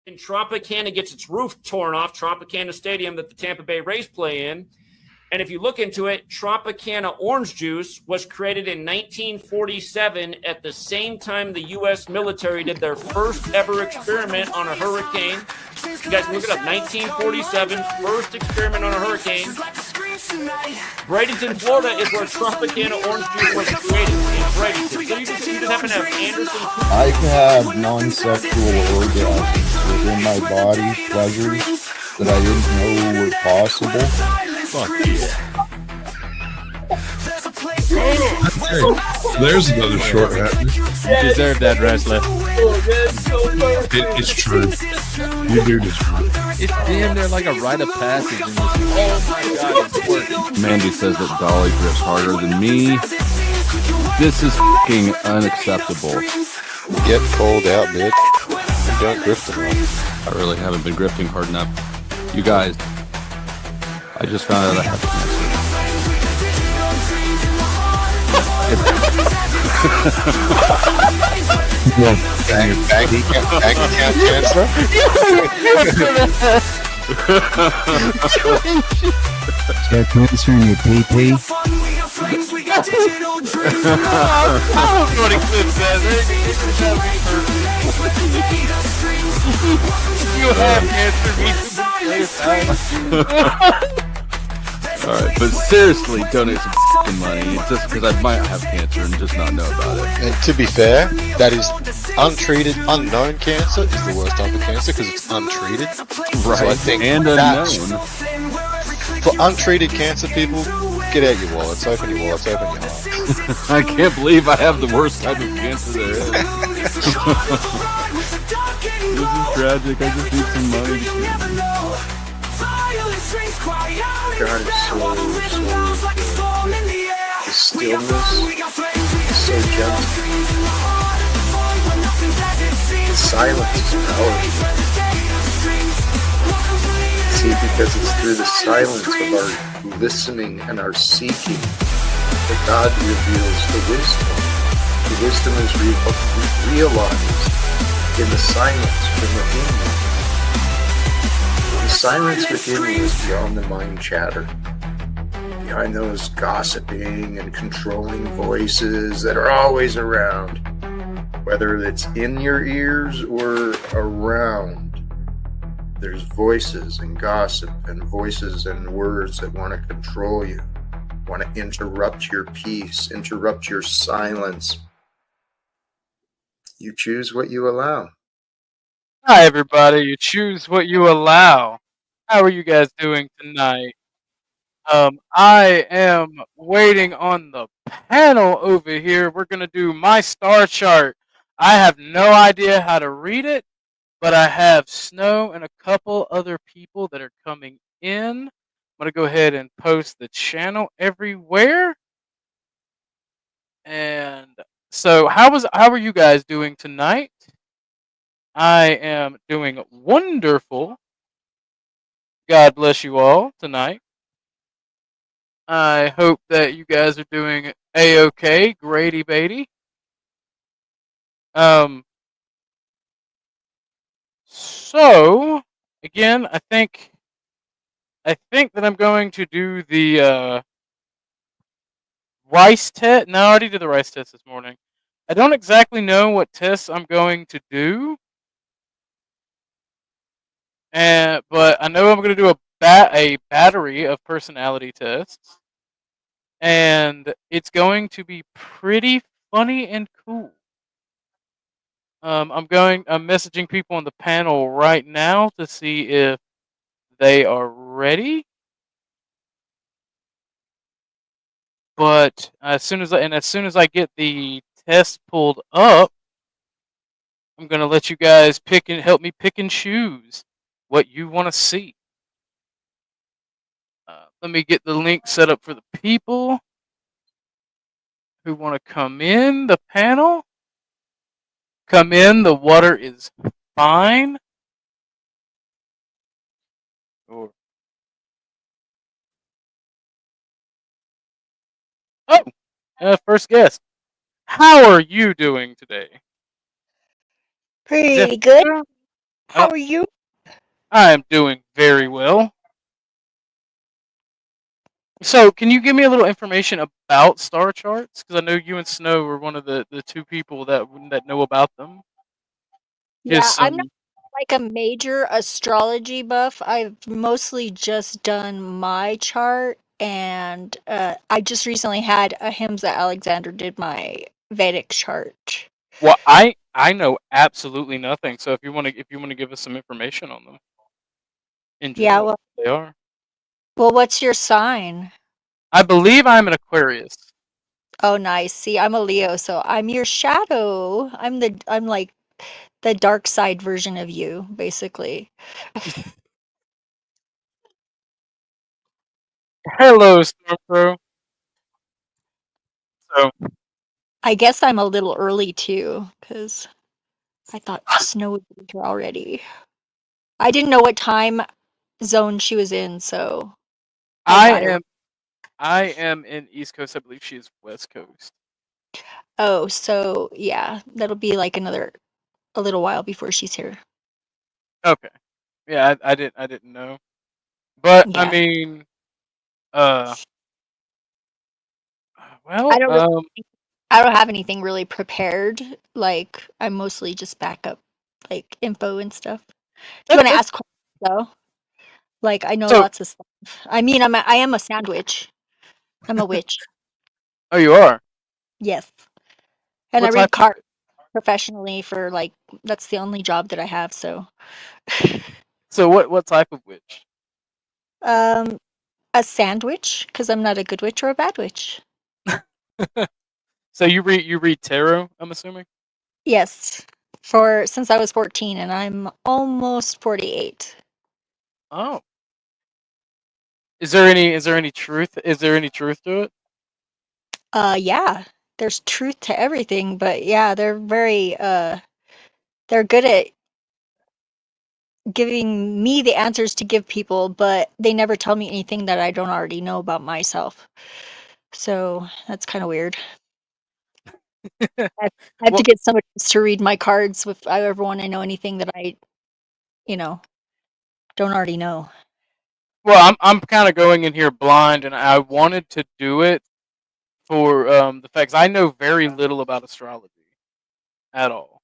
And Tropicana gets its roof torn off, Tropicana Stadium that the Tampa Bay Rays play in. And if you look into it, Tropicana orange juice was created in 1947 at the same time the U.S. military did their first ever experiment on a hurricane. You guys look it up, 1947, first experiment on a hurricane. Bradenton, Florida is where Tropicana orange juice was created, in Bradenton. So you just happen to have Anderson. I can have non-sexual orgasms within my body, pleasures that I didn't know were possible. Fuck yeah. There's another short hat. You deserve that, wrestler. It's true. You do deserve it. It's damn near like a rite of passage in this. Oh my god, it's working. Mandy says that Dolly grifts harder than me. This is fucking unacceptable. Get cold out, bitch. You don't grift enough. I really haven't been grifting hard enough. You guys, I just found out I have cancer. Bank account cancer? Is that cancer in your pee-pee? I don't know what he says. You have cancer, all right, but seriously, donate some fucking money just because I might have cancer and just not know about it. And to be fair, that is untreated, unknown cancer is the worst type of cancer because it's untreated. Right, so I think and unknown. For untreated cancer people, get out your wallets, open your wallets, open your heart. I can't believe I have the worst type of cancer there is. This is tragic. I just need some money to kill me. God is so good. The stillness is so gentle. The silence is powerful. See, because it's through the silence of our listening and our seeking that God reveals the wisdom. The wisdom is realized in the silence from within you. The silence within you is beyond the mind chatter, behind those gossiping and controlling voices that are always around, whether it's in your ears or around. There's voices and gossip and voices and words that want to control you, want to interrupt your peace, interrupt your silence. You choose what you allow. Hi, everybody. You choose what you allow. How are you guys doing tonight? I am waiting on the panel over here. We're going to do my star chart. I have no idea how to read it, but I have Snow and a couple other people that are coming in. I'm going to go ahead and post the channel everywhere. And so how are you guys doing tonight? I am doing wonderful. God bless you all tonight. I hope that you guys are doing A-okay, Grady Beatty. So again, I think that I'm going to do the rice test. No, I already did the rice test this morning. I don't exactly know what tests I'm going to do. But I know I'm going to do a battery of personality tests, and it's going to be pretty funny and cool. I'm messaging people on the panel right now to see if they are ready. But as soon as I get the test pulled up, I'm going to let you guys help me pick and choose what you want to see. Let me get the link set up for the people who want to come in the panel. Come in, the water is fine. Oh, first guest. How are you doing today? Pretty good. How are you? I am doing very well. So, can you give me a little information about star charts? Because I know you and Snow are one of the two people that know about them. Yeah, Just I'm not some. like a major astrology buff. I've mostly just done my chart, and I just recently had Ahimsa Alexander did my Vedic chart. Well, I know absolutely nothing. So if you want to give us some information on them in Yeah, general, they are. well, what's your sign? I believe I'm an Aquarius. Oh, nice. See, I'm a Leo, so I'm your shadow. I'm like the dark side version of you, basically. Hello, Stormthrow. So I guess I'm a little early too, because I thought snow would be here already. I didn't know what time zone she was in, so I I got it. am I am in East Coast. I believe she is West Coast. Oh, so yeah, that'll be like a little while before she's here. Okay. Yeah, I didn't know. But I Yeah, mean, uh, I well, don't really, I don't have anything really prepared. Like I'm mostly just backup, like info and stuff. If you want to that's ask questions, though, like I know so. lots of stuff. I mean, I am a sandwich. I'm a witch. Oh, you are. Yes, and I What read type? cards professionally for like that's the only job that I have. So, So what type of witch? um, a sandwich because I'm not a good witch or a bad witch. So you read tarot? I'm assuming. Yes, for since I was 14 and I'm almost 48. Oh, is there any truth? Is there any truth to it? Yeah, there's truth to everything, but yeah, they're good at giving me the answers to give people, but they never tell me anything that I don't already know about myself. So that's kind of weird. I have to Well, get somebody else to read my cards if I ever want to know anything that I, you know, don't already know. I'm kind of going in here blind, and I wanted to do it for the facts. I know very little about astrology at all.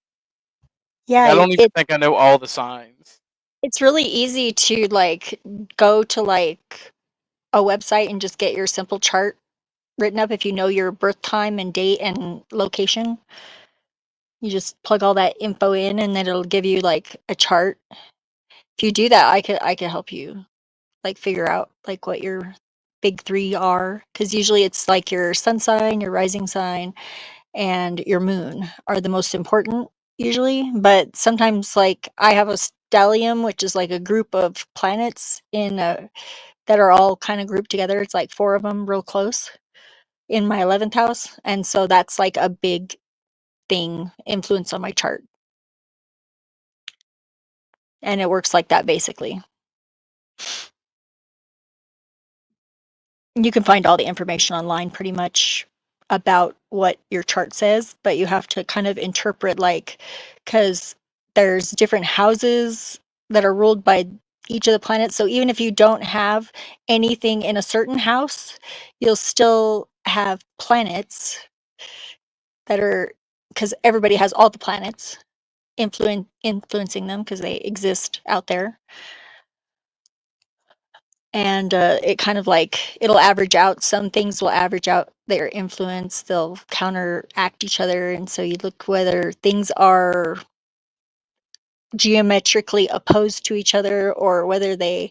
Like Yeah, I don't even think I know all the signs. it's really easy to like go to like a website and just get your simple chart written up if you know your birth time and date and location. You just plug all that info in and then it'll give you like a chart. If you do that, I could help you like figure out like what your big 3 are cuz usually it's like your sun sign, your rising sign, and your moon are the most important usually, but sometimes like I have a stellium which is like a group of planets in a that are all kind of grouped together. It's like 4 of them real close in my 11th house, and so that's like a big thing influence on my chart. And it works like that basically. You can find all the information online pretty much about what your chart says, but you have to kind of interpret like cuz there's different houses that are ruled by each of the planets. So even if you don't have anything in a certain house, you'll still have planets that are cuz everybody has all the planets influencing them because they exist out there. And it kind of like it'll average out. Some things will average out their influence. They'll counteract each other, and so you look whether things are geometrically opposed to each other or whether the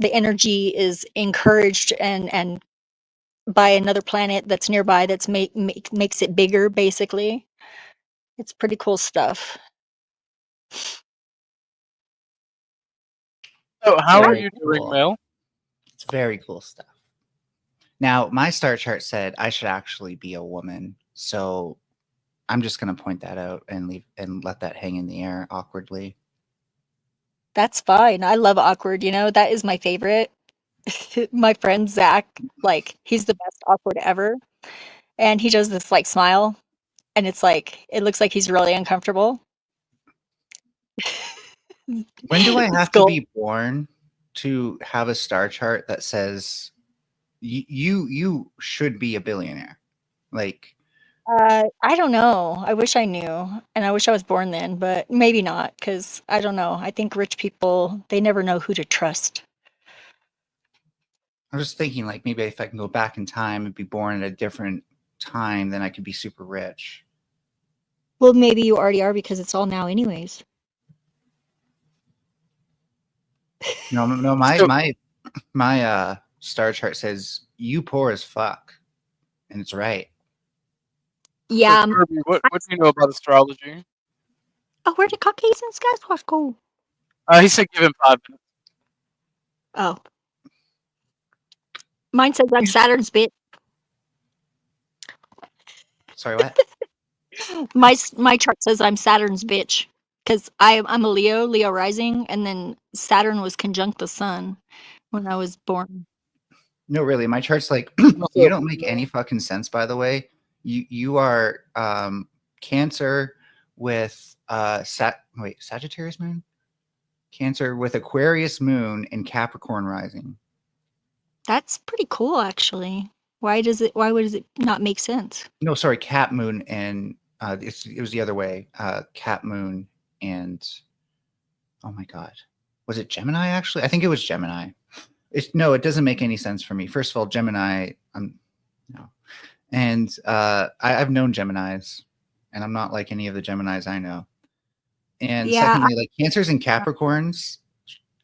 energy is encouraged and by another planet that's nearby that's makes it bigger basically. It's pretty cool stuff. So how are Very you doing, cool. Mel? It's very cool stuff. Now, my star chart said I should actually be a woman, so I'm just going to point that out and leave and let that hang in the air awkwardly. That's fine. I love awkward, that is my favorite. My friend Zach, like he's the best awkward ever. And he does this like smile and it's like it looks like he's really uncomfortable. When do I have to Skull. be born to have a star chart that says you should be a billionaire? Like, I don't know. I wish I knew, and I wish I was born then, but maybe not, because I don't know. I think rich people, they never know who to trust. I'm just thinking, like, maybe if I can go back in time and be born at a different time, then I could be super rich. Well, maybe you already are because it's all now, anyways. No, So- my star chart says you poor as fuck, and it's right. Yeah. So, Kirby, what do you know about astrology? Oh, where did Caucasian Sasquatch go? He said give him 5 minutes. Oh. Mine says I'm Saturn's bitch. Sorry, what? My chart says I'm Saturn's bitch because I'm a Leo rising, and then Saturn was conjunct the sun when I was born. No, really, my chart's like Also, you don't make any fucking sense. By the way, you are Cancer with Sagittarius moon, Cancer with Aquarius moon and Capricorn rising. That's pretty cool, actually. Why would it not make sense? No, sorry, Cap moon and it was the other way. Cap moon and oh my god, was it Gemini? Actually, I think it was Gemini. No, it doesn't make any sense for me. First of all, Gemini, no, and I've known Geminis, and I'm not like any of the Geminis I know. And Yeah, secondly, like Cancers and Capricorns,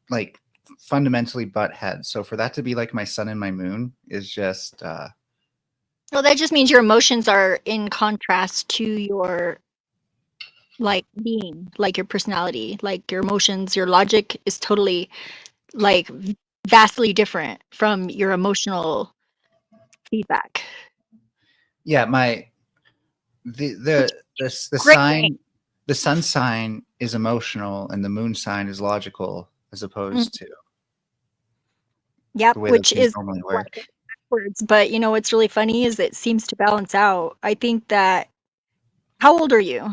like fundamentally butt heads. So for that to be like my sun and my moon is just well, that just means your emotions are in contrast to your like being, like your personality, like your emotions, your logic is totally like vastly different from your emotional feedback. yeah, the Great sign, the sun sign is emotional and the moon sign is logical as opposed to Yep, the way which those things is normally work. backwards. But you know what's really funny is it seems to balance out. I think that. How old are you?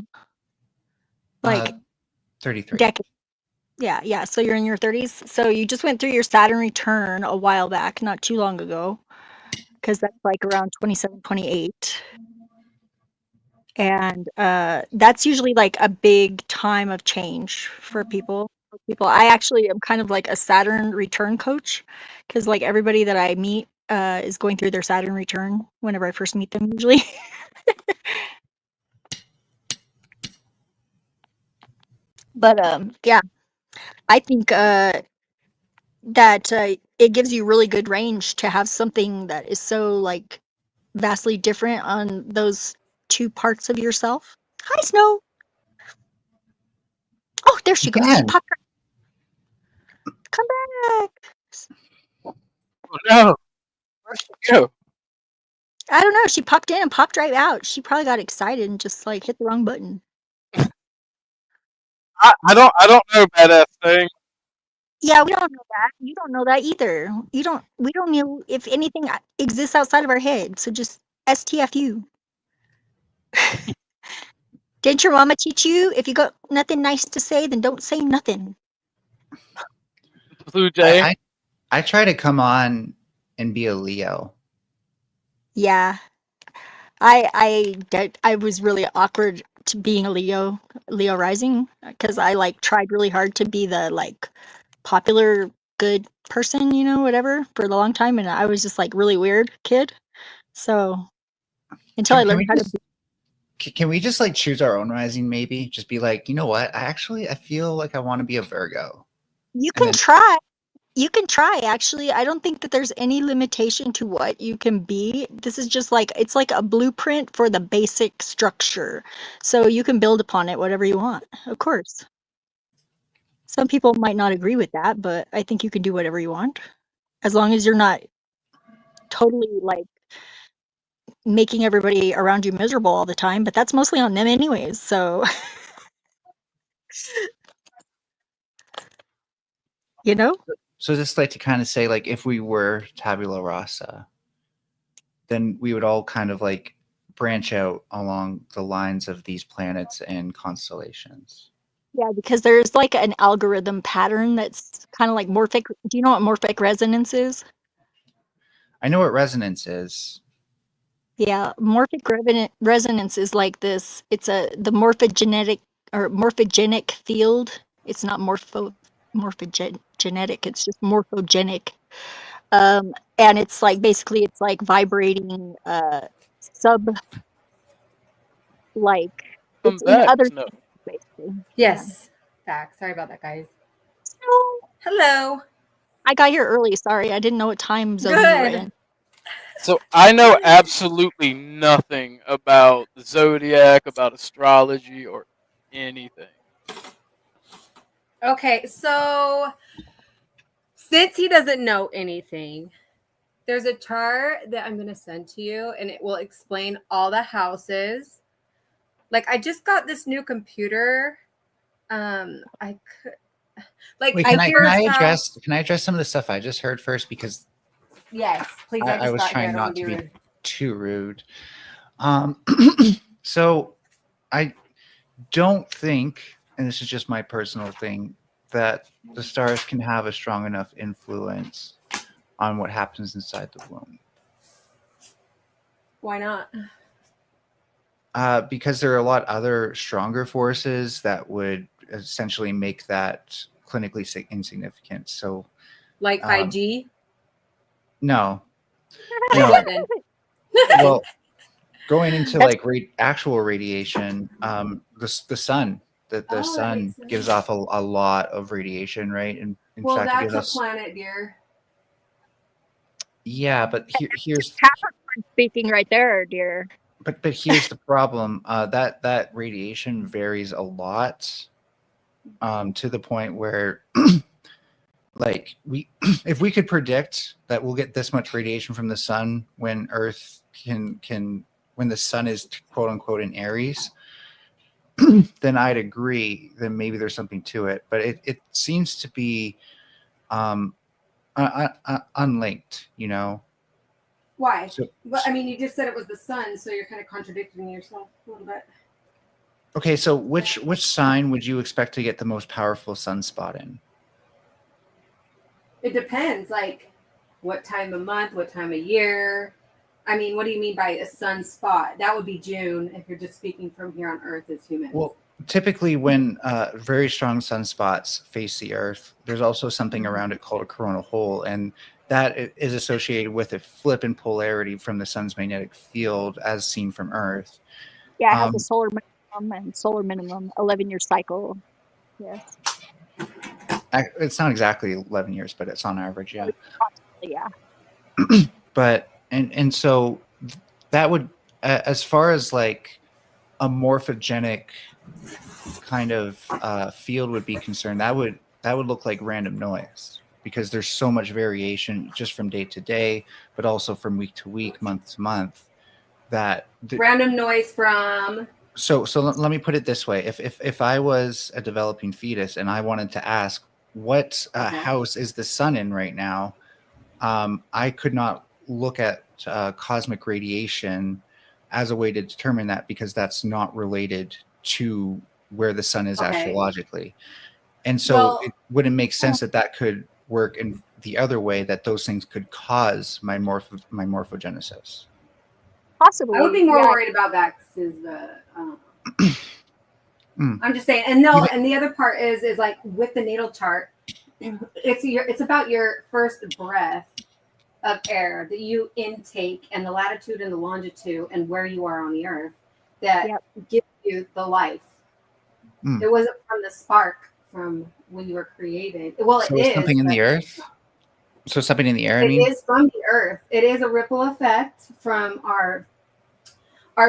Like 33. decade. Yeah. So you're in your 30s. So you just went through your Saturn return a while back, not too long ago, because that's like around 27, 28. And that's usually like a big time of change for people. I actually am kind of like a Saturn return coach because like everybody that I meet is going through their Saturn return whenever I first meet them usually. But yeah, I think that it gives you really good range to have something that is so like vastly different on those two parts of yourself. Hi, Snow. Oh, there she goes. She Man. popped. Come back. Oh, no. Where'd she go? I don't know. She popped in and popped right out. She probably got excited and just like hit the wrong button. I don't know badass thing. Yeah, we don't know that. You don't know that either. We don't know if anything exists outside of our head. So just STFU. Didn't your mama teach you if you got nothing nice to say, then don't say nothing? Blue Jay. I try to come on and be a Leo. Yeah. I was really awkward to being a Leo rising because I like tried really hard to be the like popular good person, you know, whatever, for a long time, and I was just like really weird kid. So until I learned how to be. Can we just like choose our own rising? Maybe just be like, you know what? I feel like I want to be a Virgo. You And can then- try. You can try, actually. I don't think that there's any limitation to what you can be. This is just like, it's like a blueprint for the basic structure. So you can build upon it whatever you want, of course. Some people might not agree with that, but I think you can do whatever you want. As long as you're not totally like making everybody around you miserable all the time, but that's mostly on them anyways. So, you know? So just like to kind of say, like, if we were tabula rasa, then we would all kind of like branch out along the lines of these planets and constellations. Yeah, because there's like an algorithm pattern that's kind of like morphic. Do you know what morphic resonance is? I know what resonance is. Yeah, resonance is like this. It's the morphogenetic or morphogenic field. It's not morphogenetic. It's just morphogenic. And it's like basically it's like vibrating sub like Come it's in back, other Snow. things, basically. Yes. Back. Sorry about that, guys. So Hello. I got here early. Sorry, I didn't know what time zone you were Good. in. So I know absolutely nothing about the Zodiac, about astrology, or anything. Okay, so since he doesn't know anything, there's a chart that I'm going to send to you, and it will explain all the houses. Like, I just got this new computer. I could, like, Wait, can I address some of the stuff I just heard first? Because yes, please. I was got trying here. not to be rude. too rude. So I don't think, and this is just my personal thing, that the stars can have a strong enough influence on what happens inside the womb. Why not? Because there are a lot other stronger forces that would essentially make that clinically insignificant. So, Like 5G? No. What then? Well, going into like actual radiation, the sun, the sun gives off a lot of radiation, right? And in Well, fact, it gives that's a us. planet, dear. Yeah, but here's Capricorn speaking right there, dear. But here's the problem. That radiation varies a lot, to the point where, like if we could predict that we'll get this much radiation from the sun when Earth when the sun is quote unquote in Aries, then I'd agree. Then maybe there's something to it. But it seems to be unlinked. You know. Why? So, But I mean, you just said it was the sun, so you're kind of contradicting yourself a little bit. Okay, so which sign would you expect to get the most powerful sunspot in? It depends, like what time of month, what time of year. I mean, what do you mean by a sunspot? That would be June if you're just speaking from here on Earth as humans. Well, typically when very strong sunspots face the Earth, there's also something around it called a coronal hole, and that is associated with a flip in polarity from the sun's magnetic field as seen from Earth. Yeah, it has a solar minimum and solar minimum 11-year cycle. Yes. It's not exactly 11 years, but it's on average, yeah. Yeah. But and so that would, as far as like a morphogenic kind of field would be concerned, that would look like random noise, because there's so much variation just from day to day, but also from week to week, month to month. That random noise from. So let me put it this way: if I was a developing fetus and I wanted to ask what house is the sun in right now, I could not look at cosmic radiation as a way to determine that, because that's not related to where the sun is astrologically. And so it wouldn't make sense that could work in the other way, that those things could cause my morphogenesis. Possibly. I would be more worried about that because I'm just saying. And no, and the other part is like with the natal chart, it's about your first breath of air that you intake, and the latitude and the longitude and where you are on the Earth that gives you the life. It wasn't from the spark from when you were created. Well, so it is something in the Earth. So something in the air. It is from the Earth. It is a ripple effect from our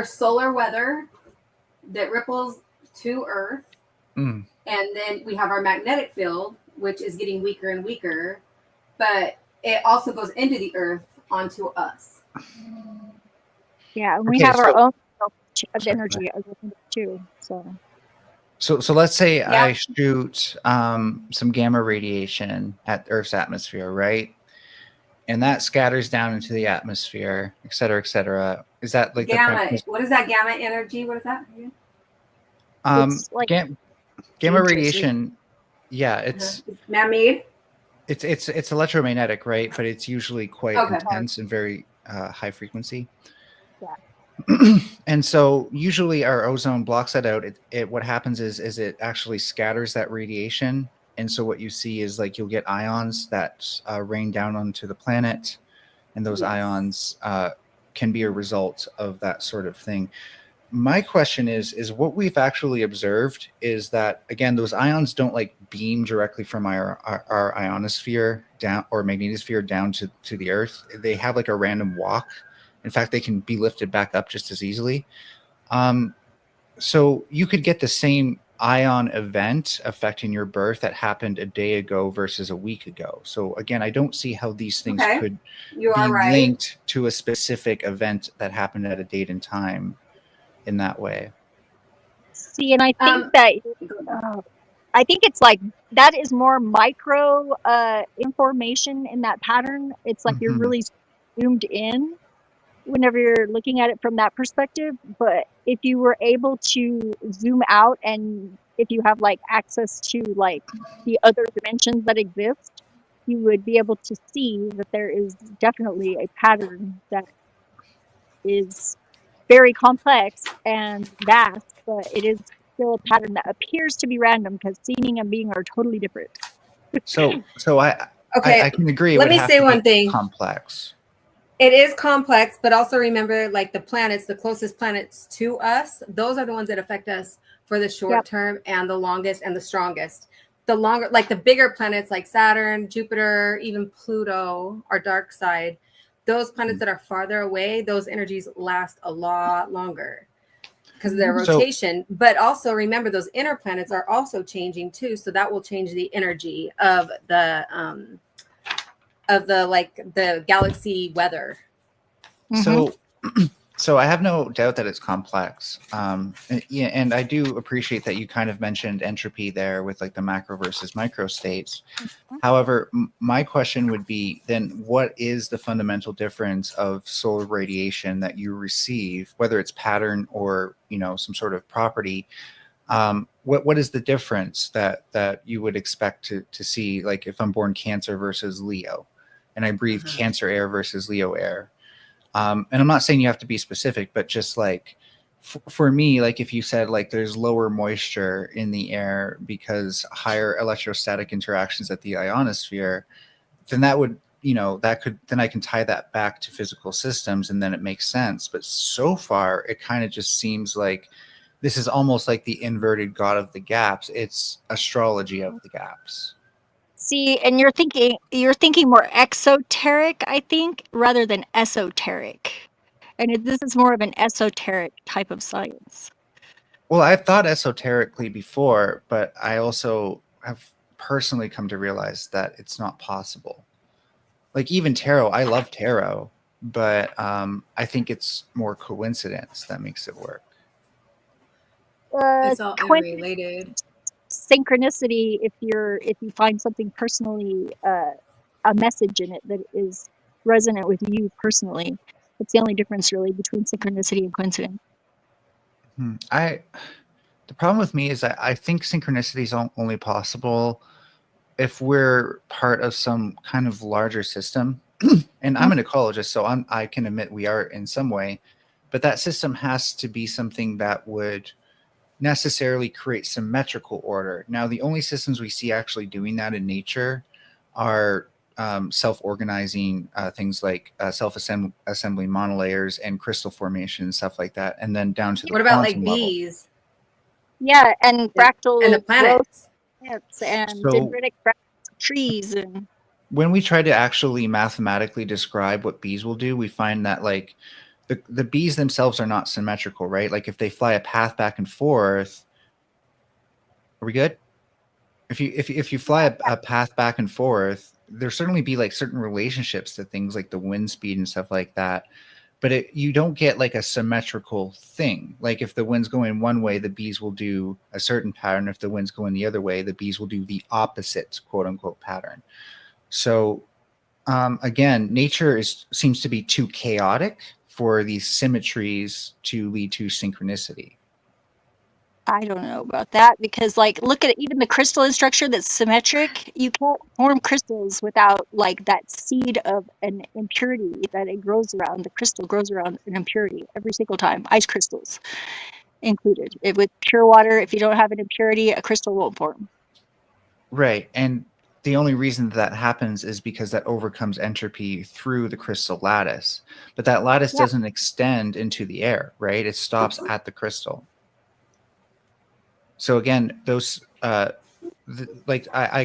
solar weather that ripples to Earth, and then we have our magnetic field, which is getting weaker and weaker, but it also goes into the Earth onto us. Yeah, we have our own of energy too. So let's say I shoot some gamma radiation at Earth's atmosphere, right? And that scatters down into the atmosphere, et cetera, et cetera. Is that like gamma? What is that gamma energy? What is that? Gamma Interesting. radiation, yeah, it's man-made. it's electromagnetic, right? But it's usually quite Okay. intense and very high frequency. Yeah. And so usually our ozone blocks that out. It what happens is it actually scatters that radiation, and so what you see is like you'll get ions that rain down onto the planet, and those Yes. ions can be a result of that sort of thing. My question is what we've actually observed is that, again, those ions don't like beam directly from our ionosphere down or magnetosphere down to the earth. They have like a random walk. In fact, they can be lifted back up just as easily. So you could get the same ion event affecting your birth that happened a day ago versus a week ago. So again, I don't see how these things could You be are right. linked to a specific event that happened at a date and time in that way. See, and I think that I think it's like that is more micro information in that pattern. It's like you're really zoomed in whenever you're looking at it from that perspective. But if you were able to zoom out and if you have like access to like the other dimensions that exist, you would be able to see that there is definitely a pattern that is very complex and vast, but it is still a pattern that appears to be random because seeing and being are totally different. So I can agree. Let me say one thing. Complex. It is complex, but also remember, like the planets, the closest planets to us, those are the ones that affect us for the short term and the longest and the strongest. The longer, like the bigger planets like Saturn, Jupiter, even Pluto, our dark side, those planets that are farther away, those energies last a lot longer because of their rotation. But also remember, those inner planets are also changing too, so that will change the energy of the like the galaxy weather. So I have no doubt that it's complex. Yeah, and I do appreciate that you kind of mentioned entropy there with like the macro versus micro states. However, my question would be then what is the fundamental difference of solar radiation that you receive, whether it's pattern or, you know, some sort of property? What is the difference that you would expect to see, like if I'm born Cancer versus Leo and I breathe Cancer air versus Leo air? And I'm not saying you have to be specific, but just like for me, like if you said like there's lower moisture in the air because higher electrostatic interactions at the ionosphere, then that would, you know, then I can tie that back to physical systems and then it makes sense. But so far, it kind of just seems like this is almost like the inverted god of the gaps. It's astrology of the gaps. See, and you're thinking more exoteric, I think, rather than esoteric. And this is more of an esoteric type of science. Well, I've thought esoterically before, but I also have personally come to realize that it's not possible. Like even tarot, I love tarot, but I think it's more coincidence that makes it work. It's all interrelated. Synchronicity, if you find something personally, a message in it that is resonant with you personally, it's the only difference really between synchronicity and coincidence. The problem with me is that I think synchronicity is only possible if we're part of some kind of larger system. And I'm an ecologist, so I can admit we are in some way, but that system has to be something that would necessarily create symmetrical order. Now, the only systems we see actually doing that in nature are self-organizing things like self-assembling monolayers and crystal formation, stuff like that, and then down to the what about like level. bees? Yeah, and fractal and the planets and So- dendritic fractals of trees and When we try to actually mathematically describe what bees will do, we find that like the bees themselves are not symmetrical, right? Like if they fly a path back and forth, are we good? If you fly a path back and forth, there certainly be like certain relationships to things like the wind speed and stuff like that. But you don't get like a symmetrical thing. Like if the wind's going one way, the bees will do a certain pattern. If the wind's going the other way, the bees will do the opposite, quote unquote, pattern. So again, nature seems to be too chaotic for these symmetries to lead to synchronicity. I don't know about that because, like, look at even the crystalline structure that's symmetric. You can't form crystals without, like, that seed of an impurity that it grows around. The crystal grows around an impurity every single time. Ice crystals included. With pure water, if you don't have an impurity, a crystal won't form. Right. And the only reason that happens is because that overcomes entropy through the crystal lattice. But that lattice doesn't extend into the air, right? It stops at the crystal. So again, those I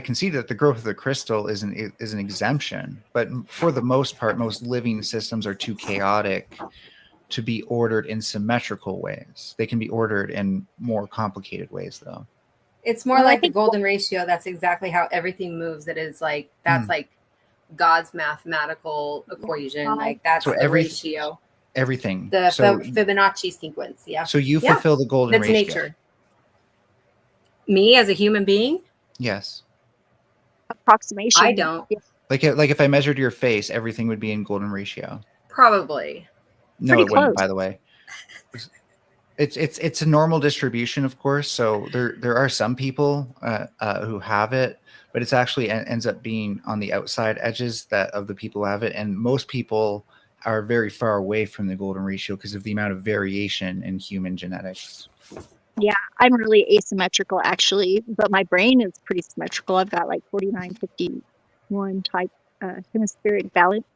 can see that the growth of the crystal is an exemption, but for the most part, most living systems are too chaotic to be ordered in symmetrical ways. They can be ordered in more complicated ways, though. It's more like the golden ratio. That's exactly how everything moves. It is like that's like God's mathematical equation. Like that's the ratio. Everything. The Fibonacci sequence. Yeah. So you fulfill the golden ratio. That's nature. Me as a human being? Yes. Approximation. I don't. Like if I measured your face, everything would be in golden ratio. Probably. No, it wouldn't, by the way. It's a normal distribution, of course. So there are some people who have it, but it's actually ends up being on the outside edges of the people who have it. And most people are very far away from the golden ratio because of the amount of variation in human genetics. Yeah, I'm really asymmetrical actually, but my brain is pretty symmetrical. I've got like 49-51 type hemispheric balance.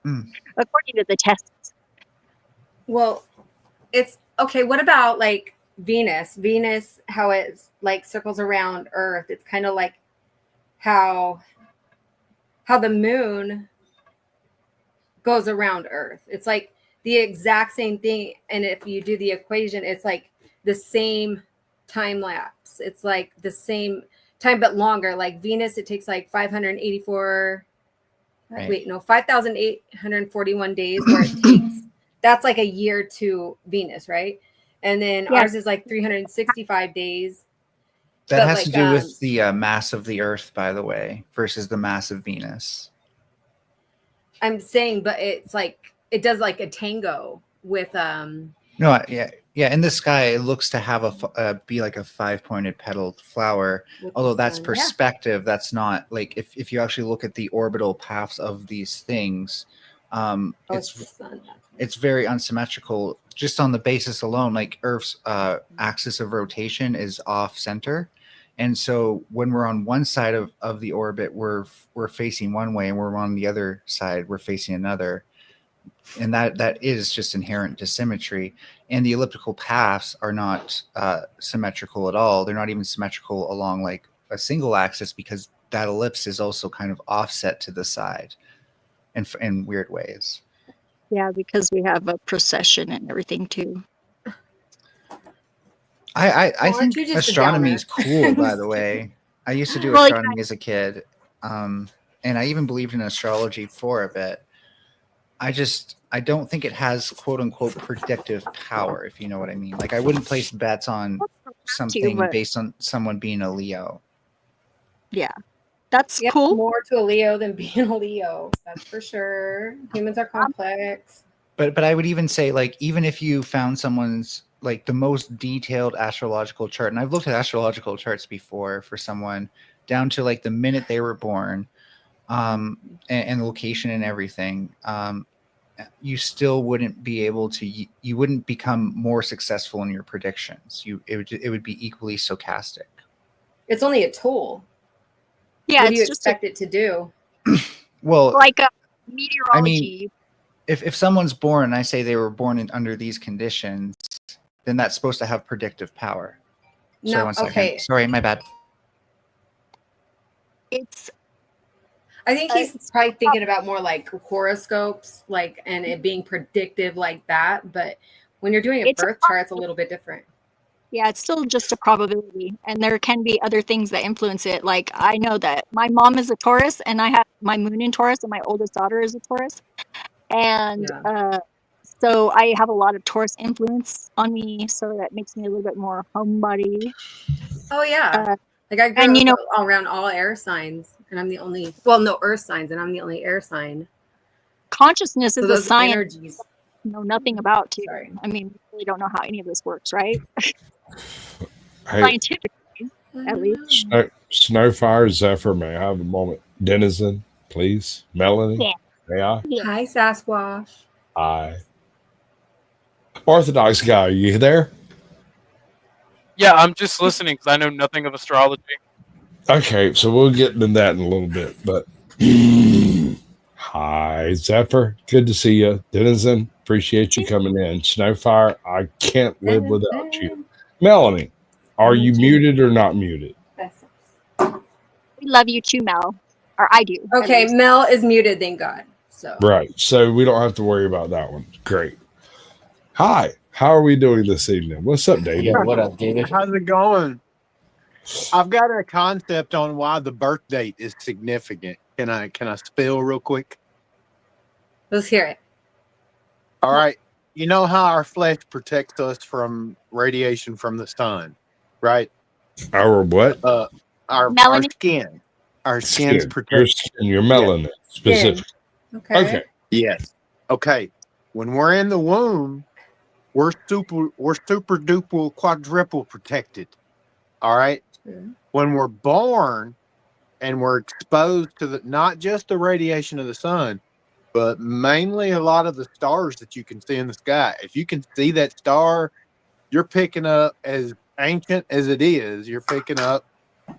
According to the tests. Well, it's okay. What about like Venus? Venus, how it's like circles around Earth. It's kind of like how the moon goes around Earth. It's like the exact same thing. And if you do the equation, it's like the same time lapse. It's like the same time, but longer. Like Venus, it takes like 584. Right. Wait, no, 5,841 days where it takes. That's like a year to Venus, right? And then ours is like 365 days. That has to do with the mass of the Earth, by the way, versus the mass of Venus. I'm saying, but it's like it does like a tango with No, yeah. In the sky, it looks to have be like a 5-pointed petaled flower. Although that's perspective. That's not like if you actually look at the orbital paths of these things, it's very unsymmetrical. Just on the basis alone, like Earth's axis of rotation is off center. And so when we're on one side of the orbit, we're facing one way, and we're on the other side, we're facing another. And that is just inherent to symmetry. And the elliptical paths are not symmetrical at all. They're not even symmetrical along like a single axis because that ellipse is also kind of offset to the side in weird ways. Yeah, because we have a procession and everything too. I think astronomy is cool, by the way. I used to do astronomy as a kid. And I even believed in astrology for a bit. I don't think it has quote unquote predictive power, if you know what I mean. Like I wouldn't place bets on something based on someone being a Leo. Yeah. That's cool. More to a Leo than being a Leo. That's for sure. Humans are complex. But I would even say, like, even if you found someone's like the most detailed astrological chart, and I've looked at astrological charts before for someone down to like the minute they were born, and the location and everything, you still wouldn't be able to. You wouldn't become more successful in your predictions. It would be equally stochastic. It's only a tool. Yeah, what do you expect it to do? Well, like a meteorology. I mean, if someone's born and I say they were born under these conditions, then that's supposed to have predictive power. Sorry, 1 second. Okay. Sorry, my bad. I think he's probably thinking about more like horoscopes, like, and it being predictive like that. But when you're doing a birth chart, it's a little bit different. Yeah, it's still just a probability. And there can be other things that influence it. Like I know that my mom is a Taurus and I have my moon in Taurus and my oldest daughter is a Taurus. And so I have a lot of Taurus influence on me. So that makes me a little bit more homebody. Oh, yeah. Like I grew up around all air signs and I'm the only, well, no earth signs and I'm the only air sign. Consciousness is a science. Energies. know nothing about too. Sorry. I mean, we don't know how any of this works, right? Hey, Scientifically, at least. Snowfire Zephyr, may I have a moment? Denizen, please. Melanie, Yeah. may I? Yeah. Hi, Sasquatch. Hi. Orthodox guy, you there? Yeah, I'm just listening because I know nothing of astrology. Okay, so we'll get into that in a little bit, but hi, Zephyr. Good to see you. Denizen, appreciate you coming in. Snowfire, I can't live without you. Melanie, are you muted or not muted? We love you too, Mel. Or I do. at Okay, least. Mel is muted, thank God. So Right, so we don't have to worry about that one. Great. Hi, how are we doing this evening? What's up, David? Yeah, what up, David? How's it going? I've got a concept on why the birth date is significant. Can I spill real quick? let's hear it. All right. You know how our flesh protects us from radiation from the sun, right? Our what? Our Melanin? skin. Our skin's Skin. Your protected. skin, your melanin, specific. Okay. Okay. Yes. Okay. When we're in the womb, we're super duper quadruple protected. All right. When we're born and we're exposed to not just the radiation of the sun, but mainly a lot of the stars that you can see in the sky. If you can see that star, you're picking up, as ancient as it is, you're picking up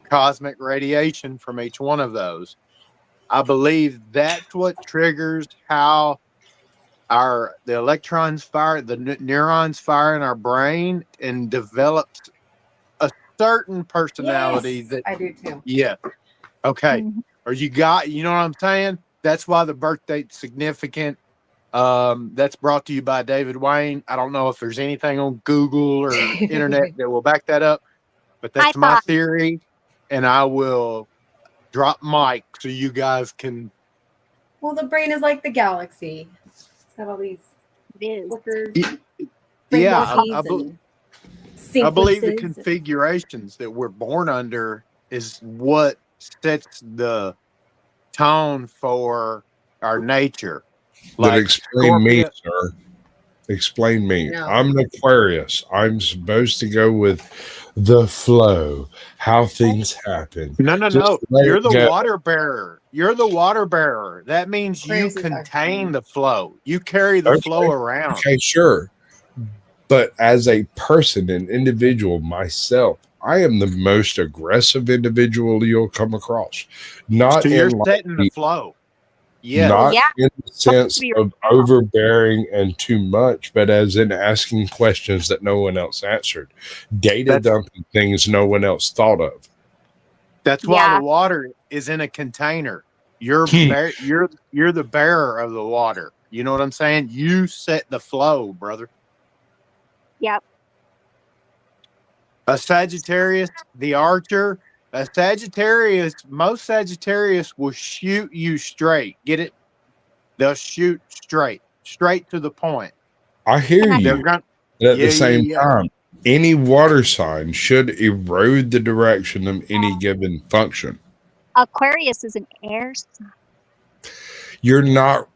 cosmic radiation from each one of those. I believe that's what triggers how the electrons fire, the neurons fire in our brain, and develops a certain personality Yes, that I do too. yeah. Okay. Mhm. Or you know what I'm saying? That's why the birth date's significant. That's brought to you by David Wayne. I don't know if there's anything on Google or internet that will back that up, but that's my theory. And I will drop mic so you guys can. Well, the brain is like the galaxy. It's got all these It is. flickers. Yeah, frequencies and I believe the sequences. configurations that we're born under is what sets the tone for our nature. Then explain me, Scorpio- sir. Explain me. No. I'm an Aquarius. I'm supposed to go with the flow, how things happen. No. Just let You're it the go. water bearer. You're the water bearer. That means you Aquarius is our contain friend. the flow. You carry the Okay. flow around. Okay, sure. But as a person, an individual, myself, I am the most aggressive individual you'll come across. Not So you're in setting the flow. Yeah. not Yeah. in the sense be of right. overbearing and too much, but as in asking questions that no one else answered, data dumping things no one else thought of. That's why Yeah. the water is in a container. You're you're the bearer of the water. You know what I'm saying? You set the flow, brother. Yep. A Sagittarius, the archer, most Sagittarius will shoot you straight. Get it? They'll shoot straight to the point. I hear They're you. gonna, But at Yeah, the same yeah. time, any water sign should erode the direction of any given function. Aquarius is an air sign. You're not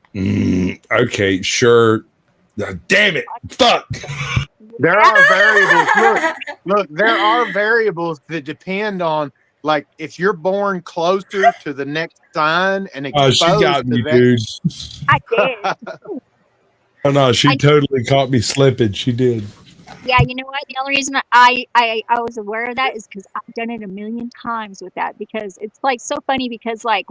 okay, sure. Damn it. Fuck. There are variables. Look, there are variables that depend on, like, if you're born closer to the next sign and Oh, exposed she got to me, that. dude. I did. Oh no, she totally caught me slipping. She did. Yeah, you know what? The only reason I was aware of that is because I've done it a million times with that, because it's like so funny, because like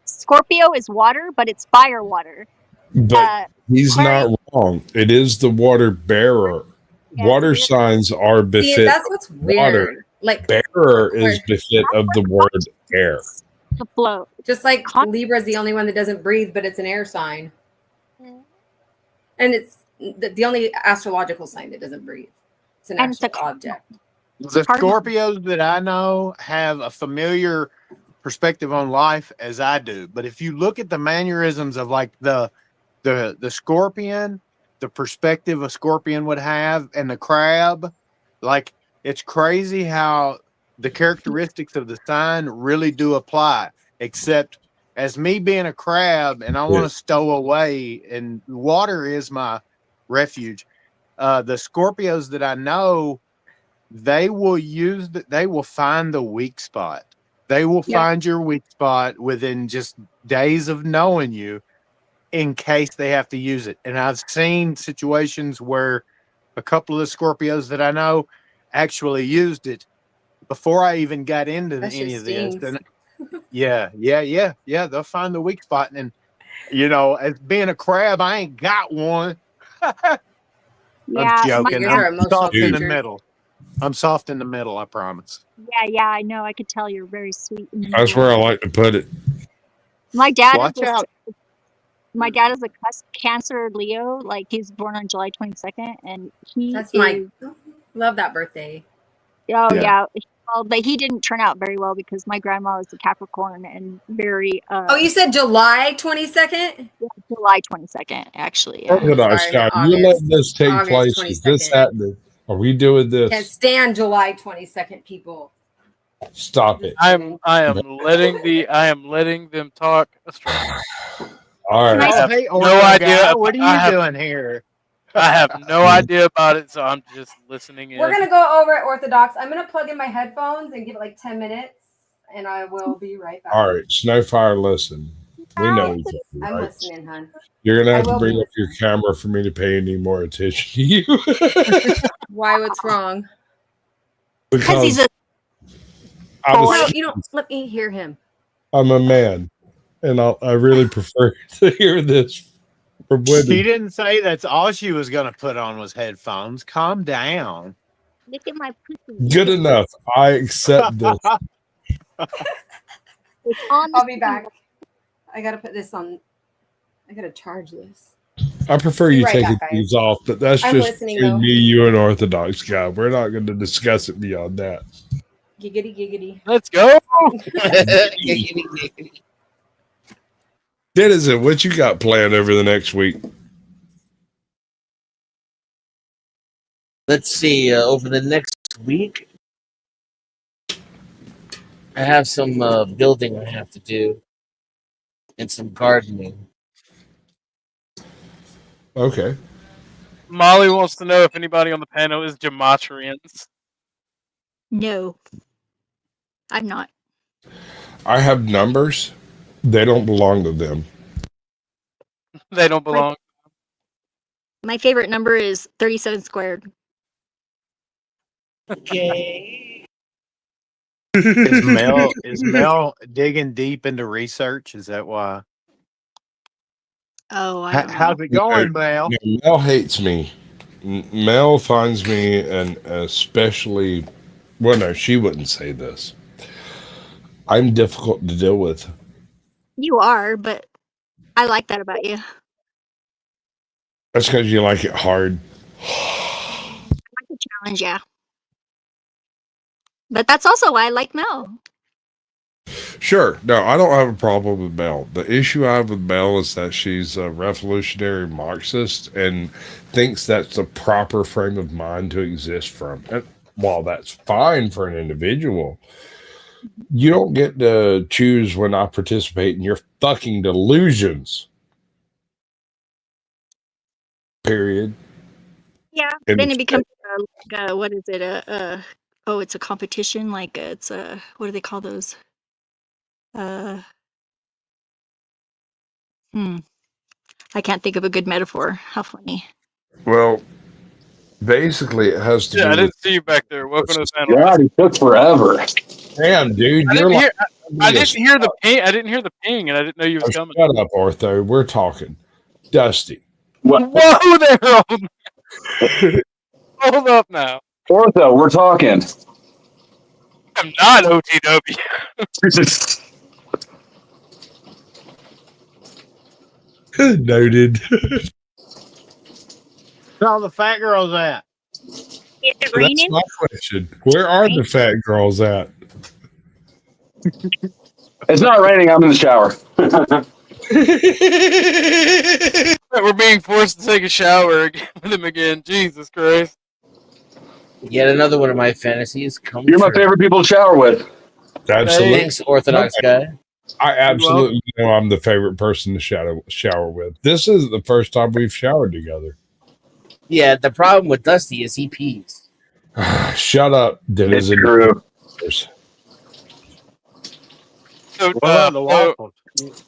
Scorpio is water, but it's fire water. But he's Aquarius- not wrong. It is the water bearer. Yeah, Water it's signs are See, befit that's what's weird. water. Like Bearer is befit of the word air. the flow. just like Libra's the only one that doesn't breathe, but it's an air sign. And it's the only astrological sign that doesn't breathe. It's an And it's actual object. The Scorpios that I know have a familiar perspective on life as I do. But if you look at the mannerisms of like the scorpion, the perspective a scorpion would have, and the crab, like, it's crazy how the characteristics of the sign really do apply. Except as me being a crab and I want to stow away, and water is my refuge. The Scorpios that I know, they will find the weak spot. They will find your weak spot within just days of knowing you in case they have to use it. And I've seen situations where a couple of the Scorpios that I know actually used it before I even got into any of this. And yeah. They'll find the weak spot. And, as being a crab, I ain't got one. I'm joking. I'm soft in the middle. I'm soft in the middle, I promise. Yeah, I know. I could tell you're very sweet. That's where I like to put it. My dad Watch out. My dad is a Cancer Leo. Like, he's born on July 22nd, and love that birthday. Oh yeah. Well, but he didn't turn out very well because my grandma was a Capricorn and very. You said July 22nd? Yeah, July 22nd, actually. Yeah. You let this take place. Is this happening? Are we doing this? Can't stand July 22nd, people. Stop it. I am letting them talk astrology. All right. I have no idea. What are you doing here? I have no idea about it, so I'm just listening in. We're gonna go over at Orthodox. I'm gonna plug in my headphones and give it like 10 minutes, and I will be right back. All right, Snowfire, listen. We know each other, I'm right? listening, hon. You're gonna have to bring up your camera for me to pay any more attention to you. Why? What's wrong? Because he's a. Let me hear him. I'm a man, and I really prefer to hear this from women. She didn't say that's all she was going to put on was headphones. Calm down. Look at my pussy. Good enough. I accept this. I'll be back. I gotta put this on. I gotta charge this. I prefer you taking back, these off, but that's I'm just listening, between though. me, you, and Orthodox guy. We're not going to discuss it beyond that. Giggity, giggity. Let's go. Denizen, what you got planned over the next week? Let's see. Over the next week, I have some building I have to do and some gardening. Okay. Molly wants to know if anybody on the panel is Gematrians. No, I'm not. I have numbers. They don't belong to them. They don't belong. My favorite number is 37 squared. Okay. Is Mel digging deep into research? Is that why? Oh, I don't know. How's it going, Mel? Mel hates me. Mel finds me an especially. Well, no, she wouldn't say this. I'm difficult to deal with. You are, but I like that about you. That's because you like it hard. I like the challenge, yeah. But that's also why I like Mel. Sure. No, I don't have a problem with Mel. The issue I have with Mel is that she's a revolutionary Marxist and thinks that's the proper frame of mind to exist from. And while that's fine for an individual, you don't get to choose when I participate in your fucking delusions. Period. Yeah. And Then it becomes what is it? It's a competition. Like it's what do they call those? I can't think of a good metaphor. How funny. Well, basically, it has to do I with... didn't see you back there. Welcome to the panel. God, it took forever. Damn, dude. I You're didn't, like... I didn't hear the ping. I didn't hear the ping, and I didn't know you was coming. Shut up, Ortho. We're talking. Dusty. What? Whoa there, hold up now. Ortho, we're talking. I'm not OTW. Noted. Where all the fat girls at? Is it raining? That's my question. Where are the fat girls at? It's not raining. I'm in the shower. We're being forced to take a shower with him again. Jesus Christ. Yet another one of my fantasies come You're my true. favorite people to shower with. Absolutely. Thanks, Orthodox guy. I absolutely know I'm the favorite person to shower with. This is the first time we've showered together. Yeah, the problem with Dusty is he pees. Shut up, Dennis. It's true. So, What about the waffles?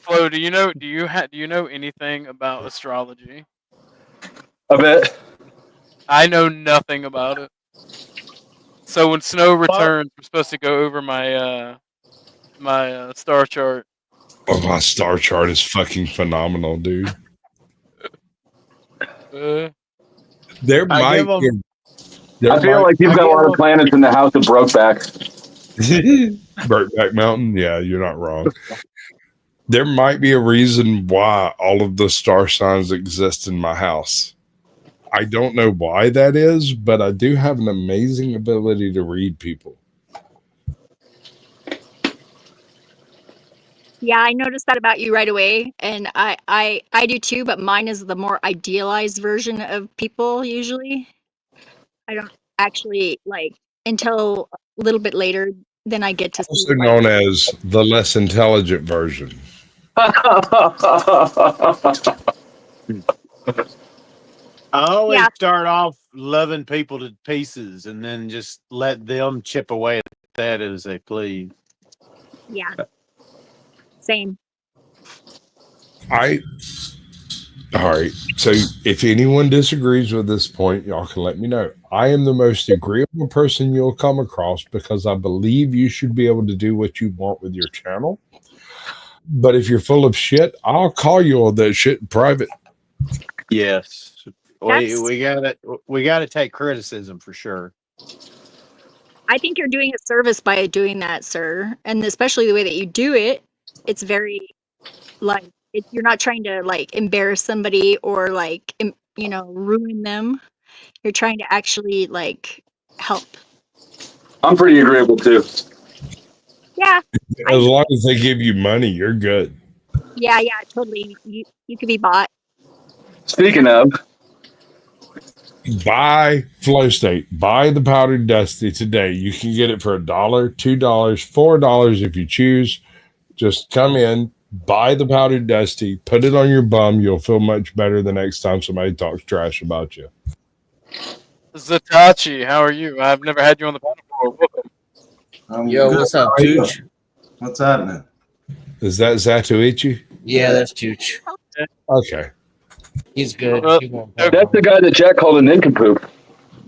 Flo, do you know anything about astrology? A bit. I know nothing about it. So when snow returns, we're supposed to go over my my star chart. Oh, my star chart is fucking phenomenal, dude. There might be. I feel like you've got a lot of planets in the house of Brokeback. Brokeback Mountain? Yeah, you're not wrong. There might be a reason why all of the star signs exist in my house. I don't know why that is, but I do have an amazing ability to read people. Yeah, I noticed that about you right away, and I do too. But mine is the more idealized version of people. Usually, I don't actually like until a little bit later. Then I get to see. Also known as the less intelligent version. I always start off loving people to pieces and then just let them chip away at that as they please. Yeah. Same. All right. So if anyone disagrees with this point, y'all can let me know. I am the most agreeable person you'll come across because I believe you should be able to do what you want with your channel. But if you're full of shit, I'll call you all that shit in private. Yes. We gotta take criticism for sure. I think you're doing a service by doing that, sir, and especially the way that you do it. It's very like you're not trying to like embarrass somebody or like ruin them. You're trying to actually like help. I'm pretty agreeable too. Yeah. As long as they give you money, you're good. Yeah, totally. You could be bought. Speaking of, buy Flow State. Buy the powdered dusty today. You can get it for $1, $2, $4 if you choose. Just come in, buy the powdered dusty, put it on your bum. You'll feel much better the next time somebody talks trash about you. Zatachi, how are you? I've never had you on the panel before. Welcome. Yo, what's up, Tooch? What's happening? Is that Zatuichi? Yeah, that's Tooch. Okay. He's good. that's the guy that Jack called a nincompoop.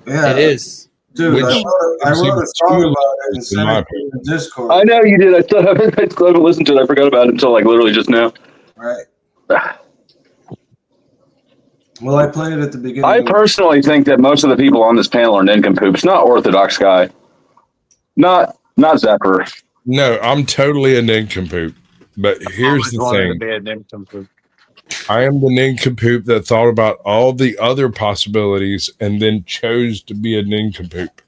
Yeah, it is. Dude, I wrote a song about it and sent it in the Discord. I know you did. I still haven't listened to it. I forgot about it until like literally just now. Right. Well, I played it at the beginning. I personally think that most of the people on this panel are nincompoops, not Orthodox guy. Not Zephyr. No, I'm totally a nincompoop. But here's the thing. I am the nincompoop that thought about all the other possibilities and then chose to be a nincompoop.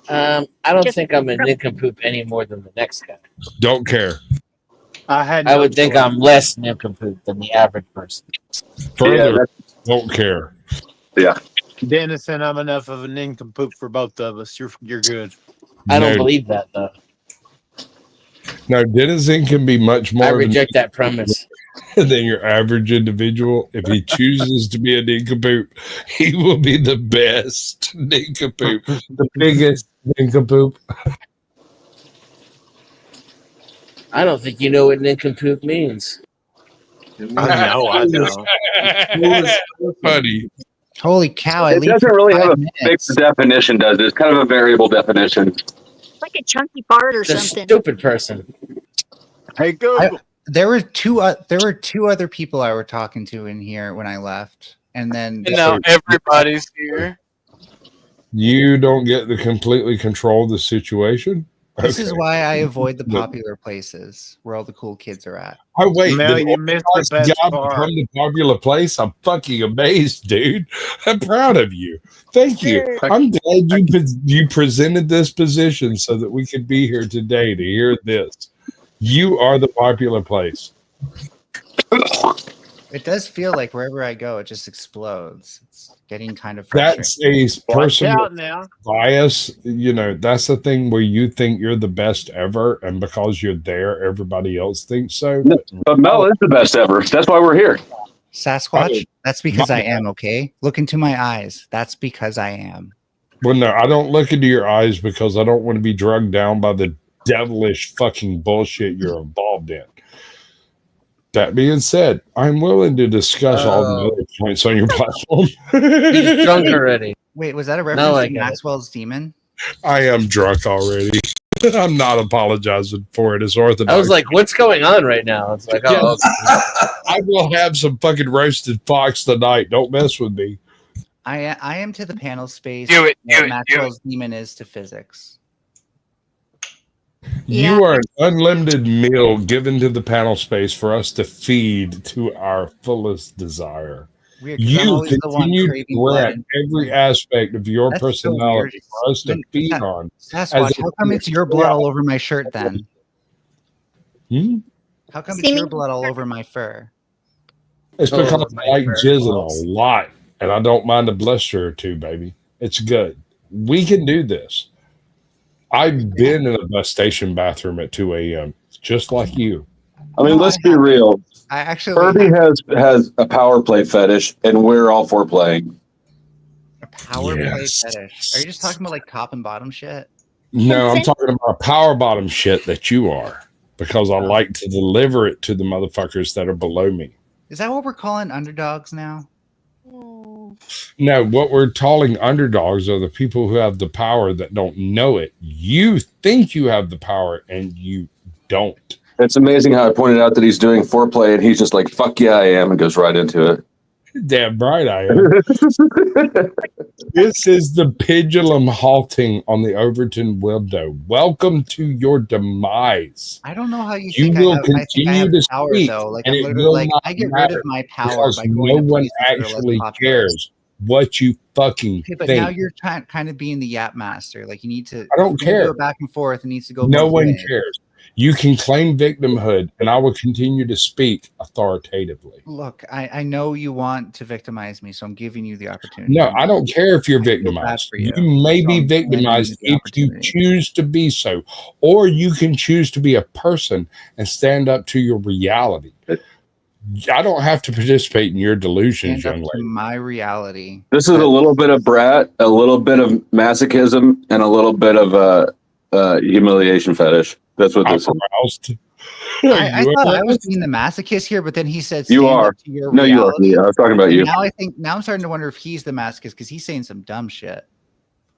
I don't think I'm a nincompoop any more than the next guy. Don't care. I would think I'm less nincompoop than the average person. Further, don't care. Yeah. Dennison, I'm enough of a nincompoop for both of us. You're good. I don't believe that though. No, Denizen can be much more. I reject that premise. Than your average individual. If he chooses to be a nincompoop, he will be the best nincompoop, the biggest nincompoop. I don't think you know what nincompoop means. I know. Funny. Holy cow! It doesn't really have a fixed definition, does it? It's kind of a variable definition. It's like a chunky fart or The something. stupid person. Hey, Google. There were two other people I were talking to in here when I left, and then now everybody's here. You don't get to completely control the situation. This is why I avoid the popular places where all the cool kids are at. Oh wait, Mel, you missed the best job part. from the popular place. I'm fucking amazed, dude. I'm proud of you. Thank you. I'm glad you presented this position so that we could be here today to hear this. You are the popular place. It does feel like wherever I go, it just explodes. It's getting kind of frustrating. That's a personal now. bias. You know, that's the thing where you think you're the best ever, and because you're there, everybody else thinks so. But Mel is the best ever. That's why we're here. Sasquatch, that's because I am, okay? Look into my eyes. That's because I am. Well, no, I don't look into your eyes because I don't want to be drugged down by the devilish fucking bullshit you're involved in. That being said, I'm willing to discuss all the other points on your platform. He's drunk already. Wait, was that a reference to Maxwell's demon? I am drunk already. I'm not apologizing for it. It's orthodox. I was like, what's going on right now? It's like, oh, I will have some fucking roasted fox tonight. Don't mess with me. I am to the panel space. Do it. Maxwell's demon is to physics. You are an unlimited meal given to the panel space for us to feed to our fullest desire. Weird, 'cause I'm you always the one continue craving to blood grab every aspect of your That's so personality weird. for us to feed on. Sasquatch, how come it's your blood all over my shirt then? How come it's your blood all over my fur? It's because I like jizzing a lot, and I don't mind a blister or two, baby. It's good. We can do this. I've been in a bus station bathroom at 2 a.m. just like you. I mean, let's be real. I actually Kirby has a power play fetish, and we're all for playing. A power play fetish. Are you just talking about like top and bottom shit? No, I'm talking about power bottom shit that you are, because I like to deliver it to the motherfuckers that are below me. Is that what we're calling underdogs now? No, what we're calling underdogs are the people who have the power that don't know it. You think you have the power and you don't. It's amazing how I pointed out that he's doing foreplay, and he's just like, fuck yeah, I am, and goes right into it. Damn right I am. This is the pendulum halting on the Overton window. Welcome to your demise. I don't know how you You think will I continue have to power speak, though. Like and I'm it literally will like not I get rid matter of my power because by going no to one places that are less actually popular. cares what you fucking Okay, but think. now you're kind of being the yap master. Like you need to. I don't if we're gonna care. Go back and forth. It needs to go. No both one ways. cares. You can claim victimhood, and I will continue to speak authoritatively. Look, I know you want to victimize me, so I'm giving you the opportunity. No, I don't care if you're I feel bad victimized. for You you. may So be I'm victimized giving you if the you opportunity. choose to be so, or you can choose to be a person and stand up to your reality. I don't have to participate in your delusions, Stand young up to lady. my reality. This is a little bit of brat, a little bit of masochism, and a little bit of humiliation fetish. That's what this is. Aroused. I thought I was being the masochist here, but then he said, You "Stand are. up to your No, you are. reality." Yeah, I was talking about And you. now I'm starting to wonder if he's the masochist because he's saying some dumb shit.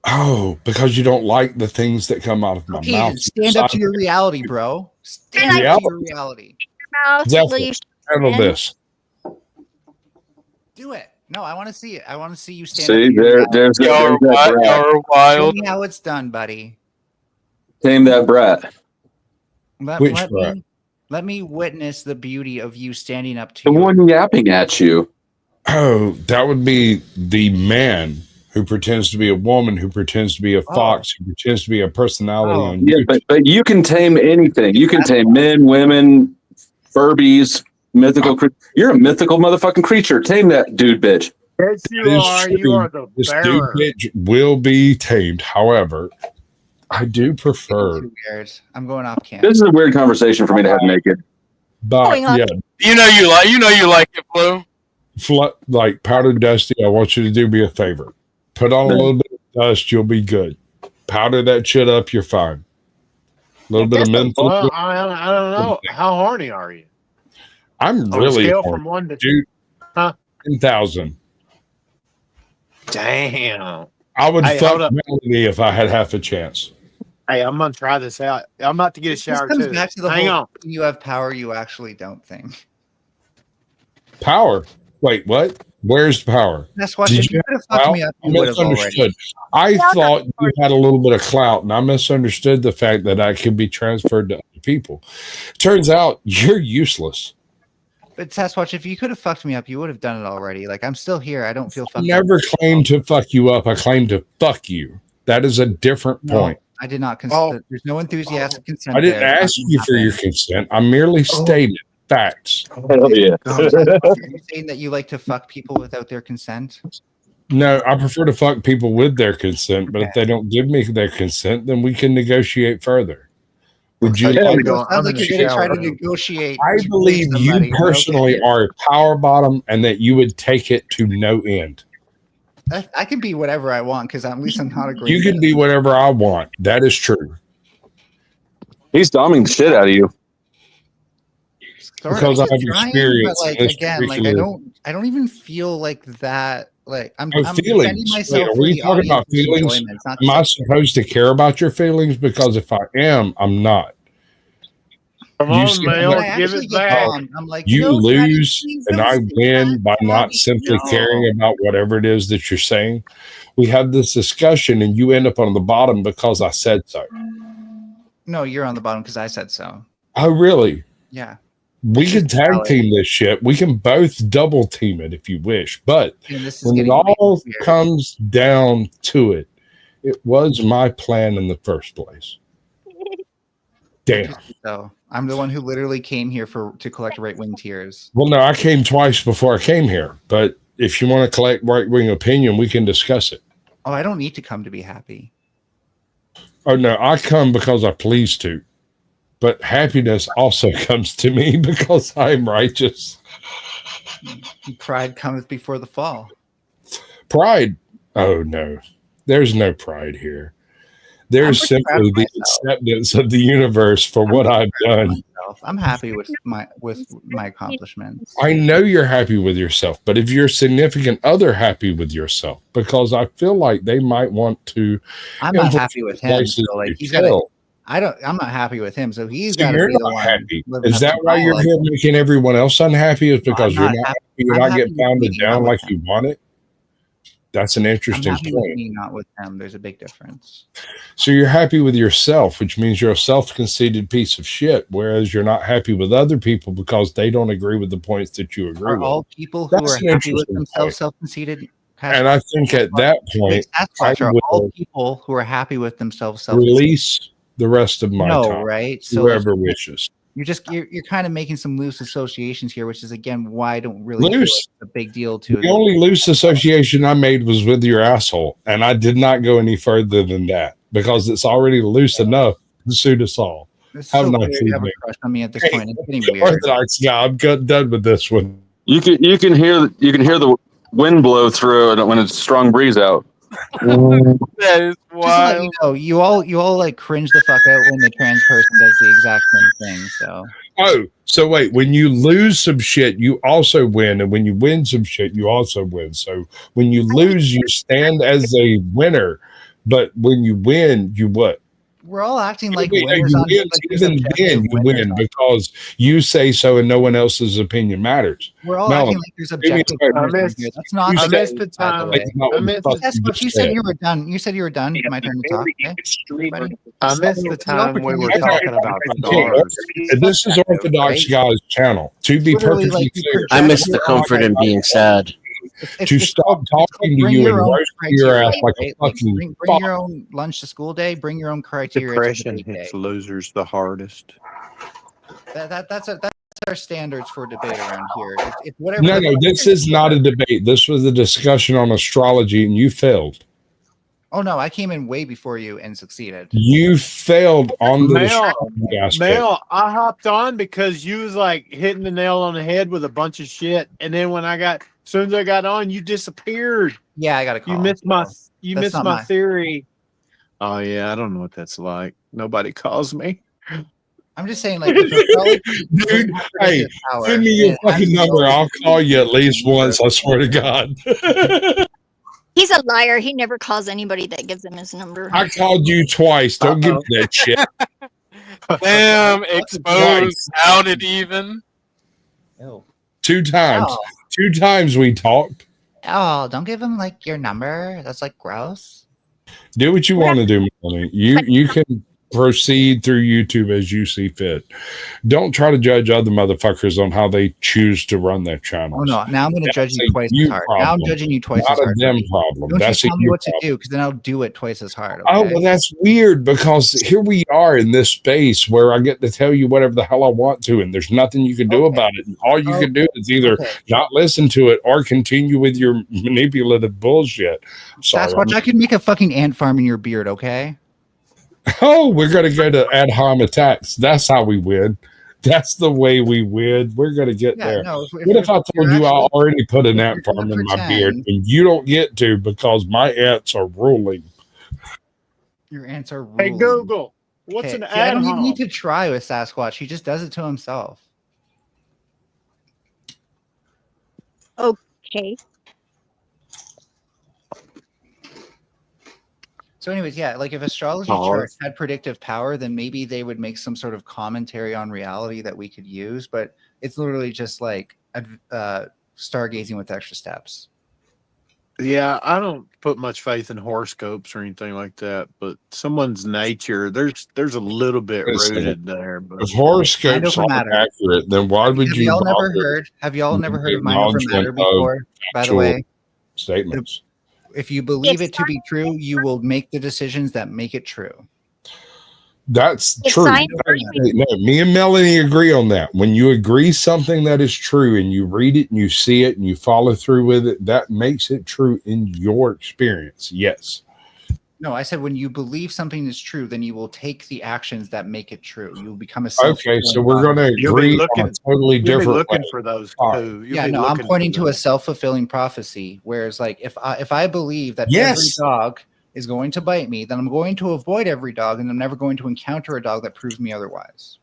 Oh, because you don't like the things that come out of my Okay, mouth. stand up to your reality, bro. Stand up to your reality. Zephyr, handle this. Do it. No, I want to see it. I want to see you stand See, up to your there's reality. that brat. You're wild. Show me how it's done, buddy. Tame that brat. Let me witness the beauty of you standing up to The your one yapping at you. Oh, that would be the man who pretends to be a woman, who pretends to be a fox, who pretends to be a personality on Yeah, YouTube. but you can tame anything. You can tame men, women, Furbies, mythical creatures. You're a mythical motherfucking creature. Tame that dude, bitch. Yes, It is true. This dude bitch will be tamed. However, I do prefer. Too weird. I'm going off camp. This is a weird conversation for me to have naked. But yeah, You know you like it, Blue. like Powder Dusty, I want you to do me a favor. Put on a little bit of dust, you'll be good. Powder that shit up, you're fine. A little bit of menthol. Well, I don't know. How horny are you? I'm On a really scale horny, from 1 to dude. 10,000. Damn. I would Hey, fuck hold up. Melanie if I had half a chance. Hey, I'm gonna try this out. I'm about to get a shower This comes too. back to the Hang whole on. you have power you actually don't think. Power. Wait, what? Where's the power? That's what Did if you could have fucked clout? me up, I you would have misunderstood. already. I thought you had a little bit of clout, and I misunderstood the fact that I could be transferred to other people. Turns out you're useless. But Sasquatch, if you could have fucked me up, you would have done it already. Like I'm still here. I don't feel I fucked never up. claimed to fuck you up. I claimed to fuck you. That is a different point. I did not consent. There's no enthusiastic consent. I didn't there. ask you for your consent. I merely stated facts. Hell yeah. Are you saying that you like to fuck people without their consent? No, I prefer to fuck people with their consent, but if they don't give me their consent, then we can negotiate further. Would you Okay, like? go. Sounds like you're going to try to shower. negotiate. I to believe please you somebody. personally Okay. are a power bottom, and that you would take it to no end. I can be whatever I want because at least I'm not a great. You can be whatever I want. That is true. He's doming the shit out of you. Because I've but experienced like this again, like I don't even feel like that. Like I'm defending feelings. myself. Wait, are for we the talking about audience's feelings? enjoyment. It's not Am I sexual. supposed to care about your feelings? Because if I am, I'm not. Come You on, see Mel, that- give it back. I'm like, You no, Daddy, lose please and don't I say win that, by not Daddy, simply no. caring about whatever it is that you're saying. We have this discussion and you end up on the bottom because I said so. No, you're on the bottom because I said so. Oh, really? Yeah. We can tag team this shit. We can both double team it if you wish. But And this is when it getting all weird. comes down to it, it was my plan in the first place. Damn. So I'm the one who literally came here to collect right wing tears. Well, no, I came twice before I came here. But if you want to collect right wing opinion, we can discuss it. Oh, I don't need to come to be happy. Oh, no, I come because I please to. But happiness also comes to me because I'm righteous. Pride cometh before the fall. Pride? Oh, no. There's no pride here. There's simply the acceptance of the universe for what I've done. I'm happy with my accomplishments. I know you're happy with yourself, but if your significant other happy with yourself, because I feel like they might want to. I'm not happy with him. So like he's got. I'm not happy with him, so he's got to be the one. Happy. Is that why you're here making everyone else unhappy? Is because you're not happy? You're not getting pounded down like you want it. That's an interesting point. With me, not with him. There's a big difference. So you're happy with yourself, which means you're a self-conceited piece of shit, whereas you're not happy with other people because they don't agree with the points that you agree with. All people who are happy with themselves self-conceited? And I think at that point, I will all people who are happy with themselves release the rest of my time. Right? So whoever wishes. You're kind of making some loose associations here, which is again why I don't really feel like it's a big deal to it. The only loose association I made was with your asshole, and I did not go any further than that because it's already loose enough to suit us all. It's so weird to have a crush on me at this point. It's getting weird. Orthodox guy, I'm done with this one. You can hear the wind blow through it when it's a strong breeze out. That is wild. You all like cringe the fuck out when the trans person does the exact same thing. So wait, when you lose some shit, you also win, and when you win some shit, you also win. So when you lose, you stand as a winner, but when you win, you what? We're all acting like winners on even then you win because you say so and no one else's opinion matters. We're all acting like there's objective winners here. That's not I missed the time. You said you were done. You said you were done. My turn to talk. Okay? I missed the time we were talking about stars. This is Orthodox Guy's channel. To be perfectly clear, I miss the comfort in being sad. To stop talking to you and roasting your ass like a fucking bring your own lunch to school day. Bring your own criteria. Depression hits losers the hardest. That's our standards for debate around here. If whatever. No, this is not a debate. This was a discussion on astrology, and you failed. Oh no, I came in way before you and succeeded. You failed on the astrology aspect. Mel, I hopped on because you was like hitting the nail on the head with a bunch of shit, and then as soon as I got on, you disappeared. Yeah, I got a call. You missed my theory. Oh yeah, I don't know what that's like. Nobody calls me. I'm just saying, like, dude. Hey, send me your fucking number. I'll call you at least once. I swear to God. He's a liar. He never calls anybody that gives him his number. I called you twice. Don't give me that shit. Damn, exposed, outed even. Oh. 2 times. 2 times we talked. Oh, don't give him like your number. That's like gross. Do what you want to do, Melanie. You can proceed through YouTube as you see fit. Don't try to judge other motherfuckers on how they choose to run their channels. Oh no! Now I'm going to judge you twice as hard. Now I'm judging you twice as hard. Not a them problem. Don't that's you tell me what to do, because then I'll do it twice as hard. Okay? Oh well, that's weird because here we are in this space where I get to tell you whatever the hell I want to, and there's nothing you can do about it. And all you can do is either not listen to it or continue with your manipulative bullshit. Sasquatch, I could make a fucking ant farm in your beard. Okay. Oh, we're going to go to ad hom attacks. That's how we win. That's the way we win. We're going to get there. No, What if I told you I already put an ant farm in my beard and you don't get to because my ants are ruling? Your ants are ruling. Hey, Google, what's an I don't even ad-hom? need to try with Sasquatch. He just does it to himself. Okay. So anyways, yeah, like if astrology charts had predictive power, then maybe they would make some sort of commentary on reality that we could use, but it's literally just like stargazing with extra steps. Yeah, I don't put much faith in horoscopes or anything like that, but someone's nature, there's a little bit rooted there. But if horoscopes aren't accurate, then why would you? Have y'all never heard of mind over matter before? By the way, statements. If you believe it to be true, you will make the decisions that make it true. That's true. No, me and Melanie agree on that. When you agree something that is true and you read it and you see it and you follow through with it, that makes it true in your experience. Yes. No, I said when you believe something is true, then you will take the actions that make it true. You will become a okay. So we're going to agree on a totally different way. For those too. Yeah, no, I'm pointing to a self-fulfilling prophecy. Whereas, like, if I believe that every dog is going to bite me, then I'm going to avoid every dog, and I'm never going to encounter a dog that proves me otherwise.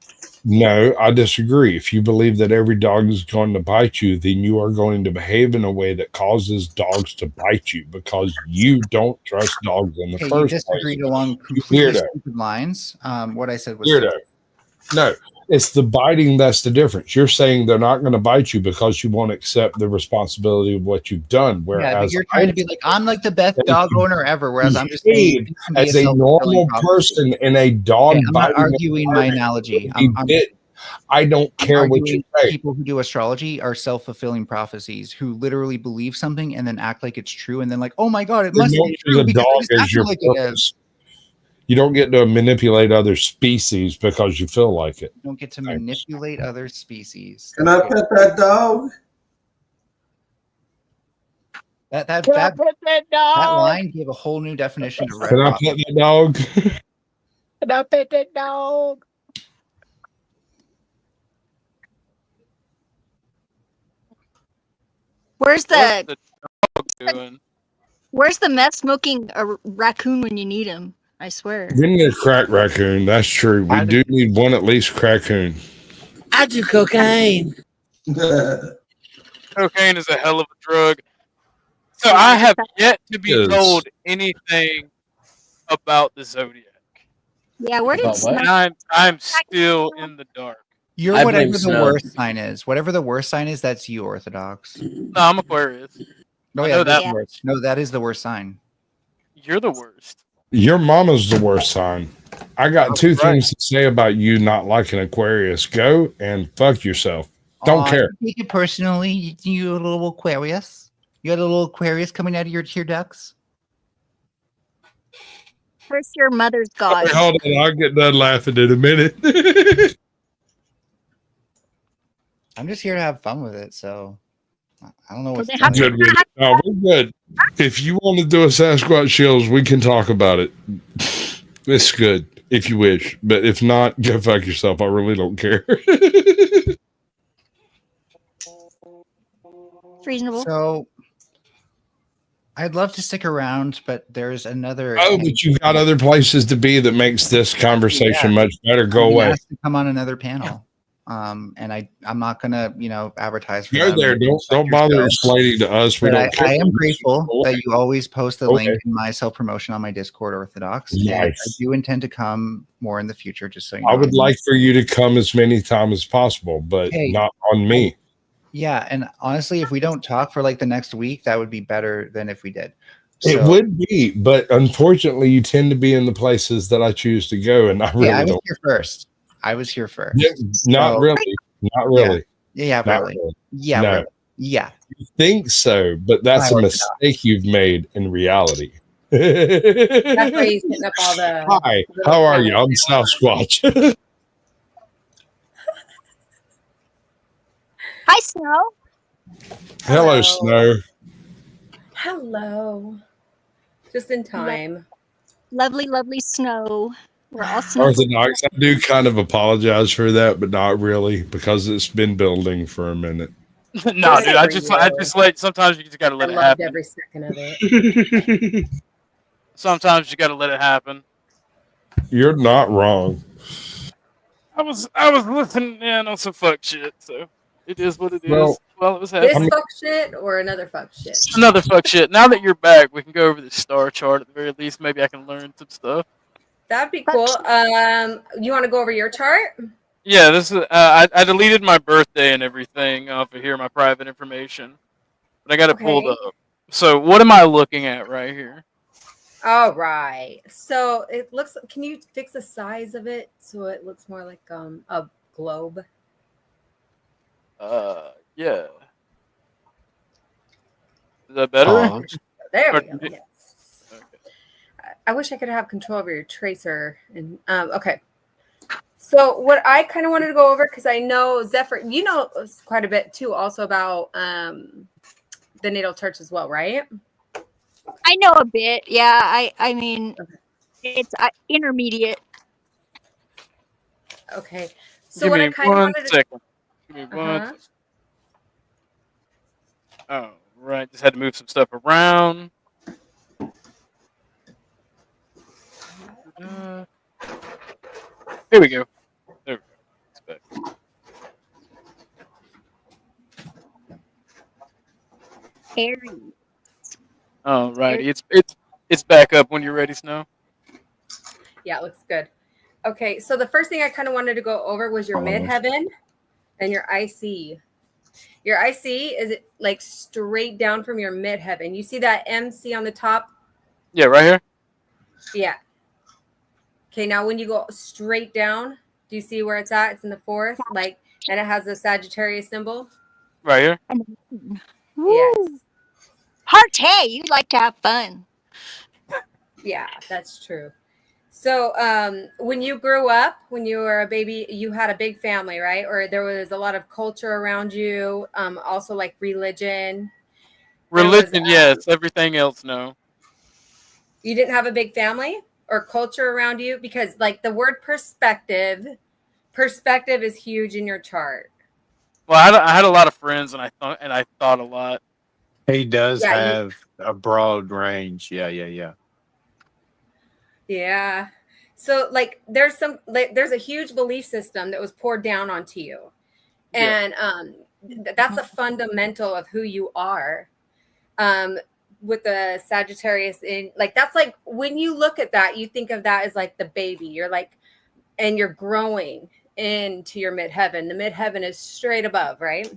No, I disagree. If you believe that every dog is going to bite you, then you are going to behave in a way that causes dogs to bite you because you don't trust dogs in the first place. You disagreed along completely stupid lines. What I said was weirdo. No, it's the biting that's the difference. You're saying they're not going to bite you because you won't accept the responsibility of what you've done. Whereas but you're trying to be like, I'm like the best dog owner ever. Whereas I'm just saying, as a normal person in a dog. I'm not arguing my analogy. I don't care what you say. People who do astrology are self-fulfilling prophecies who literally believe something and then act like it's true and then like, oh my god, it must be true because I just like it is. You don't get to manipulate other species because you feel like it. You don't get to manipulate other species. Can I pet that dog? That line gave a whole new definition to red. Can I pet that dog? Can I pet that dog? Where's the dog doing? Where's the meth smoking a raccoon when you need him? I swear. We need a crack raccoon. That's true. We do need one at least crackoon. I do cocaine. Cocaine is a hell of a drug. So I have yet to be told anything about the Zodiac. Yeah, where did I'm still in the dark. You're whatever the worst sign is. Whatever the worst sign is, that's you, Orthodox. No, I'm Aquarius. No, I know that. No, that is the worst sign. You're the worst. Your mama's the worst sign. I got two things to say about you not liking Aquarius. Go and fuck yourself. Don't care. Take it personally. You a little Aquarius. You got a little Aquarius coming out of your tear ducts. Where's your mother's god? Hold on, I'll get done laughing in a minute. I'm just here to have fun with it, so I don't know what's good. No, we're good. If you want to do a Sasquatch Shills, we can talk about it. It's good if you wish, but if not, go fuck yourself. I really don't care. Reasonable. So I'd love to stick around, but there's another. Oh, but you've got other places to be that makes this conversation much better. Go away. To come on another panel. And I'm not gonna, advertise for Go there. Don't bother explaining to us. We don't care. I am grateful that you always post the link in my self promotion on my Discord, Orthodox. Nice. And I do intend to come more in the future, just so you know. I would like for you to come as many times as possible, but not on me. Yeah, and honestly, if we don't talk for like the next week, that would be better than if we did. It would be, but unfortunately, you tend to be in the places that I choose to go, and I really I was don't. here first. I was here first. Yeah, not really. Not really. Yeah, Not really. Yeah, No. really. Yeah. You think so, but that's a mistake you've made in reality. That's why he's hitting up all the. Hi, how are you? I'm South Squatch. Hi, Snow. Hello, Snow. Hello. Just in time. Lovely, lovely Snow. We're all snuggled. Orthodox. I do kind of apologize for that, but not really because it's been building for a minute. No, dude, I just like sometimes you just gotta let I it loved happen. every second of it. Sometimes you gotta let it happen. You're not wrong. I was listening in on some fuck shit, so it is what it is. Well, Well, it was This happening. fuck shit or another fuck shit? Another fuck shit. Now that you're back, we can go over the star chart at the very least. Maybe I can learn some stuff. That'd be cool. You want to go over your chart? Yeah, this is. I deleted my birthday and everything off of here, my private information, but I got it pulled Okay. up. So what am I looking at right here? All right. So it looks. Can you fix the size of it so it looks more like a globe? Yeah. Is that better? There Or- we go. Yes. I wish I could have control over your tracer. And okay. So what I kind of wanted to go over, because I know Zephyr, you know quite a bit too, also about the natal charts as well, right? I know a bit. Yeah, I mean, it's intermediate. Okay. So Give what me I kind of one wanted to. second. Give me one second. Oh, right. Just had to move some stuff around. Here we go. There we go. It's back. Aries. Oh, righty. It's back up when you're ready, Snow. Yeah, it looks good. Okay, so the first thing I kind of wanted to go over was your midheaven and your IC. Your IC is like straight down from your midheaven. You see that MC on the top? Yeah, right here. Yeah. Okay, now when you go straight down, do you see where it's at? It's in the fourth, like, and it has the Sagittarius symbol. Right here. Yes. Partay, you like to have fun. Yeah, that's true. So when you grew up, when you were a baby, you had a big family, right? Or there was a lot of culture around you, also like religion. Religion, yes. Everything else, no. You didn't have a big family or culture around you? Because like the word perspective is huge in your chart. Well, I had a lot of friends, and I thought a lot. He does Yeah, have a broad range. Yeah. Yeah. So like there's a huge belief system that was poured down onto you. And that's a fundamental of who you are. With the Sagittarius in, like, that's like when you look at that, you think of that as like the baby. You're like, and you're growing into your midheaven. The midheaven is straight above, right?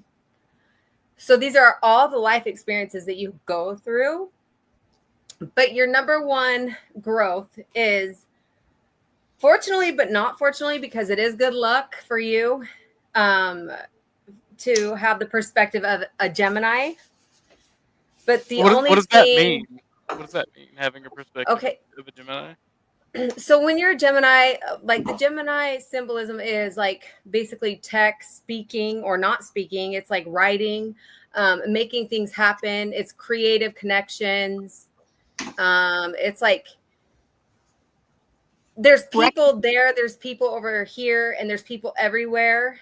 So these are all the life experiences that you go through. But your number one growth is, fortunately, but not fortunately, because it is good luck for you to have the perspective of a Gemini. But the only what does thing, that mean? What does that mean? Having a perspective of a Gemini? So when you're a Gemini, like the Gemini symbolism is like basically text, speaking or not speaking. It's like writing, making things happen. It's creative connections. It's like there's people there, there's people over here, and there's people everywhere.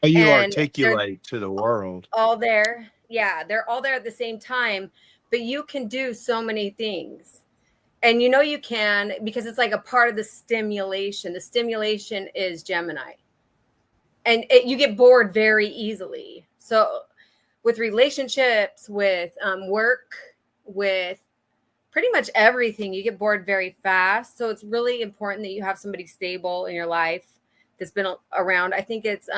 You And articulate to the world. all there. Yeah, they're all there at the same time, but you can do so many things. And you know you can, because it's like a part of the stimulation. The stimulation is Gemini. And you get bored very easily. So with relationships, with work, with pretty much everything, you get bored very fast. So it's really important that you have somebody stable in your life that's been around. I think it's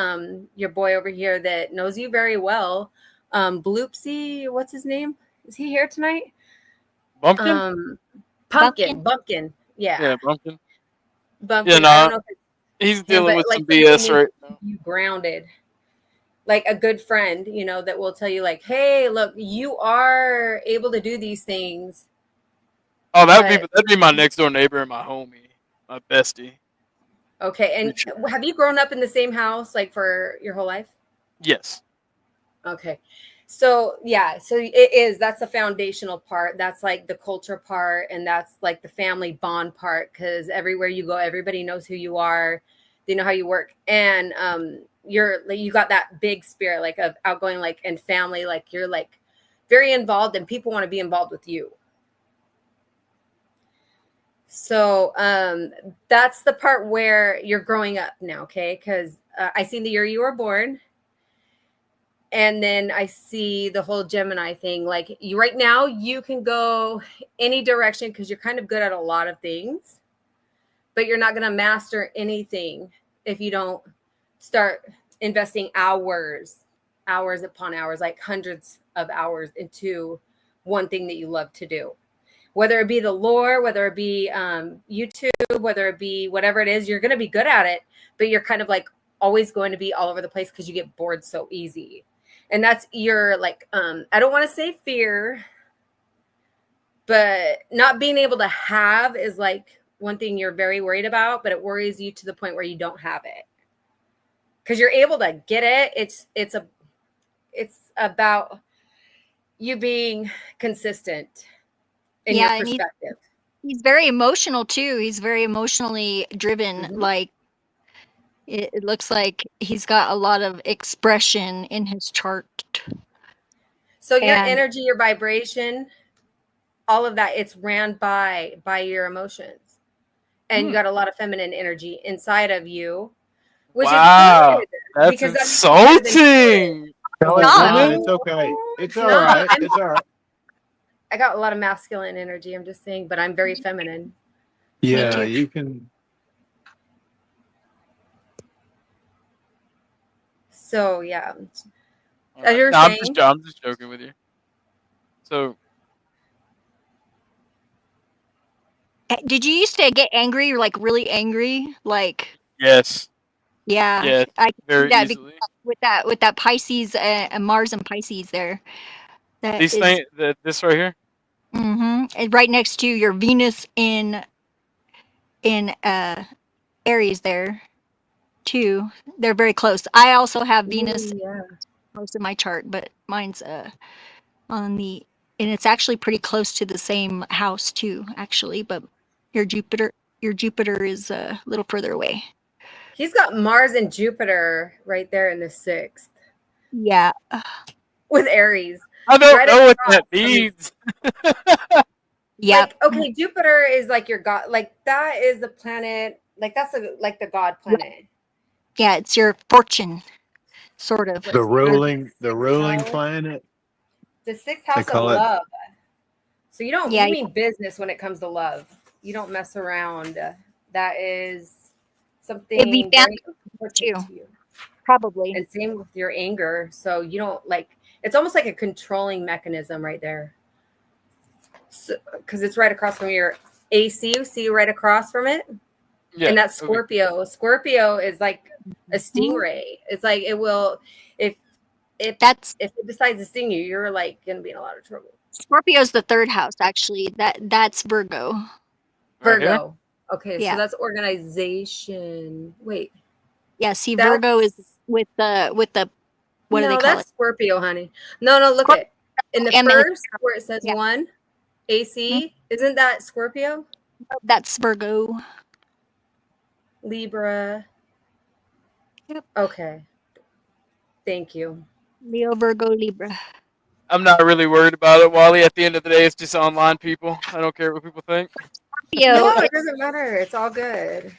your boy over here that knows you very well. Bloopsy, what's his name? Is he here tonight? Bumpkin? Bumpkin. Yeah. Yeah, Bumpkin. Bumpkin. Yeah, no, I don't know if it's he's him, dealing but, with like, some BS right now. you grounded. Like a good friend, you know, that will tell you like, hey, look, you are able to do these things. Oh, that'd be my next door neighbor and my homie, my bestie. Okay. And have you grown up in the same house like for your whole life? Yes. Okay. So yeah, so it is. That's the foundational part. That's like the culture part, and that's like the family bond part. Because everywhere you go, everybody knows who you are. They know how you work, and you got that big spirit like of outgoing, like, and family. Like you're like very involved, and people want to be involved with you. So that's the part where you're growing up now, okay? Because I seen the year you were born. And then I see the whole Gemini thing. Like you right now, you can go any direction because you're kind of good at a lot of things, but you're not going to master anything if you don't start investing hours upon hours, like hundreds of hours into one thing that you love to do. Whether it be the lore, whether it be YouTube, whether it be whatever it is, you're going to be good at it, but you're kind of like always going to be all over the place because you get bored so easy. And that's your like, I don't want to say fear, but not being able to have is like one thing you're very worried about, but it worries you to the point where you don't have it. Because you're able to get it. It's about you being consistent in your perspective. He's very emotional too. He's very emotionally driven. Mm-hmm. Like it looks like he's got a lot of expression in his chart. So your energy, your vibration, all of that, it's ran by your emotions. And you got a lot of feminine energy inside of you, which is good. That's because insulting. It's okay. It's all right. It's all right. I got a lot of masculine energy, I'm just saying, but I'm very feminine. Yeah, you can. So yeah, as you're saying, I'm just joking with you. So, did you used to get angry, or like really angry, like? Yes. Yeah, yes, I can very see that easily. with that Pisces, Mars and Pisces there. That These things, this right here. Mm-hmm. And right next to your Venus in Aries there too. They're very close. I also have Venus most of my chart, but mine's on the, and it's actually pretty close to the same house too, actually, but your Jupiter is a little further away. He's got Mars and Jupiter right there in the 6th. Yeah. With Aries. I don't know what that means. Yeah. Like, okay, Jupiter is like your god, like that is the planet, like that's like the god planet. Yeah, it's your fortune, sort of. The ruling planet. The 6th house of love. So you don't you mean business when it comes to love. You don't mess around. That is something It'd be very important to you. Probably. And same with your anger. So you don't like, it's almost like a controlling mechanism right there. So, because it's right across from your AC, see right across from it. Yeah, and that's Scorpio. Okay. Scorpio is like a stingray. It's like it will, if it decides to sting you, you're like gonna be in a lot of trouble. Scorpio's the 3rd house, actually. That's Virgo. Virgo. Okay, yeah. So that's organization. Wait. Yeah, see, Virgo is with the what do they call that's it? Scorpio, honey. No, look at in the first where it says 1 AC. Isn't that Scorpio? That's Virgo. Libra. Yep. Okay. Thank you. Leo, Virgo, Libra. I'm not really worried about it, Wally. At the end of the day, it's just online people. I don't care what people think. No, it doesn't matter. It's all good.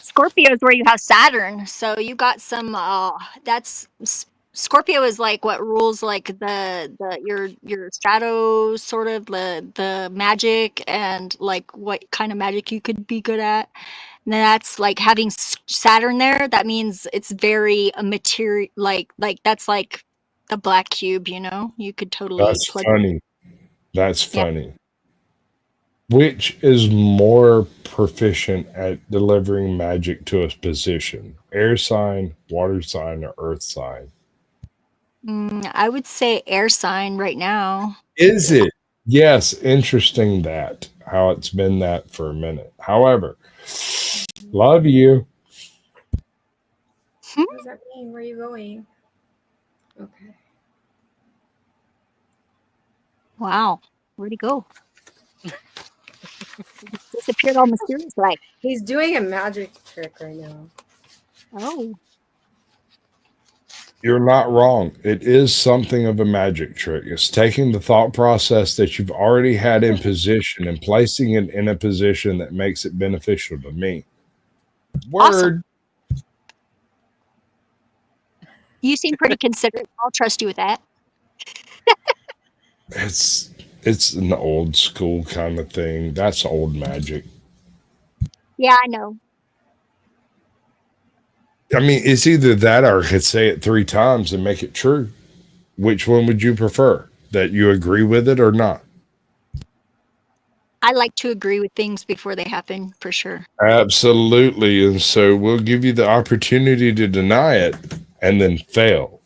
Scorpio is where you have Saturn, so you got some. That's Scorpio is like what rules like your shadow, sort of the magic, and like what kind of magic you could be good at. And that's like having Saturn there. That means it's very material. Like that's like the black cube. You know, you could totally. That's funny. That's funny. Which is more proficient at delivering magic to a position? Air sign, water sign, or earth sign? I would say air sign right now. Is it? Yes, interesting that. How it's been that for a minute. However, love you. What does that mean? Where are you going? Okay. Wow. Where'd he go? He disappeared all mysterious like. He's doing a magic trick right now. Oh. You're not wrong. It is something of a magic trick. It's taking the thought process that you've already had in position and placing it in a position that makes it beneficial to me. Word. Awesome. You seem pretty considerate. I'll trust you with that. It's an old school kind of thing. That's old magic. Yeah, I know. I mean, it's either that or I could say it 3 times and make it true. Which one would you prefer? That you agree with it or not? I like to agree with things before they happen, for sure. Absolutely. And so we'll give you the opportunity to deny it and then fail.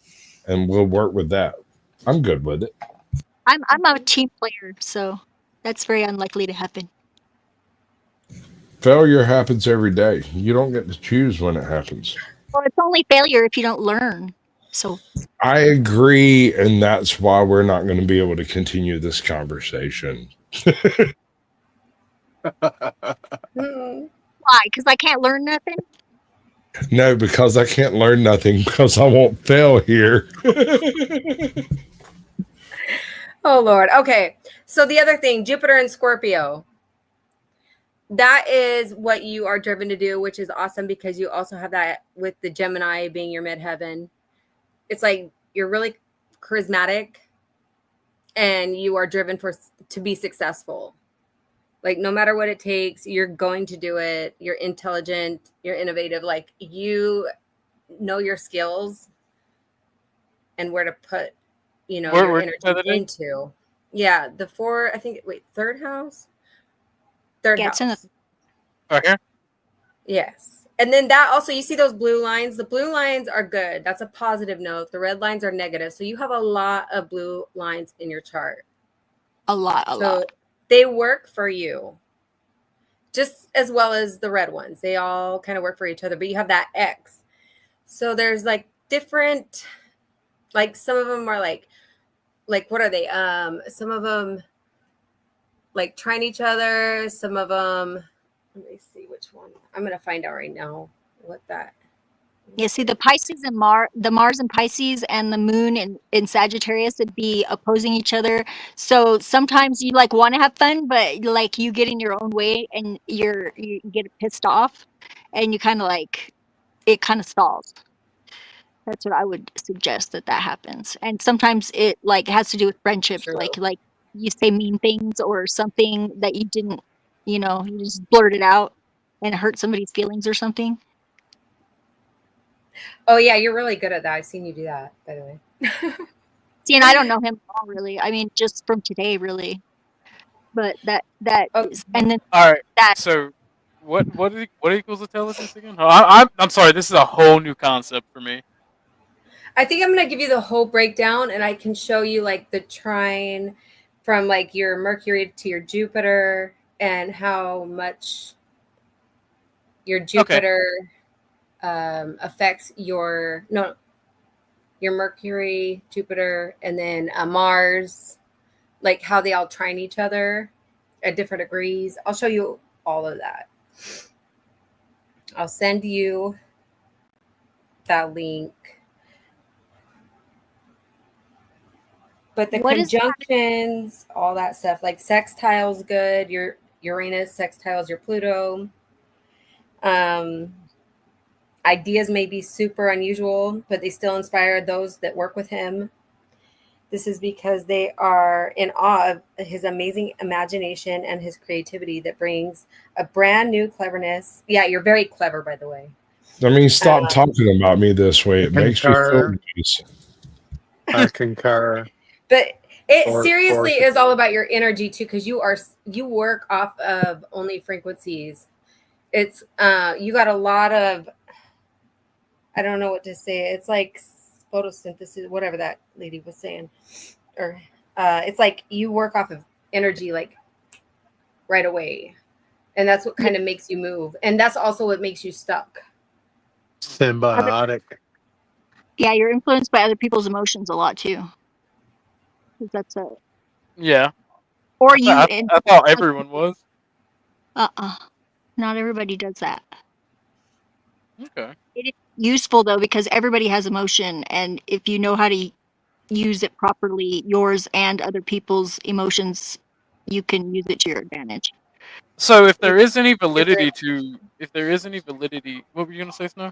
And we'll work with that. I'm good with it. I'm a team player, so that's very unlikely to happen. Failure happens every day. You don't get to choose when it happens. Well, it's only failure if you don't learn. So I agree, and that's why we're not going to be able to continue this conversation. why? Because I can't learn nothing? No, because I can't learn nothing because I won't fail here. Oh Lord. Okay. So the other thing, Jupiter and Scorpio. That is what you are driven to do, which is awesome because you also have that with the Gemini being your midheaven. It's like you're really charismatic and you are driven to be successful. Like no matter what it takes, you're going to do it. You're intelligent, you're innovative. Like you know your skills and where to put, your energy into. Yeah, the 4, I think, third house? Third house. Right here? Yes. And then that also, you see those blue lines? The blue lines are good. That's a positive note. The red lines are negative. So you have a lot of blue lines in your chart. A lot. They work for you. Just as well as the red ones. They all kind of work for each other. But you have that X. So there's like different, like some of them are like what are they? Some of them like trying each other. Some of them, let me see which one. I'm going to find out right now what that. Yeah, see the Pisces and the Mars and Pisces and the Moon in Sagittarius would be opposing each other. So sometimes you like want to have fun, but like you get in your own way and you get pissed off, and you kind of like it kind of stalls. That's what I would suggest that happens. And sometimes it like has to do with friendships, like you say mean things or something that you didn't, you just blurt it out and hurt somebody's feelings or something. Oh yeah, you're really good at that. I've seen you do that, by the way. See, and I don't know him at all, really. I mean, just from today, really. But is, and then all right. So, what equals intelligence again? Oh, I'm sorry. This is a whole new concept for me. I think I'm gonna give you the whole breakdown, and I can show you like the trine from like your Mercury to your Jupiter, and how much your Jupiter affects your Mercury, Jupiter, and then Mars, like how they all trine each other at different degrees. I'll show you all of that. I'll send you that link. But the conjunctions, all that stuff, like sextile's good. Your Uranus sextiles your Pluto. Ideas may be super unusual, but they still inspire those that work with him. This is because they are in awe of his amazing imagination and his creativity that brings a brand new cleverness. Yeah, you're very clever, by the way. I mean, stop talking about me this way. It makes me feel nice. I concur. But it seriously is all about your energy too, because you work off of only frequencies. It's you got a lot of, I don't know what to say. It's like photosynthesis, whatever that lady was saying, or it's like you work off of energy like right away, and that's what kind of makes you move, and that's also what makes you stuck. Symbiotic. Yeah, you're influenced by other people's emotions a lot too. That's Yeah. Or I thought everyone was. Not everybody does that. Okay. It is useful though because everybody has emotion, and if you know how to use it properly, yours and other people's emotions, you can use it to your advantage. So if there is any validity what were you gonna say, Snow?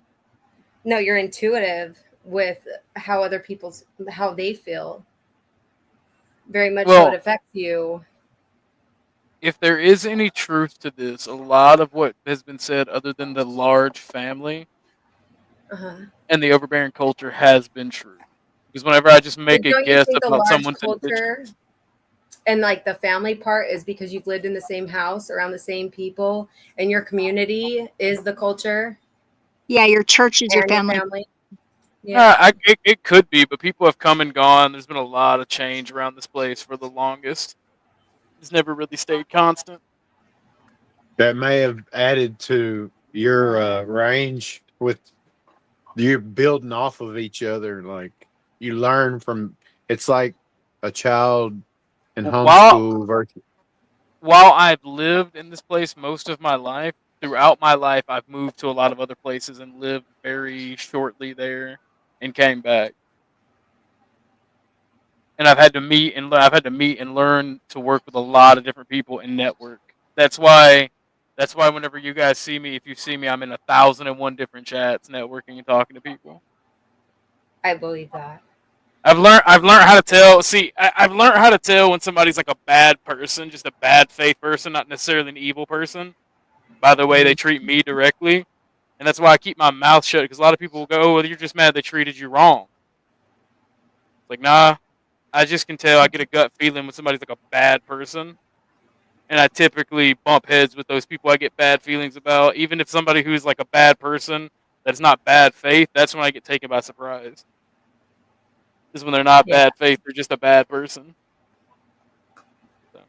No, you're intuitive with how they feel. Very much so it Well, affects you. if there is any truth to this, a lot of what has been said, other than the large family Uh-huh. and the overbearing culture, has been true. Because whenever I just But make a don't you guess think the about large someone's culture and like the family part is because you've lived in the same house around the same people and your community is the culture? Yeah, your church is your And family. Yeah. It could be, but people have come and gone. There's been a lot of change around this place for the longest. It's never really stayed constant. That may have added to your range with you building off of each other. Like you learn from. It's like a child in While homeschool versus. while I've lived in this place most of my life, throughout my life, I've moved to a lot of other places and lived very shortly there, and came back. And I've had to meet and learn to work with a lot of different people and network. That's why. That's why whenever you guys see me, if you see me, I'm in 1,001 different chats, networking and talking to people. I believe that. I've learned how to tell. See, I've learned how to tell when somebody's like a bad person, just a bad faith person, not necessarily an evil person, by the way they treat me directly. And that's why I keep my mouth shut, because a lot of people will go, "Oh, well, you're just mad they treated you wrong." It's like, nah, I just can tell. I get a gut feeling when somebody's like a bad person, and I typically bump heads with those people I get bad feelings about. Even if somebody who's like a bad person that's not bad faith, that's when I get taken by surprise. Is when they're not Yeah. bad faith, they're just a bad person. So,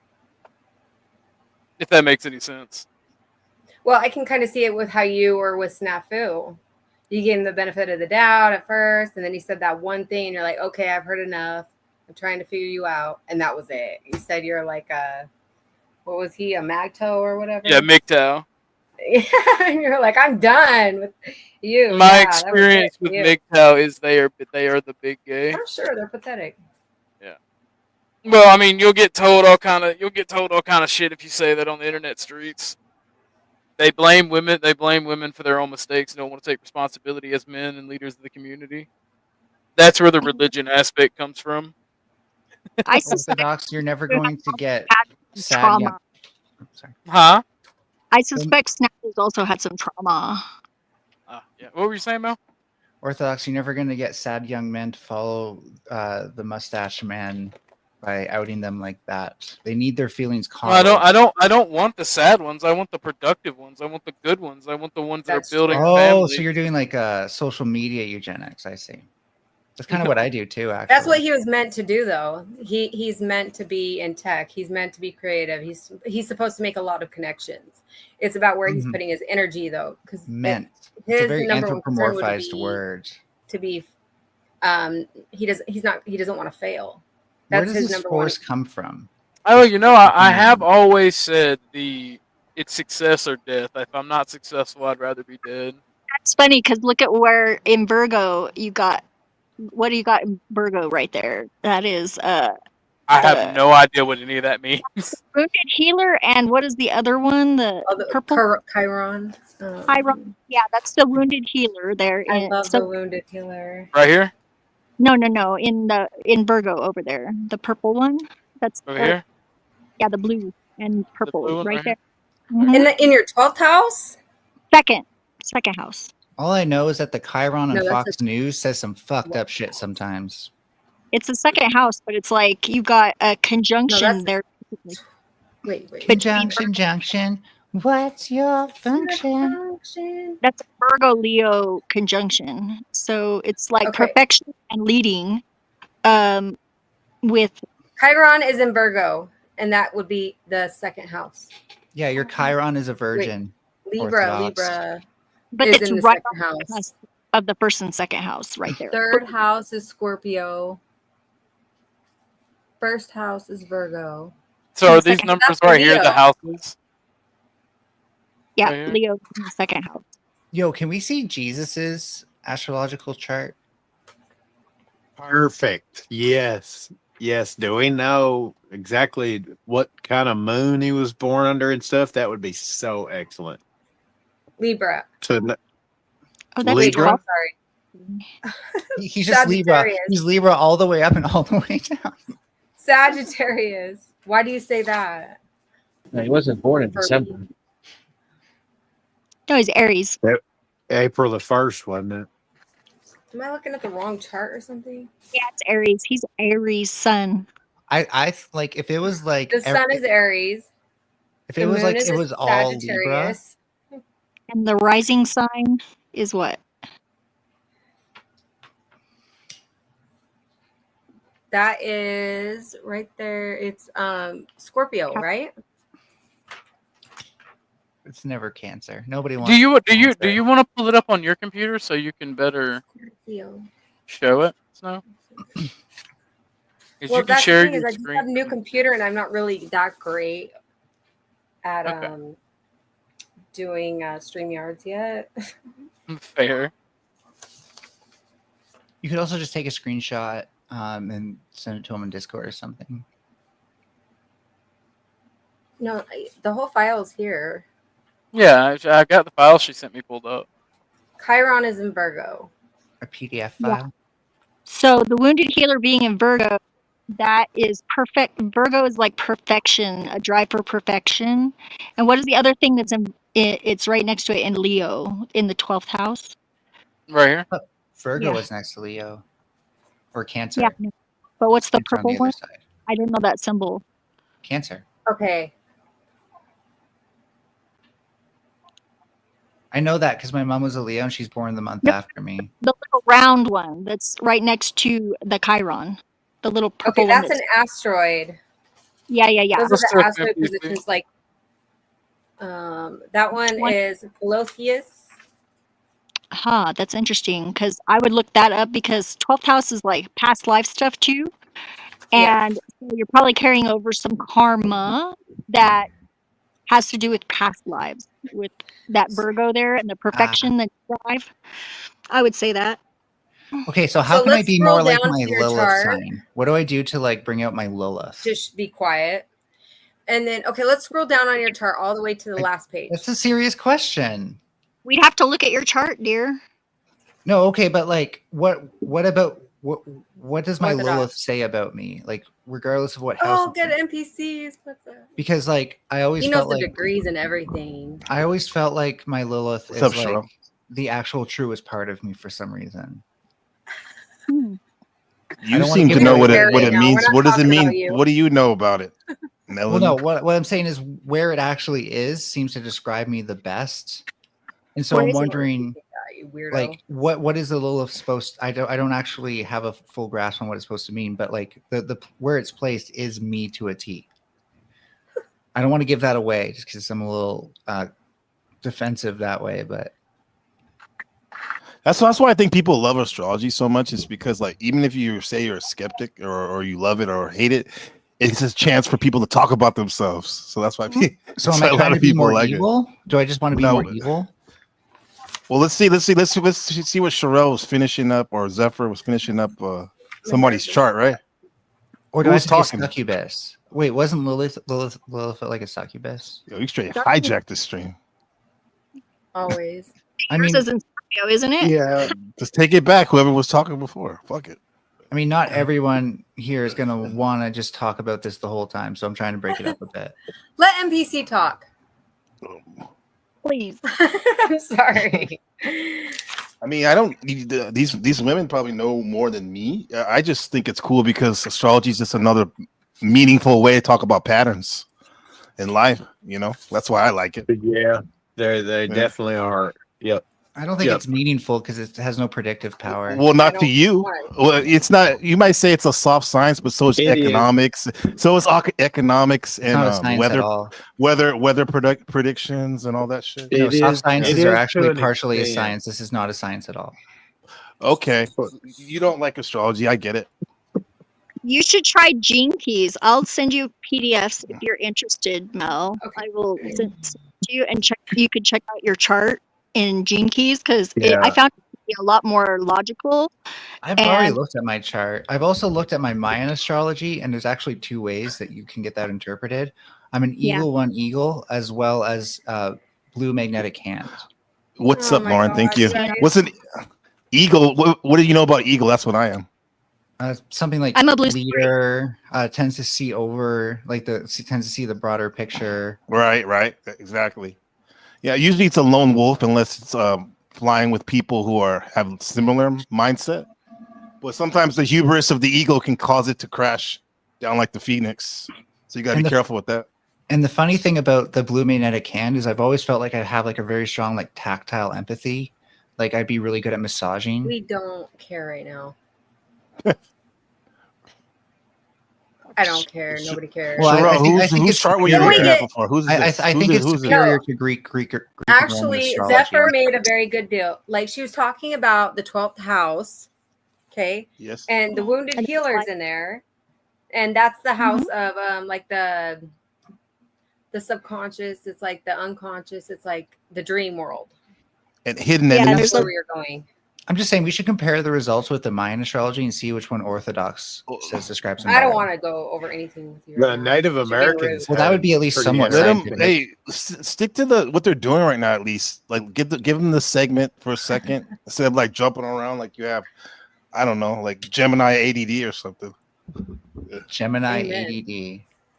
if that makes any sense. Well, I can kind of see it with how you were with Snafu. You gave him the benefit of the doubt at first, and then he said that one thing, and you're like, okay, I've heard enough. I'm trying to figure you out. And that was it. You said you're like what was he, a Magto or whatever? Yeah, MGTOW. Yeah, and you're like, I'm done with you. My Yeah, experience that was with it. MGTOW is they are the big gay. I'm sure they're pathetic. Yeah. Well, I mean, you'll get told all kind of shit if you say that on the internet streets. They blame women. They blame women for their own mistakes and don't want to take responsibility as men and leaders of the community. That's where the religion aspect comes from. I suspect Orthodox, you're never going to get sad. trauma. Young... Sorry. Huh? I suspect Snappy's also had some trauma. Yeah. What were you saying, Mel? Orthodox, you're never going to get sad young men to follow the mustache man by outing them like that. They need their feelings calm. I don't want the sad ones. I want the productive ones. I want the good ones. I want the ones that are building families. So you're doing like social media eugenics. I see. That's kind of what I do too, actually. That's what he was meant to do, though. He's meant to be in tech. He's meant to be creative. He's supposed to make a lot is. It's about where he's putting his energy, though, because meant. It's a very anthropomorphized word. To be, he doesn't want to fail. Where does this force come from? Oh, I have always said it's success or death. If I'm not successful, I'd rather be dead. That's funny because look at where in Virgo you got. What do you got in Virgo right there? That is I have no idea what any of that means. Wounded Healer, and what is the other one? The purple Chiron. Chiron. Yeah, that's the Wounded Healer there. I love the Wounded Healer. Right here? No. In Virgo over there. The purple one. That's over here? Yeah, the blue and purple blue right there. In your 12th house? Second house. All I know is that the Chiron on Fox News says some fucked up shit sometimes. It's the second house, but it's like you got a conjunction there. Wait. Conjunction. What's your function? That's a Virgo Leo conjunction. So it's like perfection and leading. With Chiron is in Virgo, and that would be the second house. Yeah, your Chiron is a virgin. Libra. But is it's in the right second house of the first and second house, right there. Third house is Scorpio. First house is Virgo. So are these numbers right here the Leo. houses? Yeah, Right here? Leo in the second house. Yo, can we see Jesus's astrological chart? Perfect. Yes. Yes. Do we know exactly what kind of moon he was born under and stuff? That would be so excellent. Libra. Oh, that's Libra? I'm sorry. He's just Libra. Sagittarius. He's Libra all the way up and all the way down. Sagittarius. Why do you say that? No, he wasn't born in December. No, he's Aries. April the 1st, wasn't it? Am I looking at the wrong chart or something? Yeah, it's Aries. He's Aries sun. I like if it was like The sun is Aries. if it was like it was all Libra. Sagittarius. And the rising sign is what? That is right there. It's Scorpio, right? It's never Cancer. Nobody wants. Do you want to pull it up on your computer so you can better Scorpio. show it? So, Well, you can that's share the thing is your I just screen. have a new computer and I'm not really that great at doing StreamYards yet. Fair. You could also just take a screenshot and send it to him in Discord or something. No, the whole file is here. Yeah, I got the file she sent me pulled up. Chiron is in Virgo. A PDF file. So the wounded healer being in Virgo, that is perfect. Virgo is like perfection, a drive for perfection. And what is the other thing that's in? It's right next to it in Leo in the 12th house. Right here. Virgo Yeah. is next to Leo or Cancer. Yeah, no. But what's the Cancer on purple the other one? side. I didn't know that symbol. Cancer. Okay. I know that because my mom was a Leo and she's born the month Yep. after me. The little round one that's right next to the Chiron. The little purple Okay, one. that's an asteroid. Yeah. Those Let's are start the asteroid with positions. Like, that one is Pelotheus. That's interesting because I would look that up because 12th house is like past life stuff too. And so you're probably carrying over some karma that has to do with past lives with that Virgo there and the perfection that you drive. I would say that. Okay, so how So can I let's be scroll more like down my to your Lilith chart. sign? What do I do to like bring out my Lilith? Just be quiet. And then, okay, let's scroll down on your chart all the way to the last page. That's a serious question. We'd have to look at your chart, dear. No, okay, but like what about what does my Orthodox. Lilith say about me? Like regardless of what house Oh, it's in. good NPCs. What's that? Because like I always He knows felt the like degrees and everything. I always felt like my Lilith What's is up, like Cheryl? the actual truest part of me for some reason. You don't wanna seem to give know it what away it right now. means. We're not What does it talking about mean? you. What do you know about it, Well, Melanie? no, what I'm saying is where it actually is seems to describe me the best. And so Where I'm is it? wondering You weirdo. like what is the Lilith supposed I don't actually have a full grasp on what it's supposed to mean, but like the where it's placed is me to a T. I don't want to give that away just because I'm a little defensive that way, but That's why I think people love astrology so much. Is because like even if you say you're a skeptic or you love it or hate it, it's a chance for people to talk about themselves. So that's why. so that's am I why a trying lot to of be people more like it. evil? Do I just want to be No. more evil? Well, let's see what Sherelle was finishing up or Zephyr was finishing up somebody's chart, right? Or Who do I was have to be a talking? succubus? Wait, wasn't Lilith like a succubus? Yo, you straight hijacked this stream. Always. I mean, Yours is in Scorpio, isn't it? Yeah, just take it back. Whoever was talking before, fuck it. I mean, not everyone here is gonna want to just talk about this the whole time, so I'm trying to break it up a bit. Let NPC talk. Please. I'm sorry. I mean, I don't. These women probably know more than me. I just think it's cool because astrology is just another meaningful way to talk about patterns in life. You know, that's why I like it. Yeah, they definitely are. Yep. I don't think it's meaningful because it has no predictive power. Well, not to you. Well, it's not. You might say it's a soft science, but so is It is. economics. So is economics and not a science at all. weather predictions and all that shit. No, soft sciences are actually to an partially a extent. science. This is not a science at all. Okay, you don't like astrology. I get it. You should try Gene Keys. I'll send you PDFs if you're interested, Mel. Okay. I will send to you and check. You could check out your chart in Gene Keys because I Yeah. found it to be a lot more logical. I've already And looked at my chart. I've also looked at my Mayan astrology, and there's actually 2 ways that you can get that interpreted. I'm an Yeah. Eagle 1 Eagle, as well as blue magnetic hand. What's Oh up, my Lauren? Thank gosh, you. guys. What's an eagle? What do you know about eagle? That's what I am. Something like I'm a blue leader, tends to see over, like tends to see the broader picture. Right, exactly. Yeah, usually it's a lone wolf unless it's flying with people who have similar mindset. But sometimes the hubris of the eagle can cause it to crash down like the phoenix. So you gotta be careful with that. And the funny thing about the blue magnetic hand is I've always felt like I have like a very strong like tactile empathy. Like I'd be really good at massaging. We don't care right now. I don't care. Nobody cares. Well, I think whose it's chart were you superior. looking at before? Who's I this? think it's Who's it? superior to Greek and Roman Actually, astrology. Zephyr made a very good deal. Like she was talking about the 12th house. Okay. Yes. And the wounded healer's in there. And that's the house of like the subconscious. It's like the unconscious. It's like the dream world. And hidden That's enemies. where you're going. I'm just saying we should compare the results with the Mayan astrology and see which one Orthodox describes them I don't better. want to go over anything with you. The right now. Native You're being Americans. rude. Well, that would be at least pretty somewhat Let them, scientific. stick to what they're doing right now. At least, like, give them the segment for a second instead of like jumping around like you have, I don't know, like Gemini ADD or something. Gemini Amen.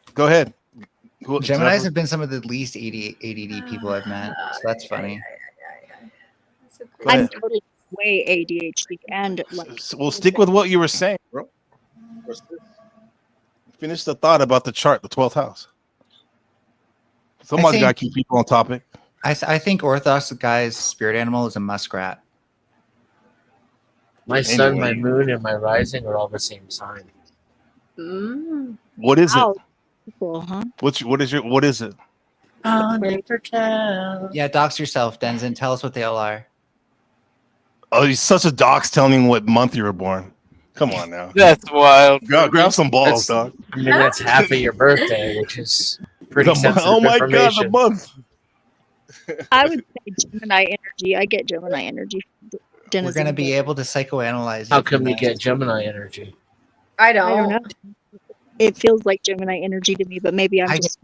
ADD. Go ahead. Geminis have been some of the least ADD people I've met, so that's funny. Go I'm ahead. totally way ADHD and like. Well, stick with what you were saying, bro. Finish the thought about the chart, the 12th house. Somebody's got to keep people on topic. I think Orthodox guy's spirit animal is a muskrat. My sun, my moon, and my rising are all the same sign. What is it? Cool, huh? What is it? Yeah, dox yourself, Denzin. Tell us what they all are. Oh, he's such a dox telling him what month you were born. Come on now. That's wild. Grab some balls, That's- dog. I mean, that's half of your birthday, which is pretty sensitive Oh my god, information. the month. I would say Gemini energy. I get Gemini energy. We're going to be able to psychoanalyze. How come you get Gemini energy? I don't. I don't know. It feels like Gemini energy to me, but maybe I'm just.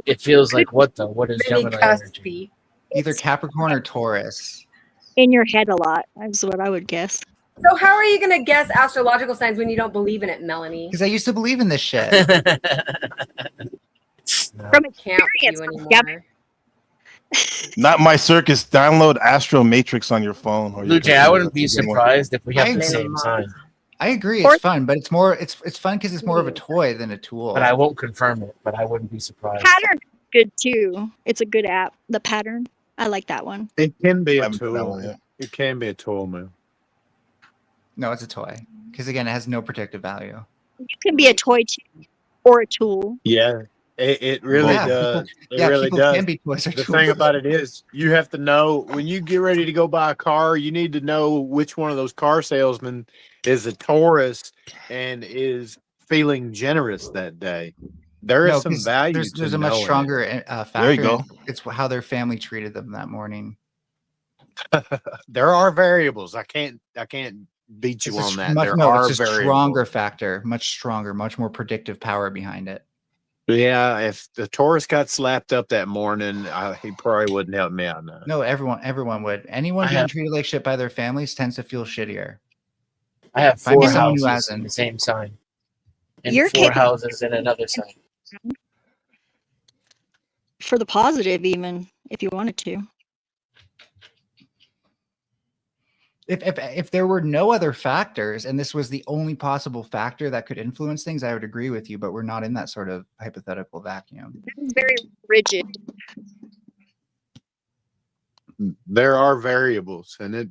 It feels like what though? What is Maybe Gemini cusp energy? be. Either Capricorn or Taurus. In your head a lot. That's what I would guess. So how are you gonna guess astrological signs when you don't believe in it, Melanie? Because I used to believe in this shit. From Can't experience, you anymore. yep. Not my circus. Download Astro Matrix on your phone. Or Blue Jay, I wouldn't be surprised if we have the I- same sign, I agree. It's fun, but it's more. It's fun because it's more of a toy than a tool. but I won't confirm it. But I wouldn't be surprised. Pattern is good too. It's a good app. The pattern. I like that one. It can be a haven't done that tool. one yet. It can be a tool, man. No, it's a toy. Because again, it has no predictive value. You can be a toy too, or a tool. Yeah, it really Yeah, does. people- It yeah, really people does. can be toys or The tools. thing about it is, you have to know when you get ready to go buy a car. You need to know which one of those car salesmen is a Taurus and is feeling generous that day. There is No, some 'cause value. There's to a much knowing stronger it. factor. There you go. It's how their family treated them that morning. There are variables. I can't beat you It's on a that. much, There no, are it's a variables. stronger factor, much stronger, much more predictive power behind it. Yeah, if the Taurus got slapped up that morning, he probably wouldn't help me out now. No, everyone would. Anyone I being have- treated like shit by their families tends to feel shittier. I have Find me four someone who houses in hasn't. the same sign, and You're four capable. houses in another sign. For the positive, even if you wanted to. If there were no other factors and this was the only possible factor that could influence things, I would agree with you, but we're not in that sort of hypothetical vacuum. It's very rigid. There are variables, and it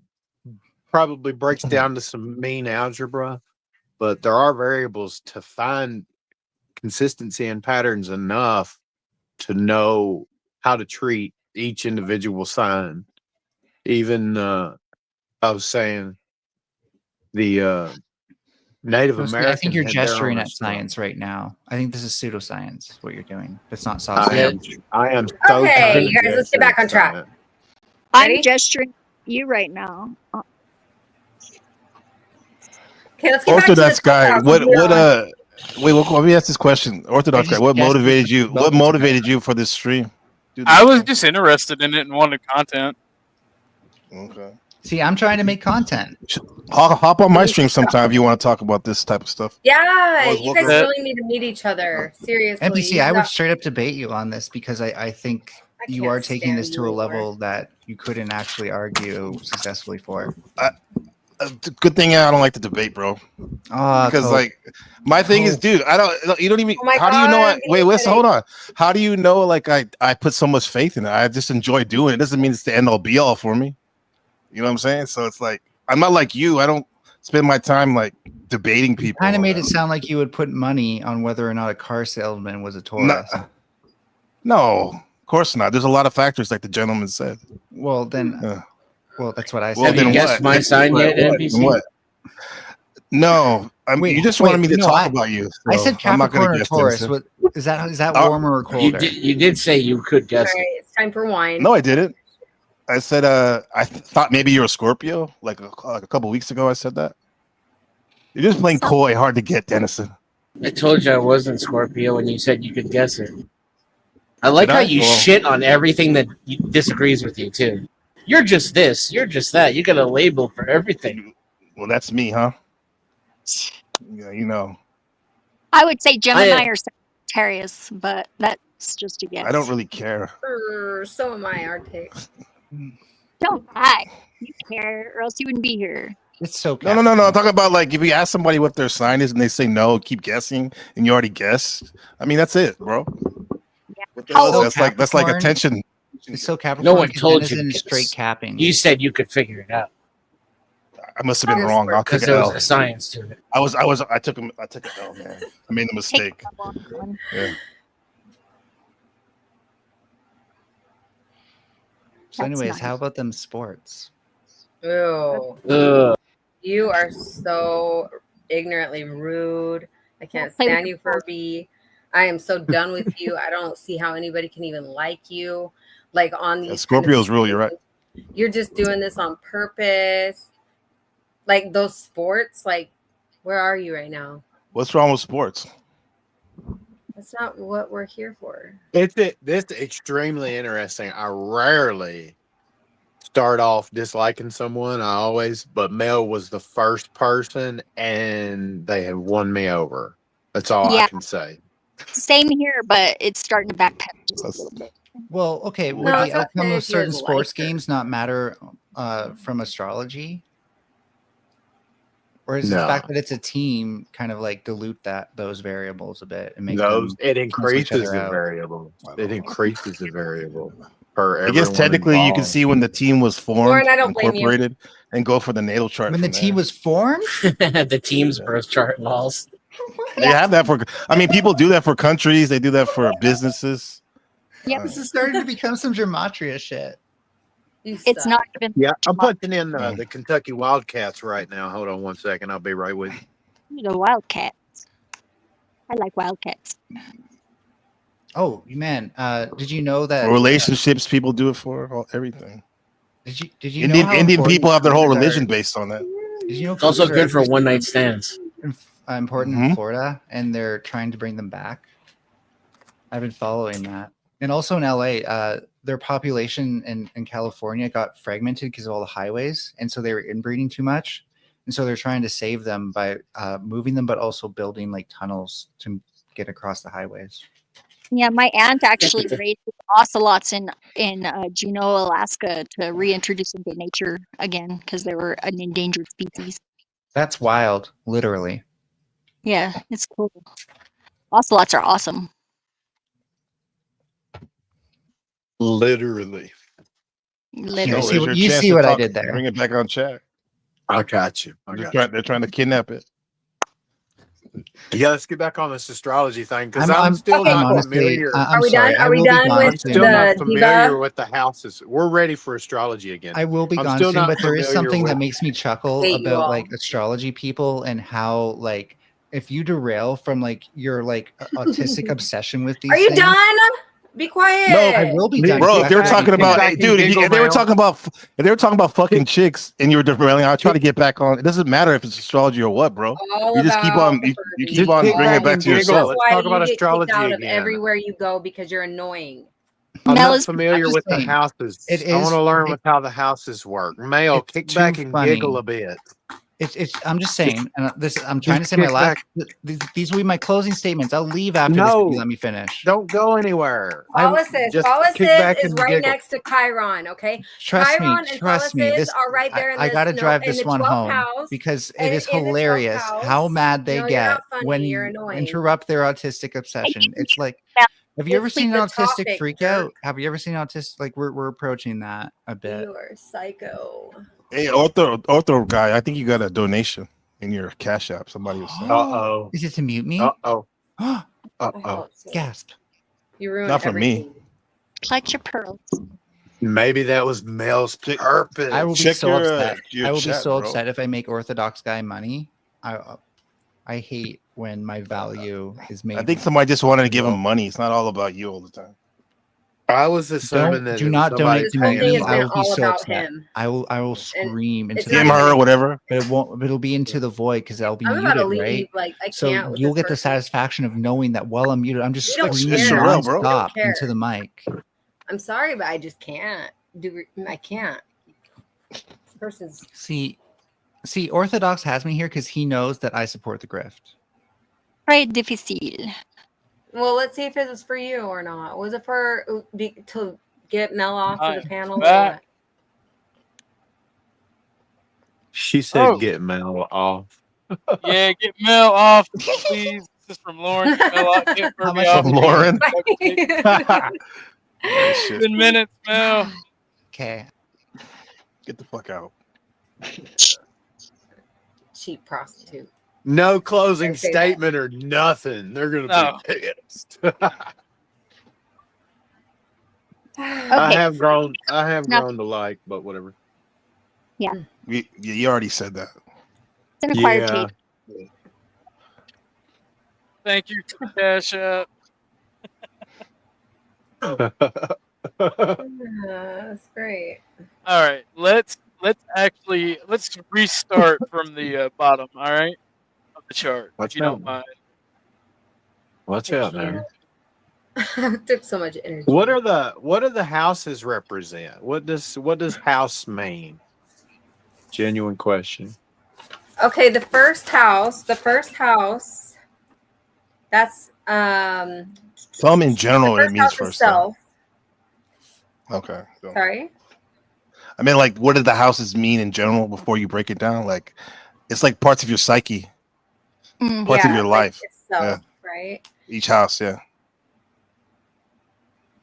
probably breaks down to some mean algebra, but there are variables to find consistency and patterns enough to know how to treat each individual sign. Even I was saying the Native Mostly, Americans. I think you're had their gesturing own at science right now. I think this is pseudoscience, what you're doing. It's not soft I am. science. I am so Okay, trying you to guys, let's get gesture back on at track. science. I'm Ready? gesturing at you right now. Okay, let's get back to Orthodox this guy, podcast. wait, let me ask this question. Orthodox guy, what motivated you? What motivated you for this stream? I was just interested in it and wanted content. Okay. See, I'm trying to make content. Hop on my stream sometime if you want to talk about this type of stuff. Yeah, Well, you guys welcome. really need to meet each other. Seriously. NPC, I would straight up debate you on this because I think you can't are taking stand this to you a anymore. level that you couldn't actually argue successfully for. Good thing I don't like to debate, bro. Because Cope. like my thing is, dude, you don't even. Oh my how do you know? God, Wait, listen, hold on. How do you know? Like I put so much faith in it. I just enjoy doing it. It doesn't mean it's the end all be all for me. You know what I'm saying? So it's like I'm not like you. I don't spend my time like debating people. Kind of made it sound like you would put money on whether or not a car salesman was a Taurus. No, of course not. There's a lot of factors, like the gentleman said. Well, then, well, that's what I said. Well, Have you then guessed what? my sign yet, NPC? What? No, you just wanted me to no, talk about you. I so said I'm not Capricorn gonna or guess Taurus. this. What is that warmer or colder? You did say you could guess All right, it's time for wine. No, I didn't. I said I thought maybe you're a Scorpio. Like a couple weeks ago, I said that. You're just playing coy, hard to get, Dennison. I told you I wasn't Scorpio when you said you could guess it. I like Did how I? you Well- shit on everything that disagrees with you too. You're just this. You're just that. You got a label for everything. Well, that's me, huh? Yeah, you know. I would say Gemini or Sagittarius, but that's just a guess. I don't really care. So am I, Arctic. Don't lie. You care, or else you wouldn't be here. It's so No. I'm talking about like if you ask somebody what their sign is and they say no, keep guessing, and you already guessed. I mean, that's it, bro. That's like Capricorn. attention. It's so Capricorn. No one because told Dennison you. is straight capping. You said you could figure it out. I must have been wrong. I'll take Because it there was L. a science to it. I took an L, man. I made a mistake. Yeah. So, anyways, how about them sports? Ew. Ugh. You are so ignorantly rude. I can't stand you, Furby. I am so done with you. I don't see how anybody can even like you. Like on these Scorpio's rule, you're right. You're just doing this on purpose. Like those sports, like where are you right now? What's wrong with sports? That's not what we're here for. This extremely interesting. I rarely start off disliking someone. But Mel was the first person, and they have won me over. That's all I can say. Same here, but it's starting to backpedal just a little bit. Well, okay. Would No, the it's outcome okay of if you certain like sports it. games not matter from astrology? Or is the No. fact that it's a team kind of like dilute those variables a bit and make It them cancel each increases other the out? variable. It increases the variable per I guess everyone technically you can involved. see when the team was formed, Lauren, I don't blame you. incorporated, and go for the natal chart. When the team was formed? The team's birth chart and all. They have that for. I mean, people do that for countries. They do that for businesses. Yeah, This is starting to become some gematria shit. It's not even. Yeah, I'm putting in the Kentucky Wildcats right now. Hold on 1 second. I'll be right with you. The Wildcats. I like Wildcats. Oh man, did you know that Relationships, people do it for everything. Did you Indian know how Indian important people have their whole cruises religion are- based on that. Did you know It's also cruises are good for actually one-night stands. important Mm-hmm. in Florida, and they're trying to bring them back? I've been following that, and also in LA, their population in California got fragmented because of all the highways, and so they were inbreeding too much, and so they're trying to save them by moving them, but also building like tunnels to get across the highways. Yeah, my aunt actually raised ocelots in Juneau, Alaska, to reintroduce them to nature again because they were an endangered species. That's wild, literally. Yeah, it's cool. Ocelots are awesome. Literally. Literally. You see what I did there. Bring it back on chat. I got you. They're trying to kidnap it. Yeah, let's get back on this astrology thing because I'm still okay. not Honestly, familiar. I'm Are we sorry. done? I Are we will be done gone with I'm still soon. not the familiar diva? with the houses. We're ready for astrology again. I will be I'm gone still soon, not but there is familiar something with. that makes me chuckle Hate you about all. like astrology people and how like if you derail from like your like autistic obsession with these Are you things. done? Be quiet. No, I will be done. bro. If they were That's talking right. about, back and dude, giggle, if they were Mel. talking about fucking chicks and you were derailing, I'll try to get back on. It doesn't matter if it's astrology or what, bro. All You just keep about on, the you keep Just on kick bringing back it back and to giggle. yourself. Let's why talk you about get kicked astrology out of again. everywhere you go because you're annoying. I'm Mel not is familiar just with the saying, houses. it I want is to learn with how the houses work. Male, it's kick too back and giggle funny. a bit. It's I'm just saying, and I'm trying to Just say my kick last back. these will be my closing statements. I'll leave after this if you No, let me finish. don't go anywhere. Policies. Just kick Policies back is and right giggle. next to Chiron. Okay, Trust me, Chiron and Policies this are right there in I this. gotta drive in this the one 12th home house. because it And is in the 12th hilarious how house. mad they No, you're get not funny. when You're you annoying. interrupt their autistic obsession. It's like, have you ever Complete seen an the autistic topic, freak jerk. out? Have you ever seen autistic? Like we're approaching that a bit. You are psycho. Hey, ortho guy, I think you got a donation in your Cash App. Somebody was saying. Uh-oh. Is it to mute me? Uh-oh. I Uh-oh. hope so. Gasp! You ruined Not for everything. me. clutch your pearls. Maybe that was Mel's purpose. I will be Check so your, upset. your I will chat, be so bro. upset if I make Orthodox guy money. I hate when my value is made. I think somebody just wanted to give him money. It's not all about you all the time. I was assuming that Do it was not somebody donate to whole paying thing me. has for I been will be all so about upset. him. I will scream into it's the not Him, her, even- whatever. but it won't. But it'll be into the void because I'll be I'm about to muted, leave. right? Like I So can't. With you'll this get the person. satisfaction of knowing that while I'm muted, I'm just We don't screaming care. surreal, bro. We don't nonstop care. into the mic. I'm sorry, but I just can't do. I can't. This person's. See, Orthodox has me here because he knows that I support the grift. Très difficile. Well, let's see if it was for you or not. Was it for to get Mel off of the panel? Or back. what? She said Oh. get Mel off. Yeah, get Mel off, please. This is from Lauren. Get Mel off. Get How Furby much off. From Lauren. It's been minutes, Mel. Okay. Get the fuck out. Cheap prostitute. No closing They say statement or nothing. They're gonna No. be pissed. I Okay. have grown Now- to like, but whatever. Yeah. You already said that. It's an acquired Yeah. taste. Thank you for the Cash App. That's great. All right, let's restart from the bottom. All right, of the chart, What's if you don't up? mind. What's up there? Took so much energy. What are the houses represent? What does house mean? Genuine question. Okay, the first house. That's Tell them in general what it first means house first. is self. Okay. So, Sorry. I mean, like, what do the houses mean in general before you break it down? Like, it's like parts of your psyche, parts of your life. It's self, right? Each house, yeah.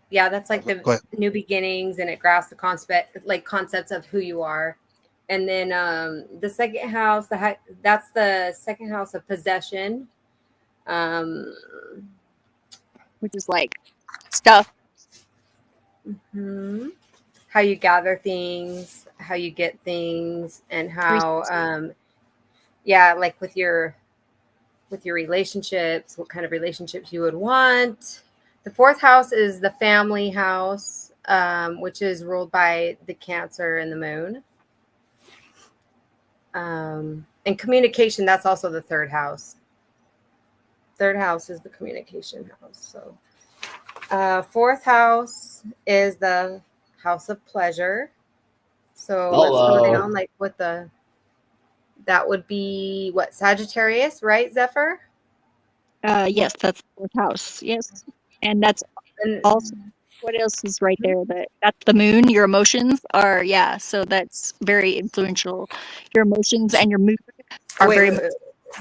Yeah, that's like Go the ahead. new beginnings, and it grasps the concepts of who you are. And then the second house, that's the second house of possession, Which is like stuff. how you gather things, how you get things, and how like with your relationships, what kind of relationships you would want. The fourth house is the family house, which is ruled by the Cancer and the Moon. And communication, that's also the third house. Third house is the communication house. So fourth house is the house of pleasure. So let's go down like with that would be what, Sagittarius, right, Zephyr? Yes, that's the fourth house. Yes. And that's also what else is right there? That's the moon. Your emotions are, so that's very influential. Your emotions and your mood are very much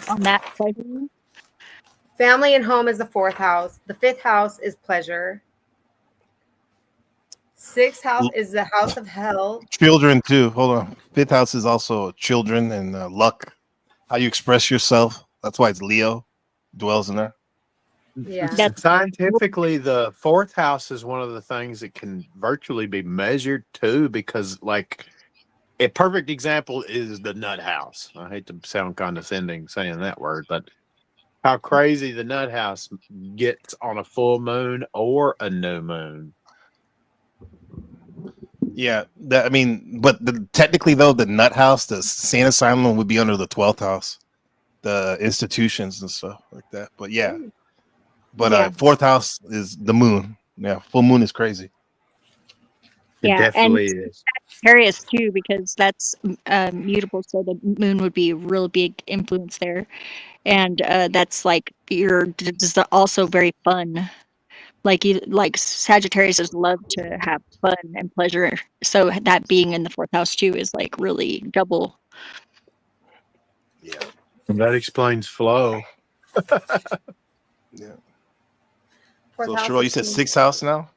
on that pleasure. Family and home is the fourth house. The fifth house is pleasure. Sixth house is the house of health. Children too. Hold on. Fifth house is also children and luck. How you express yourself. That's why it's Leo. dwells in there. Yeah. Scientifically, the fourth house is one of the things that can virtually be measured too, because like a perfect example is the nut house. I hate to sound condescending saying that word, but how crazy the nut house gets on a full moon or a new moon. Yeah, that I mean, but technically though, the nut house, the sane asylum would be under the 12th house, the institutions and stuff like that. But yeah, but fourth house is the moon. Yeah, full moon is crazy. Yeah, and Aquarius too, because that's mutable, so the moon would be a real big influence there, and that's like you're just also very fun. Like Sagittarius just love to have fun and pleasure, so that being in the fourth house too is like really double. Yeah, that explains flow. Yeah. Fourth So house Cheryl, you is said sixth house now?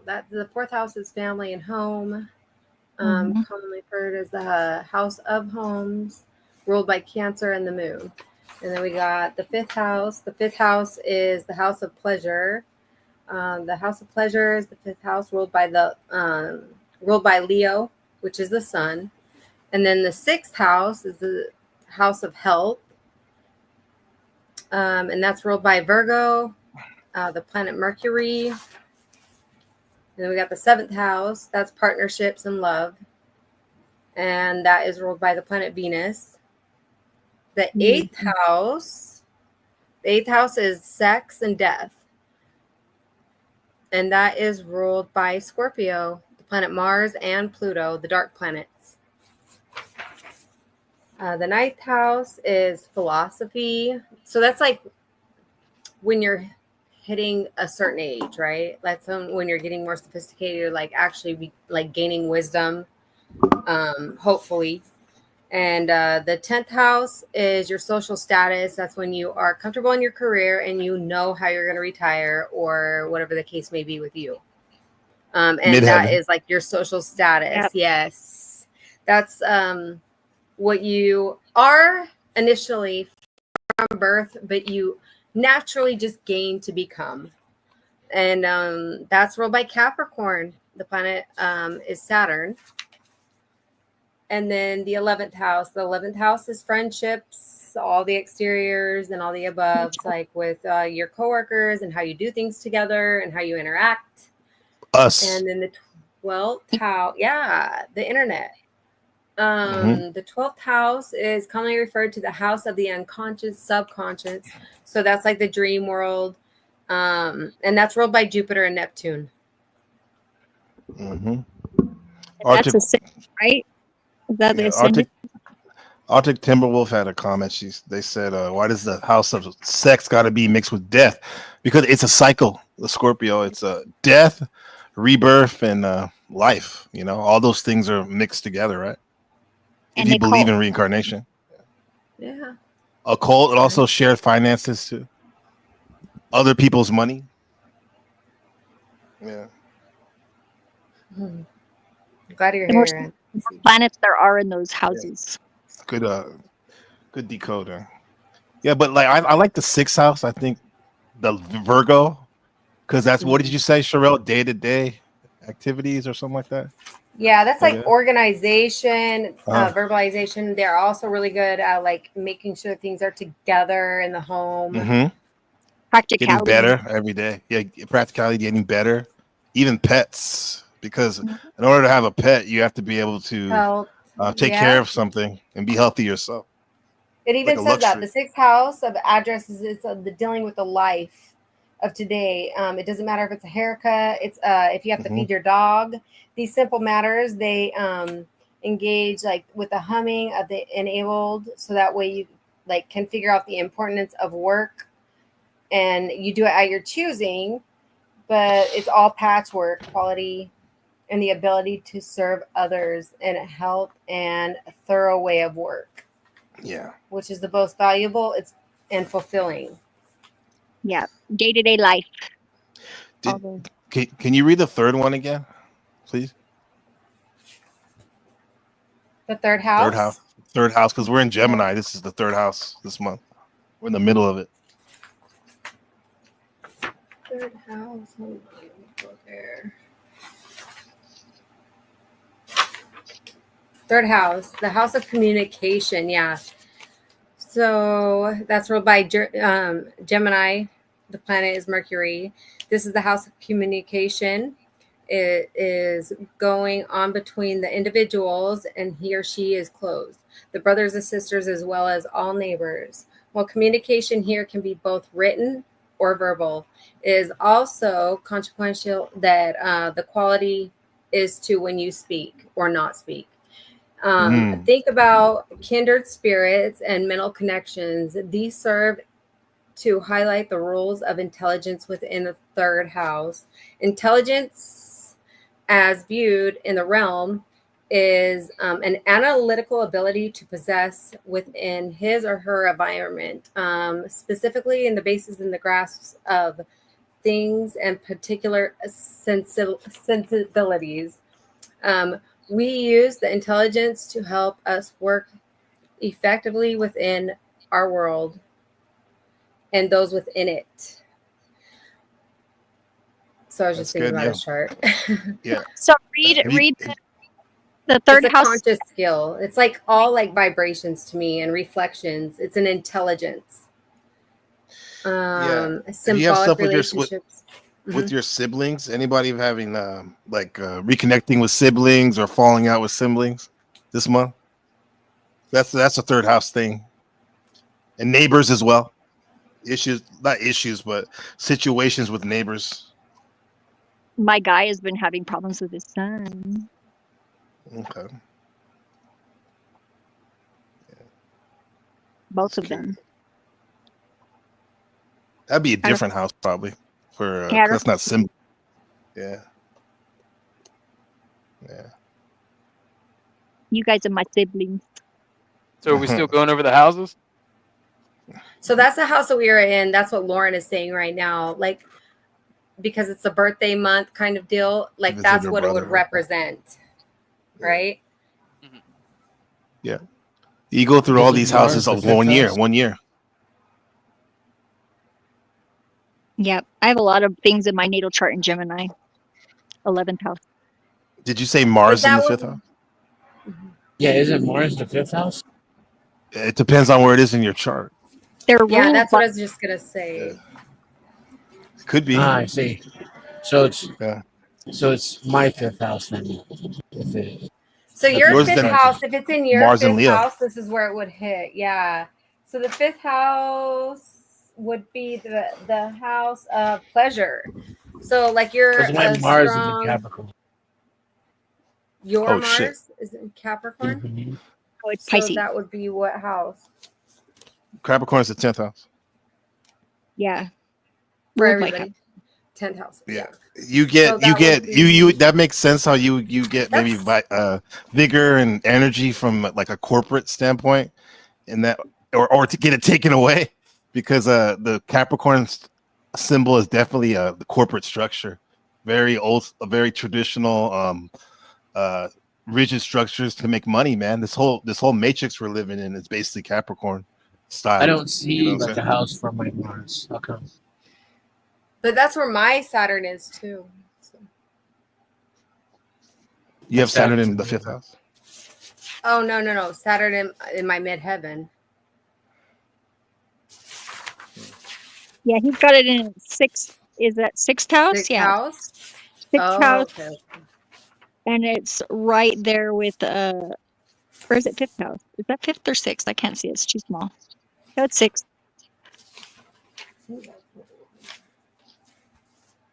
that the fourth house is family and home. Mhm. Commonly referred as the house of homes, ruled by Cancer and the moon. And then we got the fifth house. The fifth house is the house of pleasure. The house of pleasure is the fifth house, ruled by Leo, which is the sun. And then the sixth house is the house of health, and that's ruled by Virgo, the planet Mercury. And then we got the seventh house, that's partnerships and love, and that is ruled by the planet Venus. The eighth house is sex and death, and that is ruled by Scorpio, the planet Mars and Pluto, the dark planets. The ninth house is philosophy. So that's like when you're hitting a certain age, right? That's when you're getting more sophisticated, you're like actually like gaining wisdom, hopefully. And the 10th house is your social status. That's when you are comfortable in your career and you know how you're going to retire or whatever the case may be with you. And that is like your social status. Yep. Yes. That's what you are initially from birth, but you naturally just gain to become. And that's ruled by Capricorn. The planet is Saturn. And then the 11th house. The 11th house is friendships, all the exteriors and all the above, like with your coworkers and how you do things together and how you interact. Us. And then the 12th house, the internet. The 12th house is commonly referred to the house of the unconscious, subconscious. So that's like the dream world. And that's ruled by Jupiter and Neptune. Mm-hmm. That's a six, right? Is that the ascendant? Arctic Timberwolf had a comment. They said, why does the house of sex got to be mixed with death? Because it's a cycle, the Scorpio. It's a death, rebirth, and life. You know, all those things are mixed together, right? If you believe in reincarnation. Yeah. Occult, and also shared finances too. Other people's money. Yeah. Glad you're The more here. planets there are in those houses. Good decoder. Yeah, but like I like the sixth house. I think the Virgo, because that's what did you say, Sherelle? Day-to-day activities or something like that. Yeah, that's like organization, verbalization. They're also really good at like making sure things are together in the home. Mm-hmm. Practicality. Getting better every day. Yeah, practicality, getting better. Even pets, because in order to have a pet, you have to be able to take care of something and be healthy yourself. It even says that the sixth house of addresses is the dealing with the life of today. It doesn't matter if it's a haircut, it's if you have to feed your dog. These simple matters, they engage like with the humming of the enabled, so that way you like can figure out the importance of work, and you do it at your choosing, but it's all patchwork quality and the ability to serve others in a health and a thorough way of work. Yeah. Which is the most valuable and fulfilling. Yeah. Day-to-day life. Can you read the third one again, please? The third house? Third house, because we're in Gemini. This is the third house this month. We're in the middle of it. Third house. Hold on, let me go there. Third house, the house of communication. Yeah. So that's ruled by Gemini. The planet is Mercury. This is the house of communication. It is going on between the individuals, and he or she is closed. The brothers and sisters, as well as all neighbors. While communication here can be both written or verbal, it is also consequential that the quality is to when you speak or not speak. Think about kindred spirits and mental connections. These serve to highlight the rules of intelligence within the third house. Intelligence, as viewed in the realm, is an analytical ability to possess within his or her environment, specifically in the basis and the grasps of things and particular sensibilities. We use the intelligence to help us work effectively within our world and those within it. So I was just thinking about a chart. Yeah. So read the third it's a house. conscious skill. It's like all like vibrations to me and reflections. It's an intelligence. Yeah. Do you have Symbolic stuff with relationships. with your siblings? Anybody having reconnecting with siblings or falling out with siblings this month? That's a third house thing. And neighbors as well. Not issues, but situations with neighbors. My guy has been having problems with his son. Okay. Both of them. That'd be a different house probably for Yeah, 'cause that's not simple. Yeah. Yeah. You guys are my siblings. So are we still going over the houses? So that's the house that we are in. That's what Lauren is saying right now. Like, because it's a birthday month kind of deal, like Visit that's your what it would brother. represent. Right? Yeah. You go through all these houses Mars, of the fifth 1 year. house? 1 year. Yep. I have a lot of things in my natal chart in Gemini. 11th house. Did you say Mars in the fifth house? Yeah, isn't Mars the fifth house? It depends on where it is in your chart. They're Yeah, that's what I was just gonna say. It could be. Ah, I see. So it's Yeah. so it's my fifth house then. If it, So your yours fifth then house, if it's in your Mars and fifth Leo. house, this is where it would hit. Yeah. So the fifth house would be the house of pleasure. So like you're because my a Mars is in strong. Capricorn. Your Oh, Mars shit. is in Capricorn. Mhm. Oh, it's So Pisces. that would be what house Capricorn is the 10th house. Yeah. for Ruled by everybody? 10th house. Yeah. You get So that would you be- that makes sense how you get maybe vigor and energy from like a corporate standpoint, and that or to get it taken away because the Capricorn symbol is definitely the corporate structure, very old, a very traditional rigid structures to make money, man. This whole matrix we're living in is basically Capricorn style. I don't see You know what I'm like a saying? house for my Mars. How come? But that's where my Saturn is too. So. You have Saturn in the 5th house. Oh no! Saturn in my midheaven. Yeah, he's got it in sixth. Is that sixth house? Sixth Yeah. house. Sixth house. Okay. And it's right there with where is it? Fifth house. Is that fifth or sixth? I can't see. It's too small. No, it's sixth.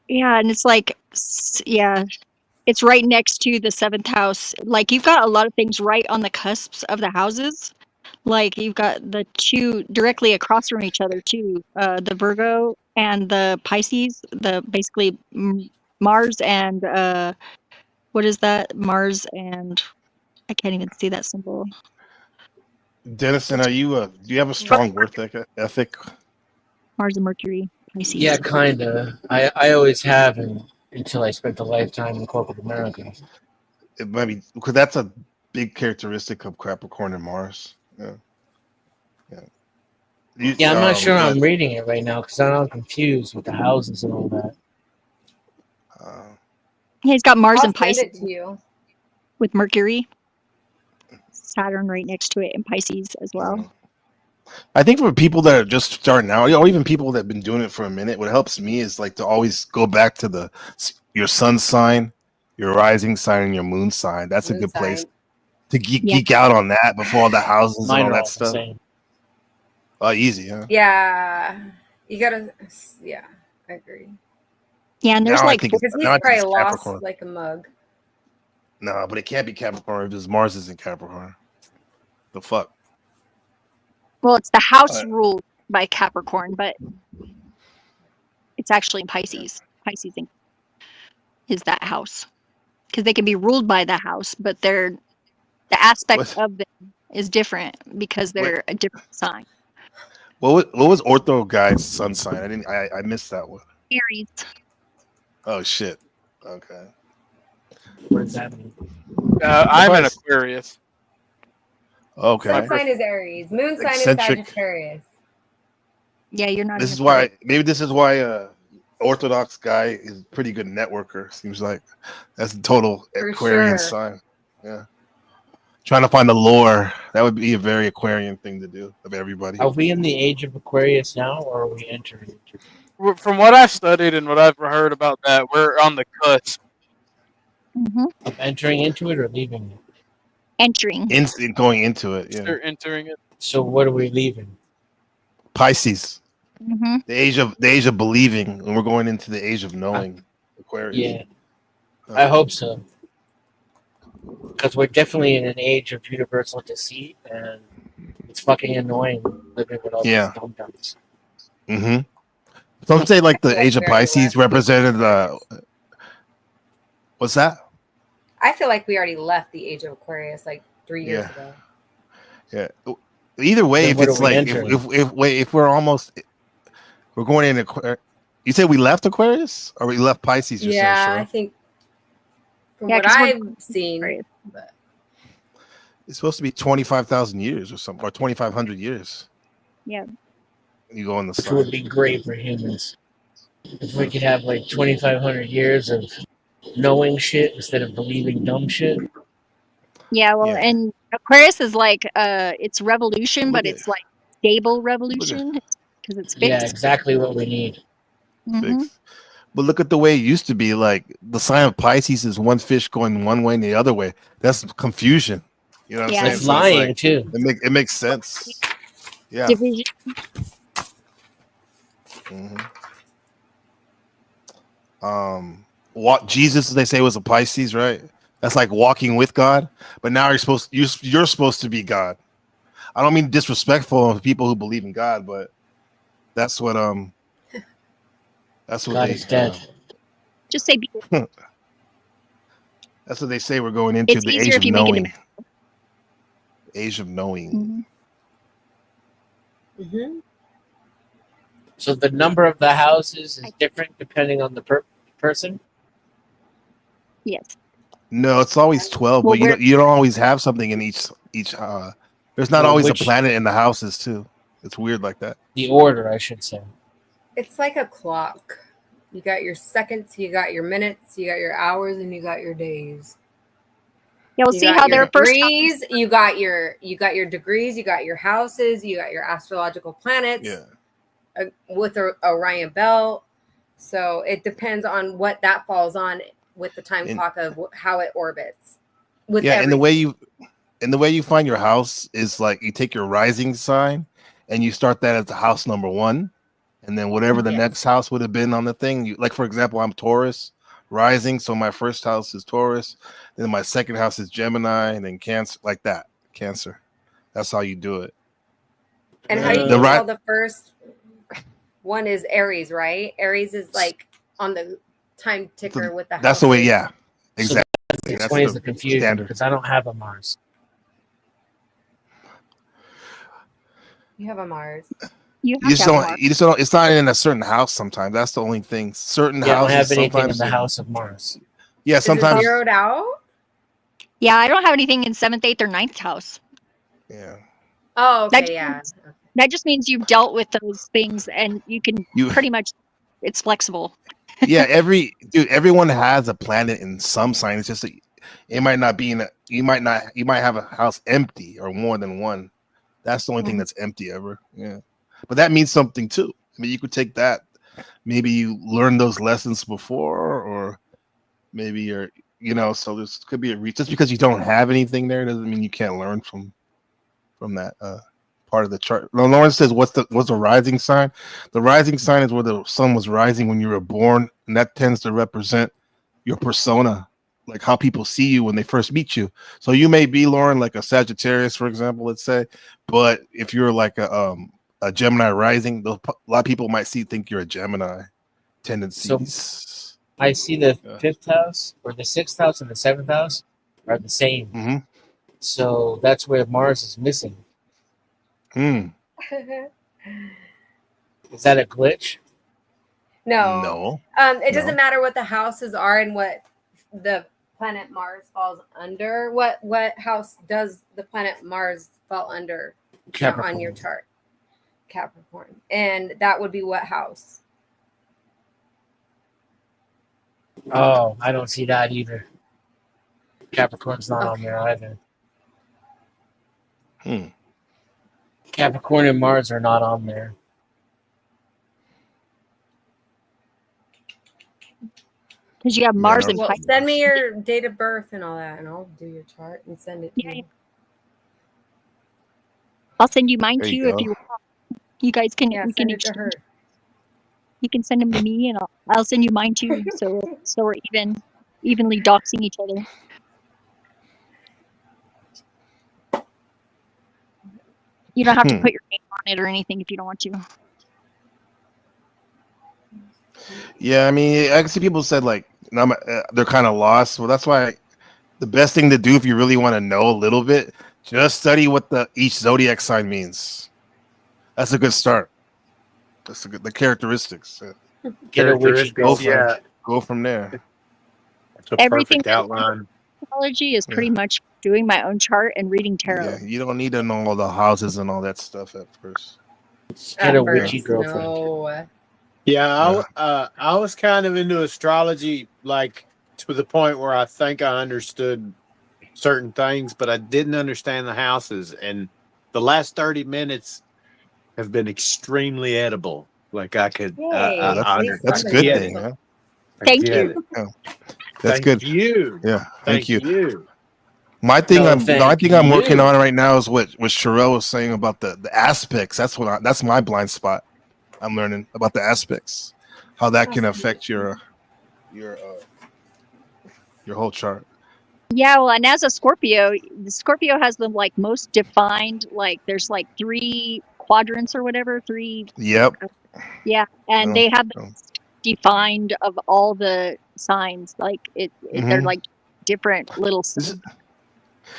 Yeah, and it's like, yeah, it's right next to the 7th house. Like you've got a lot of things right on the cusps of the houses. Like you've got the two directly across from each other too. The Virgo and the Pisces. The basically Mars and what is that? Mars and I can't even see that symbol. Dennison, are you do you have a strong work ethic? Mars and Mercury, Pisces. Yeah, kinda. I always have until I spent a lifetime in corporate America. It might be because that's a big characteristic of Capricorn and Mars. Yeah. Yeah, I'm not sure I'm reading it right now because I'm confused with the houses and all that. Yeah, he's got Mars I'll and send Pisces it to you. with Mercury, Saturn right next to it, and Pisces as well. I think for people that are just starting out, or even people that have been doing it for a minute, what helps me is like to always go back to your sun sign, your rising sign, and your moon sign. That's a Moon good place sign. to geek out on that before all the houses Mine and all are that all the stuff. same. Oh, easy, huh? Yeah, you gotta. Yeah, I agree. Yeah, and there's Now I like think Because he's it's probably lost Capricorn. like a mug. No, but it can't be Capricorn because Mars is in Capricorn. The fuck? well, it's the house ruled by Capricorn, but it's actually in Pisces. Pisces is that house because they can be ruled by the house, but the aspect of them is different because they're a different sign. What was Ortho guy's sun sign? I missed that one. Aries. Oh shit. Okay. What does that mean? I'm an Aquarius. Okay. Sun sign is Aries. Moon sign Eccentric. is Sagittarius. Yeah, you're not. This is why Orthodox guy is a pretty good networker. Seems like that's a total For Aquarian sure. sign. Yeah. Trying to find the lore. That would be a very Aquarian thing to do of everybody. Are we in the age of Aquarius now, or are we entering into it? From what I've studied and what I've heard about that, we're on the cusp. Of entering into it or leaving it? Entering. Going into it. Yeah. They're entering it. So what are we leaving? Pisces. Mm-hmm. The age of believing, and we're going into the age of knowing. Aquarius. Yeah, I hope so. Because we're definitely in an age of universal deceit, and it's fucking annoying living with all these dum-dums. Mm-hmm. Some say like the age of Pisces represented what's that? I feel like we already left the age of Aquarius like 3 years ago. Yeah. Either way, Then if what it's are we like entering? if we're going in Aquarius. You say we left Aquarius or we left Pisces? You're saying, Yeah, sure? I think from Yeah, what 'cause I've seen. But It's supposed to be 25,000 years or something, or 2,500 years. Yeah. You go on the Which side. would be great for humans. If we could have like 2,500 years of knowing shit instead of believing dumb shit. Yeah, well, and Aquarius is like it's revolution, but it's like stable revolution because it's Yeah, fixed. exactly what we need. Mm-hmm. But look at the way it used to be. Like the sign of Pisces is one fish going one way and the other way. That's confusion. You know what I'm saying? It's So lying like, too. It makes sense. Yeah. Division. What Jesus they say was a Pisces, right? That's like walking with God. But now you're supposed to be God. I don't mean disrespectful of people who believe in God, but that's what God they is dead. Just say. That's what they say we're going into, It's the easier age if of you make it. knowing. Age of knowing. Mm-hmm. So the number of the houses is different depending on the person. Yes. No, it's always 12, Well, but you don't always have something in each there's not Well, always which- a planet in the houses too. It's weird like that. The order, I should say. It's like a clock. You got your seconds, you got your minutes, you got your hours, and you got your days. Yeah, we'll You see got how your their first. degrees. You got your degrees. You got your houses. You got your astrological planets. With a Orion belt. So it depends on what that falls on with the time clock of how it orbits. With And the way you find your house is like you take your rising sign and you start that as the house number 1, and then whatever the next house would have been on the thing. Like for example, I'm Taurus rising, so my first house is Taurus, then my second house is Gemini, and then Cancer, like that. Cancer. That's how you do it. And how you can tell the first one is Aries, right? Aries is like on the time ticker with the house. That's the way, yeah. Exactly. So that explains the confusion because I don't have a Mars. You have a Mars. You just don't. It's not in a certain house. Sometimes that's the only thing. Certain Yeah, I don't houses. have anything in Sometimes the house of Mars. Yeah, sometimes. Is it zeroed out? Yeah, I don't have anything in 7th, 8th, or 9th house. Yeah. Oh, okay, That yeah. That just means you've dealt with those things, and you can pretty much. It's flexible. Yeah, everyone has a planet in some sign. It's just that it might not be in a, you might have a house empty or more than one. That's the only thing that's empty ever. Yeah. But that means something too. I mean, you could take that. Maybe you learned those lessons before, or maybe you're, so this could be a reach. Just because you don't have anything there doesn't mean you can't learn from that part of the chart. Lawrence says, what's the rising sign? The rising sign is where the sun was rising when you were born, and that tends to represent your persona, like how people see you when they first meet you. So you may be, Lauren, like a Sagittarius, for example, let's say, but if you're like a Gemini rising, a lot of people might think you're a Gemini tendencies. So I see the 5th house or the 6th house and the 7th house are the same. Mm-hmm. So that's where Mars is missing. Hmm. Is that a glitch? No. It doesn't matter what the houses are and what the planet Mars falls under. What house does the planet Mars fall under on your chart? Capricorn. And that would be what house? Oh, I don't see that either. Capricorn's not on there either. Capricorn and Mars are not on there. Because you have Mars and Pisces. Send me your date of birth and all that, and I'll do your chart and send it to you. I'll send you mine There too you if go. you want. You guys can. Yeah, we send can it to her. You can send them to me, and I'll send you mine too. So we're evenly doxing each other. You don't have to put your name on it or anything if you don't want to. Yeah, I mean, I can see people said like they're kind of lost. Well, that's why the best thing to do if you really want to know a little bit, just study what each zodiac sign means. That's a good start. That's the characteristics. Get a witchy go from there. That's a Everything perfect outline. Astrology is pretty much doing my own chart and reading tarot. Yeah, you don't need to know all the houses and all that stuff at first. Get a witchy girlfriend. No. Yeah, I was kind of into astrology, like to the point where I think I understood certain things, but I didn't understand the houses. And the last 30 minutes have been extremely edible. Like I could, that's a good thing. Huh? Thank you. Yeah. That's good. You. Yeah, thank you. You. My thing, No, I'm working on right now is what Sherelle was saying about the aspects. That's my blind spot. I'm learning about the aspects, how that can affect your whole chart. Yeah, well, and as a Scorpio, the Scorpio has the like most defined, like there's like 3 quadrants or whatever, 3. Yep. Yeah, and they have the most defined of all the signs. Like they're like different little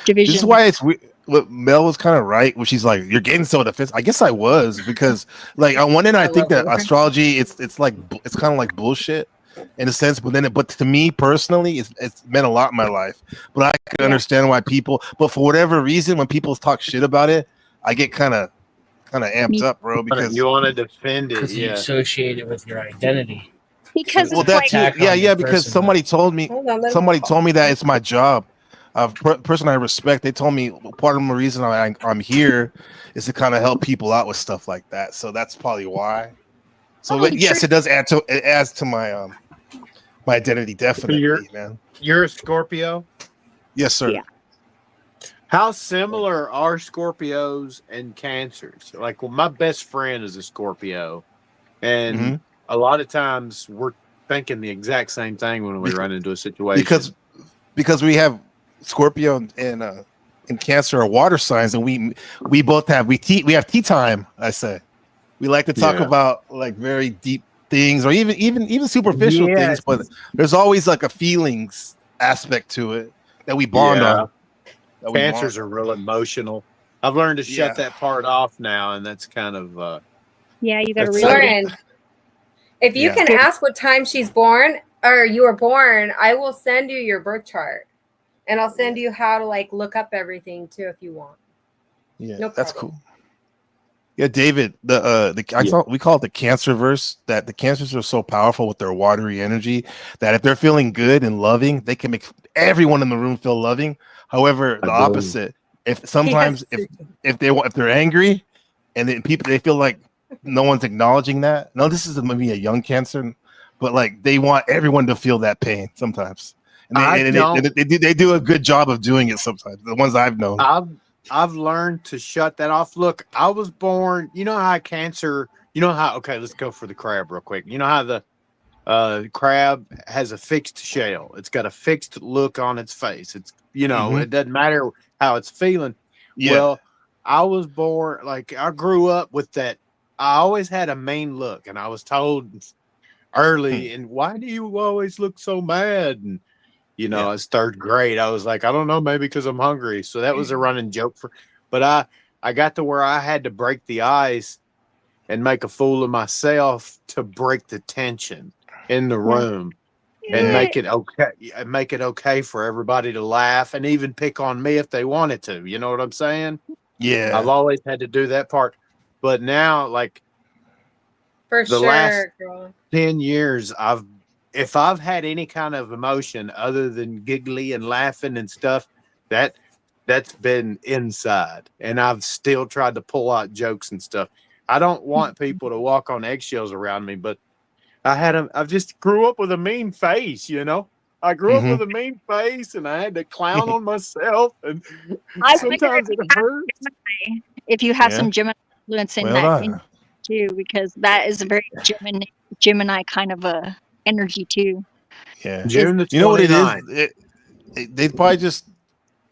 divisions. This is why it's what Mel was kind of right when she's like, "You're getting so defensive." I guess I was, because like on one end I think that astrology it's kind of like bullshit in a sense, but to me personally it's meant a lot in my life. But I can understand why people, but for whatever reason when people talk shit about it, I get kind of amped up, bro, because you want to defend it. Because you associate it with your identity. Because well, that too. Yeah, because somebody told me that it's my job. Person I respect, they told me part of the reason I'm here is to kind of help people out with stuff like that. So that's probably why. So yes, it does add to my my identity, definitely, man. You're a Scorpio? Yes, sir. Yeah. How similar are Scorpios and Cancers? Like, well, my best friend is a Scorpio, and a lot of times we're thinking the exact same thing when we run into a situation. Because we have Scorpio and Cancer are water signs, and we both have we have tea time. I say we like to talk about like very deep things or even superficial things, but there's always like a feelings aspect to it that we bond on. Cancers are real emotional. I've learned to shut that part off now, and that's kind of you gotta Lauren, if you can ask what time she's born or you were born, I will send you your birth chart, and I'll send you how to like look up everything too if you want. Yeah, that's cool. Yeah, David. We call it the Cancer verse. That the Cancers are so powerful with their watery energy that if they're feeling good and loving, they can make everyone in the room feel loving. However, the opposite. If sometimes if they're angry, and then they feel like no one's acknowledging that. No, this is maybe a young Cancer, but like they want everyone to feel that pain sometimes, and they do a good job of doing it sometimes. The ones I've known. I've learned to shut that off. Look, I was born, you know how Cancer, okay, let's go for the crab real quick. You know how the crab has a fixed shell. It's got a fixed look on its face. It's, it doesn't matter how it's feeling. Yeah. Well, I was born, I grew up with that. I always had a mean look, and I was told early, and why do you always look so mad? And it's third grade. I was like, I don't know, maybe because I'm hungry. So that was a running joke but I got to where I had to break the ice and make a fool of myself to break the tension in the room and make it okay for everybody to laugh and even pick on me if they wanted to. You know what I'm saying? Yeah. I've always had to do that part. But now, for the sure, last girl. 10 years, if I've had any kind of emotion other than giggly and laughing and stuff, that's been inside. And I've still tried to pull out jokes and stuff. I don't want people to walk on eggshells around me, but I just grew up with a mean face, I grew up with a mean face, and I had to clown on myself, and sometimes it hurts. If you have some Gemini influence in that too, because that is a very Gemini kind of a energy too. Yeah, June the 29th. You know what it is? They probably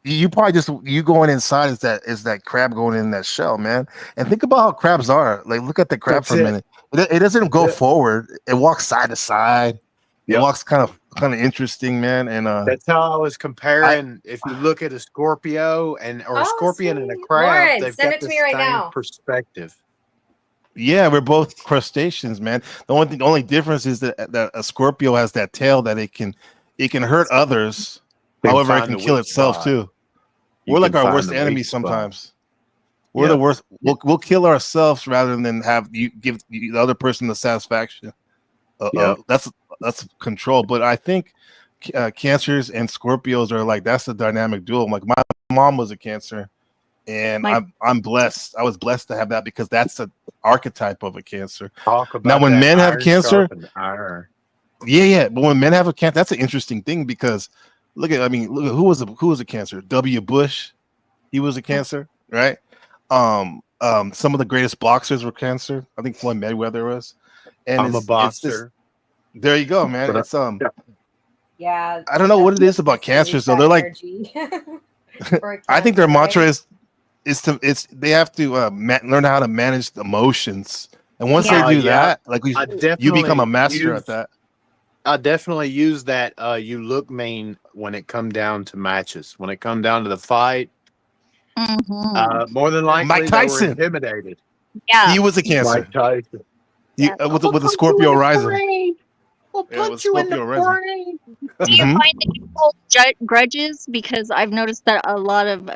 you going inside is that crab going in that shell, man. And think about how crabs are. Like, look at the crab for a minute. It doesn't go forward. It walks side to side. It walks kind of interesting, man. And that's how I was comparing. If you look at a Scorpio a scorpion and a crab, Lauren, they've send got it to the me right same now. perspective. Yeah, we're both crustaceans, man. The only difference is that a Scorpio has that tail that it can hurt others. However, it can kill itself too. We're like our worst enemy sometimes. We're the worst. We'll kill ourselves rather than have you give the other person the satisfaction. That's control. But I think Cancers and Scorpios are that's the dynamic duo. Like, my mom was a Cancer, and I'm blessed. I was blessed to have that because that's the archetype of a Cancer. Now, when men have Cancer, but when men have a Cancer, that's an interesting thing because look at who was a Cancer? W. Bush, he was a Cancer, right? Some of the greatest boxers were Cancer. I think Floyd Mayweather was. And I'm a boxer. There you go, man. It's Yeah. I don't know what it is about Cancers though. They're like, I think their mantra is they have to learn how to manage the emotions, and once they do that, you become a master at that. I definitely use that. You look mean when it come down to matches. When it come down to the fight, more than likely Mike Tyson. They were intimidated. Yeah, he was a Cancer. Mike Tyson. With a Scorpio rising. We'll put you in the brain. Do you find that you hold grudges? Because I've noticed that a lot of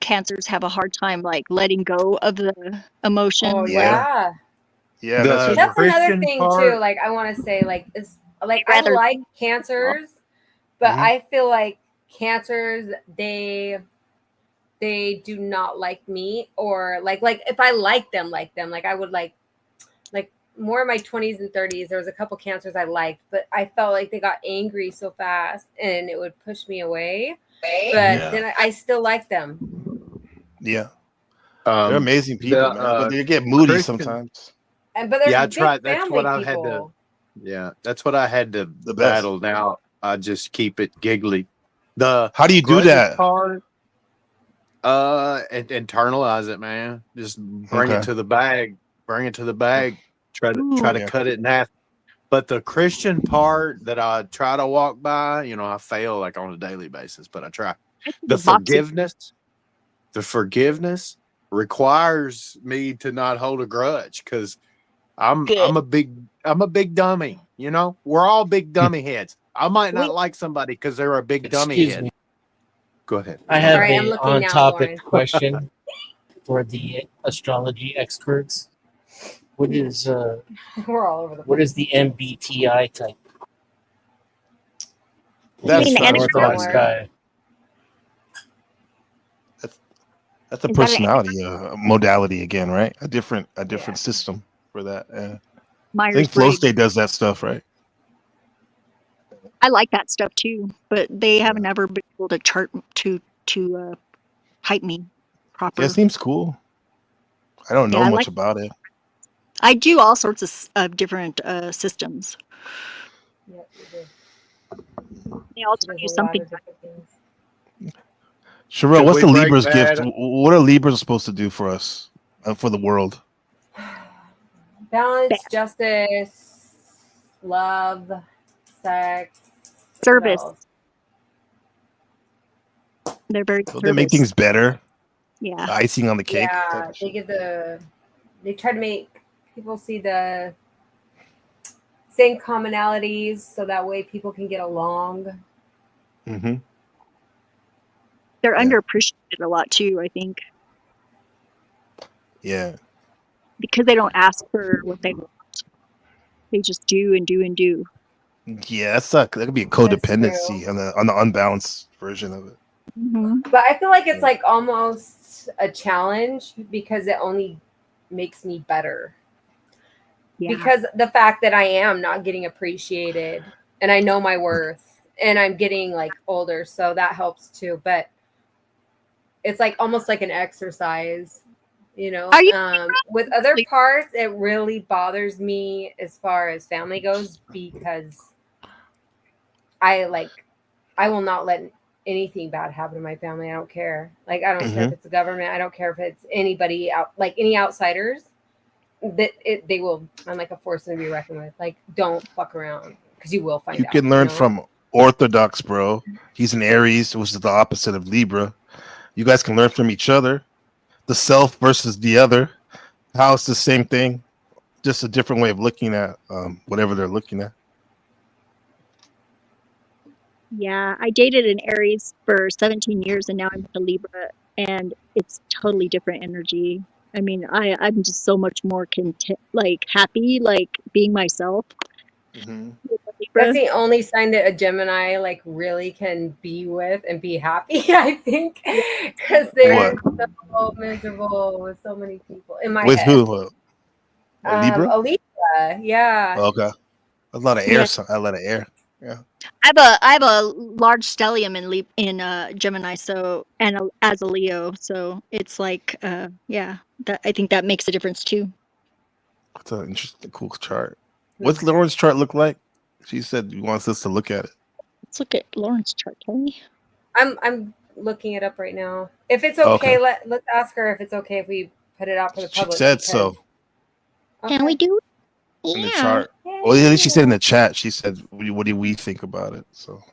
Cancers have a hard time letting go of the emotions. Oh yeah. Yeah, that's another thing too. I want to say, I like Cancers, but I feel like Cancers they do not like me, or like if I like them, I would like more in my 20s and 30s. There was a couple Cancers I liked, but I felt like they got angry so fast and it would push me away. But then I still like them. Yeah, they're amazing people, man. But they get moody sometimes. But they're I tried. That's what I people. had to. Yeah, that's what I had to battle. Now I just keep it giggly. How do you do that? Part, internalize it, man. Just bring it to the bag. Bring it to the bag. Try to cut it in half. But the Christian part that I try to walk by, I fail on a daily basis, but I try. The forgiveness requires me to not hold a grudge because I'm a big dummy. We're all big dummy heads. I might not like somebody because they're a big dummy head. Go ahead. I have an on-topic question. for the astrology experts. What is We're all over the place. what is the MBTI type? That's mean an Orthodox personality. guy. That's a Is that an personality modality again, right? A different system for that. I think Flow Myers-Briggs? State does that stuff, right? I like that stuff too, but they haven't ever been able to chart to hype me proper. Yeah, it seems cool. I don't know Yeah, I much like. about it. I do all sorts of different systems. Yep, you do. They all She tell does you a lot something. of different things. Sherelle, Should what's we the break Libras gift? bad? What are Libras supposed to do for us, for the world? Balance, justice, love, sex, what Service. else? They're very Don't they make service. things better? Yeah. Icing on the cake. Yeah, they try to make people see the same commonalities so that way people can get along. Mm-hmm. They're underappreciated a lot too, I think, Yeah. because they don't ask for what they want. They just do and do and do. Yeah, that could be a codependency on the unbalanced version of it. Mm-hmm. But I feel like it's like almost a challenge because it only makes me better. Yeah. Because the fact that I am not getting appreciated and I know my worth and I'm getting like older, so that helps too. But it's like almost like an exercise, you know. Are you with other parts, it really bothers me as far as family goes because I will not let anything bad happen to my family. I don't care. Like, I don't care if it's the government. I don't care if it's anybody out, like any outsiders. They will. I'm like a force to be reckoned with. Like, don't fuck around because you will find You out. can learn know? from Orthodox, bro. He's an Aries, which is the opposite of Libra. You guys can learn from each other. The self versus the other. How it's the same thing, just a different way of looking at whatever they're looking at. Yeah, I dated an Aries for 17 years and now I'm with a Libra and it's totally different energy. I mean, I'm just so much more content, like happy, like being myself. Mm-hmm. With a Libra. That's the only sign that a Gemini like really can be with and be happy. I think because they're so miserable with so many people in my With head. who? A Libra? A Libra, yeah. Okay. A lot of air. A lot of air. Yeah. I have a large stellium in Gemini, so as a Leo, so it's like yeah, I think that makes a difference too. That's an interesting, cool chart. What's Lauren's chart look like? She said he wants us to look at it. Let's look at Lauren's chart, Kelly. I'm looking it up right now. If it's okay, let's ask her if it's okay if we put it out for the She public. said so. Can we do it? In the chart. Well, at least she said in the chat. She said, "What do we think about it?" So,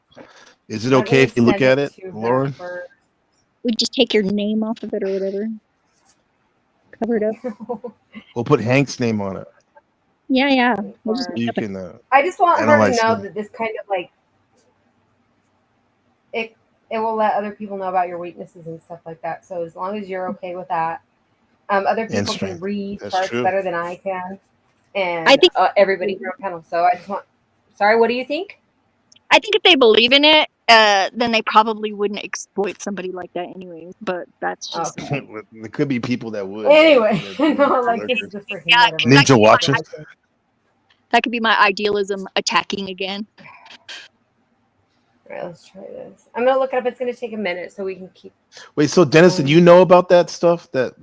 is it okay if you look at it, Lauren? We just take your name off of it or whatever. Cover it up. We'll put Hank's name on it. Yeah. We'll just You can. I just want her to analyze know it. that this kind of like it will let other people know about your weaknesses and stuff like that. So as long as you're okay with that, other people can strength. read That's charts true. better than I can, and I think everybody here on panel. So I just want. Sorry, what do you think? I think if they believe in it, then they probably wouldn't exploit somebody like that anyway. But that's just There could be people that would. Anyway, no, like this is just for him. Whatever. Ninja watchers. That could be my idealism attacking again. All right, let's try this. I'm gonna look it up. It's gonna take a minute, so we can keep. Wait, so Denison, you know about that stuff? That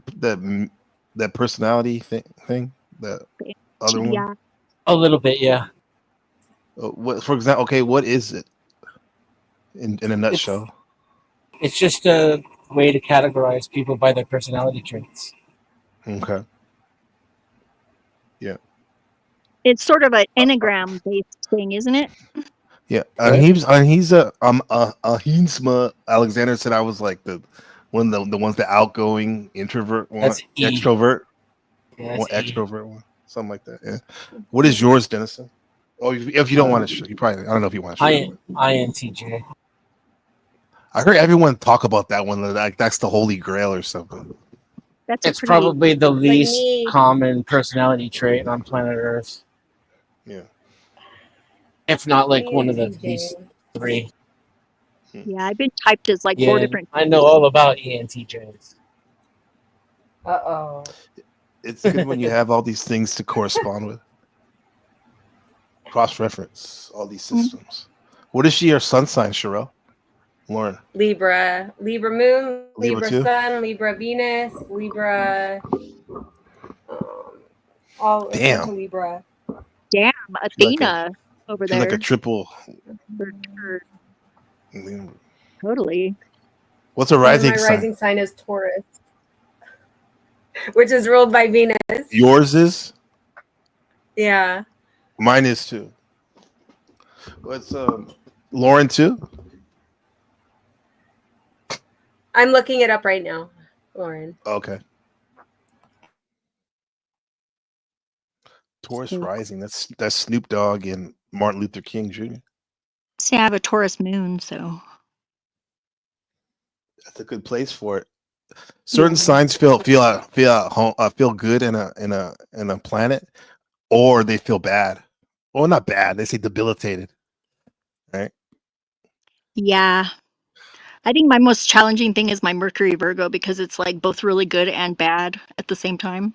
personality thing? That other one? Yeah. A little bit, yeah. What, for example? Okay, what is it? In a nutshell. It's just a way to categorize people by their personality traits. Okay. Yeah. It's sort of an enneagram based thing, isn't it? Yeah, he's Hinsma Alexander said I was like the ones the outgoing introvert one, That's E. extrovert, Yeah, one that's E. extrovert one, something like that. Yeah. What is yours, Denison? Oh, if you don't want to, you probably I don't know if you want to. INTJ. I heard everyone talk about that one. Like that's the holy grail or something. That's It's probably the least me. common personality trait on planet Earth. Yeah. If not like one of the ENTJ. least three. Yeah, I've been typed as like 4 Yeah, different. I know all about ENTJs. Uh-oh. It's good when you have all these things to correspond with. Cross-reference all these systems. What is your sun sign, Sherelle? Lauren. Libra moon, Libra Libra too? sun, Libra Venus, Libra all Damn. into Libra. Damn, She's like Athena over She's like there. a triple. Totally. What's a And rising my sign? rising sign is Taurus, which is ruled by Venus. Yours is? Yeah. Mine is too. What's Lauren too? I'm looking it up right now, Lauren. Okay. Taurus rising. That's Snoop Dogg and Martin Luther King Jr. See, I have a Taurus moon, so That's a good place for it. Certain signs feel good in a planet, or they feel bad. Well, not bad. They say debilitated. Right? yeah. I think my most challenging thing is my Mercury Virgo because it's like both really good and bad at the same time.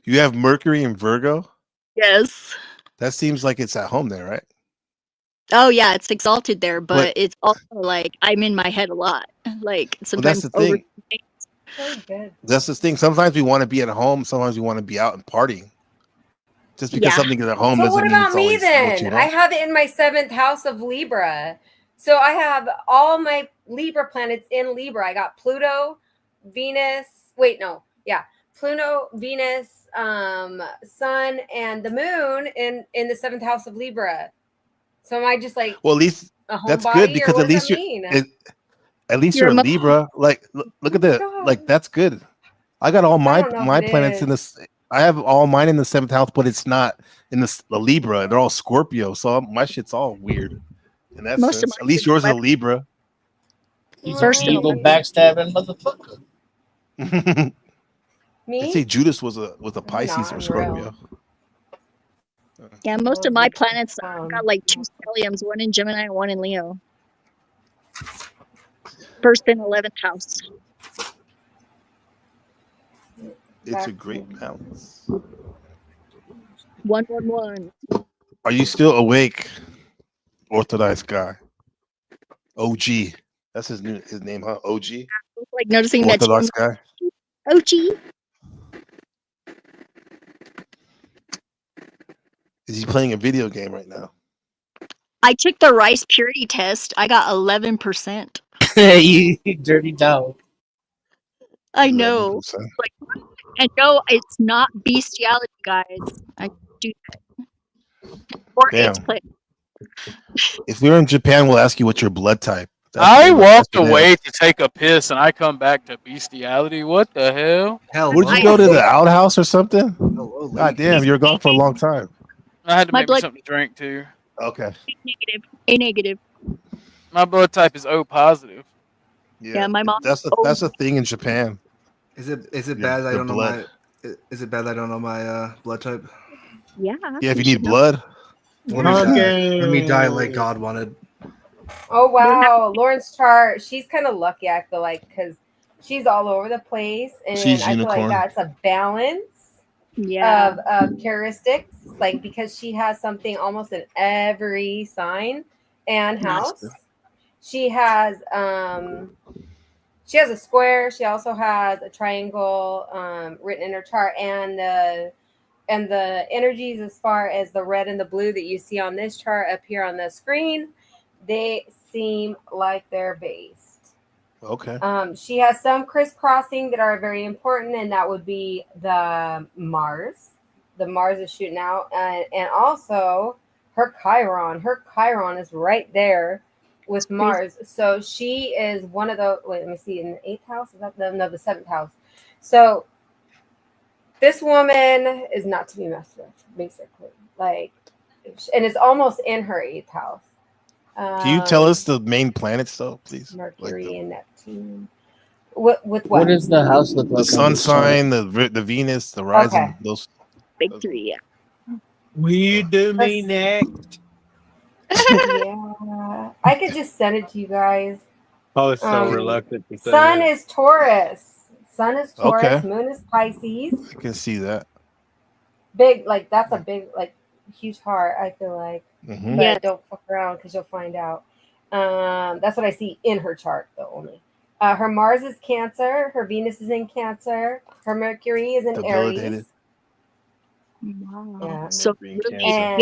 You have Mercury in Virgo? Yes. That seems like it's at home there, right? Oh yeah, it's exalted there, but But- it's also like I'm in my head a lot. Like Well, that's sometimes the thing. So good. That's the thing. Sometimes we want to be at home. Sometimes we want to be out and partying. Just because Yeah. something is at home So doesn't what mean about it's me always what you then? I want. have it in my 7th house of Libra. So I have all my Libra planets in Libra. I got Pluto, Venus. Wait, no. Yeah. Pluto, Venus, Sun, and the moon in the 7th house of Libra. So am I just like Well, at least a that's homebody, good or because what at does least that you're mean? at least You're you're a a Libra. Like look at that. God. Like that's good. I got all my don't know if my it planets in is. this. I have all mine in the 7th house, but it's not in the Libra. They're all Scorpio, so my shit's all weird. In that Most of sense, at mine least yours is a Libra. He's First an and evil 11th. backstabbing motherfucker. They Me? say Judas was a Pisces not, or I'm Scorpio. Yeah, most of my planets I've got like 2 stelliums, one in Gemini and one in Leo. First and 11th house. It's a great balance. 111. Are you still awake, Orthodox guy? OG. That's his name, huh? OG? Like noticing Orthodox that guy? OG. Is he playing a video game right now? I took the rice purity test. I got 11%. You dirty dog. I know. 11%. Like, and no, it's not bestiality, guys. I do that. Or Damn. it's play. If we were in Japan, we'll ask you what's your blood type. I walked away to take a piss and I come back to bestiality. What the hell? Hell, Would you go to the outhouse or something? God damn, you're gone for a long time. I had to My make me blood- something to drink too. Okay. Negative. A negative. My blood type is O positive. Yeah, my mom. That's the thing in Japan. Is it Your- bad that I your don't know blood. my? Is it bad that I don't know my blood type? Yeah. Yeah, if you need blood. Let me die like God wanted. Oh wow, Lauren's chart. She's kind of lucky, I feel like, because she's all over the place, and She's I feel unicorn. like that's a balance Yeah. of characteristics. Like because she has something almost in every sign and house. She has a square. She also has a triangle written in her chart, and the energies as far as the red and the blue that you see on this chart up here on the screen, they seem like they're based. Okay. She has some crisscrossing that are very important, and that would be the Mars. The Mars is shooting out, and also her Chiron. Her Chiron is right there with Mars. So she is one of the. Wait, let me see. In the 8th house, is that the 7th house? So this woman is not to be messed with, basically. Like, and it's almost in her 8th house. Can you tell us the main planets, though, please? Mercury and Neptune. With what? What does the house look like? The on sun your chart? sign, the Venus, the rising. Okay. Those. Big three, yeah. Will you do me next? Yeah, I could just send it to you guys. Oh, it's so reluctant to say Sun that. is Taurus. Sun is Taurus. Okay. Moon is Pisces. I can see that. Big, like that's a big, like huge heart. I feel like, Mhm. but Yeah. don't fuck around because you'll find out. That's what I see in her chart, though. Only her Mars is Cancer. Her Venus is in Cancer. Her Mercury is in Debilitated. Aries. Wow. Yeah. So Green really And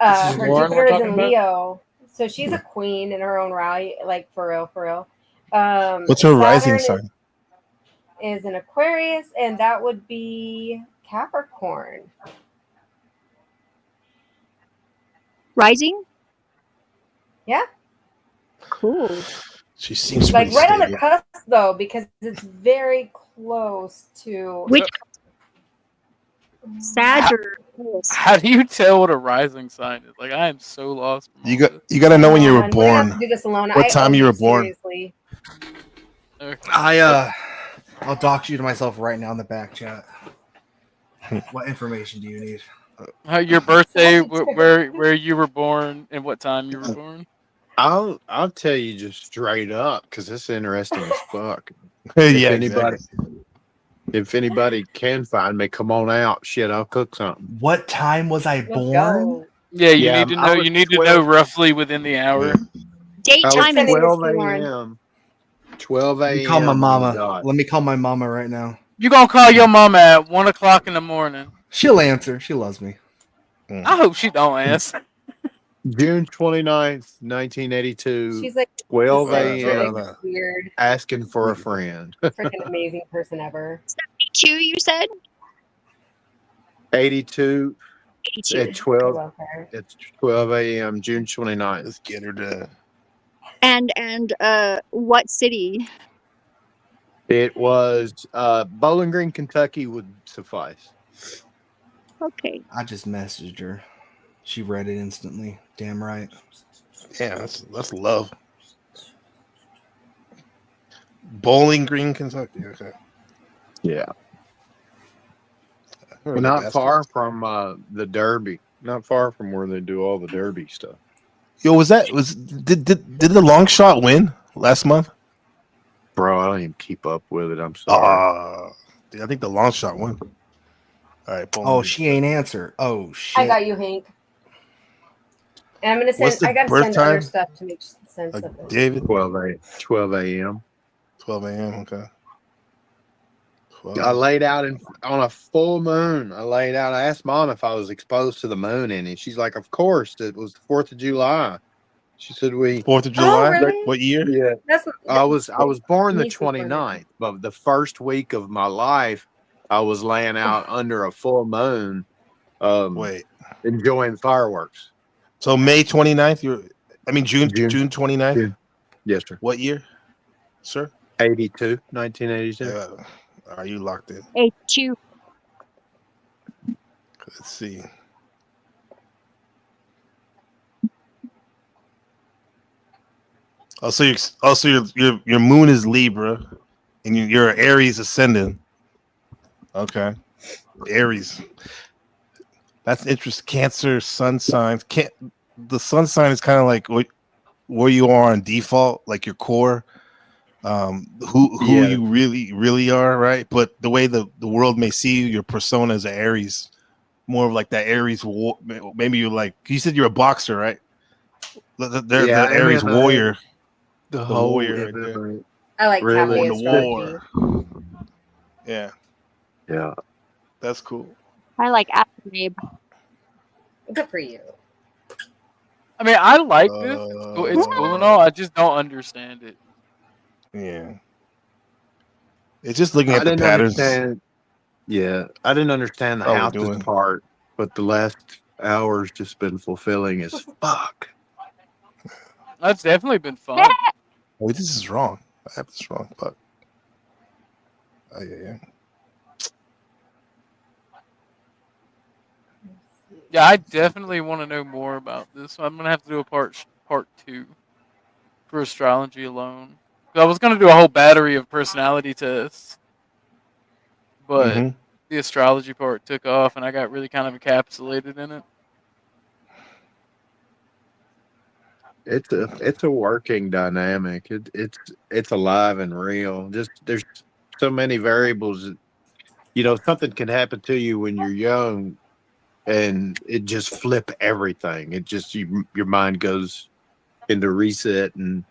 This is her Lauren Jupiter we're is talking in about? Leo, so she's a queen in her own right, like for real, for real. What's her rising Saturn sign? is an Aquarius, and that would be Capricorn. rising? Yeah, Cool. She seems like pretty right on the stable. cusp though, because it's very close to. Which Sag or Taurus? How do you tell what a rising sign is? Like, I am so lost. From You all got you got to know when you were We're gonna have born. to do this alone. What I time owe you were born? Seriously. I'll dox you to myself right now in the back chat. What information do you need? Your birthday, where you were born, and what time you were born. I'll tell you just straight up because it's interesting as fuck. Yeah, If anybody can find me, come on out. Shit, I'll cook something. What time was I born? Yeah, you Yeah, need to I know. was You need to 12 know roughly within the hour. Date, I was time, and 12 Lauren. a.m. 12 Let me call my a.m. mama. Let me call my mama right now. You gonna call your mama at 1 o'clock in the morning? She'll answer. She loves me. I hope she don't answer. June 29th, 1982. She's like 12 such a a.m. weird, asking for a friend. freaking amazing person ever. 72, you said? 82 82. at 12. Love her. It's 12 a.m. June 29th. Let's get her to. And what city? It was Bowling Green, Kentucky would suffice. Okay. I just messaged her. She read it instantly. Damn right. Yeah, that's love. Bowling Green, Kentucky. Okay. Yeah. Really Not bastard. far from the Derby. Not far from where they do all the Derby stuff. Yo, did the long shot win last month? Bro, I don't even keep up with it. I'm sorry. Dude, I think the long shot won. All right. Oh, she ain't answer. Oh shit. I got you, Hank. And I'm gonna send. What's the I gotta birth send other time? stuff to make sense of it. David? 12 a.m. 12 a.m. Okay. 12. I laid out on a full moon. I asked Mom if I was exposed to the moon in it. She's like, of course. It was the 4th of July. She said 4th of July? really? What year? Yeah. That's I was born the Niece was born 29th, but the first week of my life, I was laying out under a full moon, Wait. enjoying fireworks. So May 29th, June 29th? June. Yes, sir. What year, sir? 1982. Are you locked in? 82. Let's see. Your moon is Libra, and you're Aries ascendant. Okay, Aries. That's interesting. Cancer, sun signs. The sun sign is kind of like where you are on default, like your core. Who you really are, right? But the way the world may see you, your persona is Aries, more of like that Aries. Maybe you're like, you said you're a boxer, right? They're the Aries MMA, warrior. The whole warrior. right there. I like Really? Cafe The Astrology. war. Yeah, Yeah. that's cool. I like Babe. Good for you. I mean, I like this. It's cool and all. I just don't understand it. Yeah. It's just looking I at the didn't patterns. understand. Yeah, I didn't understand the How we're houses doing. part, but the last hour's just been fulfilling as fuck. That's definitely been fun. Oh, this is wrong. I have this wrong. Fuck. Oh, yeah. Yeah, I definitely want to know more about this. So I'm gonna have to do a part 2 for astrology alone. I was gonna do a whole battery of personality tests, but Mhm. the astrology part took off, and I got really kind of encapsulated in it. It's a working dynamic. It's alive and real. Just there's so many variables. You know, something can happen to you when you're young, and it just flip everything. It just your mind goes into reset, and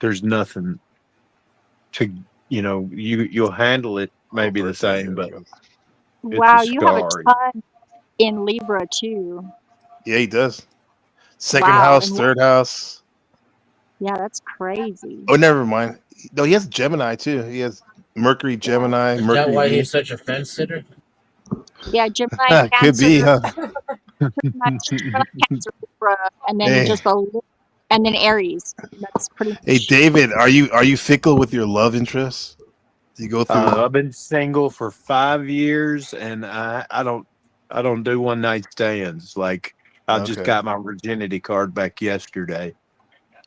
there's nothing to you'll handle it maybe the same, but it's a Wow, you have a scar. ton in Libra too. Yeah, he does. Second Wow, house, and third house. yeah, that's crazy. Oh, never mind. No, he has Gemini too. He has Mercury, Gemini, Is that Mercury, why Venus. he's such a fence sitter? Yeah, Gemini, Could Cancer, be, huh? Gemini, Cancer, Libra, and then Hey, just and then Aries. That's pretty hey, much. David, are you fickle with your love interests? Do you go through? I've been single for 5 years, and I don't do one night stands. Like I just Okay. got my virginity card back yesterday.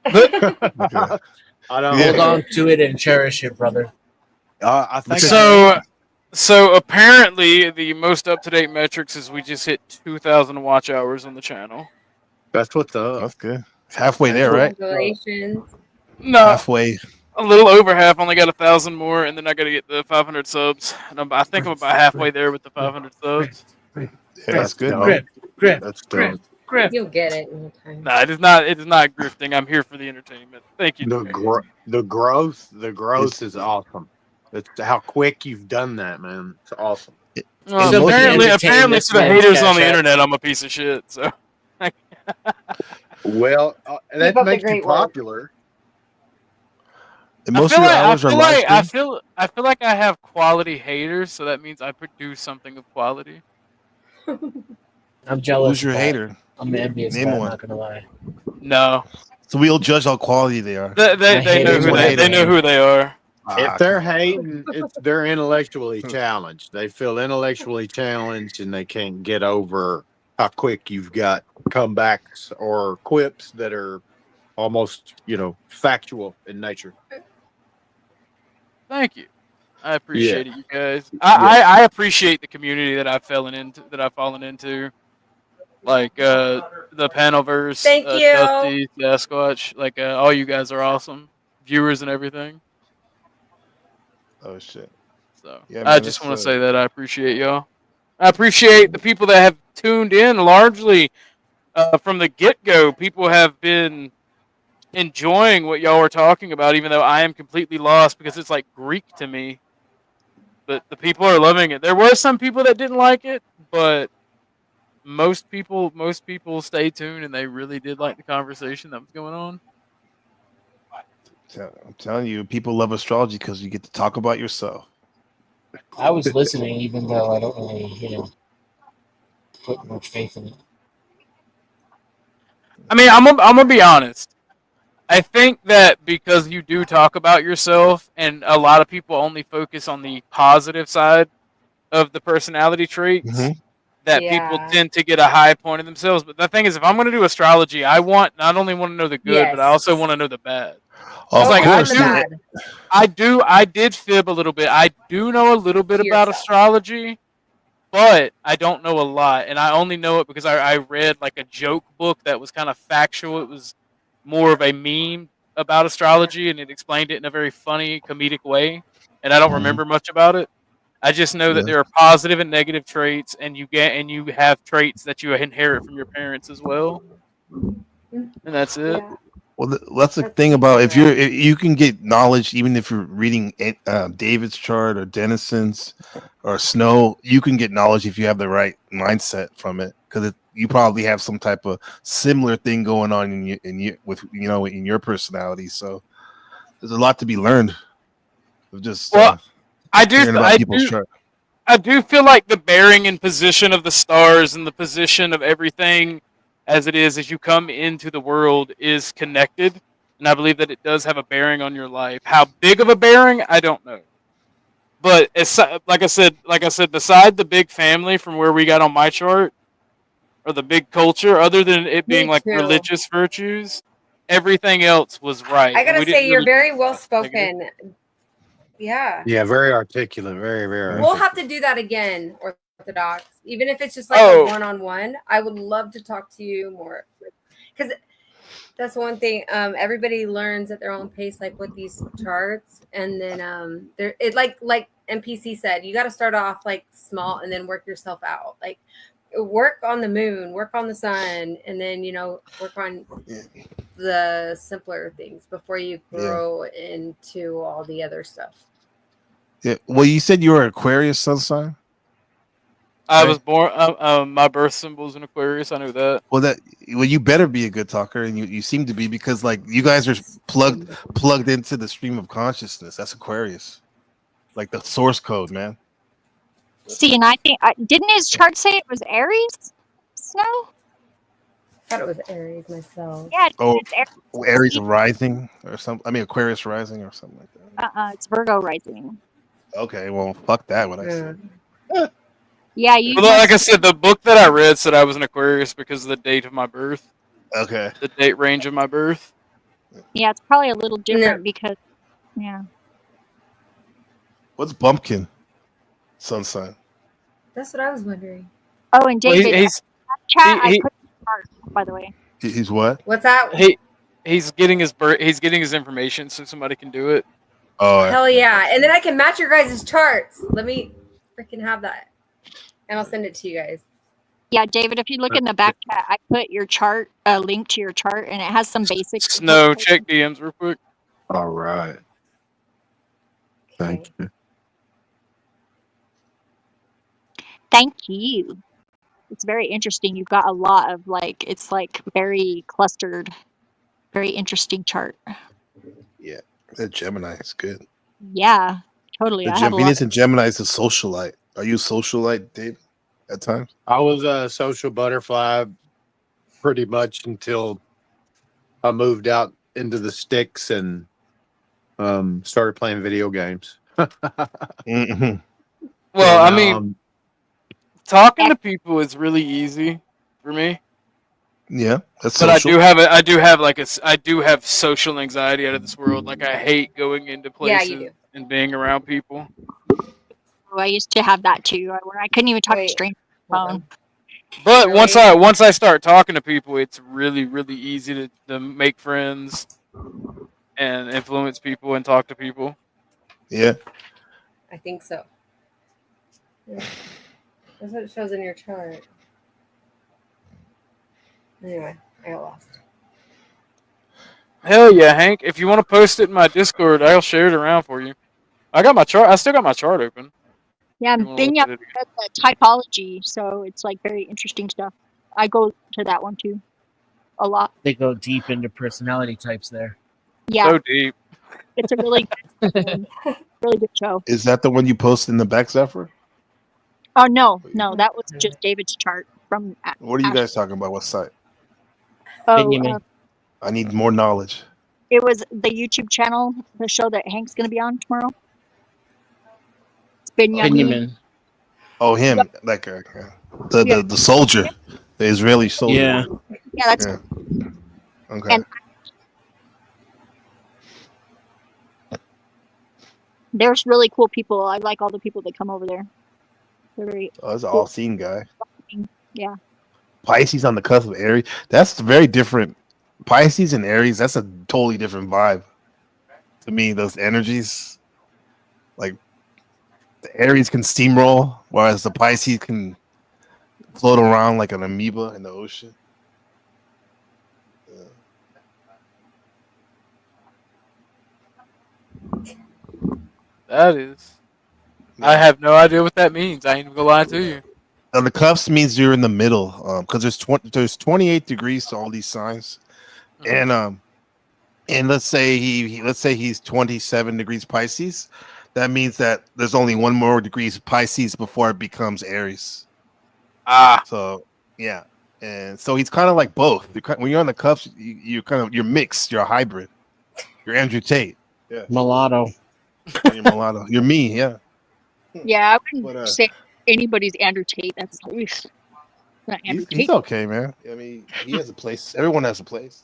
Okay. I don't Hold on to it and cherish it, brother. I think So apparently, the most up to date metrics is we just hit 2,000 watch hours on the channel. that's what's up. That's good. Halfway there, right? Congratulations. No, Halfway. a little over half. Only got 1,000 more, and then I got to get the 500 subs. And I think I'm about halfway there with the 500 subs. Yeah, that's good, dope. man. That's dope. You'll get it in time. Nah, it is not. It is not grifting. I'm here for the entertainment. Thank you. The growth is awesome. It's how quick you've done that, man. It's awesome. So apparently, to the haters on the internet, I'm a piece of shit. So. Well, that makes you popular. And most of your hours are live I stream? feel like I have quality haters, so that means I produce something of quality. I'm jealous. Who's your of that. hater? I'm envious. Name I'm one. not gonna lie. No. So we'll judge how quality they are. They know who they know who they are. If they're hating, they're intellectually challenged. They feel intellectually challenged, and they can't get over how quick you've got comebacks or quips that are almost, factual in nature. Thank you. I appreciate it, you guys. I appreciate the community that I've fallen into. Like the Panelverse, Thank you. Dusty, Sasquatch, like all you guys are awesome. Viewers and everything. Oh shit. So Yeah, I man, just it's, want to say that I appreciate y'all. I appreciate the people that have tuned in largely from the get-go. People have been enjoying what y'all were talking about, even though I am completely lost because it's like Greek to me. But the people are loving it. There were some people that didn't like it, but most people stay tuned and they really did like the conversation that was going on. I'm telling you, people love astrology because you get to talk about yourself. I was listening, even though I don't really, put much faith in it. I mean, I'm gonna be honest. I think that because you do talk about yourself, and a lot of people only focus on the positive side of the personality traits, that people tend to get a high point of themselves. But the thing is, if I'm going to do astrology, I not only want to know the good, but I also want to know the bad. Of course. I did fib a little bit. I do know a little bit about astrology, but I don't know a lot, and I only know it because I read like a joke book that was kind of factual. It was more of a meme about astrology, and it explained it in a very funny, comedic way, and I don't remember much about it. I just know that there are positive and negative traits, and you have traits that you inherit from your parents as well, and that's it. Well, that's the thing about if you can get knowledge even if you're reading David's chart or Denison's or Snow. You can get knowledge if you have the right mindset from it because you probably have some type of similar thing going on in your personality. So there's a lot to be learned. Of just I do feel like the bearing and position of the stars and the position of everything as it is as you come into the world is connected, and I believe that it does have a bearing on your life. How big of a bearing, I don't know. But like I said, beside the big family from where we got on my chart, or the big culture, other than it being like religious virtues, everything else was right. I gotta We didn't say, you're really very well discuss negative. spoken. Yeah. Yeah, very articulate. Very, very We'll articulate. have to do that again, Orthodox. Even if it's just like Oh. a one-on-one, I would love to talk to you more. Because that's one thing. Everybody learns at their own pace, like with these charts, and then there it like NPC said, you got to start off like small and then work yourself out. Like work on the moon, work on the sun, and then work on the simpler things before you grow into all the other stuff. Yeah. Well, you said you were Aquarius sun sign. I was born. My birth symbol is an Aquarius. I knew that. Well, you better be a good talker, and you seem to be, because like you guys are plugged into the stream of consciousness. That's Aquarius, like the source code, man. See, and I think didn't his chart say it was Aries? Snow? I thought it was Aries myself. Yeah, Oh, it's Aries. Aries rising or something. I mean, Aquarius rising or something like that. It's Virgo rising. Okay, well, fuck that. What I said. Yeah, you. Well, like I said, the book that I read said I was an Aquarius because of the date of my birth. Okay. The date range of my birth. Yeah, it's probably a little different because, yeah. What's Bumpkin? Sun sign. That's what I was wondering. Oh, and Well, David, chat. he- I put the chart, by the way. He's what? What's that? He's getting his He's getting his information so somebody can do it. Oh, Hell yeah! And then I can match your guys' charts. Let me freaking have that, and I'll send it to you guys. Yeah, David, if you look in the back chat, I put your chart, a link to your chart, and it has some basic. Snow, check DMs real quick. All right. Thank you. Thank you. It's very interesting. You've got a lot of it's like very clustered, very interesting chart. Yeah, the Gemini is good. Yeah, totally. I have a lot. Venus and Gemini is a socialite. Are you a socialite, David? At times, I was a social butterfly pretty much until I moved out into the sticks and started playing video games. Mm-hmm. Well, I mean, talking to people is really easy for me. Yeah, that's But social. I do have social anxiety out of this world. Like I hate going into Yeah, you places and being around people. Oh, I used to have that too, where I couldn't even talk to strangers on the phone. But once I start talking to people, it's really, really easy to make friends and influence people and talk to people. Yeah. I think so. Yeah. That's what it shows in your chart. Anyway, I got lost. Hell yeah, Hank! If you want to post it in my Discord, I'll share it around for you. I got my chart. I still got my chart open. Yeah, You and wanna then look you at have it the typology, so it's like very interesting stuff. I go to that one too, a lot. They go deep into personality types there. Yeah, So deep. it's a really, really good show. Is that the one you posted in the back, Zephyr? Oh no, that was just David's chart from. What are you guys talking about? What site? Oh, I need more knowledge. it was the YouTube channel, the show that Hank's gonna be on tomorrow. It's Benjamin. Oh, him, like the soldier, the Israeli soldier. Yeah. Yeah, that's. Okay. And there's really cool people. I like all the people that come over there. They're very. Oh, that's an all-seen guy. Yeah. Pisces on the cusp of Aries. That's very different. Pisces and Aries, that's a totally different vibe. To me, those energies, like the Aries can steamroll, whereas the Pisces can float around like an amoeba in the ocean. That is. I have no idea what that means. I ain't even gonna lie to you. Now, the cuffs means you're in the middle, because there's 28 degrees to all these signs, and let's say he's 27 degrees Pisces. That means that there's only one more degrees Pisces before it becomes Aries. So yeah, and so he's kind of like both. When you're on the cuffs, you're mixed. You're a hybrid. You're Andrew Tate. Yeah. Mulatto. You're mulatto. You're me. Yeah. Yeah, I wouldn't But, say anybody's Andrew Tate. That's not Andrew He's Tate. okay, man. I mean, he has a place. Everyone has a place.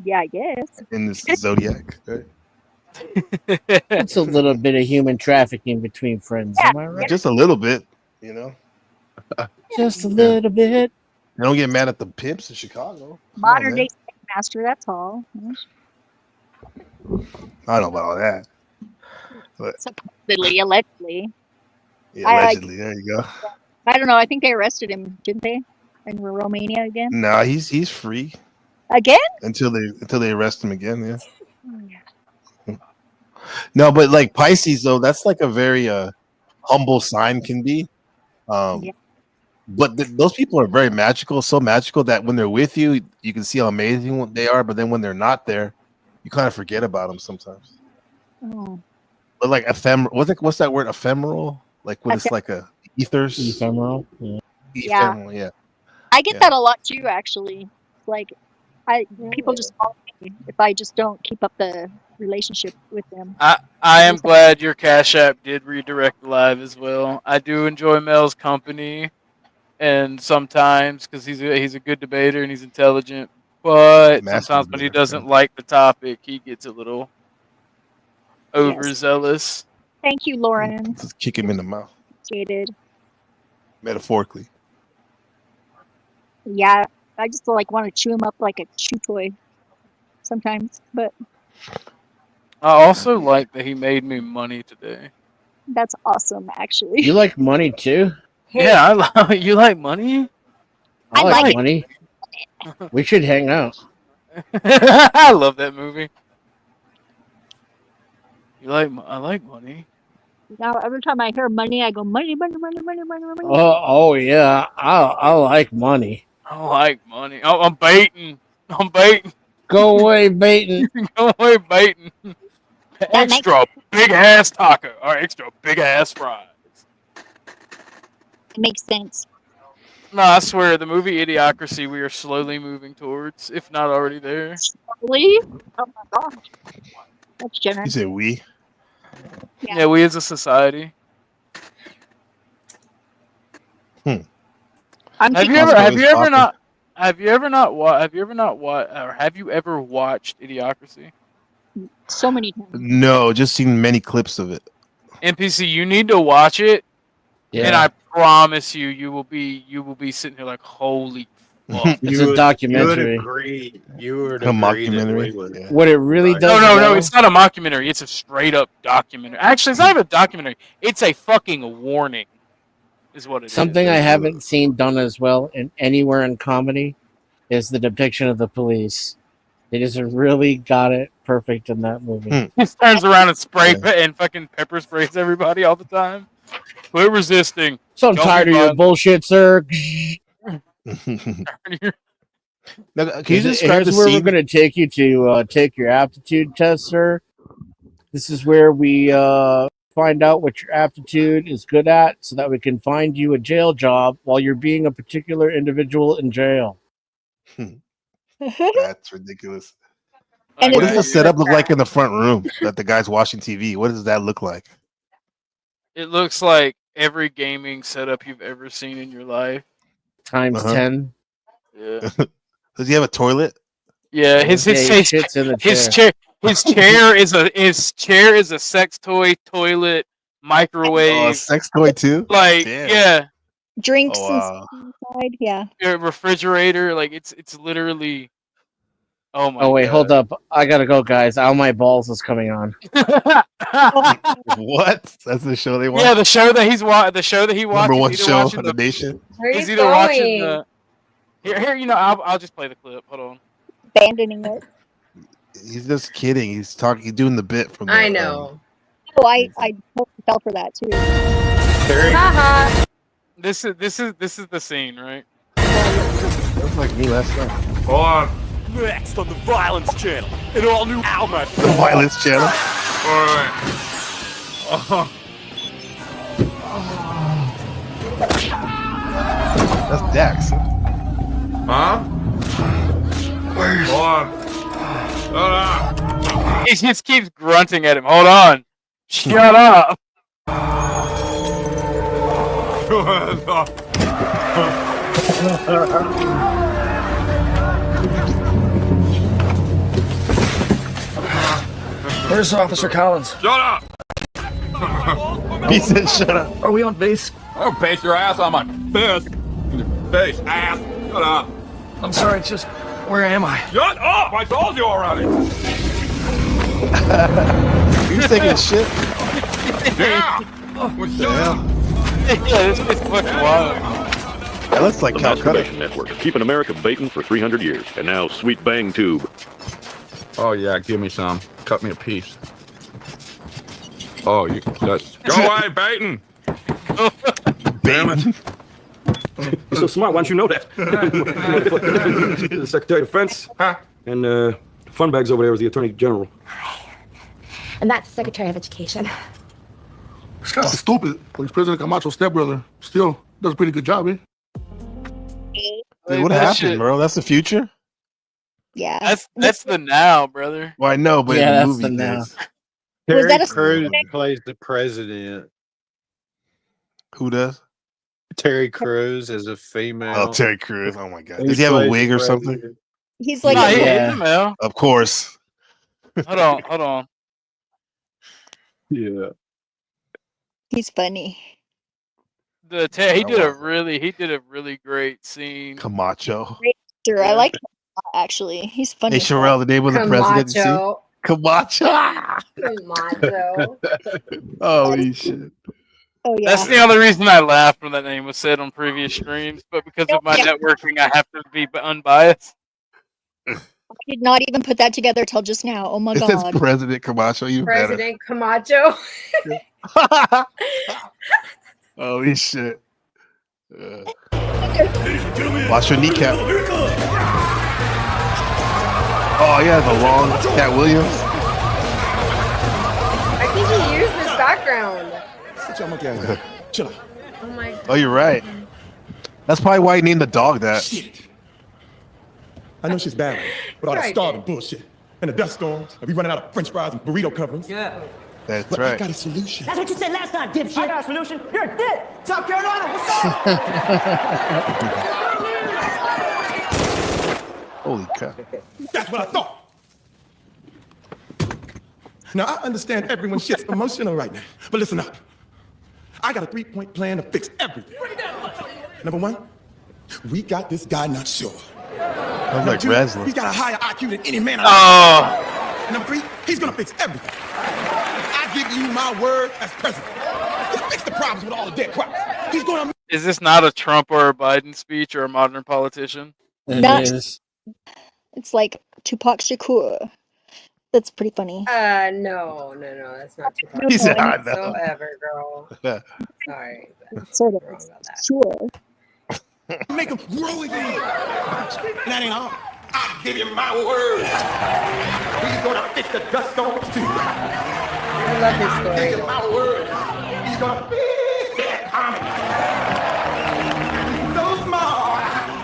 Yeah, I guess. in this Zodiac. Right? It's a little bit of human trafficking between friends. Am I right? Just a little bit, you know. Just a little bit. They don't get mad at the pimps in Chicago. Modern day master. That's all. I don't know about all that. But Supposedly, allegedly. yeah, allegedly, there you go. I don't know. I think they arrested him, didn't they? In Romania again. Nah, he's free Again? until they arrest him again. Yeah. No, but like Pisces though, that's like a very humble sign can be. But those people are very magical, so magical that when they're with you, you can see how amazing they are. But then when they're not there, you kind of forget about them sometimes. Oh. But like ephemeral, what's that word? Ephemeral, like what it's like a ethers. Ephemeral. Yeah. Ephemeral, yeah. I get that a lot too, actually. Like, people just follow me if I just don't keep up the relationship with them. I am glad your Cash App did redirect live as well. I do enjoy Mel's company, and sometimes because he's a good debater and he's intelligent, but sometimes when he doesn't like the topic, he gets a little overzealous. Thank you, Lauren. Just kick him in the mouth, Appreciated. metaphorically. Yeah, I just like want to chew him up like a chew toy sometimes, but I also like that he made me money today. that's awesome, actually. You like money too? Yeah, you like money? I like like it. money. We should hang out. I love that movie. I like money. Now every time I hear money, I go money, money, money, money, money, money. Oh yeah, I like money. I like money. Oh, I'm baiting. Go away, baiting. Go away, baiting. Extra big ass taco or extra big ass fries. It makes sense. No, I swear, the movie Idiocracy we are slowly moving towards, if not already there. Really? Oh my gosh. That's You generous. said we? Yeah, we as a society. Have you ever watched Idiocracy? So many times. No, just seen many clips of it. NPC, you need to watch it, and I promise you will be sitting here like, holy fuck. It's a documentary. You would A agree mockumentary. What it really does. No, it's not a mockumentary. It's a straight up documentary. Actually, it's not even a documentary. It's a fucking warning, is what it is. Something I haven't seen done as well in anywhere in comedy is the depiction of the police. They just really got it perfect in that movie. He turns around and and fucking pepper sprays everybody all the time. Quit resisting. So I'm tired of your bullshit, sir. Now, can you describe Here's the where scene? we're going to take you to take your aptitude test, sir. This is where we find out what your aptitude is good at so that we can find you a jail job while you're being a particular individual in jail. That's ridiculous. And What does the setup look like in the front room that the guy's watching TV? What does that look like? It looks like every gaming setup you've ever seen in your life. Times 10. Yeah. Does he have a toilet? Yeah, his chair is a sex toy, toilet, microwave. Oh, a sex toy too? Like, Damn. yeah. Drinks Oh, wow. inside, yeah. A refrigerator, like it's literally. Oh my. Oh, wait, God. hold up. I got to go, guys. All My Balls is coming on. What? That's the show they watch? Yeah, the show that he watches. Number one either show watching in the nation. He's either watching the. Here, I'll just play the clip. Hold on. Abandoning it. He's just kidding. He's doing the bit from the, I know. Oh, I totally fell for that too. Haha. This is the scene, right? That's like me last night. Hold on. Next on the Violence Channel, an all new Alma. The Violence Channel. That's Dax. Huh? Hold on. He just keeps grunting at him. Hold on. Shut up. Where's Officer Collins? Shut up! He said, "Shut up." Are we on base? I'll base your ass on my fist. Base ass. Shut up. I'm sorry, it's just, where am I? Shut up! I told you already. You're taking a shit. Yeah. What the hell? Yeah, this is fucking wild. That looks like the Calcutta. Masturbation Network, keeping America baiting for 300 years. And now, Sweet Bang Tube. Oh yeah, give me some. Cut me a piece. Oh, you just go away, baiting. Damn it. You're so smart, why don't you know that? The Secretary of Defense, and fun bags over there was the Attorney General. And that's the Secretary of Education. It's kind of stupid. Police President Camacho's stepbrother still does a pretty good job, eh? Dude, what happened, bro? That's the future? Yeah. That's the now, brother. Well, I know, but Yeah, in that's the the movie now. days. Was that a Crews plays the president. Who does? Terry Crews is a female. Oh, Terry Crews. Oh my god. He Does he have a plays wig the or something? president. He's like Nah, a he Yeah. is a male. Of course. Hold on. Yeah. he's funny. He did a really great scene. Camacho. Sure, I like him a lot, actually. He's funny. Hey, Sherelle, the name of the presidency. Camacho. Camacho. Camacho. Holy shit. Oh yeah. That's the only reason I laughed when that name was said on previous streams, but because of my networking, I have to be unbiased. I did not even put that together till just now. Oh my It says god. President Camacho. You better. President Camacho. Holy shit. Watch your kneecap. Oh yeah, the long Cat Williams. I think he used this background. Sit your monkey ass down. Chill out. Oh my. Oh, you're right. That's probably why he named the dog that. I know she's bad, but all that Right. starving bullshit and the dust storms, and we running out of French fries and burrito coverings. Yeah. That's But I right. got a solution. That's what you said last time, dipshit. I got a solution. You're a dick. South Carolina, what's Holy crap. That's what I thought. Now, I understand everyone's shit's emotional right now, but listen up. I got a 3-point plan to fix everything. Number one, we got this guy not sure. Sounds like Two, Razzler. he's got a higher IQ than any man. Oh. Number three, he's gonna fix everything. I give you my word as president. He'll fix the problems with all the dead crops. He's gonna. Is this not a Trump or a Biden speech or a modern politician? Not- It's like Tupac Shakur. That's pretty funny. No, that's not too He said, "I know." whatsoever, girl. Sorry. Sort of. Sure. Make him grow again. And that ain't all. I give you my word. He's gonna fix the dust storms too. I love this story. Give you my word. He's gonna fix that economy. He's so smart.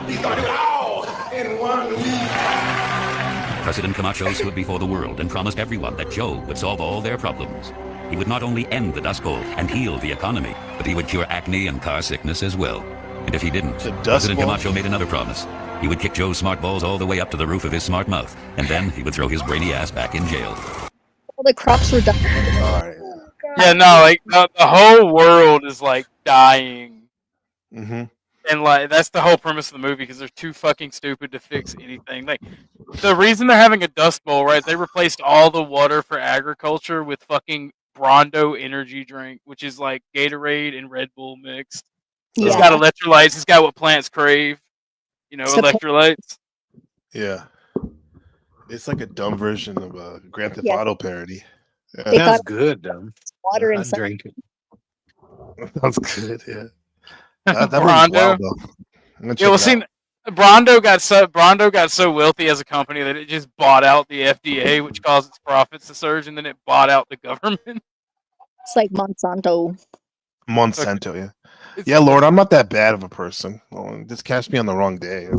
He's gonna do it all in 1 week. President Camacho stood before the world and promised everyone that Joe would solve all their problems. He would not only end the Dust Bowl and heal the economy, but he would cure acne and car sickness as well. And if he didn't, President Camacho made another promise. He would kick Joe's smart balls all the way up to the roof of his smart mouth, and then he would throw his brainy ass back in jail. All the crops were done. Yeah, no, like the whole world is like dying, Mm-hmm. and like that's the whole premise of the movie because they're too fucking stupid to fix anything. Like the reason they're having a dust bowl, right? They replaced all the water for agriculture with fucking Brondo energy drink, which is like Gatorade and Red Bull mixed. It's got electrolytes. It's got what plants crave. You know, electrolytes. Yeah. It's like a dumb version of a Grand Theft Yeah. Auto parody. They Yeah. thought- Good, dumb. Water and I'd sun. drink it. That's good, yeah. That movie's Brondo. wild, though. I'm gonna check Yeah, well, it see, out. Brondo got so wealthy as a company that it just bought out the FDA, which caused its profits to surge, and then it bought out the government. It's like Monsanto. Monsanto, yeah. Yeah, Lord, I'm not that bad of a person. Well, just catch me on the wrong day.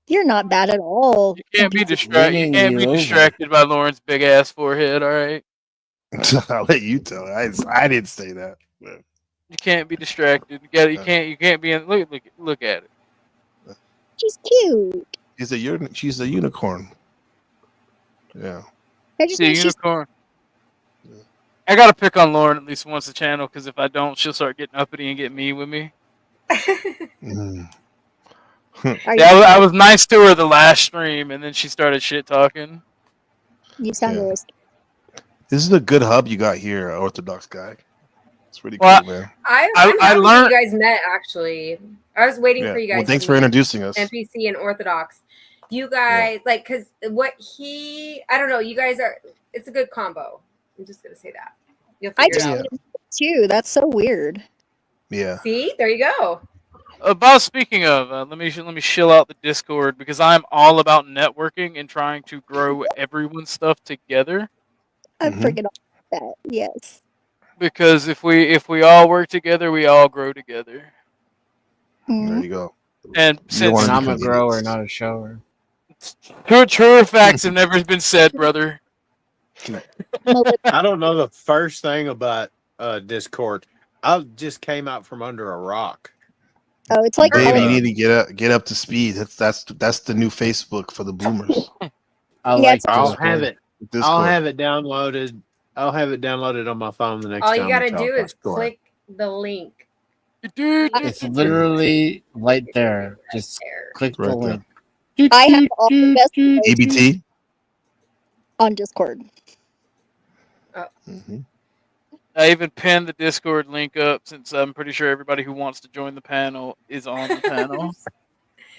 You're not bad at all. You can't be distracted. You can't be distracted by Lauren's big ass forehead. All right. I'll let you tell it. I didn't say that. But You can't be distracted. You can't be in. Look at it. She's cute. she's a unicorn. Yeah. I just The think she's unicorn. I gotta pick on Lauren at least once a channel because if I don't, she'll start getting uppity and get mean with me. Yeah, I was nice to her the last stream, and then she started shit talking. You sound Yeah. really This is a good hub you got here, Orthodox guy. It's pretty Well, cool, man. I'm I happy that learned- you guys met. Actually, I was waiting Yeah. for you guys. Well, thanks to for meet. introducing us. NPC and Orthodox. You guys like because what I don't know. You guys are. It's a good combo. I'm just gonna say that. You'll I figure just it out. hate him too. That's so weird. Yeah. See, there you go. About speaking of, let me shill out the Discord because I'm all about networking and trying to grow everyone's stuff together. I'm freaking off that. Yes. Because if we all work together, we all grow together. There you go. And You don't since wanna I'm be a grower, not a shower. truer facts have never been said, brother. I don't know the first thing about Discord. I just came out from under a rock. Oh, it's like Dave, all you of- need to get up to speed. That's the new Facebook for the boomers. I Yeah, like it's- I'll Discord. have it. I'll Discord. have it downloaded. I'll have it downloaded on my phone the next All time. you gotta we talk. do is Go click the link. It's literally right there. Just click the Right link. I have all the best ABT. on Discord. I even pinned the Discord link up since I'm pretty sure everybody who wants to join the panel is on the panel.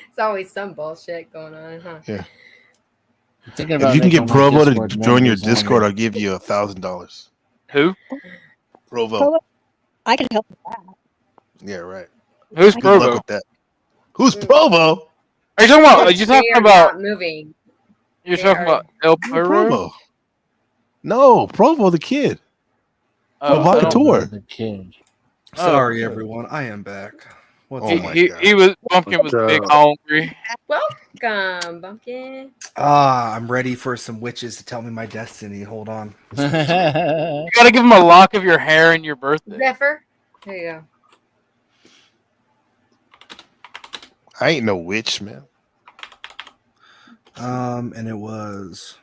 It's always some bullshit going on, huh? Yeah. I'm thinking If about you can making get my Provo to Discord join your members only. Discord, I'll give you $1,000. Who? Provo. I can help with that. Yeah, right. Who's Good luck Provo? with that. Who's Provo? Are you talking about? Are They you talking are about? not moving. You're They talking are- about El Who's Perro? Provo? No, Provo the kid. Oh, I don't- Provocateur. The kid. Oh. Sorry, everyone. I am back. What's Oh up? my He god. was Bumpkin was big hungry. Welcome, Bumpkin. I'm ready for some witches to tell me my destiny. Hold on. You gotta give him a lock of your hair and your birthday. Zephyr. There you go. I ain't no witch, man. And it was.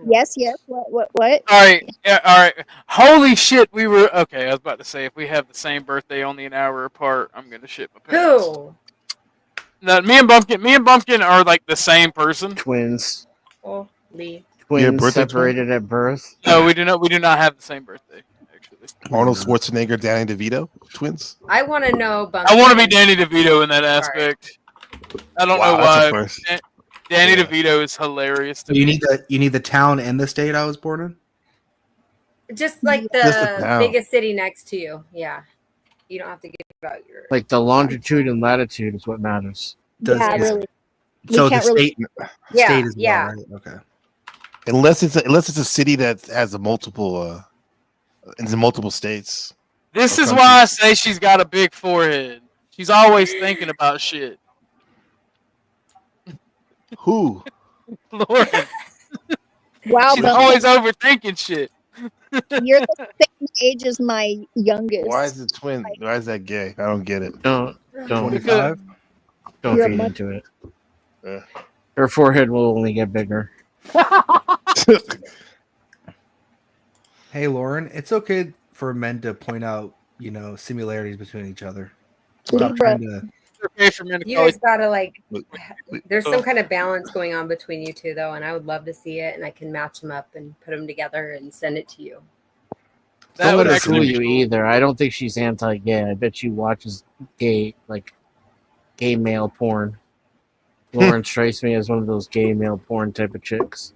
Yes, yes. What? All right, yeah, all right. Holy shit, we were okay. I was about to say if we have the same birthday only an hour apart, I'm gonna shit my pants. Who? No, me and Bumpkin are like the same person. Twins. Holy. Twins birthday separated at birth. No, we do not. We do not have the same birthday. Actually, Arnold Schwarzenegger, Danny DeVito, twins. I want to know, Bumpkin. I want to be Danny DeVito in that aspect. I don't know Wow, that's a why. first. Danny DeVito is hilarious to You me. need the town and the state I was born in. Just like Just the the town. biggest city next to you. Yeah. You don't have to give out your. Like the longitude and latitude is what matters. Yeah, really. So We the can't really- state, Yeah, state as yeah. well, right? Okay. Unless it's a city that has a multiple in multiple states. This or is countries. why I say she's got a big forehead. She's always thinking about shit. Who? Lauren. Wow, She's but always overthinking shit. you're the same age as my youngest. Why is it twin? Why is that gay? I don't get it. Don't 25. don't You're a feed month- into it. Yeah. Her forehead will only get bigger. Hey, Lauren, it's okay for men to point out, similarities between each other. Stop Libra. trying to. Okay for men to You call guys gotta like. Wait, There's some kind of balance going on between you two, though, and I would love to see it, and I can match them up and put them together and send it to you. That Don't would let her actually fool be you cool. either. I don't think she's anti-gay. I bet she watches gay male porn. Lauren strikes me as one of those gay male porn type of chicks.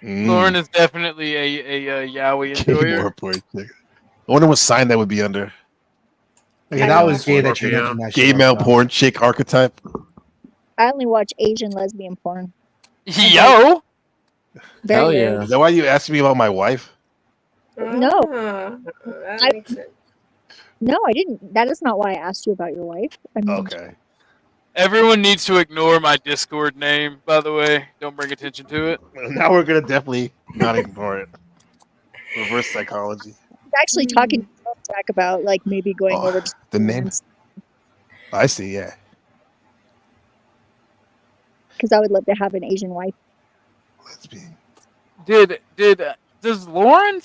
Lauren is definitely a yaoi enjoyer. More porn. I wonder what sign that would be under. Okay, that was gay that you mentioned that Gay shit male out loud. porn chick archetype. I only watch Asian lesbian porn. Yo. Very Hell rare. yeah. Is that why you asked me about my wife? No. That I- makes sense. No, I didn't. That is not why I asked you about your wife. I mean, Okay. Everyone needs to ignore my Discord name, by the way. Don't bring attention to it. Now we're gonna definitely not ignore it. Reverse psychology. I was actually talking to Zodiac about maybe going Oh, over to the name? I see. Yeah. because I would love to have an Asian wife. Does Lauren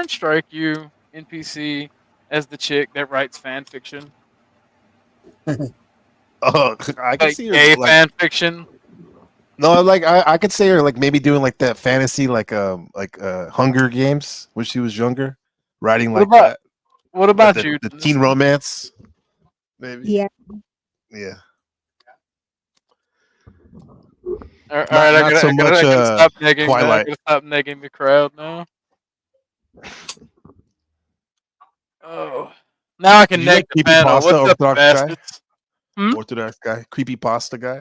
strike you in PC as the chick that writes fan fiction? Oh, I can Like see her gay like fan fiction. no, like I could see her like maybe doing like that fantasy like Hunger Games when she was younger, writing What like about that. what Like about you? the teen romance, maybe. Yeah. Yeah. All right, Not so much I gotta stop negging. I Twilight. gotta stop negging the crowd now. Oh, now I can Did you neg like the creepy panel. pasta, What's up, you Orthodox guy? bastards? Hmm? Orthodox guy, creepy pasta guy.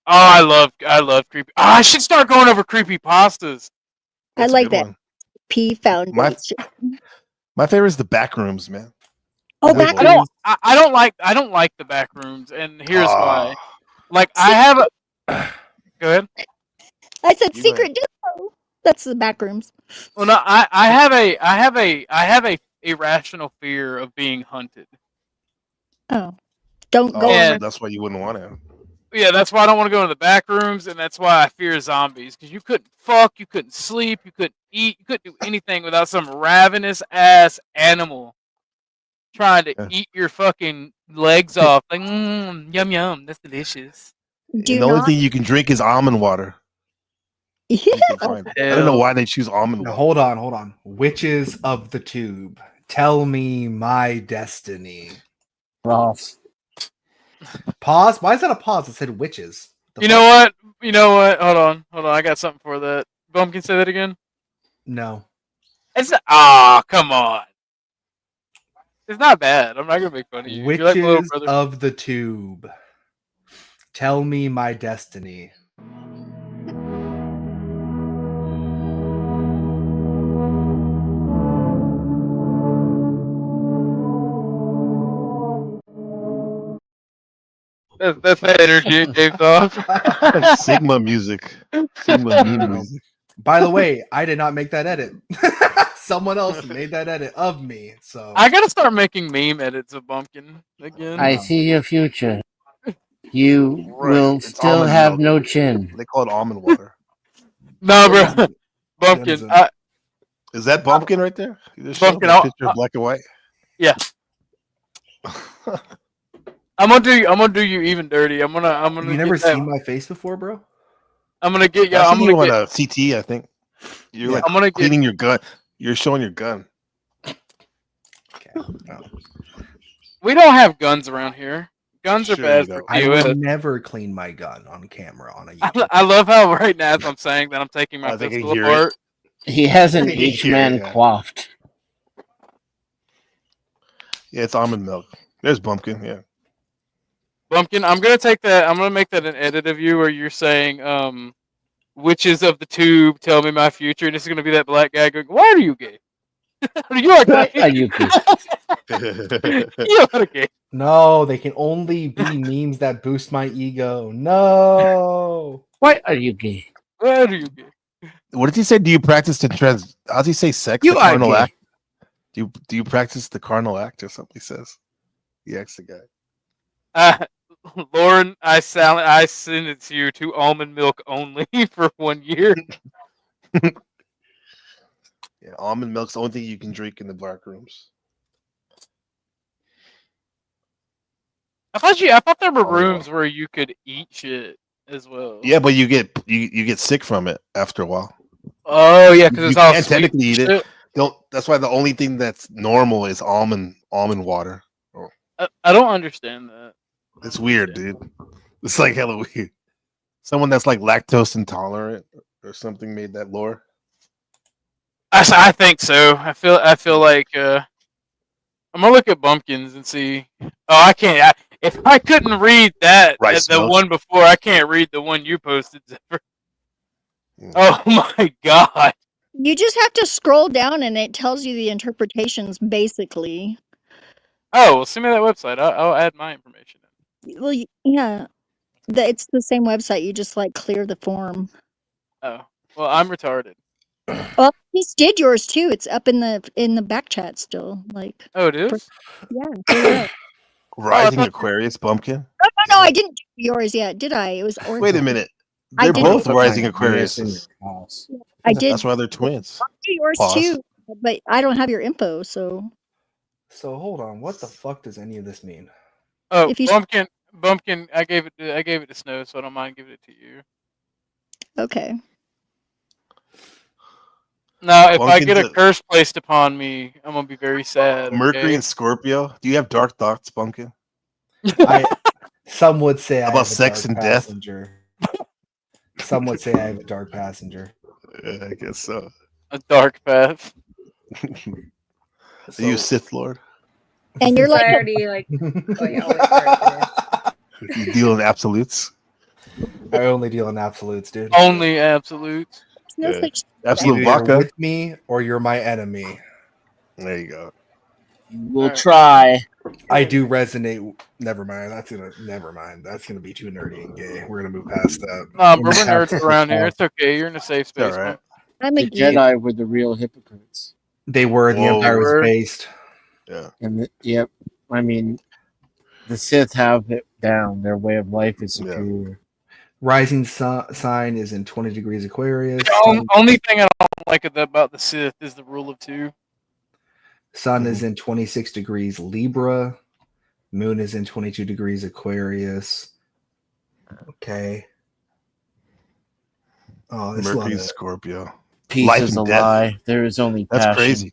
Oh, I love creepy. Oh, I should start going over creepy pastas. I That's a like good that. one. P Foundation. My favorite is the back rooms, man. Oh, They're back bold. rooms. I don't like the back rooms, and here's why. Ah. Like I have a. Go ahead. I said You go secret disco. That's the back rooms. Well, no, I have a irrational fear of being hunted. Oh, don't go. Oh, And- so that's why you wouldn't want to. Yeah, that's why I don't want to go into the back rooms, and that's why I fear zombies. Because you couldn't fuck, you couldn't sleep, you couldn't eat, you couldn't do anything without some ravenous ass animal trying to eat your fucking legs off. Like, yum yum, that's delicious. And the only thing you can drink is almond water. You can find. I don't know why they choose almond Now, water. hold on. Witches of the Tube. Tell me my destiny. Ross. Pause? Why is that a pause? It said witches. You know what? Hold on. I got something for that. Bumpkin, say that again. No. It's come on. It's not bad. I'm not gonna make fun of you. You're like my little Witches brother. of the Tube. Tell me my destiny. That's that energy it gave off. Like Sigma music. Sigma meme music. By the way, I did not make that edit. Someone else made that edit of me. So I gotta start making meme edits of Bumpkin again. I see your future. You Right, will it's still almond have milk. no chin. They call it almond water. No, bro. Bumpkin. Is that Bumpkin right there? Bumpkin, That picture of black and white. Yeah. I'm gonna do you even dirty. I'm gonna. you never get that- seen my face before, bro? I'm gonna get you. I I'm see gonna you get. on a CT. I think you're Yeah, like I'm gonna get- cleaning your gun. You're showing your gun. We don't have guns around here. Guns are Sure bad you for don't. I TOS. would never clean my gun on camera on a YouTube. I love how right now as I'm saying that I'm taking my I think I pistol hear apart. He has an Yeah, H-man yeah. quaffed. Yeah, it's almond milk. There's Bumpkin. Yeah. Bumpkin, I'm gonna take that. I'm gonna make that an edit of you where you're saying, "Witches of the Tube, tell me my future," and this is gonna be that black guy going, "Why are you gay? Are you like Why gay? are you gay? You are gay." No, they can only be memes that boost my ego. No. Why are you gay? Why are you gay? What did he say? Do you practice the trans? How does he say sex? You the are carnal gay. act. Do you practice the carnal act or something? He says. He asks the guy. Lauren, I sentence you to almond milk only for 1 year. Yeah, almond milk's the only thing you can drink in the black rooms. I thought there were Oh, rooms where you could eat shit as well. Yeah, but you get sick from it after a while. Oh yeah, because You it's all can't sweet technically eat and it. shit. Don't. That's why the only thing that's normal is almond water. Oh, I don't understand that. it's weird, dude. It's like hella weird. Someone that's like lactose intolerant or something made that lore. I think so. I feel like I'm gonna look at Bumpkins and see. Oh, I can't. If I couldn't read that, Rice the milk. one before, I can't read the one you posted, Zephyr. Oh my god! You just have to scroll down and it tells you the interpretations basically. Oh, well, send me that website. I'll add my information. Well, yeah. It's the same website. You just like clear the form. Oh, well, I'm retarded. Well, just did yours too. It's up in the back chat still. Like, Oh, it is. yeah. Clear it up. Rising Aquarius Bumpkin. No, I didn't do yours yet, did I? It was Wait a minute. I They're did. both Put rising my Venus in Aquarius. your house. I did. That's why they're twins. I'll do yours Pause. too, but I don't have your info, so So hold on, what the fuck does any of this mean? Oh, if you Bumpkin, I gave it to Snow, so I don't mind giving it to you. okay. Now, if I Bumpkin's get a a- curse placed upon me, I'm gonna be very sad. Mercury okay? and Scorpio. Do you have dark thoughts, Bunkin? Some would say I About have a sex dark and death? passenger. Some would say I have a dark passenger. Yeah, I guess so. A dark path. Are you a Sith Lord? And you're So I like already like. Oh yeah, I'll wait for it. You deal in absolutes? I only deal in absolutes, dude. Only absolutes. no Yeah. such Absolute Either you're vodka. with me or you're my enemy. There you go. We'll try. I do resonate. Never mind. Never mind. That's gonna be too nerdy and gay. We're gonna move past that. Nah, bro, we're nerds around here. It's okay. You're in a safe space, all right. man. I'm The a geek. Jedi were the real hypocrites. They were. The Whoa. Empire was Word. based. Yeah. And yep, I mean, the Sith have it down. Their way of life is Yeah. superior. Rising sign is in 20 degrees Aquarius. The only thing I don't like about the Sith is the rule of two. Sun is in 26 degrees Libra. Moon is in 22 degrees Aquarius. Okay. Oh, this Mercury and is Scorpio. Peace Life is a and death. lie. There is only That's passion. crazy.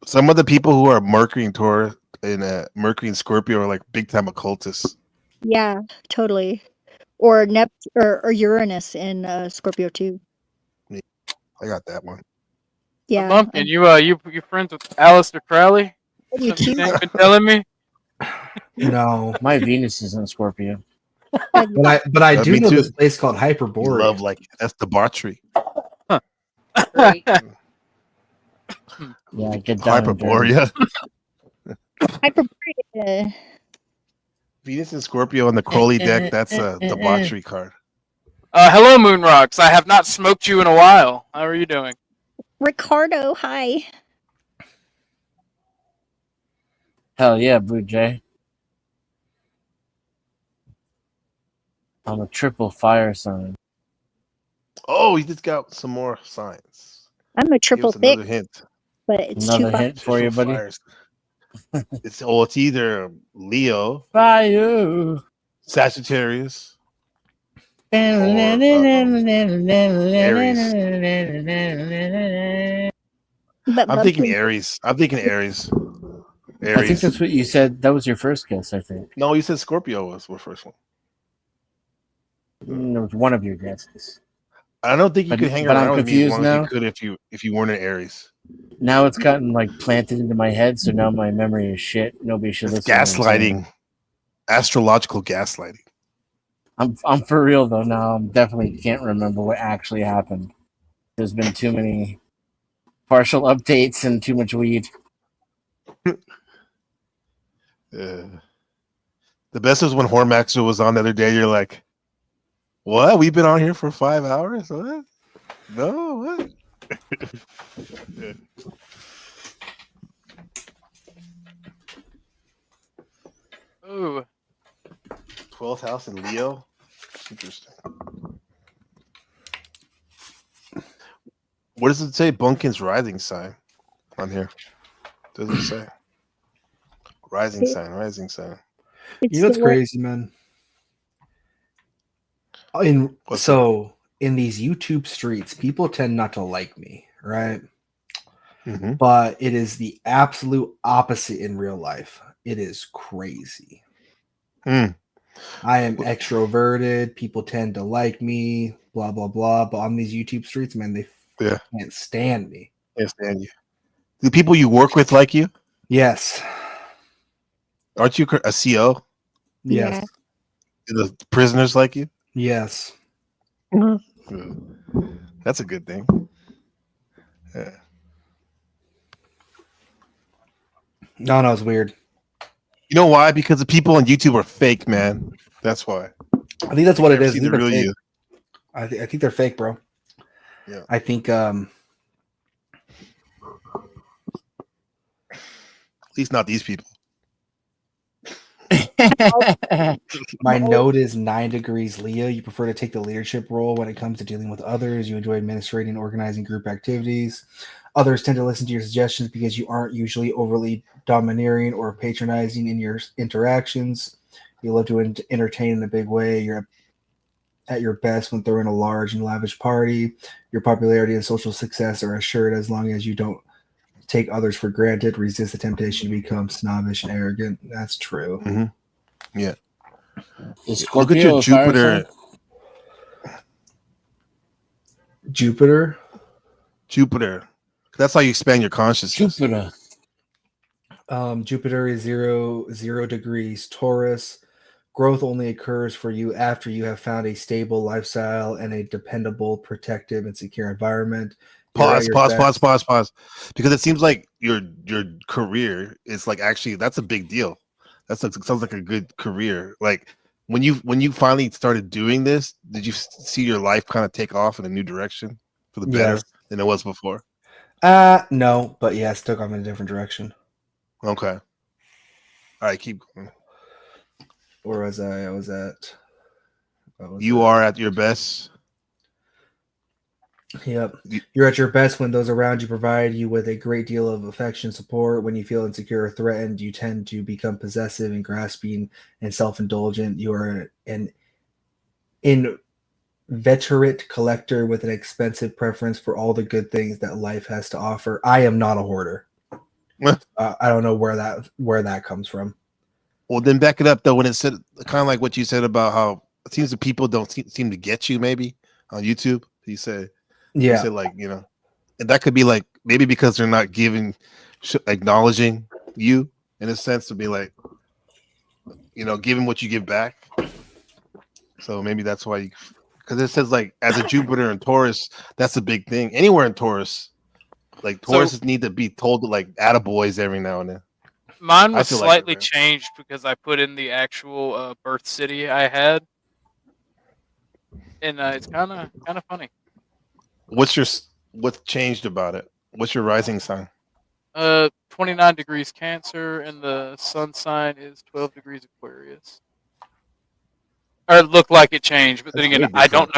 Some of the people who are Mercury and Taurus and Mercury and Scorpio are like big time occultists. Yeah, totally. Or or Uranus in Scorpio too. I got that one. Yeah. Bumpkin, you friends with Aleister Crowley? You Something too. you ain't been telling me? no. My Venus is in Scorpio. But I do me know too. this place called You Hyperborea. love like that's debauchery. Great. Yeah, get down and dirty. Hyperborea. Hyperborea. Venus and Scorpio on the Crowley deck. That's a debauchery card. Hello, Moon Rocks. I have not smoked you in a while. How are you doing? Ricardo, hi. Hell yeah, Blue Jay. I'm a triple fire sign. Oh, he just got some more signs. I'm a Give triple us another thick, hint. but it's Another too hint for you, Triple buddy. fires. It's either Leo, Fire. Sagittarius, But I'm thinking Bumpkin, Aries. I'm thinking Aries. I think that's what you said. That was your first guess, I think. No, you said Scorpio was the first one. It was one of your guesses. I don't think you But- could hang but I'm around with me as confused long now. as you could if you weren't an Aries. Now it's gotten like planted into my head, so now my memory is shit. Nobody should It's listen. to what I'm saying. gaslighting. Astrological gaslighting. I'm for real though now. I'm definitely can't remember what actually happened. There's been too many partial updates and too much weed. The best was when Hormaxer was on the other day. You're like, what? We've been on here for 5 hours? What? No, what? Yeah. Ooh. 12th house in Leo. Interesting. What does it say? Bunkin's rising sign on here. Doesn't say. Rising sign, rising sign. You know what's crazy, man? In these YouTube streets, people tend not to like me, right? Mm-hmm. But it is the absolute opposite in real life. It is crazy. Mm. I am extroverted. People tend to like me, blah, blah, blah. But on these YouTube streets, man, they can't stand me. Can't stand you. Do people you work with like you? Yes. Aren't you a CO? Yes. Do the prisoners like you? Yes. That's a good thing. Yeah. No, it's weird. You know why? Because the people on YouTube are fake, man. That's why. I think that's what it Never is. see I think the they're real fake. you. I think they're fake, bro. Yeah. I think At least not these people. My node is 9 degrees Leo. You prefer to take the leadership role when it comes to dealing with others. You enjoy administrating and organizing group activities. Others tend to listen to your suggestions because you aren't usually overly domineering or patronizing in your interactions. You love to entertain in a big way. You're at your best when throwing a large and lavish party. Your popularity and social success are assured as long as you don't take others for granted, resist the temptation to become snobbish and arrogant. That's true. Mm-hmm. Yeah. Look at your Jupiter. Jupiter. That's how you expand your consciousness. Jupiter is 0 degrees Taurus. Growth only occurs for you after you have found a stable lifestyle and a dependable, protective, and secure environment. Pause. Because it seems like your career is like actually that's a big deal. Sounds like a good career. Like when you finally started doing this, did you see your life kind of take off in a new direction for the better than it was before? No, but yeah, it's took off in a different direction. Okay. All right, keep going. Where was I? You are at your best. Yep. You're at your best when those around you provide you with a great deal of affection, support. When you feel insecure or threatened, you tend to become possessive and grasping and self-indulgent. You are an inveterate collector with an expensive preference for all the good things that life has to offer. I am not a hoarder. I don't know where that comes from. Well, then back it up though. When it said kind of like what you said about how it seems that people don't seem to get you maybe on YouTube. You said like, you know, and that could be like maybe because they're not acknowledging you in a sense to be like, you know, giving what you give back. So maybe that's why because it says like as a Jupiter and Taurus, that's a big thing. Anywhere in Taurus, like Tauruses need to be told to like attaboys every now and then. Mine was slightly changed because I put in the actual birth city I had, and it's kind of funny. What's changed about it? What's your rising sign? 29 degrees Cancer, and the sun sign is 12 degrees Aquarius. Or it looked like it changed, but then again, I don't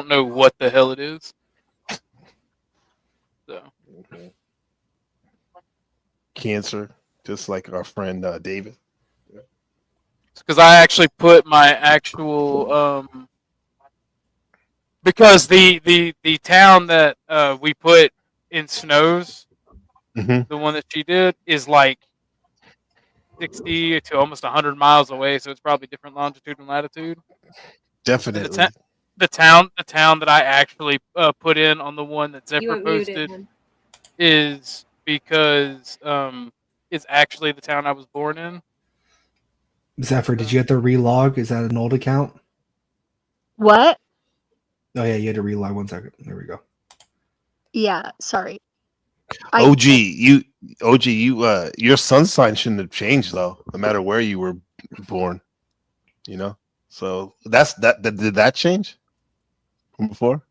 know what the hell it is. So, Cancer, just like our friend David. Because I actually put my actual because the town that we put in Snows, the one that she did, is like 60 to almost 100 miles away, so it's probably different longitude and latitude. Definitely. The town that I actually put in on the one that Zephyr posted is because it's actually the town I was born in. Zephyr, did you have to relog? Is that an old account? What? Oh yeah, you had to relog. 1 second. There we go. Yeah, sorry. OG, your sun sign shouldn't have changed though, no matter where you were born. You know, so did that change from before?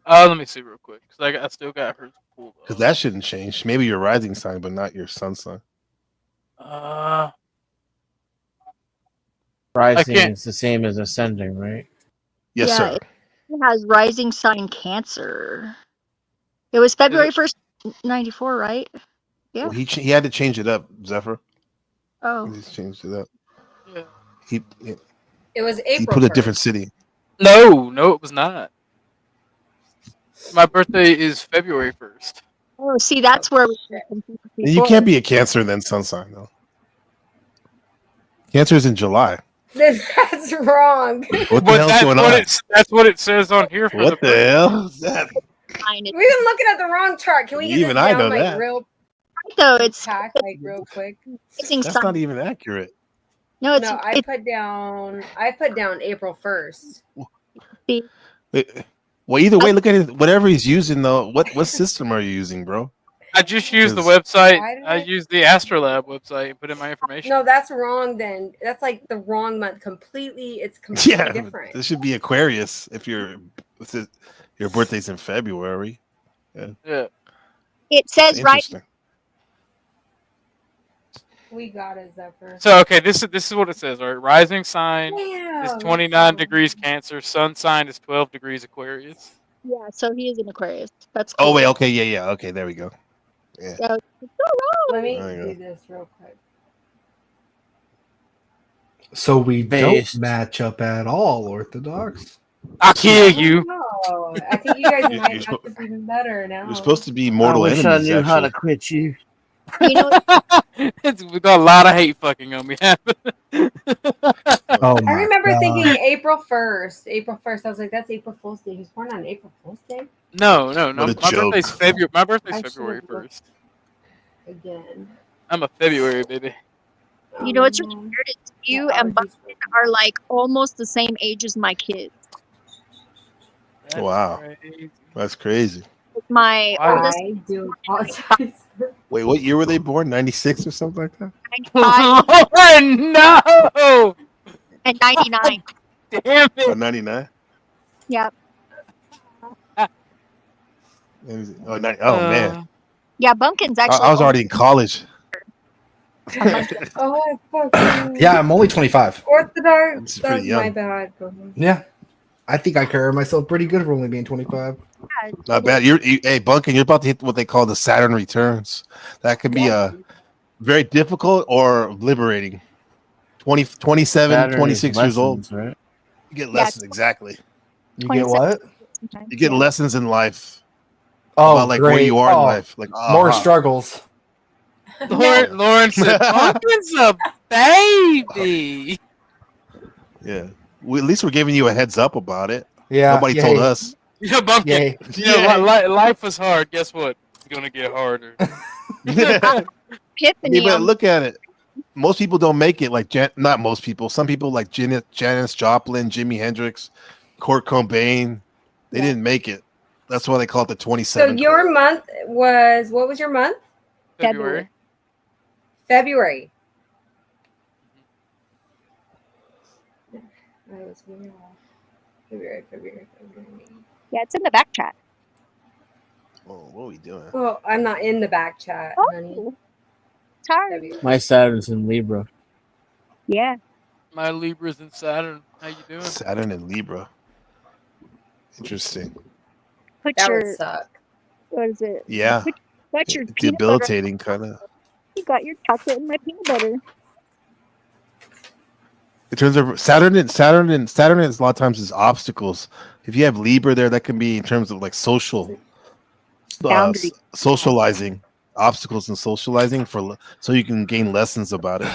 Let me see real quick because I still got hers pulled up. Because that shouldn't change. Maybe your rising sign, but not your sun sign. Rising is the same as ascending, right? Yes, sir. It has rising sign Cancer. It was February 1st, 94, right? Yeah. Well, he had to change it up, Zephyr. Oh. He changed it up. Yeah. It was April. He put a 1st. different city. No, it was not. My birthday is February 1st. Oh, see, that's where You can't be a Cancer then sun sign though. Cancer is in July. That's wrong. What the hell's going on? That's what it says on here. For What the hell is that? We've been looking at the wrong chart. Can we get Even this I down know like that. real? So it's real quick. That's not even accurate. No, it's I put down April 1st. Well, either way, look at it. Whatever he's using though, what system are you using, bro? I just used the website. I used the Astrolab website and put in my information. No, that's wrong. Then that's like the wrong month. It's completely different. This should be Aquarius if your birthday's in February. Yeah. It says right. We got it, Zephyr. So okay, this is what it says. All right, rising sign is Damn, 29 degrees Cancer. Sun sign is 12 degrees Aquarius. Yeah, so he is an Aquarius. That's cool. Oh wait, okay, yeah. Okay, there we go. Yeah. Yeah, Let me There you do go. this real quick. So we Based. don't match up at all, Orthodox. I kill you. No, I think you guys You're might supposed- have to be better now. We're supposed to be I mortal wish enemies. I knew how to Actually, quit you. You know, We got a lot of hate fucking on me happening. Oh I remember God. thinking April 1st. April 1st. I was like, that's April Fool's Day. He was born on April Fool's Day? No. What a My joke. birthday's February. My birthday's I February should've looked 1st. again. I'm a February baby. you know what's really weird is you and Bumpkin are like almost the same age as my kids. wow, that's crazy. My oldest I do apologize. Wait, what year were they born? 96 or something like that? 95 no! and 99. Damn Oh, it! 99? Yep. Oh, man. Yeah, Bumpkin's actually. I was already in college. Oh, fucking. Yeah, I'm only 25. Orthodox. It's pretty That's my young. bad. Go ahead. Yeah, I think I carry myself pretty good for only being 25. Not bad. Hey, Bunkin, you're about to hit what they call the Saturn returns. That could be very difficult or liberating. 27, Saturn is 26 years old. lessons, right? You get lessons, exactly. You get what? You get lessons in life. Oh, about, like great. where you are in Oh, life. Like more struggles. Lauren said, Pumpkin's a baby. Yeah. At least we're giving you a heads up about it. Yeah. Nobody yay. told us. Yeah, Bumpkin. Yay. Yeah, life is hard. Guess what? It's gonna get harder. Epiphany. But look at it. Most people don't make it. Like not most people. Some people like Janis Joplin, Jimi Hendrix, Kurt Cobain. They didn't make it. That's why they call it the 27. So your month was, what was your month? February. February. February. Yeah, it's in the back chat. Oh, what are we doing? Well, I'm not in the back chat, honey. Sorry. My Saturn's in Libra. Yeah. My Libra's in Saturn. How you doing? Saturn and Libra. Interesting. Put That your, would suck. what is it? Yeah. Got your peanut butter. Debilitating, kind of. You got your chocolate and my peanut butter. In terms of Saturn is a lot of times is obstacles. If you have Libra there, that can be in terms of like social, Boundary. socializing, obstacles and socializing so you can gain lessons about it.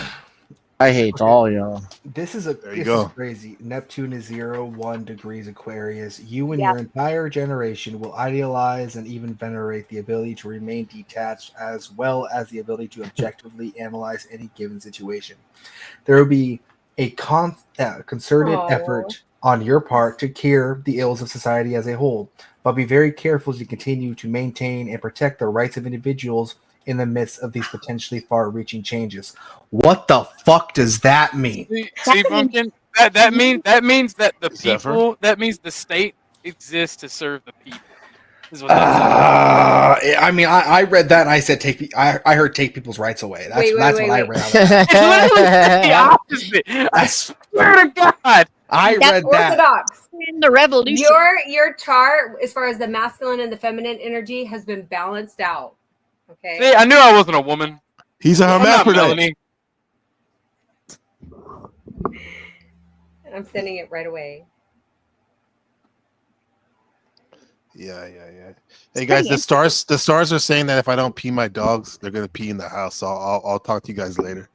I hate all y'all. This is go. crazy. Neptune is 0-1 degrees Aquarius. You and Yeah. your entire generation will idealize and even venerate the ability to remain detached, as well as the ability to objectively analyze any given situation. There will be a concerted Aw. effort on your part to cure the ills of society as a whole, but be very careful to continue to maintain and protect the rights of individuals in the midst of these potentially far-reaching changes. What the fuck does that mean? See, Pumpkin. That means that the Zephyr? people. That means the state exists to serve the people. Is what that says. I mean, I read that and I said I heard take people's rights away. That's Wait, that's wait, what I wait. read. It's literally the opposite. I swear to God. I That's read that. Orthodox. In the revolution. Your chart, as far as the masculine and the feminine energy, has been balanced out. Okay. See, I knew I wasn't a woman. He's a I'm not hermaphrodite. Melanie. I'm sending it right away. Yeah. Hey guys, the stars are saying that if I don't pee my dogs, they're gonna pee in the house. So I'll talk to you guys later.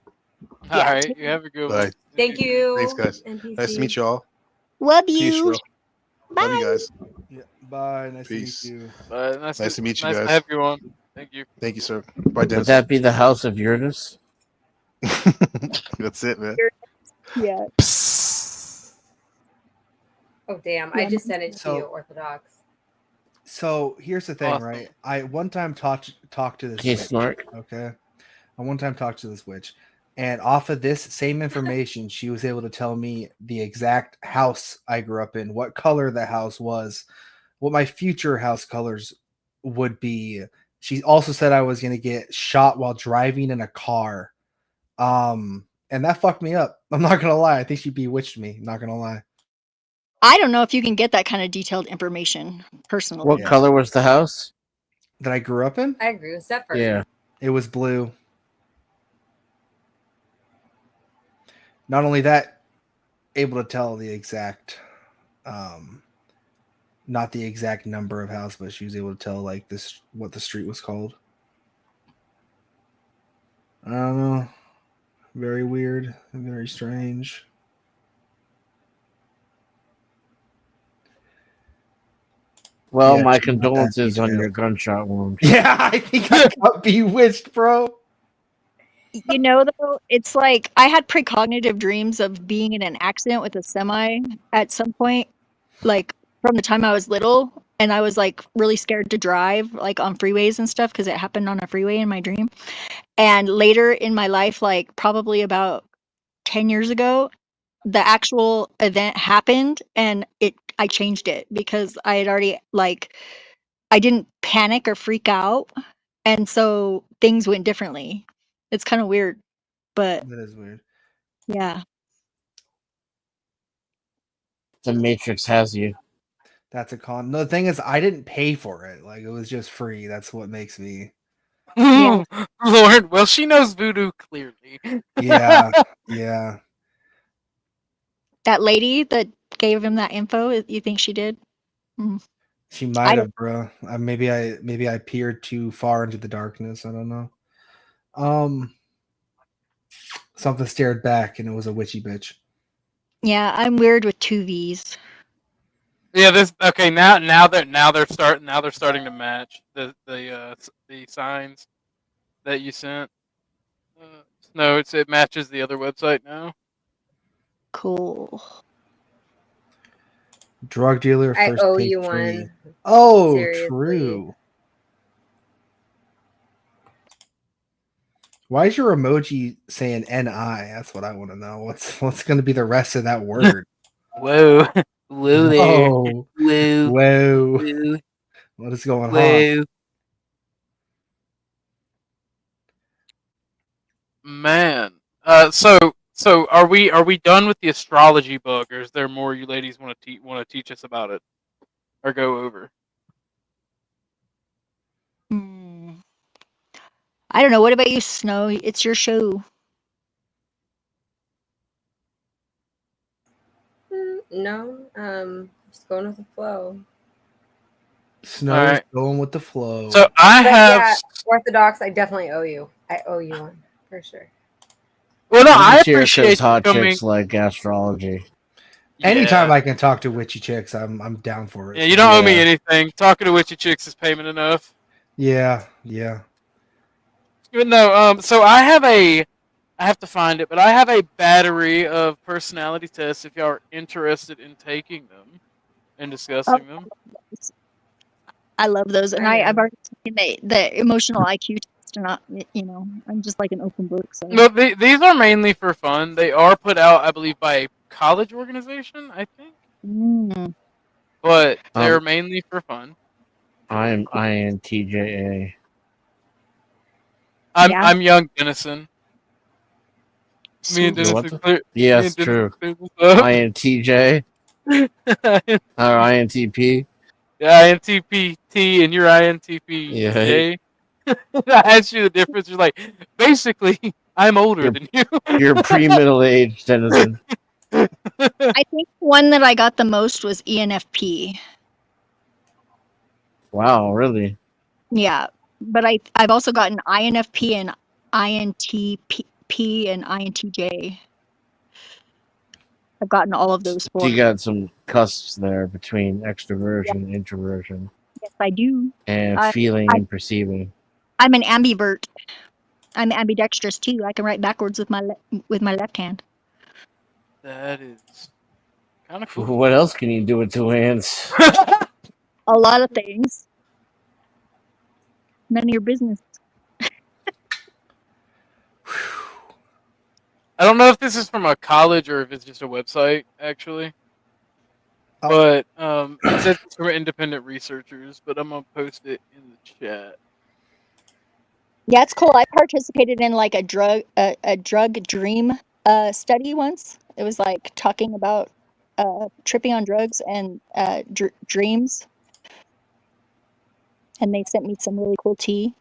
All right, you have a good one. Bye. Thank you. Thanks, guys. NPC. Nice to meet you all. Love Peace, you. bro. Love you guys. Yeah, bye. Nice Peace. to meet you. Nice to meet you nice guys. to have you on. Thank you. Thank you, sir. Bye, Would Dennis. that be the house of Uranus? That's it, man. Yeah. Oh damn! I just sent it to you, Orthodox. So here's the thing, Awesome. right? I one time talked to this Okay, witch. Snark. Okay. I one time talked to this witch. And off of this same information, she was able to tell me the exact house I grew up in, what color the house was, what my future house colors would be. She also said I was going to get shot while driving in a car And that fucked me up. I'm not gonna lie. I think she bewitched me. Not gonna lie. I don't know if you can get that kind of detailed information personally. What color was the house that I grew up in? I agree with Zephyr. Yeah. It was blue. Not only that, able to tell the exact, not the exact number of house, but she was able to tell like this what the street was called. I don't know. Very weird. Very strange. Well, Yeah, my she's not that condolences on detailed. your gunshot wound. Yeah, I think I got bewitched, bro. You know, though, it's like I had precognitive dreams of being in an accident with a semi at some point, like from the time I was little, and I was like really scared to drive like on freeways and stuff because it happened on a freeway in my dream. And later in my life, like probably about 10 years ago, the actual event happened and I changed it because I had already like I didn't panic or freak out, and so things went differently. It's kind of weird, but That is weird. yeah. The Matrix has you. That's a con. No, the thing is, I didn't pay for it. Like it was just free. That's what makes me. Yeah. Lord, well, she knows voodoo clearly. Yeah, yeah. That lady that gave him that info, you think she did? Mm. She I might don't. have, bro. Maybe I peered too far into the darkness. I don't know. Something stared back, and it was a witchy bitch. Yeah, I'm weird with 2 V's. Yeah, this okay now they're starting to match the signs that you sent. No, it matches the other website now. Cool. Drug dealer I first owe take you 3. one. Oh, Seriously. true. Why is your emoji saying NI? That's what I want to know. What's going to be the rest of that word? Whoa, whoa there, Whoa. whoa, Whoa. whoa. What is going on? Whoa. Man, so are we done with the astrology book, or is there more you ladies want to teach us about it, or go over? I don't know. What about you, Snow? It's your show. No, just going with the flow. Snow's Alright. going with the flow. So I But have. yeah, Orthodox, I definitely owe you. I owe you one for sure. Well, no, I'm I just here 'cause appreciate you hot coming. chicks like astrology. Anytime Yeah. I can talk to witchy chicks, I'm down for it. Yeah, you don't owe me anything. Talking to witchy chicks is payment enough. Yeah, yeah. But no, so I have to find it, but I have a battery of personality tests if y'all are interested in taking them and discussing them. I love those, and I I've am. already taken the emotional IQ test. And not, I'm just like an open book. So No, these are mainly for fun. They are put out, I believe, by a college organization, I think. But they're mainly for fun. I'm INTJA. I'm young Denison. Me and You Dennis what are the- clear. Yes, me and Dennis true. are clear this up. INTJ or INTP. Yeah, INTPT and you're INTPJ. I asked you the difference. You're like, basically, I'm older than you. You're pre-middle aged, Denison. I think one that I got the most was ENFP. Wow, really? Yeah, but I've also gotten INFP and INTP and INTJ. I've gotten all of those So four. you got some cusps there between extroversion and introversion. Yes, I do. And feeling and perceiving. I'm an ambivert. I'm ambidextrous too. I can write backwards with my left hand. That is kind of cool. What else can you do with 2 hands? A lot of things. None of your business. I don't know if this is from a college or if it's just a website, actually. But it says it's from independent researchers, but I'm going to post it in the chat. Yeah, it's cool. I participated in like a drug dream study once. It was like talking about tripping on drugs and dreams, and they sent me some really cool tea.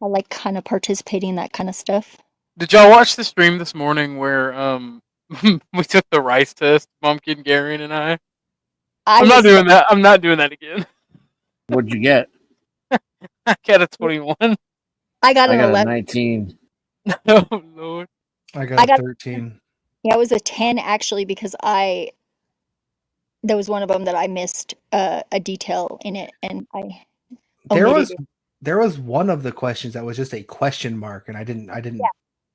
I like kind of participating in that kind of stuff. Did y'all watch the stream this morning where we took the rice test, Bumpkin, Garion, and I? I'm not doing that. I'm not doing that again. What'd you get? I got a 21. I got an a 11. 19. Oh Lord. I got a 13. Yeah, it was a 10 actually because there was one of them that I missed a detail in it, and I omitted it. There was one of the questions that was just a question mark, and I didn't Yeah,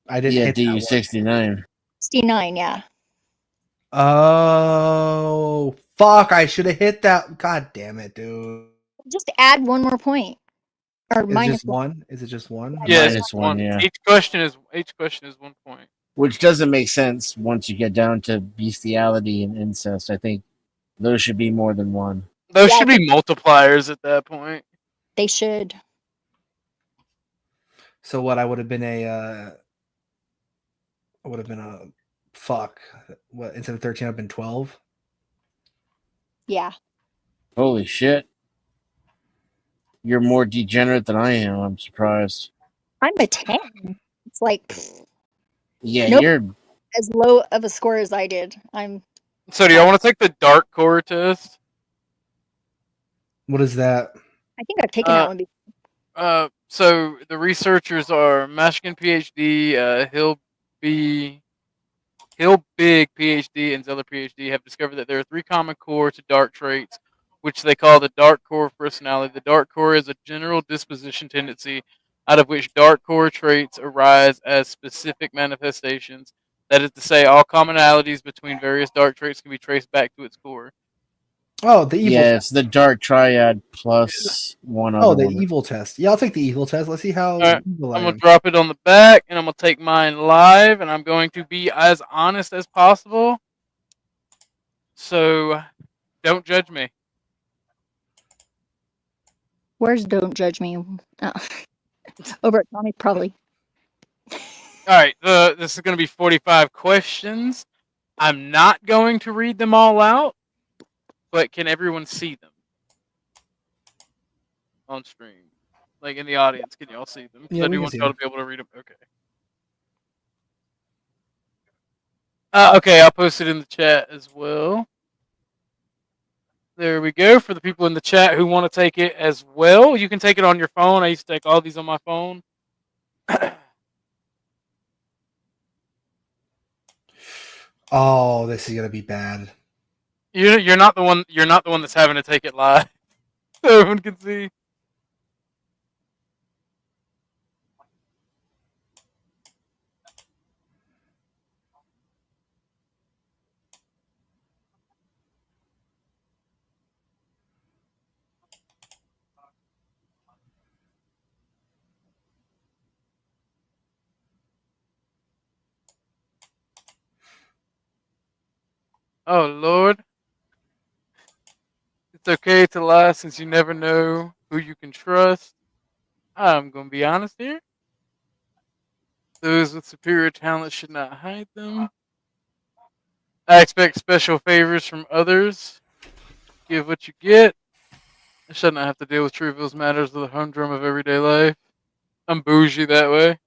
hit that one. DU69. 69, yeah. Oh fuck! I should have hit that. God damn it, dude. Just add one more point. Or Is it minus just one? Is it just one? Yes, Minus one, yeah. Each question is 1 point. Which doesn't make sense once you get down to bestiality and incest. I think those should be more than one. Those should be multipliers at that point. They should. So what? I would have been fuck. What, instead of 13, I've been 12. Yeah. Holy shit. You're more degenerate than I am. I'm surprised. I'm a 10. It's like Yeah, nope, you're as low of a score as I did. So do y'all want to take the dark core test? What is that? I think I've taken that one before. So the researchers are Mashkin PhD, Hill Big PhD, and Zeller PhD have discovered that there are 3 common core to dark traits, which they call the dark core of personality. The dark core is a general disposition tendency out of which dark core traits arise as specific manifestations. That is to say, all commonalities between various dark traits can be traced back to its core. Oh, the evil Yeah, test. it's the dark triad plus one other Oh, the one. evil test. Yeah, I'll take the evil test. Let's see how Alright, evil I'm I going am. to drop it on the back, and I'm going to take mine live, and I'm going to be as honest as possible. So, don't judge me. Where's Don't Judge Me? Oh. Over at Comic, probably. Alright, this is going to be 45 questions. I'm not going to read them all out, but can everyone see them on stream? Like in the audience, can y'all see them? 'Cause Yeah, I we do can want see y'all them. to be able to read them. Okay. Okay, I'll post it in the chat as well. There we go. For the people in the chat who want to take it as well, you can take it on your phone. I used to take all these on my phone. Oh, this is gonna be bad. You're not the one. You're not the one that's having to take it live. So everyone can see. Oh Lord. It's okay to lie since you never know who you can trust. I'm gonna be honest here. Those with superior talent should not hide them. I expect special favors from others. Give what you get. I should not have to deal with trivial matters of the humdrum of everyday life. I'm bougie that way.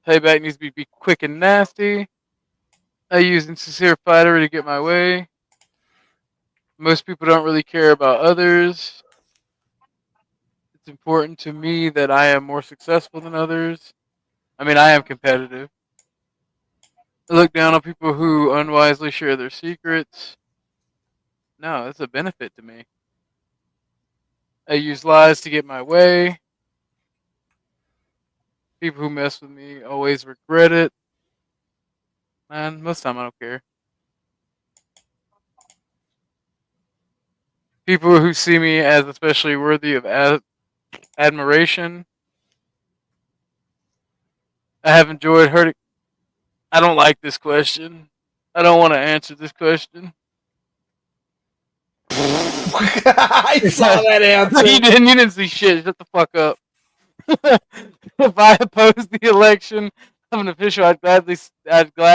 Payback needs to be quick and nasty. I use insincere flattery to get my way. Most people don't really care about others. It's important to me that I am more successful than others. I mean, I am competitive. I look down on people who unwisely share their secrets. No, it's a benefit to me. I use lies to get my way. People who mess with me always regret it. Man, most of the time I don't care. People who see me as especially worthy of admiration. I have enjoyed hurting. I don't like this question. I don't want to answer this question. I saw that answer. You didn't see shit. Shut the fuck up. If I oppose the election of an official, I'd glad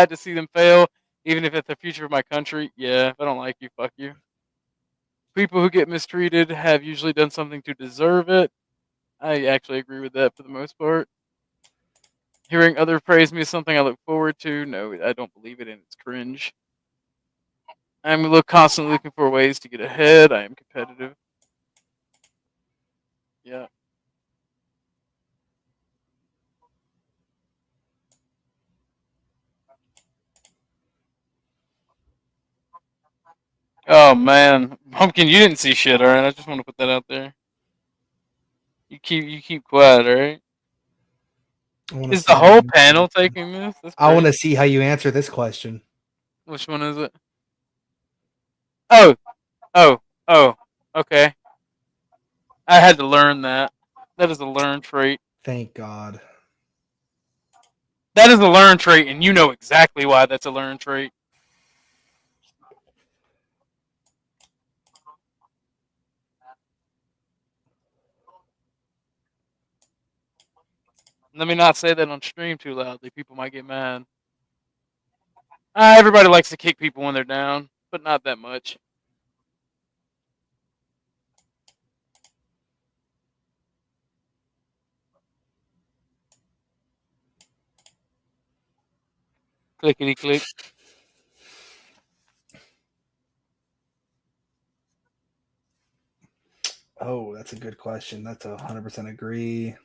to see them fail, even if it's the future of my country. Yeah, if I don't like you, fuck you. People who get mistreated have usually done something to deserve it. I actually agree with that for the most part. Hearing others praise me is something I look forward to. No, I don't believe it, and it's cringe. I'm constantly looking for ways to get ahead. I am competitive. Yeah. Oh man, Pumpkin, you didn't see shit, alright? I just want to put that out there. You keep quiet, alright? Is the whole panel taking this? That's I want to crazy. see how you answer this question. Which one is it? Oh, okay. I had to learn that. That is a learned trait. Thank God. That is a learned trait, and you know exactly why that's a learned trait. Let me not say that on stream too loudly. People might get mad. Everybody likes to kick people when they're down, but not that much. Clickety click. Oh, that's a good question. That's 100% agree.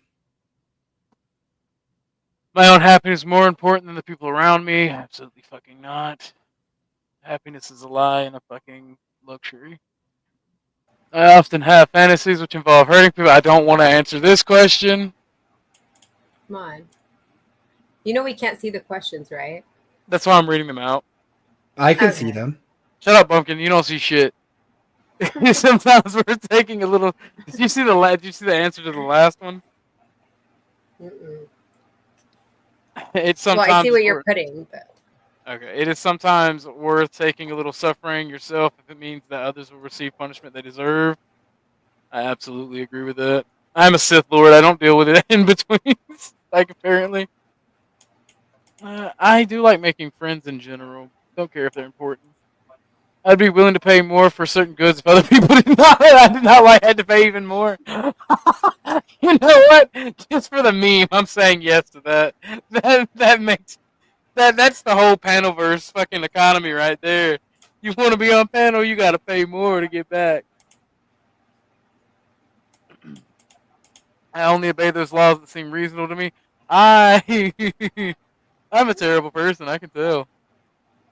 My own happiness is more important than the people around me. Absolutely fucking not. Happiness is a lie and a fucking luxury. I often have fantasies which involve hurting people. I don't want to answer this question. Come on. You know we can't see the questions, right? That's why I'm reading them out. I can see them. Shut up, Bumpkin. You don't see shit. Sometimes we're taking a little. Did you see the answer to the last one? Mm-mm. It's sometimes. Well, I see what you're putting, but Okay, it is sometimes worth taking a little suffering yourself if it means that others will receive punishment they deserve. I absolutely agree with that. I'm a Sith Lord. I don't deal with it in between. Like apparently, I do like making friends in general. Don't care if they're important. I'd be willing to pay more for certain goods if other people did not. I did not like had to pay even more. You know what? Just for the meme, I'm saying yes to that. That makes that's the whole panelverse fucking economy right there. You want to be on panel, you got to pay more to get back. I only obey those laws that seem reasonable to me. I'm a terrible person. I can tell.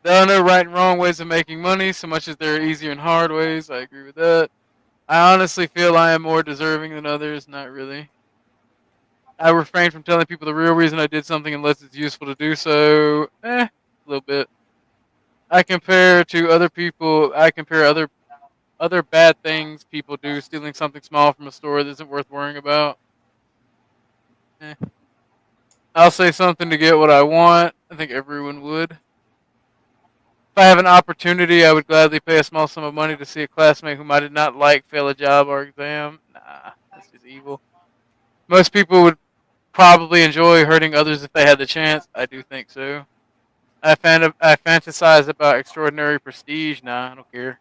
There are no right and wrong ways of making money, so much as there are easier and hard ways. I agree with that. I honestly feel I am more deserving than others. Not really. I refrain from telling people the real reason I did something unless it's useful to do so. A little bit. I compare other bad things people do. Stealing something small from a store that isn't worth worrying about. I'll say something to get what I want. I think everyone would. If I have an opportunity, I would gladly pay a small sum of money to see a classmate whom I did not like fail a job or exam. Nah, that's just evil. Most people would probably enjoy hurting others if they had the chance. I do think so. I fantasize about extraordinary prestige. Nah, I don't care.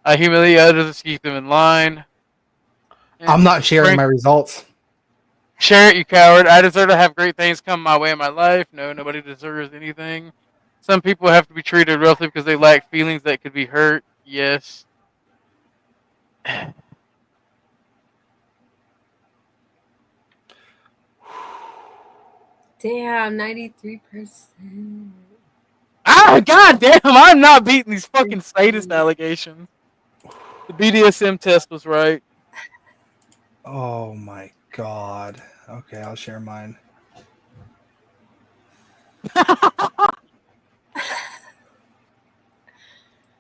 I humiliate others to keep them in line. I'm not sharing my results. Share it, you coward. I deserve to have great things come my way in my life. No, nobody deserves anything. Some people have to be treated roughly because they lack feelings that could be hurt. Yes. damn, 93%. Ah, goddamn! I'm not beating these fucking sadist allegations. The BDSM test was right. Oh my God. Okay, I'll share mine.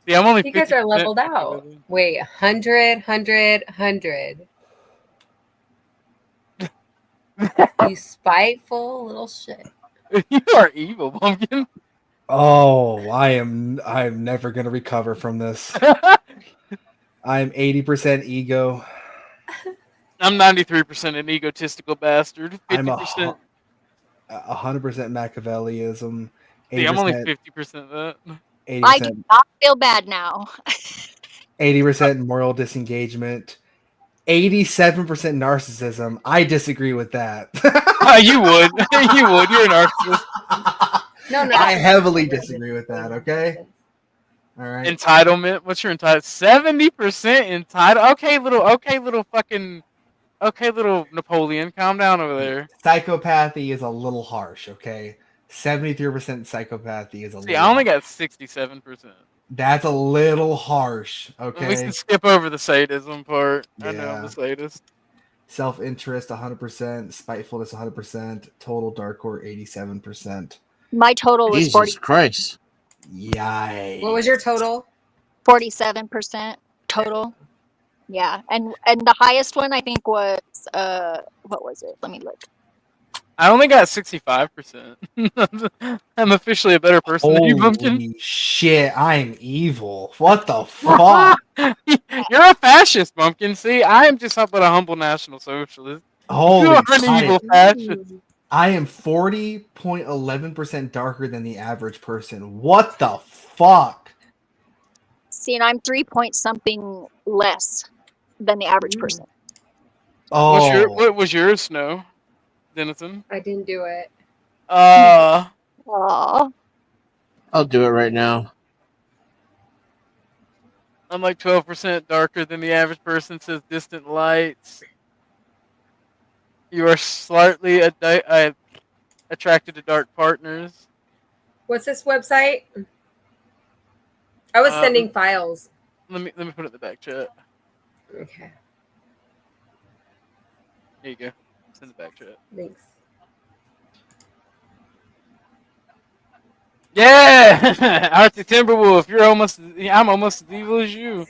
See, I'm only You guys are 50% leveled out. Wait, 100, 100, 100. You spiteful little shit. You are evil, Pumpkin. Oh, I'm never gonna recover from this. I'm 80% ego. I'm 93% an egotistical bastard. I'm 50%. 100% Machiavellianism. See, I'm only 80%. 50% that. I do 80%. not feel bad now. 80% moral disengagement. 87% narcissism. I disagree with that. You would. You would. You're an narcissist. No, I heavily disagree with that. Okay. All right. Entitlement. What's your entitlement? 70% entitled. Okay, little Napoleon. Calm down over there. Psychopathy is a little harsh. Okay. 73% psychopathy is a See, little. I only got 67%. That's a little harsh. We Okay. can skip over the sadism part. I know I'm Yeah. a sadist. Self-interest 100%, spitefulness 100%, total dark core 87%. My total was Jesus Christ. Yikes. What was your total? 47% total. Yeah, and the highest one I think was what was it? Let me look. I only got 65%. I'm officially a better person than you, Bumpkin. Holy shit, I'm evil. What the fuck? You're a fascist, Bumpkin. See, I am just but a humble national socialist. Holy You are an evil fascist. I am 40.11% darker than the average person. What the fuck? See, and I'm 3 point something less than the average person. Oh. What was yours, Snow? Denison? I didn't do it. Aw. I'll do it right now. I'm like 12% darker than the average person, says distant lights. You are slightly attracted to dark partners. What's this website? I was sending files. Let me put it in the back chat. Okay. There you go. Send it back chat. Thanks. Yeah, Arctic Timberwolf. I'm almost as evil as you.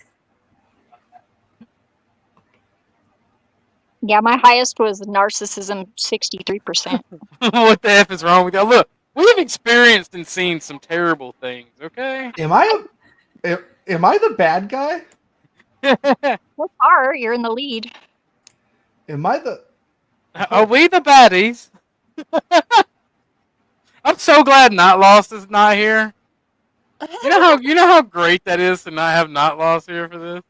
Yeah, my highest was narcissism 63%. What the F is wrong with you? Look, we've experienced and seen some terrible things, okay? Am I the bad guy? So far, you're in the lead. Am I the Are we the baddies? I'm so glad Not Lost is not here. You know how great that is to not have Not Lost here for this?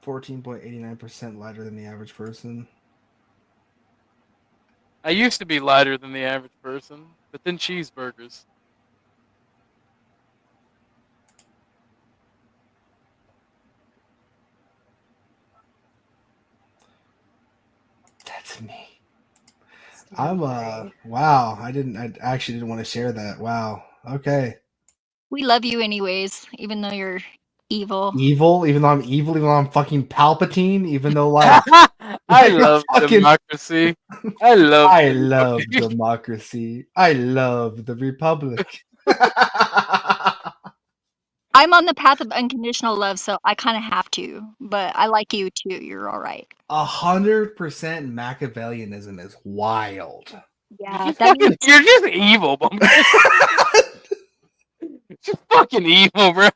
14.89% lighter than the average person. I used to be lighter than the average person, but then cheeseburgers. That's me. I'm wow. I actually didn't want to share that. Wow. Okay. We love you anyways, even though you're evil. Evil, even though I'm evil, even though I'm fucking Palpatine, even though like I love democracy. I love democracy. I love the Republic. I'm on the path of unconditional love, so I kind of have to. But I like you too. You're all right. 100% Machiavellianism is wild. Yeah, that means You're just evil, Bumpkin. Just fucking evil, bro.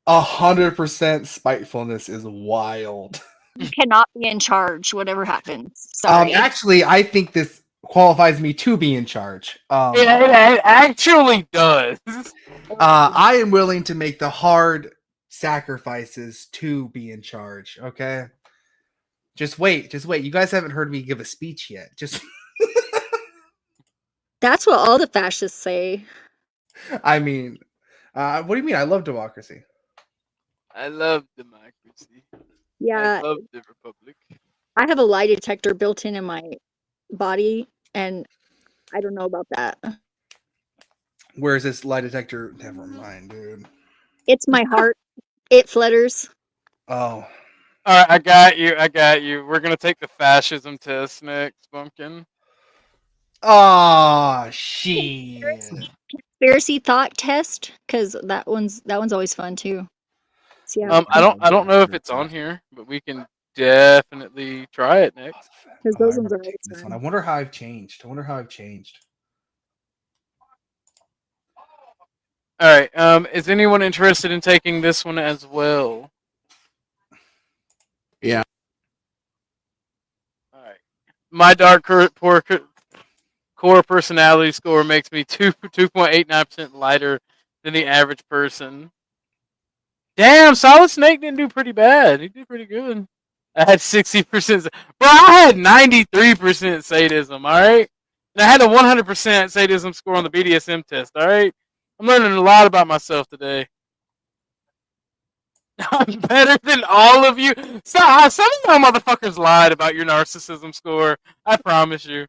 100% spitefulness is wild. you cannot be in charge, whatever happens. Sorry. Actually, I think this qualifies me to be in charge. It actually does. I am willing to make the hard sacrifices to be in charge. Okay, just wait. You guys haven't heard me give a speech yet. Just That's what all the fascists say. I mean, what do you mean? I love democracy. I love democracy. Yeah, I love the Republic. I have a lie detector built in my body, and I don't know about that. Where's this lie detector? Never mind, dude. It's my heart. It flutters. Oh. All right, I got you. We're gonna take the fascism test next, Bumpkin. Oh shit! Conspiracy thought test, because that one's always fun too. See how I don't know if it's on here, but we can definitely try it next. because those ones are always This fun. one. I wonder how I've changed. All right. Is anyone interested in taking this one as well? Yeah. All right. My dark core personality score makes me 2.89% lighter than the average person. Damn, Solid Snake didn't do pretty bad. He did pretty good. I had 60%. Bro, I had 93% sadism, all right? And I had a 100% sadism score on the BDSM test, all right? I'm learning a lot about myself today. I'm better than all of you. Some of y'all motherfuckers lied about your narcissism score. I promise you.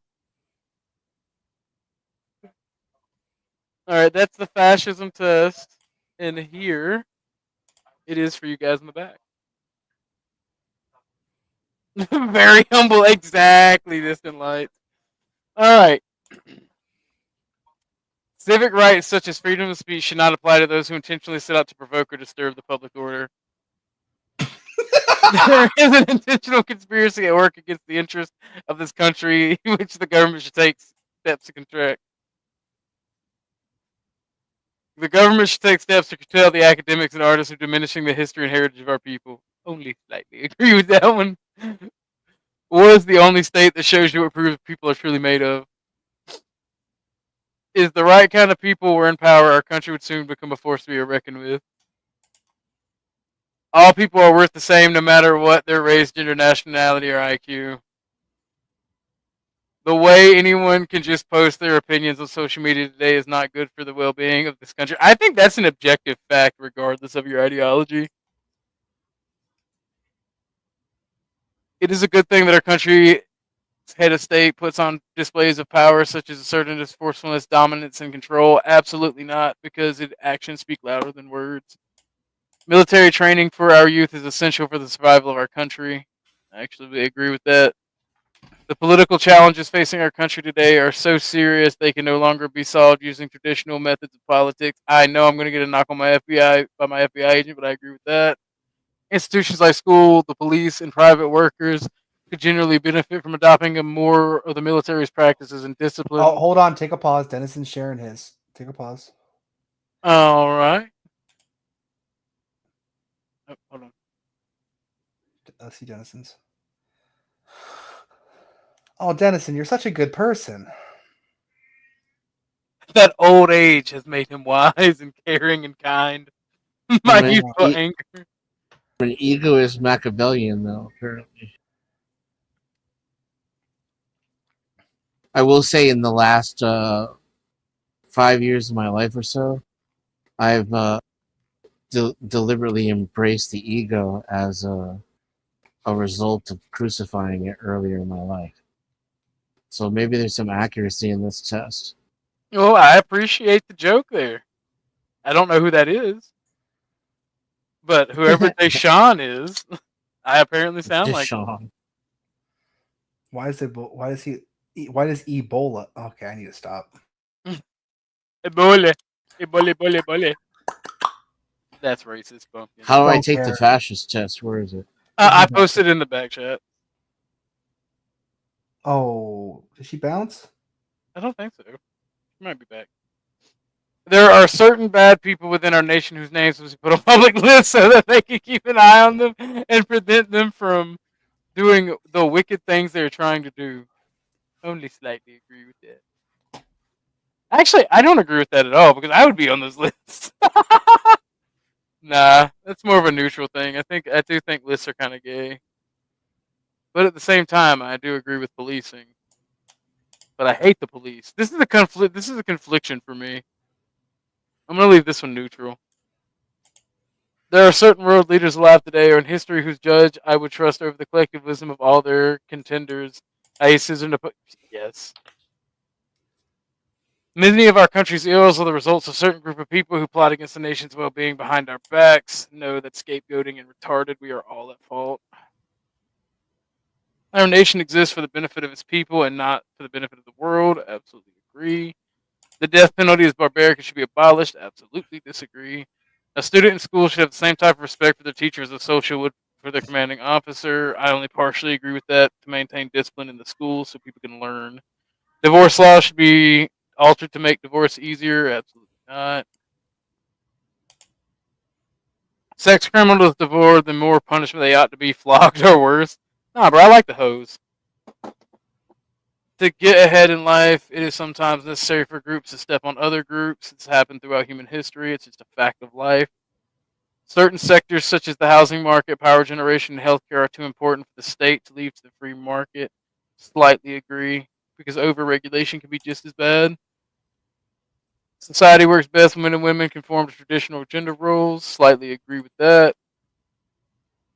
All right, that's the fascism test. And here it is for you guys in the back. Very humble. Exactly, Distant Lights. All right. Civic rights such as freedom of speech should not apply to those who intentionally set out to provoke or disturb the public order. There is an intentional conspiracy at work against the interest of this country, which the government should take steps to contract. The government should take steps to curtail the academics and artists who are diminishing the history and heritage of our people. Only slightly agree with that one. War is the only state that shows you what proof people are truly made of. Is the right kind of people were in power, our country would soon become a force to be reckoned with. All people are worth the same no matter what their race, gender, nationality, or IQ. The way anyone can just post their opinions on social media today is not good for the well-being of this country. I think that's an objective fact regardless of your ideology. It is a good thing that our country's head of state puts on displays of power such as assertiveness, forcefulness, dominance, and control. Absolutely not, because actions speak louder than words. Military training for our youth is essential for the survival of our country. I actually agree with that. The political challenges facing our country today are so serious they can no longer be solved using traditional methods of politics. I know I'm going to get a knock on my FBI agent, but I agree with that. Institutions like school, the police, and private workers could generally benefit from adopting a more of the military's practices and discipline. Oh, hold on. Take a pause. Denison's sharing his. Take a pause. All right. Oh, hold on. Let's see Denison's. Oh, Denison, you're such a good person. That old age has made him wise and caring and kind. My youthful anger. An egoist Machiavellian, though, apparently. I will say in the last 5 years of my life or so, I've deliberately embraced the ego as a result of crucifying it earlier in my life. So maybe there's some accuracy in this test. Oh, I appreciate the joke there. I don't know who that is, but whoever Deshaun is, I apparently sound like Deshaun. Why does Ebola? Okay, I need to stop. Ebola. That's racist, Bumpkin. How do I take the fascist test? Where is it? I posted in the back chat. Oh, did she bounce? I don't think so. She might be back. There are certain bad people within our nation whose names must be put on public lists so that they can keep an eye on them and prevent them from doing the wicked things they're trying to do. Only slightly agree with that. Actually, I don't agree with that at all because I would be on those lists. Nah, that's more of a neutral thing. I do think lists are kind of gay. But at the same time, I do agree with policing. But I hate the police. This is a conflict. This is a confliction for me. I'm gonna leave this one neutral. There are certain world leaders alive today or in history whose judge I would trust over the collective wisdom of all their contenders. I use scissors to put yes. Many of our country's ills are the results of a certain group of people who plot against the nation's well-being behind our backs. Know that scapegoating and retarded, we are all at fault. Our nation exists for the benefit of its people and not for the benefit of the world. Absolutely agree. The death penalty is barbaric and should be abolished. Absolutely disagree. A student in school should have the same type of respect for their teacher as a soldier would for their commanding officer. I only partially agree with that to maintain discipline in the school so people can learn. Divorce law should be altered to make divorce easier. Absolutely not. Sex criminals devour, the more punishment they ought to be, flogged or worse. Nah, bro, I like the hose. To get ahead in life, it is sometimes necessary for groups to step on other groups. It's happened throughout human history. It's just a fact of life. Certain sectors, such as the housing market, power generation, and healthcare, are too important for the state to leave to the free market. Slightly agree, because overregulation can be just as bad. Society works best when men and women conform to traditional gender roles. Slightly agree with that.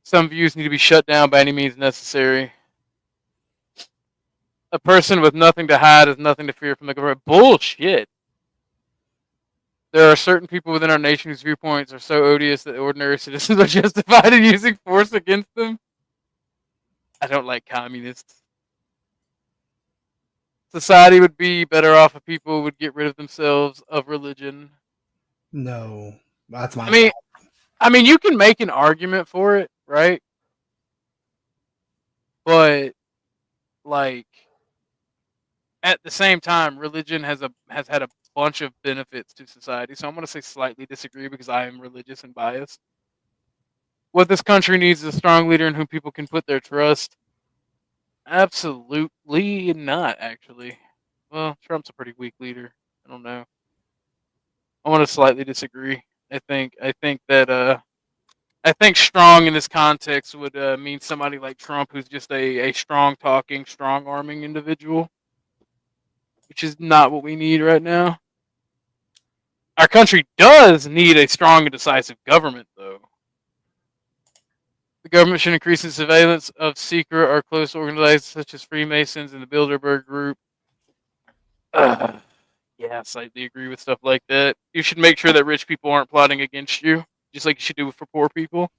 Some views need to be shut down by any means necessary. A person with nothing to hide has nothing to fear from the government. Bullshit. There are certain people within our nation whose viewpoints are so odious that ordinary citizens are justified in using force against them. I don't like communists. Society would be better off if people would get rid of themselves of religion. No, that's my. I mean, you can make an argument for it, right? But like, at the same time, religion has had a bunch of benefits to society. So I'm going to say slightly disagree because I am religious and biased. What this country needs is a strong leader in whom people can put their trust. Absolutely not, actually. Well, Trump's a pretty weak leader. I don't know. I want to slightly disagree. I think that I think strong in this context would mean somebody like Trump, who's just a strong talking, strong arming individual, which is not what we need right now. Our country does need a strong and decisive government, though. The government should increase its surveillance of secret or close organizations such as Freemasons and the Bilderberg Group. Yeah, I slightly agree with stuff like that. You should make sure that rich people aren't plotting against you, just like you should do for poor people.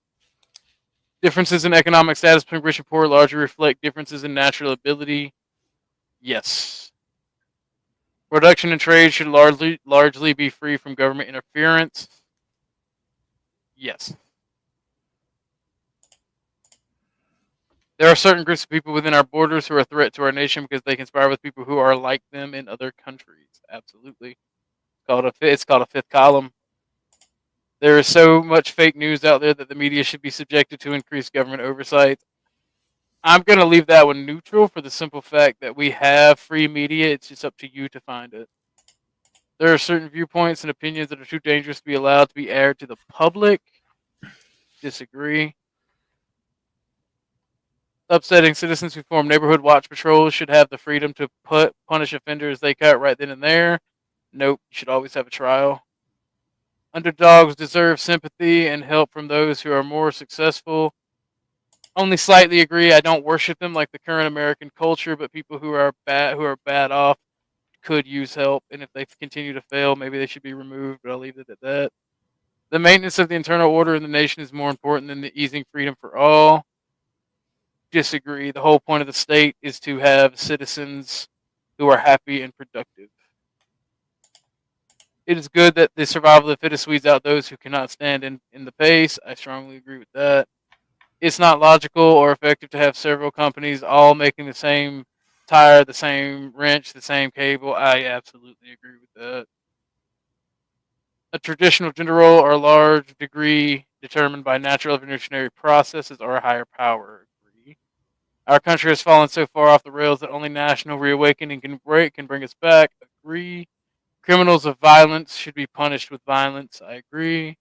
Differences in economic status between rich and poor largely reflect differences in natural ability. Yes. Production and trade should largely be free from government interference. Yes. There are certain groups of people within our borders who are a threat to our nation because they conspire with people who are like them in other countries. Absolutely. It's called a fifth column. There is so much fake news out there that the media should be subjected to increased government oversight. I'm going to leave that one neutral for the simple fact that we have free media. It's just up to you to find it. There are certain viewpoints and opinions that are too dangerous to be allowed to be aired to the public. Disagree. Upsetting citizens who form neighborhood watch patrols should have the freedom to punish offenders they caught right then and there. Nope, you should always have a trial. Underdogs deserve sympathy and help from those who are more successful. Only slightly agree. I don't worship them like the current American culture, but people who are bad off could use help, and if they continue to fail, maybe they should be removed, but I'll leave it at that. The maintenance of the internal order in the nation is more important than the easing freedom for all. Disagree. The whole point of the state is to have citizens who are happy and productive. It is good that the survival of the fittest weeds out those who cannot stand in the pace. I strongly agree with that. It's not logical or effective to have several companies all making the same tire, the same wrench, the same cable. I absolutely agree with that. A traditional gender role or a large degree determined by natural evolutionary processes or a higher power. Agree. Our country has fallen so far off the rails that only national reawakening can bring us back. Agree. Criminals of violence should be punished with violence. I agree.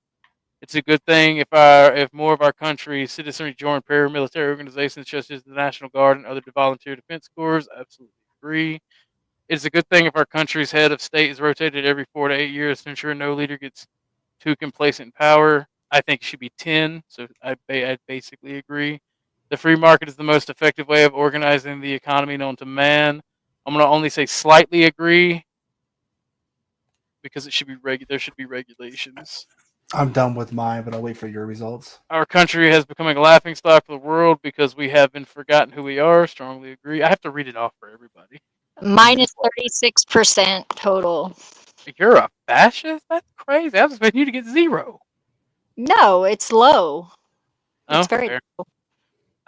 It's a good thing if more of our country's citizenry join paramilitary organizations such as the National Guard and other volunteer defense corps. Absolutely agree. It's a good thing if our country's head of state is rotated every 4 to 8 years to ensure no leader gets too complacent in power. I think it should be 10, so I basically agree. The free market is the most effective way of organizing the economy known to man. I'm going to only say slightly agree because it should be there should be regulations. I'm done with mine, but I'll wait for your results. Our country has become a laughingstock for the world because we have been forgotten who we are. Strongly agree. I have to read it off for everybody. Mine is 36% total. You're a fascist? That's crazy. I was expecting you to get 0. No, it's low. It's very fair. low.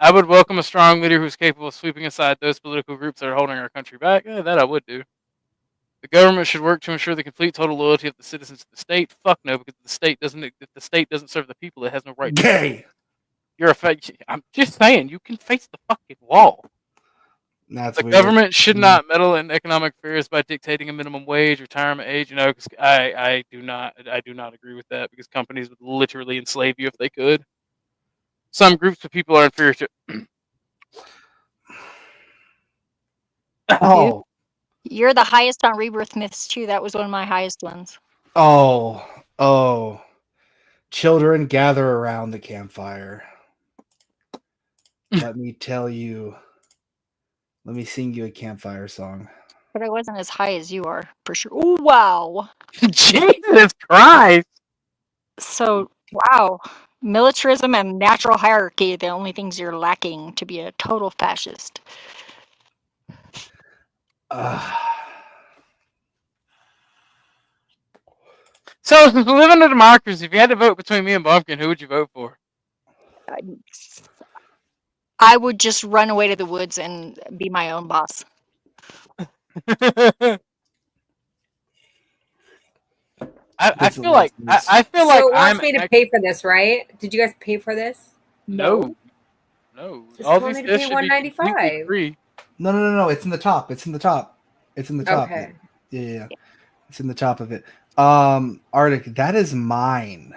I would welcome a strong leader who's capable of sweeping aside those political groups that are holding our country back. Yeah, that I would do. The government should work to ensure the complete total loyalty of the citizens to the state. Fuck no, because if the state doesn't serve the people, it has no right. Gay. You're a fake. I'm just saying, you can face the fucking wall. That's the weird. government should not meddle in economic affairs by dictating a minimum wage, retirement age. You know, because I do not agree with that because companies would literally enslave you if they could. Some groups of people are inferior to. Oh, You're the highest on rebirth myths too. That was one of my highest ones. oh. Children gather around the campfire. Let me tell you. Let me sing you a campfire song. But I wasn't as high as you are, for sure. Oh, wow. Jesus Christ. So, wow. Militarism and natural hierarchy are the only things you're lacking to be a total fascist. So, since we live in a democracy, if you had to vote between me and Bumpkin, who would you vote for? I would just run away to the woods and be my own boss. I feel like I feel like So it wants I'm me to pay for this, right? Did you guys pay for this? No. Just All told these me to tests pay should be completely $195. free. No. It's in the top. It's in the top. Okay. Yeah. It's in the top of it. Arctic, that is mine.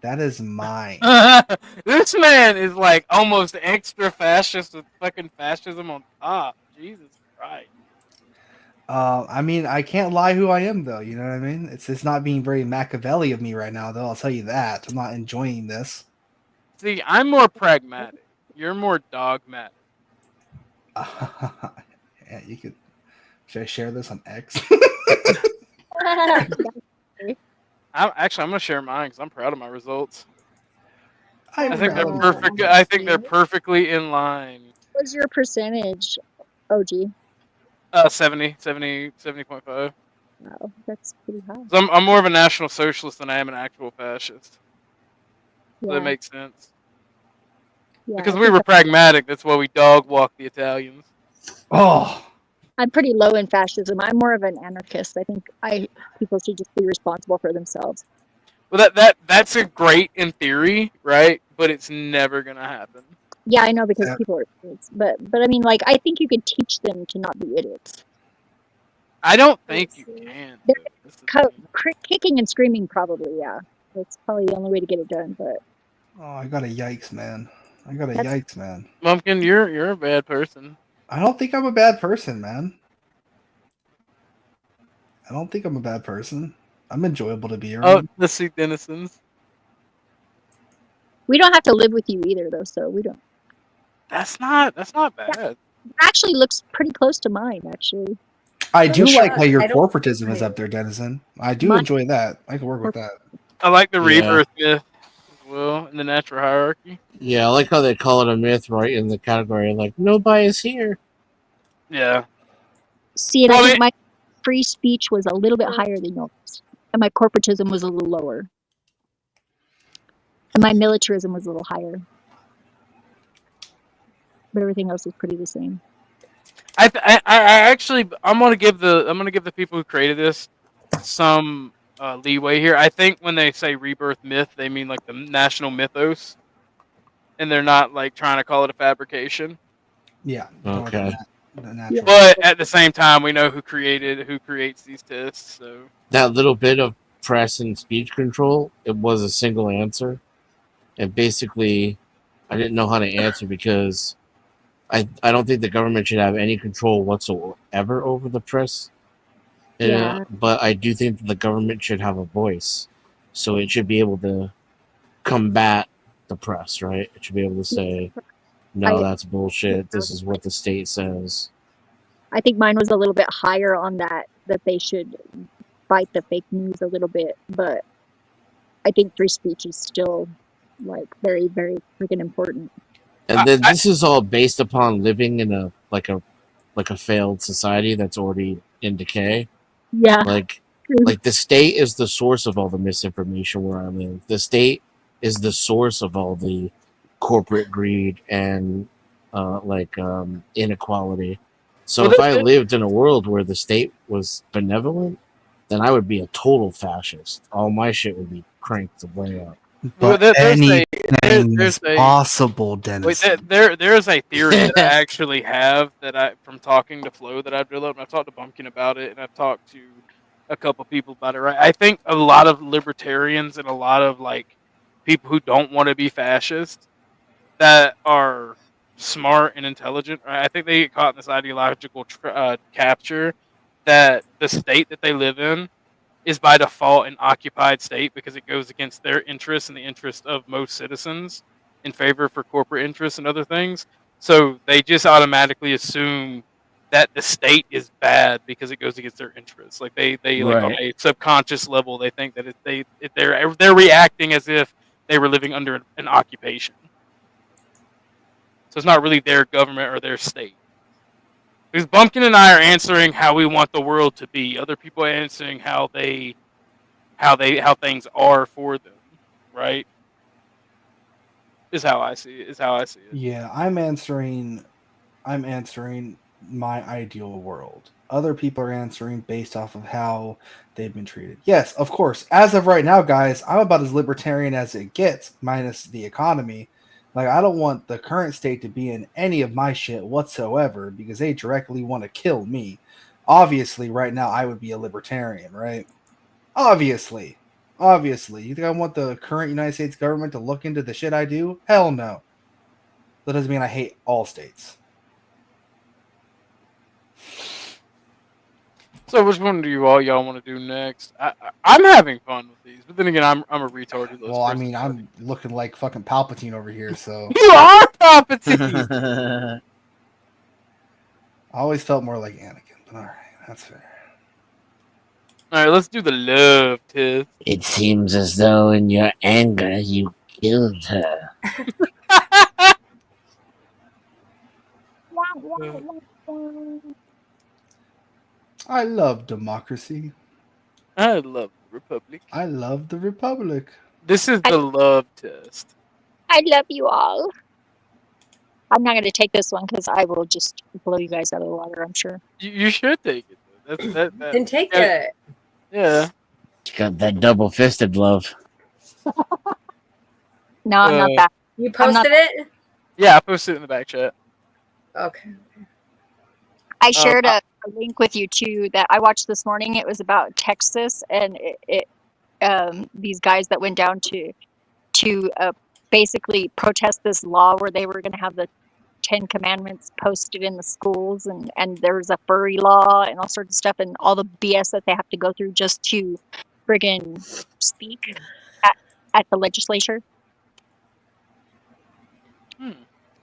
This man is like almost extra fascist with fucking fascism on top. Jesus Christ. I mean, I can't lie who I am, though. You know what I mean? It's not being very Machiavelli of me right now, though. I'll tell you that. I'm not enjoying this. See, I'm more pragmatic. You're more dogmatic. Yeah, you could. Should I share this on X? I'm going to share mine because I'm proud of my results. I think they're perfect. I think they're perfectly in line. What's your percentage, OG? 70.5. Wow, that's pretty high. So I'm more of a national socialist than I am an actual fascist. So Yeah. that makes sense. Yeah, Because I we think were pragmatic. That's why we dog walk the Italians. Oh. I'm pretty low in fascism. I'm more of an anarchist. I think people should just be responsible for themselves. Well, that's a great in theory, right? But it's never gonna happen. Yeah, I know because people are idiots. But I mean, like, I think you could teach them to not be idiots. I don't think you can. Kicking and screaming, probably, yeah. That's probably the only way to get it done. But Oh, I got a yikes, man. Mumpkin, you're a bad person. I don't think I'm a bad person, man. I don't think I'm a bad person. I'm enjoyable to be around. Oh, the sea denizens. we don't have to live with you either, though. So we don't. That's not bad. It actually looks pretty close to mine, actually. I do Yeah, like how your I don't- corporatism is up there, Denizen. I do enjoy that. I can work with that. I like the Yeah. rebirth myth as well in the natural hierarchy. Yeah, I like how they call it a myth, right, in the category, like, no bias here. Yeah. See, and I think my free speech was a little bit higher than yours, and my corporatism was a little lower, and my militarism was a little higher, but everything else is pretty the same. I actually I'm gonna give the people who created this some leeway here. I think when they say rebirth myth, they mean like the national mythos, and they're not like trying to call it a fabrication. Yeah. Okay. But at the same time, we know who creates these tests. So That little bit of press and speech control, it was a single answer. And basically, I didn't know how to answer because I don't think the government should have any control whatsoever over the press. Yeah. But I do think that the government should have a voice. So it should be able to combat the press, right? It should be able to say, no, that's bullshit. This is what the state says. I think mine was a little bit higher on that they should fight the fake news a little bit, but I think free speech is still like very, very freaking important. And then this is all based upon living in a failed society that's already in decay. Yeah. Like the state is the source of all the misinformation where I live. The state is the source of all the corporate greed and inequality. So if I lived in a world where the state was benevolent, then I would be a total fascist. All my shit would be cranked way up. But anything is possible, Dennis. Wait, there's a theory that I actually have from talking to Flo that I've developed. I've talked to Bumpkin about it, and I've talked to a couple people about it. Right, I think a lot of libertarians and a lot of like people who don't want to be fascist that are smart and intelligent. Right? I think they get caught in this ideological capture that the state that they live in is by default an occupied state because it goes against their interests and the interest of most citizens in favor for corporate interests and other things. So they just automatically assume that the state is bad because it goes against their interests. Like they like on a subconscious level, they think that they're reacting as if they were living under an occupation. So it's not really their government or their state. Because Bumpkin and I are answering how we want the world to be. Other people are answering how things are for them, right? Is how I see it. Yeah, I'm answering my ideal world. Other people are answering based off of how they've been treated. Yes, of course. As of right now, guys, I'm about as libertarian as it gets, minus the economy. Like, I don't want the current state to be in any of my shit whatsoever because they directly want to kill me. Obviously, right now, I would be a libertarian, right? Obviously. You think I want the current United States government to look into the shit I do? Hell no. That doesn't mean I hate all states. So which one do y'all want to do next? I'm having fun with these, but then again, I'm a retarded. Well, I mean, I'm looking like fucking Palpatine over here, so you are Palpatine. I always felt more like Anakin, but all right, that's fair. All right, let's do the love test. It seems as though in your anger you killed her. I love democracy. I love the Republic. I love the Republic. This is the love test. I love you all. I'm not going to take this one because I will just blow you guys out of the water, I'm sure. You should take it. Then take it. Yeah. You got that double-fisted love. No, I'm not that. You posted it? Yeah, I posted it in the back chat. Okay. I shared a link with you too that I watched this morning. It was about Texas and these guys that went down to basically protest this law where they were going to have the 10 Commandments posted in the schools, and there's a furry law and all sorts of stuff and all the BS that they have to go through just to friggin' speak at the legislature.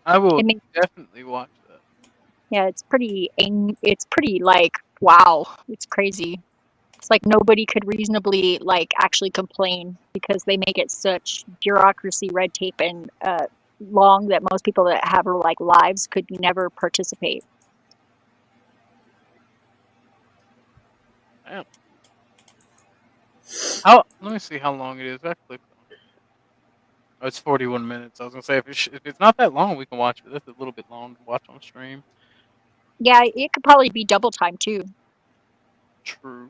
I will definitely watch that. Yeah, it's pretty like, wow, it's crazy. It's like nobody could reasonably like actually complain because they make it such bureaucracy, red tape, and long that most people that have like lives could never participate. Damn. Let me see how long it is. I clicked on it. Oh, it's 41 minutes. I was gonna say if it's not that long, we can watch it. That's a little bit long to watch on stream. Yeah, it could probably be double time too. True.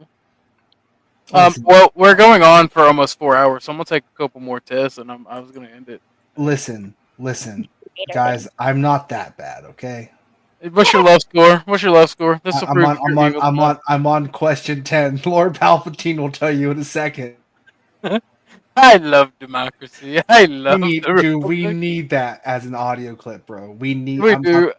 Well, we're going on for almost 4 hours, so I'm gonna take a couple more tests, and I was gonna end it. Listen, guys, I'm not that bad, okay? What's your love score? This will prove I'm on question 10. Lord Palpatine will tell you in a second. I love democracy. I love we need that as an audio clip, bro. We do.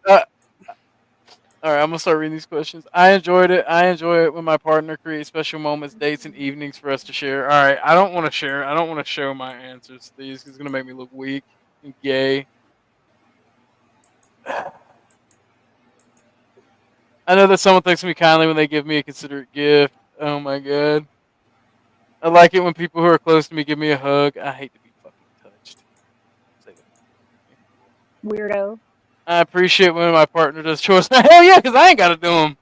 All right, I'm gonna start reading these questions. I enjoyed it. I enjoy it when my partner creates special moments, dates, and evenings for us to share. All right, I don't want to share. I don't want to show my answers to these. It's gonna make me look weak and gay. I know that someone thinks of me kindly when they give me a considerate gift. Oh my god. I like it when people who are close to me give me a hug. I hate to be fucking touched. Weirdo. I appreciate when my partner does chores. Hell yeah, because I ain't got to do them.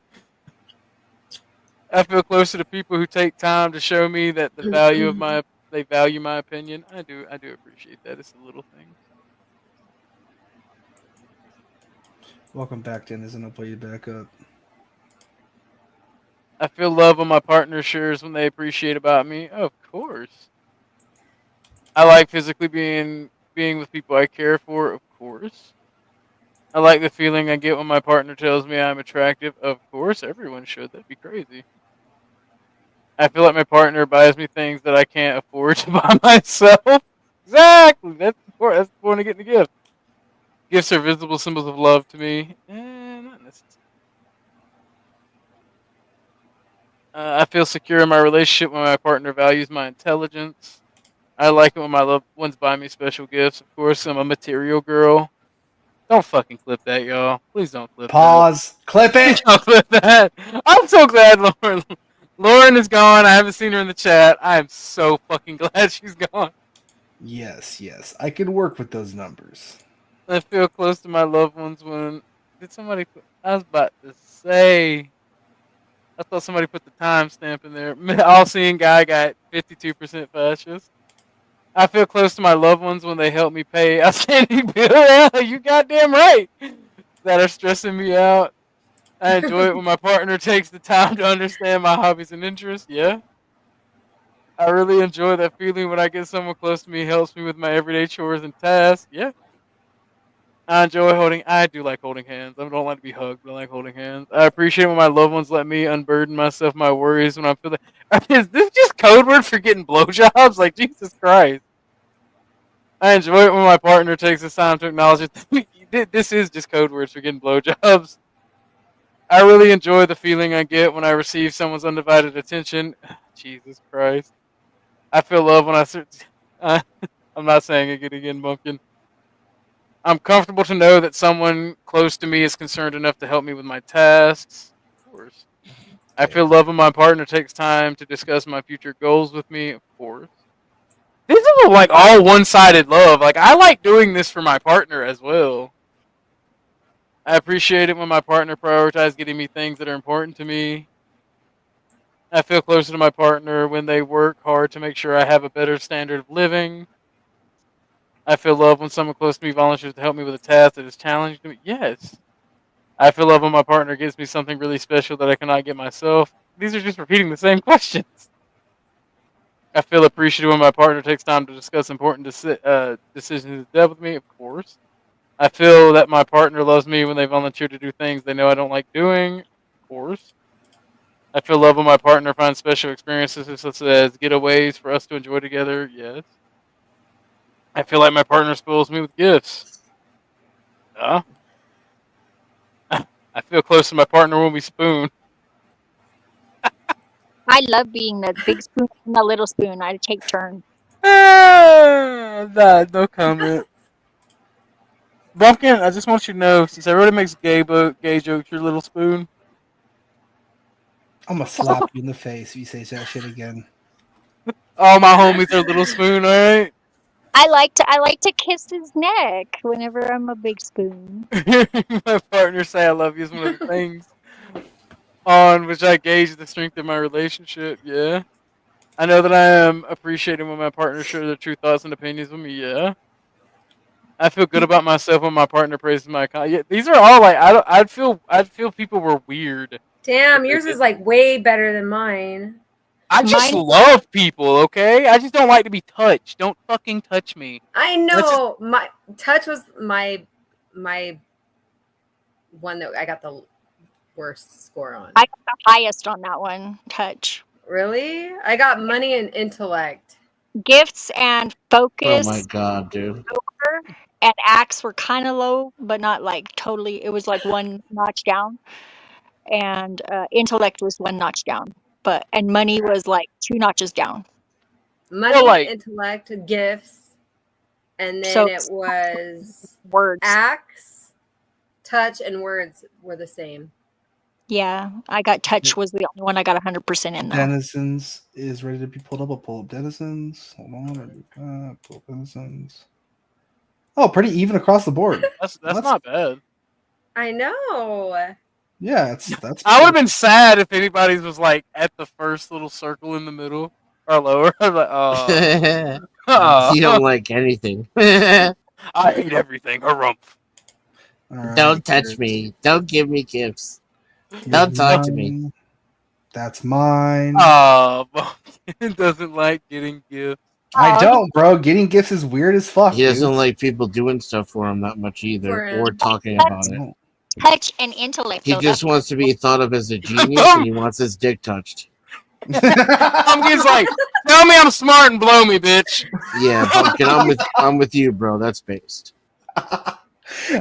I feel closer to people who take time to show me that the value of they value my opinion. I do appreciate that. It's a little thing. Welcome back, Dennis, and I'll pull you back up. I feel love when my partner shares when they appreciate about me. Of course. I like physically being with people I care for. Of course. I like the feeling I get when my partner tells me I'm attractive. Of course, everyone should. That'd be crazy. I feel like my partner buys me things that I can't afford to buy myself. Exactly. That's the point. That's the point of getting a gift. Gifts are visible symbols of love to me. Not necessarily. I feel secure in my relationship when my partner values my intelligence. I like it when my loved ones buy me special gifts. Of course, I'm a material girl. Don't fucking clip that, y'all. Please don't clip that. Pause. Clip it. Don't clip that. I'm so glad Lauren is gone. I haven't seen her in the chat. I am so fucking glad she's gone. Yes, yes. I can work with those numbers. I feel close to my loved ones when... Did somebody put... I was about to say... I thought somebody put the timestamp in there. All-seeing guy got 52% fascist. I feel close to my loved ones when they help me pay outstanding bills. Yeah, you goddamn right. That are stressing me out. I enjoy it when my partner takes the time to understand my hobbies and interests. Yeah. I really enjoy that feeling when I get someone close to me who helps me with my everyday chores and tasks. Yeah. I do like holding hands. I don't like to be hugged, but I like holding hands. I appreciate when my loved ones let me unburden myself, my worries when I feel that. Is this just code word for getting blowjobs? Like, Jesus Christ. I enjoy it when my partner takes the time to acknowledge it. This is just code words for getting blowjobs. I really enjoy the feeling I get when I receive someone's undivided attention. Jesus Christ. I feel love when I'm not saying it again, Bumpkin. I'm comfortable to know that someone close to me is concerned enough to help me with my tasks. Of course. I feel love when my partner takes time to discuss my future goals with me. Of course. This is like all one-sided love. Like, I like doing this for my partner as well. I appreciate it when my partner prioritizes getting me things that are important to me. I feel closer to my partner when they work hard to make sure I have a better standard of living. I feel love when someone close to me volunteers to help me with a task that is challenging to me. Yes. I feel love when my partner gives me something really special that I cannot get myself. These are just repeating the same questions. I feel appreciative when my partner takes time to discuss important decisions in depth with me, of course. I feel that my partner loves me when they volunteer to do things they know I don't like doing, of course. I feel love when my partner finds special experiences such as getaways for us to enjoy together, yes. I feel like my partner spoils me with gifts. I feel close to my partner when we spoon. I love being the big spoon and the little spoon. I take turns. No comment. Bumpkin, I just want you to know, since everybody makes gay jokes, your little spoon. I'm gonna slap you in the face if you say that shit again. All my homies are little spoon, alright? I like to kiss his neck whenever I'm a big spoon. My partner say I love you is one of the things on which I gauge the strength of my relationship, yeah. I know that I am appreciated when my partner shares their true thoughts and opinions with me, yeah. I feel good about myself when my partner praises my yeah, these are all like I'd feel people were weird. Damn, yours is like way better than mine. I just love people, okay? I just don't like to be touched. Don't fucking touch me. I know. My touch was my one that I got the worst score on. I got the highest on that one. Touch. Really? I got money and intellect. Gifts and focus. Oh my god, dude. And acts were kind of low, but not like totally. It was like one notch down, and intellect was one notch down, and money was like 2 notches down. Money, intellect, gifts, and then it was words. Acts, touch, and words were the same. Yeah, I got touch was the only one I got 100% in. Denizens is ready to be pulled up. I'll pull up Denizens. Hold on. Pull up Denizens. Oh, pretty even across the board. That's not bad. I know. Yeah, that's. I would have been sad if anybody's was like at the first little circle in the middle or lower. I'm like, oh. You don't like anything. I hate everything. Harumph. Right, don't touch me. Don't give me gifts. Don't talk to me. That's mine. Oh, Bumpkin doesn't like getting gifts. I don't, bro. Getting gifts is weird as fuck. He doesn't dude. like people doing stuff for him that much either, For him. or talking about it. Touch and intellect. He though, just that's- wants to be thought of as a genius, and he wants his dick touched. Pumpkin's like, tell me I'm smart and blow me, bitch. Yeah, Pumpkin, I'm with you, bro. That's based.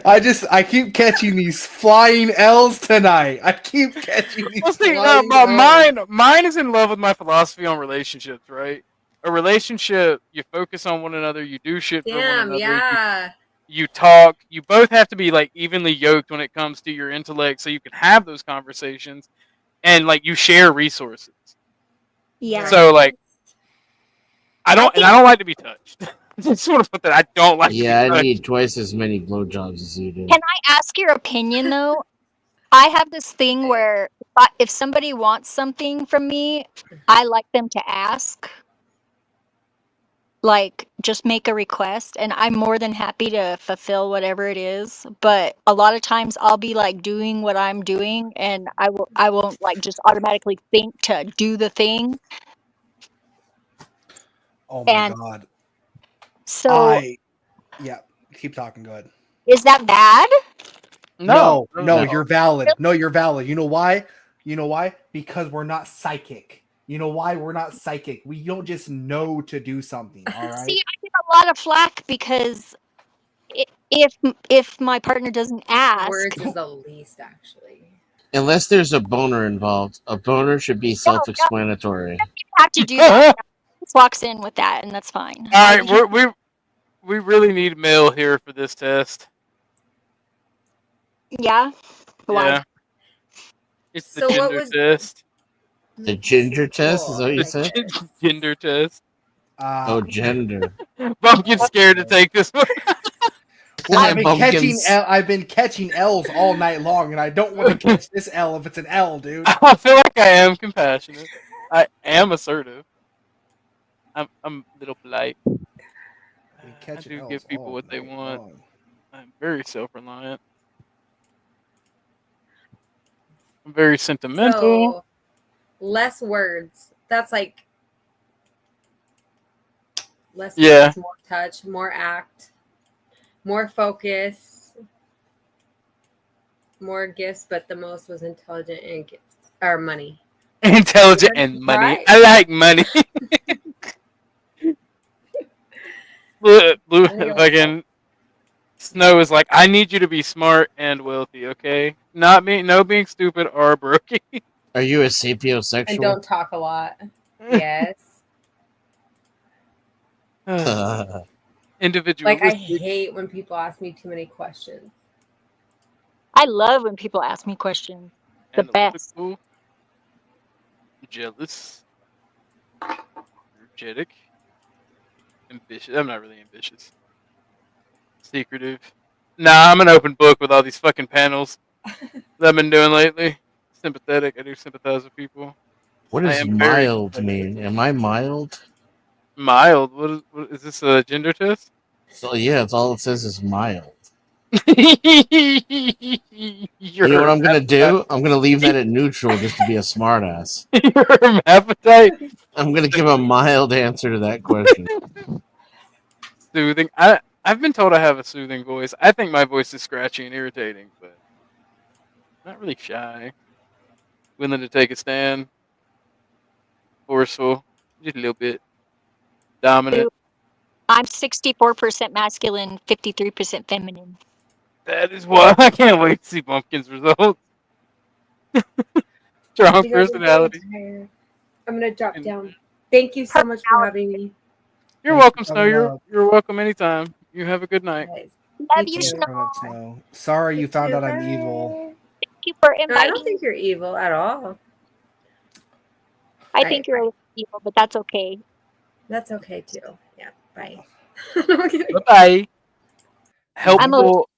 I keep catching these flying L's tonight. I keep catching these. Well, see, flying but L's. mine is in love with my philosophy on relationships, right? A relationship, you focus on one another, you do shit for one Damn, another. yeah. You talk. You both have to be like evenly yoked when it comes to your intellect, so you can have those conversations, and like you share resources. Yeah. So like, I don't like to be touched. I just want to put that. I don't like. Yeah, to be I touched. need twice as many blowjobs as you do. Can I ask your opinion though? I have this thing where if somebody wants something from me, I like them to ask. Like, just make a request, and I'm more than happy to fulfill whatever it is. But a lot of times, I'll be like doing what I'm doing, and I won't like just automatically think to do the thing. Oh my And god. so, Yeah. Keep talking. Go ahead. is that bad? No, No. you're valid. No, you're valid. You know why? Because we're not psychic. You know why we're not psychic? We don't just know to do something. All right. See, I get a lot of flack because if my partner doesn't ask, Words is the least, actually. Unless there's a boner involved, a boner should be self-explanatory. you have to do that. Just walks in with that, and that's fine. All right, we really need mail here for this test. Yeah. Why? Yeah. It's the So what gender was- test. The ginger test, is that what you said? Gender test. Oh, gender. Bumpkin's scared to take this one. Well, I've been Pumpkins. catching L's all night long, and I don't want to catch this L if it's an L, dude. I feel like I am compassionate. I am assertive. I'm a little polite. I catching do L's give people all what they night want. long. I'm very self-reliant. I'm very sentimental. So, less words. That's like less Yeah. words, more touch, more act, more focus, more gifts, but the most was intelligent and gifts or money. Intelligent and money. Right. I like money. Blue fucking Snow is like, I need you to be smart and wealthy, okay? Not me, no being stupid or broken. Are you a And sapiosexual? don't talk a lot. Yes. Individual. Like I hate when people ask me too many questions. I love when people ask me questions. The best. Analytical, jealous, energetic, ambitious. I'm not really ambitious. Secretive. Nah, I'm an open book with all these fucking panels that I've been doing lately. Sympathetic. I do sympathize with people. What I does am very mild mean? Am I mild? mild. What is this a gender test? So yeah, it's all it says is mild. You You know what I'm gonna do? I'm gonna leave that at neutral just to be a smartass. Your hermaphrodite. I'm gonna give a mild answer to that question. Soothing. I've been told I have a soothing voice. I think my voice is scratchy and irritating, but not really shy. Willing to take a stand. Forceful. Just a little bit. Dominant. I'm 64% masculine, 53% feminine. That is what I can't wait to see Bumpkin's results. Strong You guys are personality. really tired. I'm gonna drop down. Thank you so much for having me. You're welcome, Snow. You're welcome anytime. You have a good night. Love you, Snow. No. Sorry you found out I'm evil. Thank you for No, I inviting don't think you're evil at all. I think you're evil, but that's okay. That's okay too. Yeah. Bye. Bye. Helpful.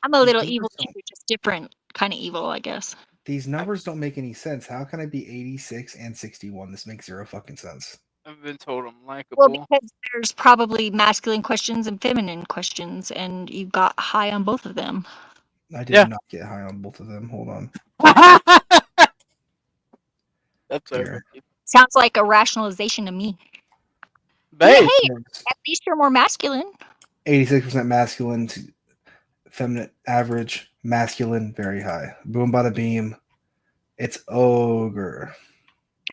I'm a little evil too, just different kind of evil, I guess. These numbers don't make any sense. How can I be 86 and 61? This makes zero fucking sense. I've been told I'm likable. Well, because there's probably masculine questions and feminine questions, and you got high on both of them. I did not get high on both of them. Hold on. That's Here. Sounds like a rationalization to me. Babe. Yeah, hey, at least you're more masculine. 86% masculine to feminine average, masculine very high. Boom bada beam. It's ogre.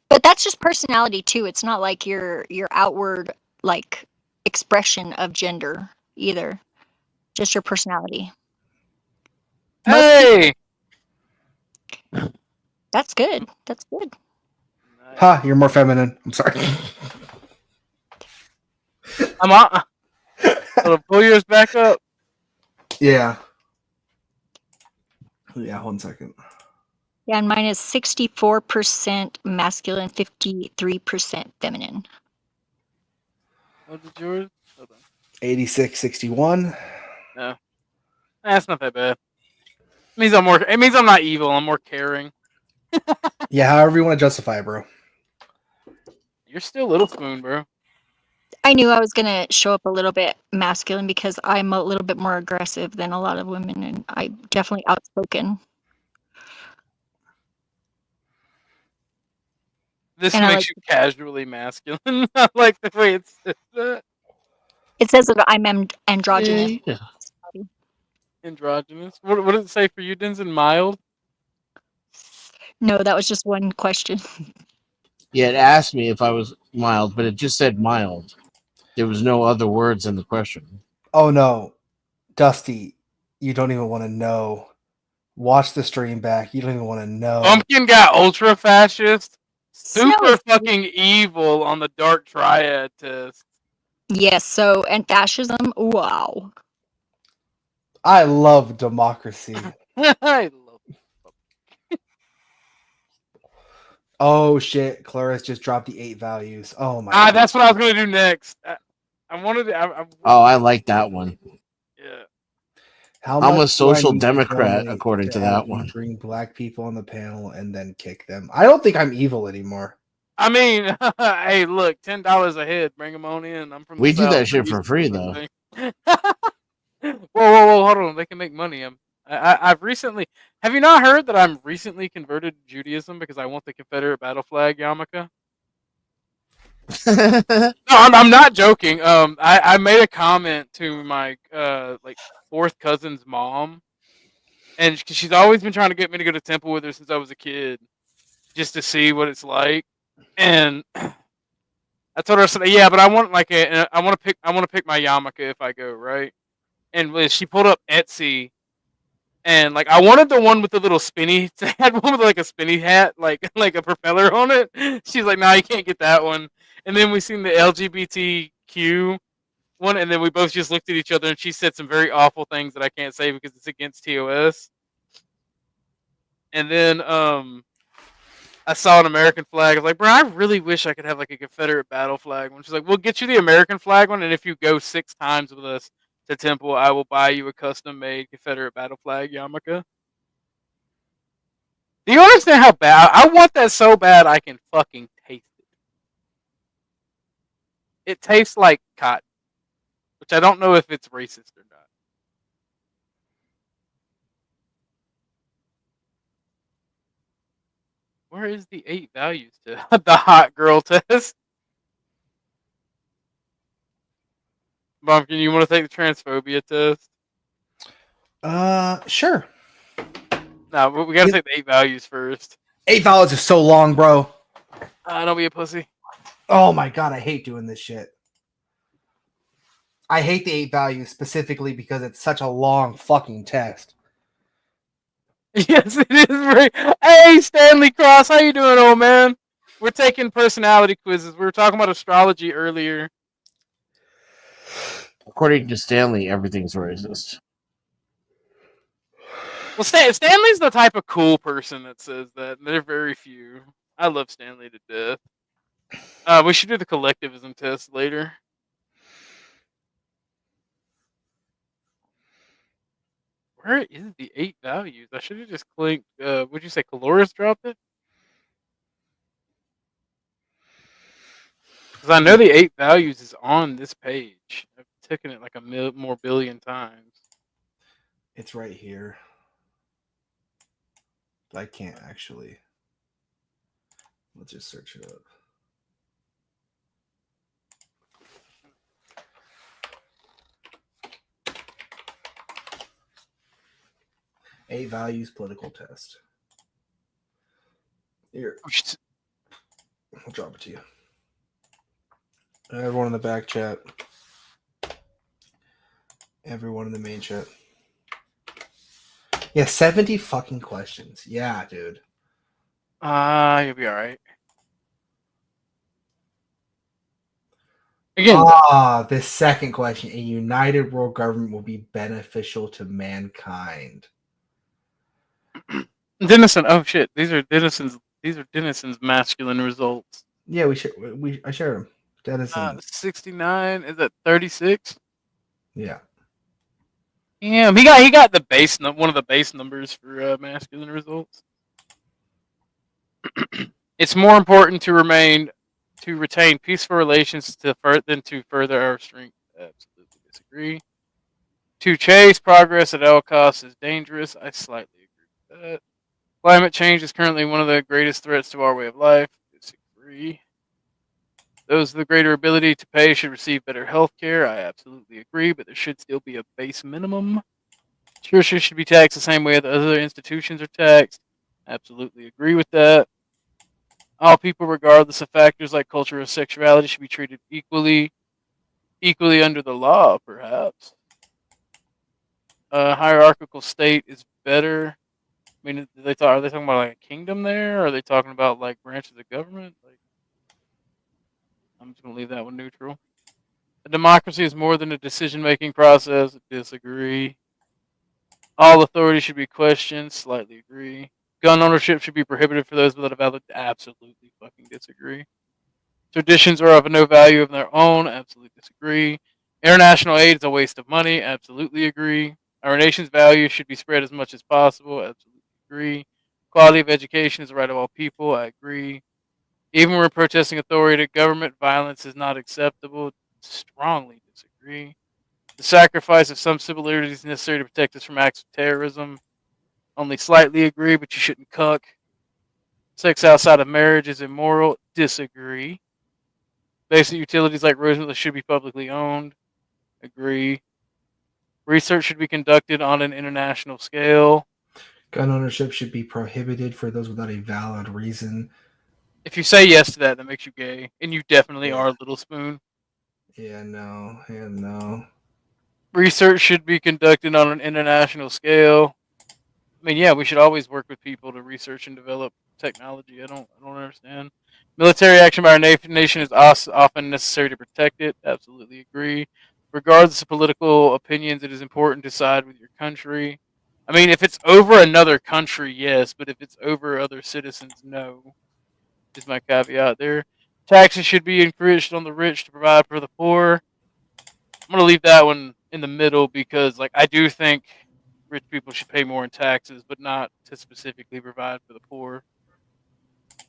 But that's just personality too. It's not like your outward like expression of gender either. Just your personality. Hey. That's good. That's good. Ha, you're more feminine. I'm sorry. I'm on. Pull yours back up. Yeah. Yeah, 1 second. Yeah, and mine is 64% masculine, 53% feminine. What is yours? Hold on. 8661. No. That's not that bad. It means I'm not evil, I'm more caring. Yeah, however you want to justify it, bro. You're still Little Spoon, bro. I knew I was going to show up a little bit masculine because I'm a little bit more aggressive than a lot of women, and I'm definitely outspoken. This And I makes like- you casually masculine. I like the way it says that. It says that I'm androgynous. Yeah. Androgynous. What did it say for you, Denson? Mild? No, that was just one question. Yeah, it asked me if I was mild, but it just said mild. There was no other words in the question. Oh no, Dusty, you don't even want to know. Watch the stream back. You don't even want to know. Bumpkin got ultra fascist. Snow Super is- fucking evil on the dark triad test. Yes, so, and fascism, wow. I love democracy. I love Oh shit, Clarice just dropped the 8 values. Oh my god. that's what I was gonna do next. I wanted to. Oh, I like that one. Yeah. How I'm a much do I social need to democrat, donate according to that have you one. Bring black people on the panel and then kick them. I don't think I'm evil anymore. I mean, hey, look, $10 a head, bring them on in. I'm from. We the do South. that shit I'm for used to free, this though. thing. Whoa, hold on. They can make money. I've recently. Have you not heard that I'm recently converted to Judaism because I want the Confederate battle flag yarmulke? No, I'm not joking. I made a comment to my like fourth cousin's mom, and she's always been trying to get me to go to temple with her since I was a kid, just to see what it's like. And I told her, I said, yeah, but I want like I want to pick my yarmulke if I go, right? And she pulled up Etsy, and like I wanted the one with the little spinny. I had one with like a spinny hat, like a propeller on it. She's like, "No, you can't get that one." And then we seen the LGBTQ one, and then we both just looked at each other, and she said some very awful things that I can't say because it's against TOS. And then I saw an American flag. I was like, bro, I really wish I could have like a Confederate battle flag one. She's like, we'll get you the American flag one, and if you go 6 times with us to Temple, I will buy you a custom-made Confederate battle flag yarmulke. Do you understand how bad? I want that so bad I can fucking taste it. It tastes like cotton, which I don't know if it's racist or not. Where is the 8 values to the hot girl test? Bumpkin, you want to take the transphobia test? Sure. No, we gotta take the 8 values first. 8 values is so long, bro. Don't be a pussy. Oh my god, I hate doing this shit. I hate the 8 values specifically because it's such a long fucking test. Yes, it is. Very... Hey, Stanley Cross, how you doing, old man? We're taking personality quizzes. We were talking about astrology earlier. According to Stanley, everything's racist. Well, Stanley's the type of cool person that says that. They're very few. I love Stanley to death. We should do the collectivism test later. Where is the 8 values? I should have just clicked. Would you say Caloris dropped it? Because I know the 8 values is on this page. I've taken it like a more billion times. It's right here. But I can't actually. Let's just search it up. A values political test. Here. I'll drop it to you. Everyone in the back chat. Everyone in the main chat. Yeah, 70 fucking questions. Yeah, dude. You'll be all right. Again, the second question. A united world government will be beneficial to mankind. Denison. Oh shit, these are Denison's. These are Denison's masculine results. Yeah, I shared them. Denison. 69. Is that 36? Yeah. Damn, he got the base one of the base numbers for masculine results. It's more important to retain peaceful relations than to further our strength. Absolutely disagree. To chase progress at all costs is dangerous. I slightly agree with that. Climate change is currently one of the greatest threats to our way of life. Disagree. Those with the greater ability to pay should receive better health care. I absolutely agree, but there should still be a base minimum. Churches should be taxed the same way that other institutions are taxed. Absolutely agree with that. All people, regardless of factors like culture or sexuality, should be treated equally under the law, perhaps. A hierarchical state is better. I mean, are they talking about like a kingdom there? Or are they talking about like branches of government? Like, I'm just gonna leave that one neutral. A democracy is more than a decision-making process. Disagree. All authority should be questioned. Slightly agree. Gun ownership should be prohibited for those without a valid. Absolutely fucking disagree. Traditions are of no value of their own. Absolutely disagree. International aid is a waste of money. Absolutely agree. Our nation's values should be spread as much as possible. Absolutely agree. Quality of education is the right of all people. I agree. Even when protesting authority to government, violence is not acceptable. Strongly disagree. The sacrifice of some civil liberties is necessary to protect us from acts of terrorism. Only slightly agree, but you shouldn't cuck. Sex outside of marriage is immoral. Disagree. Basic utilities like roads should be publicly owned. Agree. Research should be conducted on an international scale. Gun ownership should be prohibited for those without a valid reason. If you say yes to that, that makes you gay. And you definitely are, Little Spoon. Yeah, no. Research should be conducted on an international scale. I mean, yeah, we should always work with people to research and develop technology. I don't understand. Military action by our nation is often necessary to protect it. Absolutely agree. Regardless of political opinions, it is important to side with your country. I mean, if it's over another country, yes, but if it's over other citizens, no. Is my caveat there. Taxes should be increased on the rich to provide for the poor. I'm gonna leave that one in the middle because, like, I do think rich people should pay more in taxes, but not to specifically provide for the poor.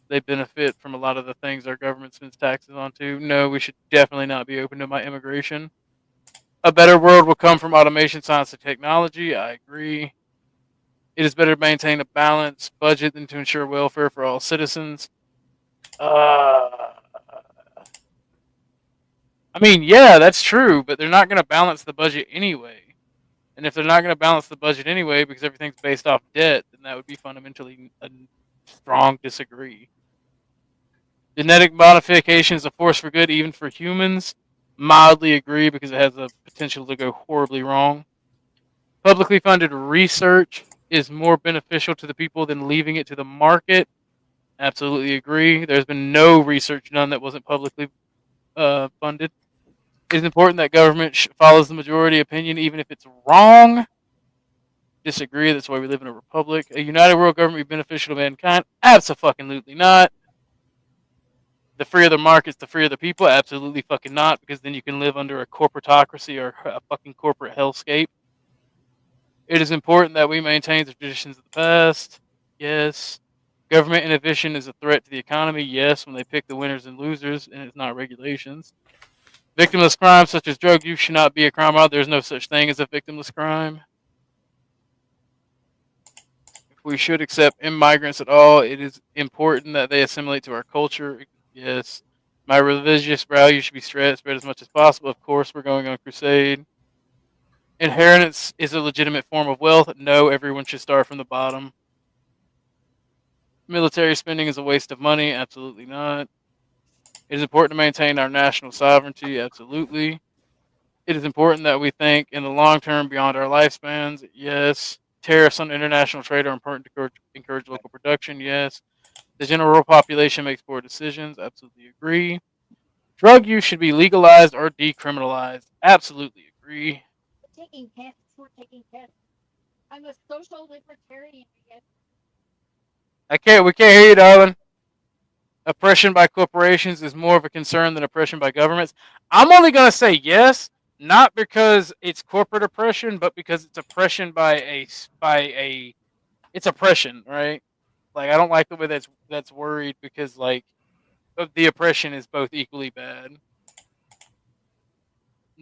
They benefit from a lot of the things our government spends taxes on too. No, we should definitely not be open to my immigration. A better world will come from automation, science, and technology. I agree. It is better to maintain a balanced budget than to ensure welfare for all citizens. I mean, yeah, that's true, but they're not going to balance the budget anyway. And if they're not going to balance the budget anyway because everything's based off debt, then that would be fundamentally a strong disagree. Genetic modification is a force for good, even for humans. Mildly agree because it has the potential to go horribly wrong. Publicly funded research is more beneficial to the people than leaving it to the market. Absolutely agree. There's been no research done that wasn't publicly funded. It is important that government follows the majority opinion, even if it's wrong. Disagree. That's why we live in a republic. A united world government be beneficial to mankind? Absolutely not. The freer the markets, the freer the people? Absolutely fucking not, because then you can live under a corporatocracy or a fucking corporate hellscape. It is important that we maintain the traditions of the past. Yes. Government innovation is a threat to the economy. Yes, when they pick the winners and losers, and it's not regulations. Victimless crimes such as drug use should not be a crime. There's no such thing as a victimless crime. we should accept immigrants at all. It is important that they assimilate to our culture. Yes. My religious values should be spread as much as possible. Of course, we're going on crusade. Inheritance is a legitimate form of wealth. No, everyone should start from the bottom. Military spending is a waste of money. Absolutely not. It is important to maintain our national sovereignty. Absolutely. It is important that we think in the long term beyond our lifespans. Yes. Tariffs on international trade are important to encourage local production. Yes. The general population makes poor decisions. Absolutely agree. Drug use should be legalized or decriminalized. Absolutely agree. Taking tests. We're taking tests. I'm a social libertarian. We can't hear you, darling. Oppression by corporations is more of a concern than oppression by governments. I'm only going to say yes, not because it's corporate oppression, but because it's oppression it's oppression, right? Like, I don't like the way that's worried, because like the oppression is both equally bad.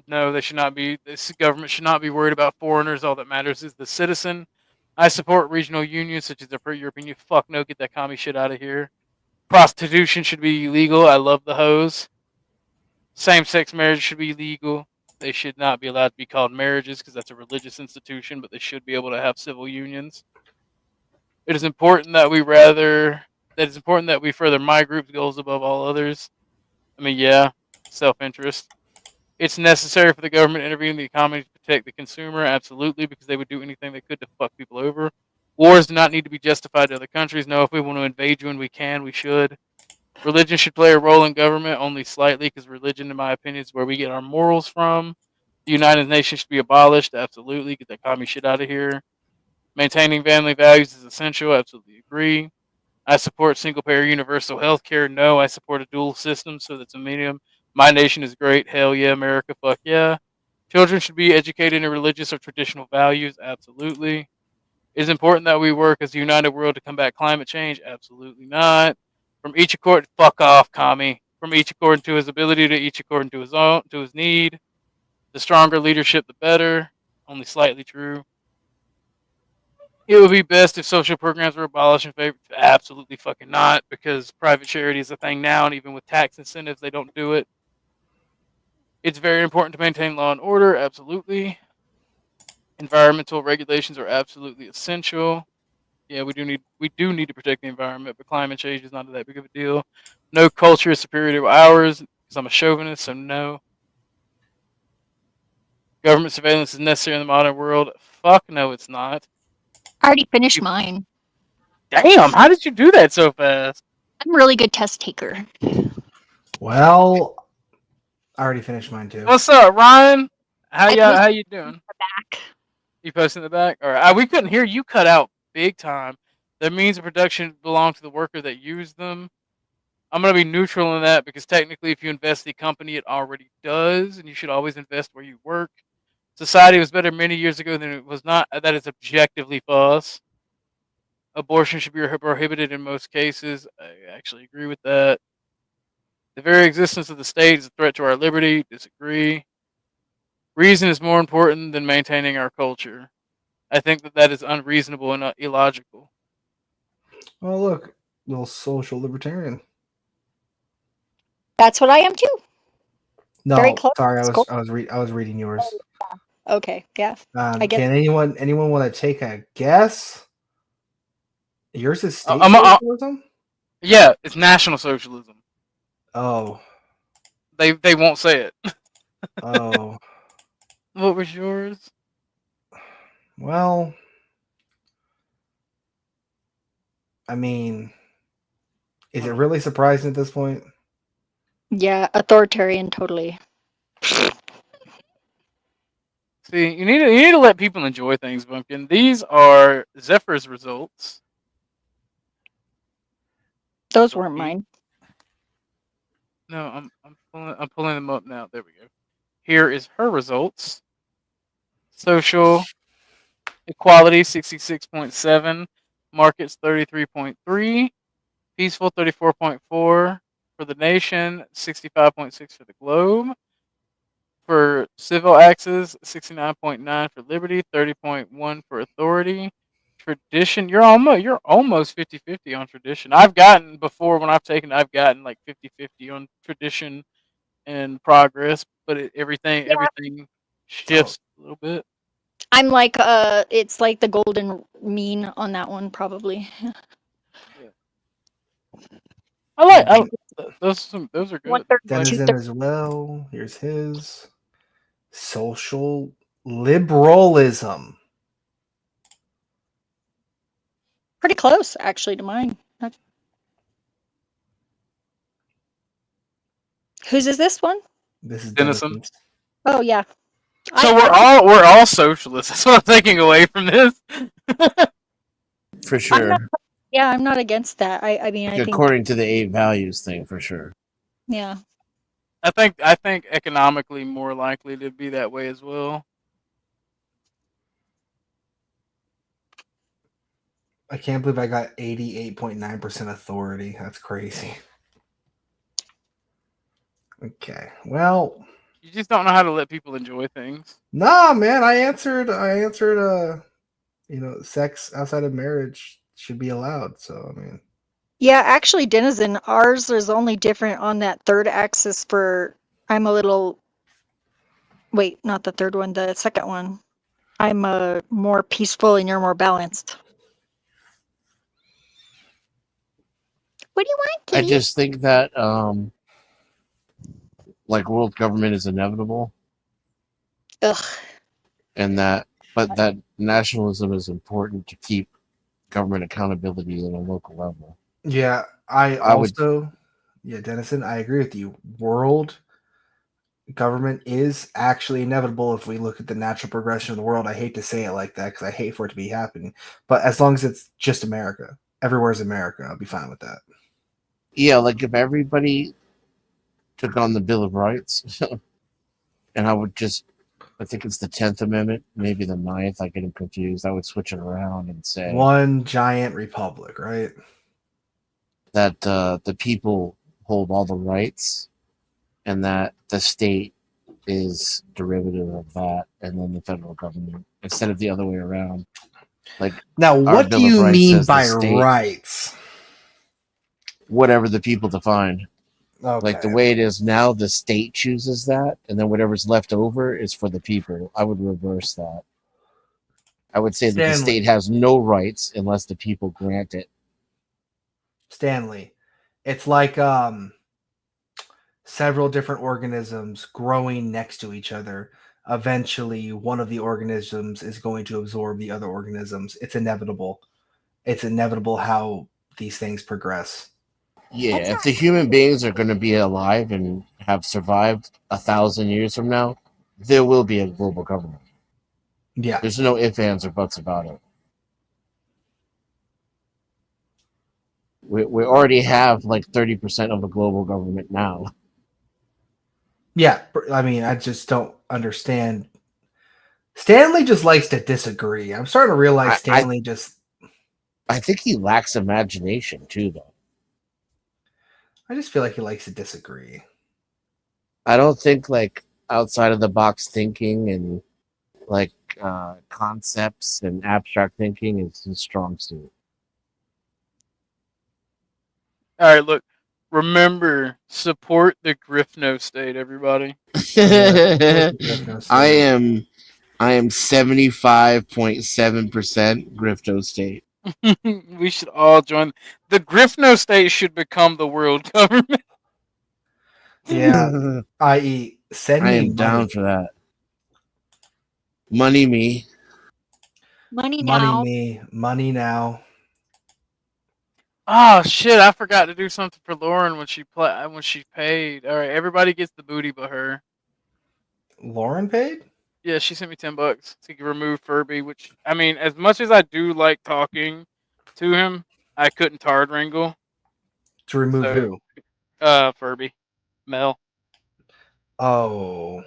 No, they should not be. This government should not be worried about foreigners. All that matters is the citizen. I support regional unions such as the European Union. Fuck no, get that commie shit out of here. Prostitution should be illegal. I love the hoes. Same-sex marriage should be legal. They should not be allowed to be called marriages because that's a religious institution, but they should be able to have civil unions. It is important that we further my group's goals above all others. I mean, yeah, self-interest. It's necessary for the government to intervene in the economy to protect the consumer, absolutely, because they would do anything they could to fuck people over. Wars do not need to be justified to other countries. No, if we want to invade you and we can, we should. Religion should play a role in government, only slightly, because religion, in my opinion, is where we get our morals from. The United Nations should be abolished, absolutely. Get that commie shit out of here. Maintaining family values is essential, absolutely agree. I support single-payer universal health care. No, I support a dual system, so that's a medium. My nation is great. Hell yeah, America, fuck yeah. Children should be educated in religious or traditional values, absolutely. It is important that we work as a united world to combat climate change, absolutely not. From each according, fuck off, commie. From each according to his ability to each according to his need. The stronger leadership, the better. Only slightly true. It would be best if social programs were abolished in favor. Absolutely fucking not, because private charity is a thing now, and even with tax incentives, they don't do it. It's very important to maintain law and order, absolutely. Environmental regulations are absolutely essential. Yeah, we do need to protect the environment, but climate change is not that big of a deal. No culture is superior to ours, because I'm a chauvinist, so no. Government surveillance is necessary in the modern world. Fuck no, it's not. I already finished mine. Damn, how did you do that so fast? I'm a really good test taker. Well, I already finished mine too. What's up, Ryan? How I you doing? The back. You posting in the back? All right. We couldn't hear you, cut out big time. The means of production belong to the worker that used them. I'm going to be neutral in that because technically if you invest in the company, it already does, and you should always invest where you work. Society was better many years ago than it was not. That is objectively false. Abortion should be prohibited in most cases. I actually agree with that. The very existence of the state is a threat to our liberty. Disagree. Reason is more important than maintaining our culture. I think that is unreasonable and illogical. Oh, look, little social libertarian. That's what I am too. No, Very close. sorry, I Cool. was reading yours. Okay, yeah. I get Can anyone want to take a guess? Yours is state I'm socialism? Yeah, it's national socialism. Oh. They won't say it. Oh. What was yours? Well, I mean, is it really surprising at this point? Yeah, authoritarian, totally. See, you need to let people enjoy things, Bumpkin. These are Zephyr's results. Those weren't mine. No, I'm pulling them up now. There we go. Here is her results. Social equality 66.7, markets 33.3, peaceful 34.4 for the nation, 65.6 for the globe. For civil axis, 69.9 for liberty, 30.1 for authority. Tradition, you're almost 50-50 on tradition. I've gotten before when I've taken, I've gotten like 50-50 on tradition and progress, but everything shifts a little bit. I'm like, it's like the golden mean on that one, probably. Those are good. Denizen as well. Here's his social liberalism. Pretty close, actually, to mine. Whose is this one? This is Denizen. Oh yeah. So we're all socialists. That's what I'm taking away from this. For sure. Yeah, I'm not against that. I mean, I think. According to the 8 values thing, for sure. Yeah. I think economically more likely to be that way as well. I can't believe I got 88.9% authority. That's crazy. Okay. Well, you just don't know how to let people enjoy things. Nah, man. I answered. Sex outside of marriage should be allowed. So I mean. Yeah, actually, Denizen, ours is only different on that third axis for. I'm a little. Wait, not the third one. The second one. I'm more peaceful, and you're more balanced. What do you want, I kitty? just think that like world government is inevitable. Ugh. And that nationalism is important to keep government accountability at a local level. Yeah, Denizen, I agree with you. World government is actually inevitable if we look at the natural progression of the world. I hate to say it like that because I hate for it to be happening. But as long as it's just America, everywhere's America, I'll be fine with that. Yeah, like if everybody took on the Bill of Rights, and I think it's the 10th Amendment, maybe the 9th, I get them confused. I would switch it around and say one giant republic, right? That the people hold all the rights and that the state is derivative of that, and then the federal government, instead of the other way around. Like now, what do you mean by rights? Whatever the people define. Okay. Like the way it is now, the state chooses that, and then whatever's left over is for the people. I would reverse that. I would say that the state has no rights unless the people grant it. Stanley, it's like several different organisms growing next to each other. Eventually, one of the organisms is going to absorb the other organisms. It's inevitable. It's inevitable how these things progress. Yeah, if the human beings are going to be alive and have survived 1,000 years from now, there will be a global government. Yeah. There's no ifs, ands, or buts about it. We already have like 30% of the global government now. Yeah, I mean, I just don't understand. Stanley just likes to disagree. I'm starting to realize Stanley I think he lacks imagination too, though. I just feel like he likes to disagree. I don't think like outside of the box thinking and like concepts and abstract thinking is his strong suit. All right, look. Remember, support the Griffno state, everybody. I am 75.7% Grifto state. We should all join. The Griffno state should become the world government. Yeah, i.e., send me I am money. down for that. Money me. Money now. Money now. Oh shit! I forgot to do something for Lauren when she paid. All right, everybody gets the booty but her. Lauren paid? Yeah, she sent me $10 to remove Furby. Which I mean, as much as I do like talking to him, I couldn't tard wrangle. To remove who? Furby, Mel. Oh.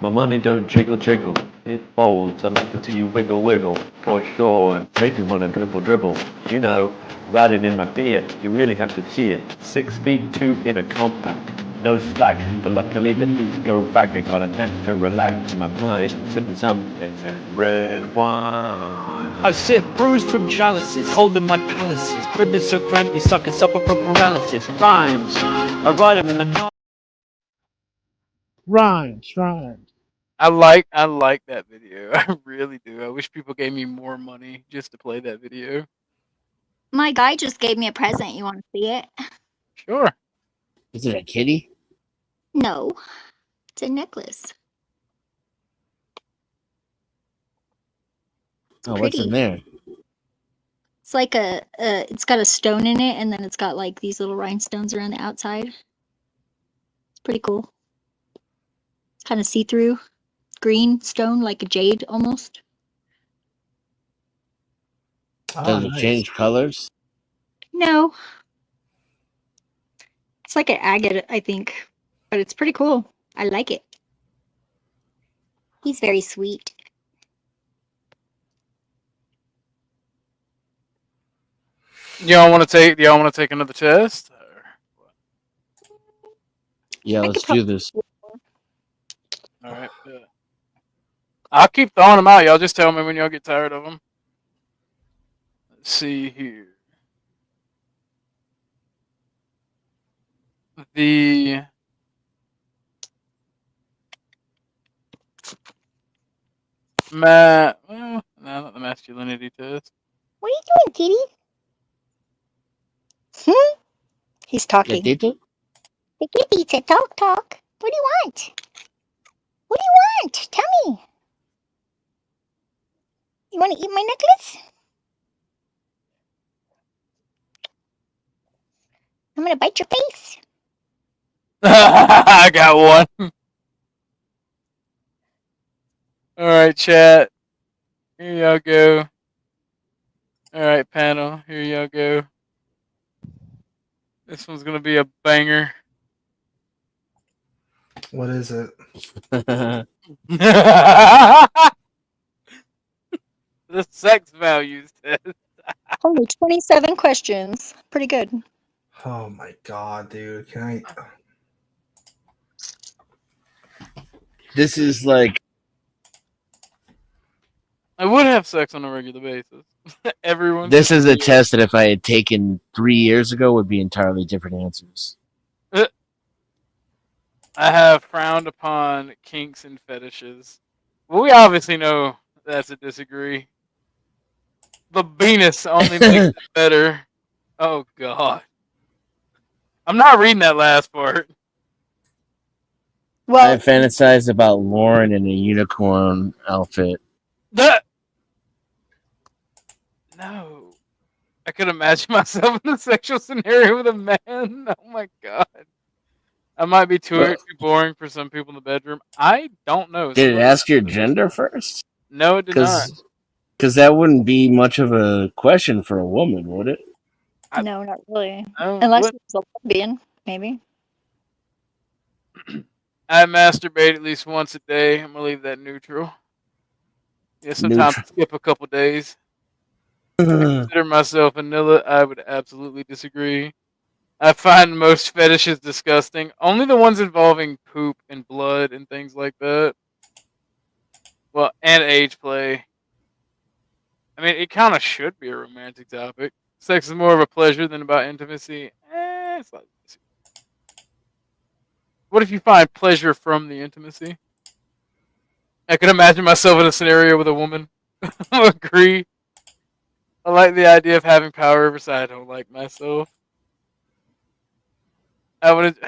My money don't jiggle jiggle, it folds. I like to see you wiggle wiggle, for sure. And make me wanna dribble dribble. You know, riding in my beard, you really have to see it. 6'2" in a compact. no slack, but luckily the things go back. I got a net to relax my mind, sipping something red wine. I sit bruised from chalices, holding my palaces, cribbing so crampy, sucking supper from paralysis. Rhymes, I write them in the night. Rhymes. I like that video. I really do. I wish people gave me more money just to play that video. My guy just gave me a present. You want to see it? Sure. Is it a kitty? No, it's a necklace. Oh, what's in Pretty. there? It's like it's got a stone in it, and then it's got like these little rhinestones around the outside. It's pretty cool. It's kind of see-through, green stone, like a jade almost. Does it change colors? No, it's like an agate, I think, but it's pretty cool. I like it. He's very sweet. Y'all want to take another test? Yeah, let's do this. All right. Yeah. I'll keep throwing them out. Y'all just tell me when y'all get tired of them. Let's see here. The well, no, not the masculinity test. What are you doing, kitty? He's talking. Gatito? The kitty said, talk. What do you want? What do you want? Tell me. You want to eat my necklace? I'm going to bite your face. I got one. All right, chat. Here y'all go. All right, panel. Here y'all go. This one's gonna be a banger. What is it? The sex values test. Only 27 questions. Pretty good. Oh my god, dude. Can I? This is like. I would have sex on a regular basis. Everyone. This is a test that if I had taken 3 years ago would be entirely different answers. I have frowned upon kinks and fetishes. Well, we obviously know that's a disagree. The Venus only makes it better. Oh god. I'm not reading that last part. I fantasize about Lauren in a unicorn outfit. No. I could imagine myself in a sexual scenario with a man. Oh my god. I might be too boring for some people in the bedroom. I don't know. Did it ask your gender first? No, it did not. Because that wouldn't be much of a question for a woman, would it? No, not really. Oh, Unless what? it's a lesbian, maybe. I masturbate at least once a day. I'm gonna leave that neutral. Yeah, sometimes I skip a couple days. I consider myself vanilla. I would absolutely disagree. I find most fetishes disgusting. Only the ones involving poop and blood and things like that. Well, and age play. I mean, it kind of should be a romantic topic. Sex is more of a pleasure than about intimacy. It's not. What if you find pleasure from the intimacy? I can imagine myself in a scenario with a woman. I agree. I like the idea of having power over side. I don't like myself. I would.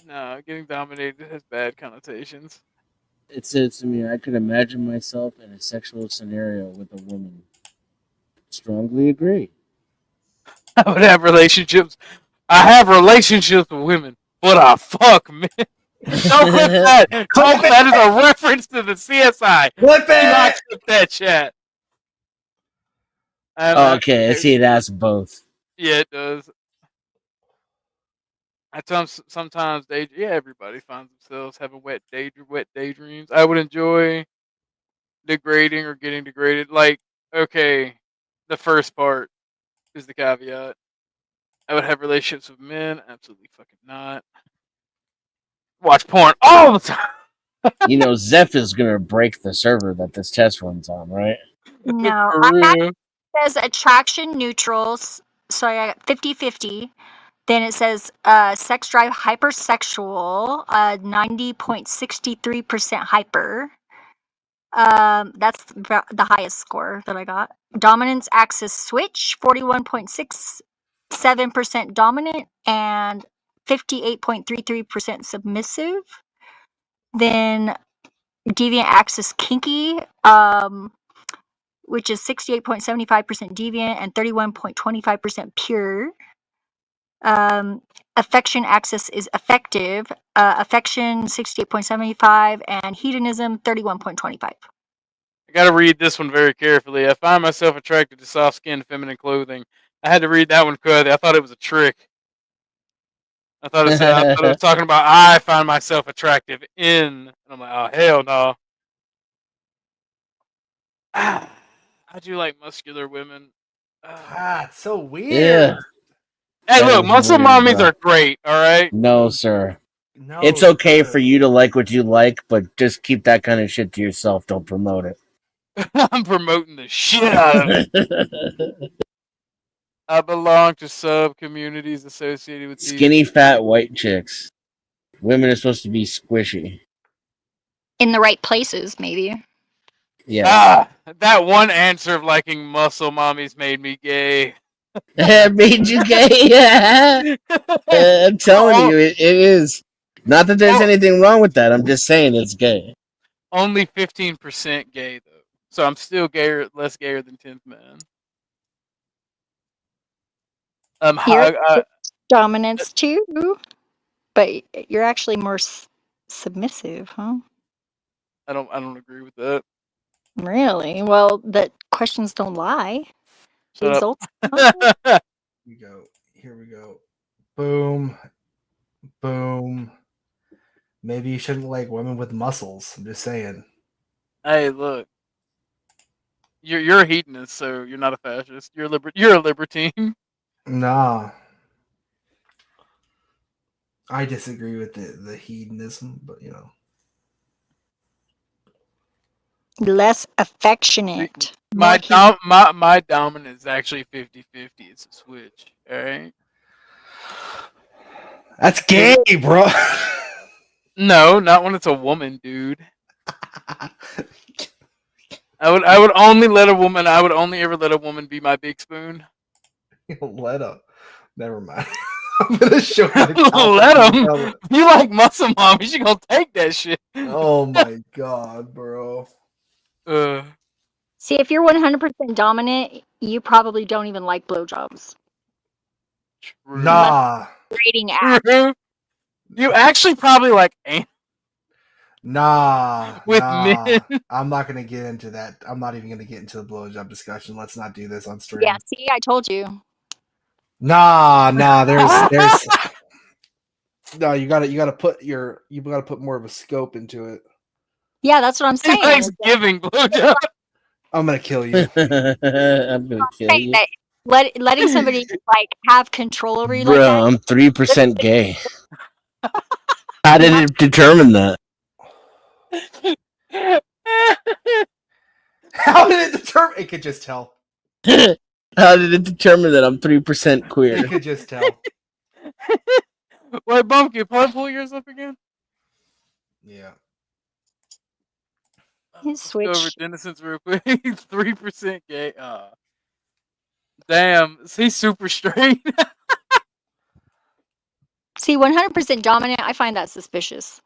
No, getting dominated has bad connotations. It says to me, I could imagine myself in a sexual scenario with a woman. Strongly agree. I would have relationships. I have relationships with women. What a fuck, man. Don't clip that. That is a reference to the CSI. Clip it. Do not clip that chat. Oh, okay, I see it as both. Yeah, it does. I tell them sometimes everybody finds themselves having wet daydreams. I would enjoy degrading or getting degraded. Like Okay, the first part is the caveat. I would have relationships with men. Absolutely fucking not. Watch porn all the time. You know, Zeph is gonna break the server that this test runs on, right? No, For I got real. it says attraction neutrals. So I got 50-50. Then it says sex drive hypersexual, 90.63% hyper. That's the highest score that I got. Dominance axis switch, 41.67% dominant and 58.33% submissive. Then deviant axis kinky, which is 68.75% deviant and 31.25% pure. Affection axis is affective, affection 68.75 and hedonism 31.25. I gotta read this one very carefully. I find myself attracted to soft-skinned feminine clothing. I had to read that one because I thought it was a trick. I thought it was talking about I find myself attractive in, and I'm like, oh hell no. I do like muscular women. It's so weird. Yeah. Hey, That look, is muscle weird, mommies bro. are great. All right. No, sir. No, It's okay for you to like what you like, but just keep that kind of shit to yourself. Don't promote it. I'm promoting the shit out of it. I belong to sub communities associated with these. Skinny, fat, white chicks. Women are supposed to be squishy. In the right places, maybe. Yes. That one answer of liking muscle mommies made me gay. It made you gay. Yeah. I'm telling you, it is. Not that there's anything wrong with that. I'm just saying it's gay. Only 15% gay though, so I'm still less gayer than 10th man. You're dominance too, but you're actually more submissive, huh? I don't agree with that. Really? Well, the questions don't lie. Shut Results. We go. Here we go. Boom. Boom. Maybe you shouldn't like women with muscles. I'm just saying. Hey, look. You're a hedonist, so you're not a fascist. You're a libertine. Nah. I disagree with the hedonism, but you know. Less affectionate. My dominant is actually 50-50. It's a switch. All right. That's gay, bro. No, not when it's a woman, dude. I would only let a woman. I would only ever let a woman be my big spoon. Let up. Never mind. I'm gonna show my let them. You like muscle mommies? You gonna take that shit? Oh my god, bro. See, if you're 100% dominant, you probably don't even like blowjobs. Nah. Rating act. You actually probably like Nah. with nah. men. I'm not gonna get into that. I'm not even gonna get into the blowjob discussion. Let's not do this on stream. Yeah, see, I told you. Nah. There's no. You gotta put more of a scope into it. Yeah, that's what I'm saying. He likes giving blowjob. I'm gonna kill you. I'm gonna kill you. Letting somebody like have control over you Bro, like that. I'm 3% gay. How did it determine that? How did it determine? It could just tell. How did it determine that I'm 3% queer? It could just tell. Wait, Bumpkin, pull yours up again. Yeah. His Go over switch. Dennison's real quick. 3% gay. Damn, he's super straight. See, 100% dominant, I find that suspicious.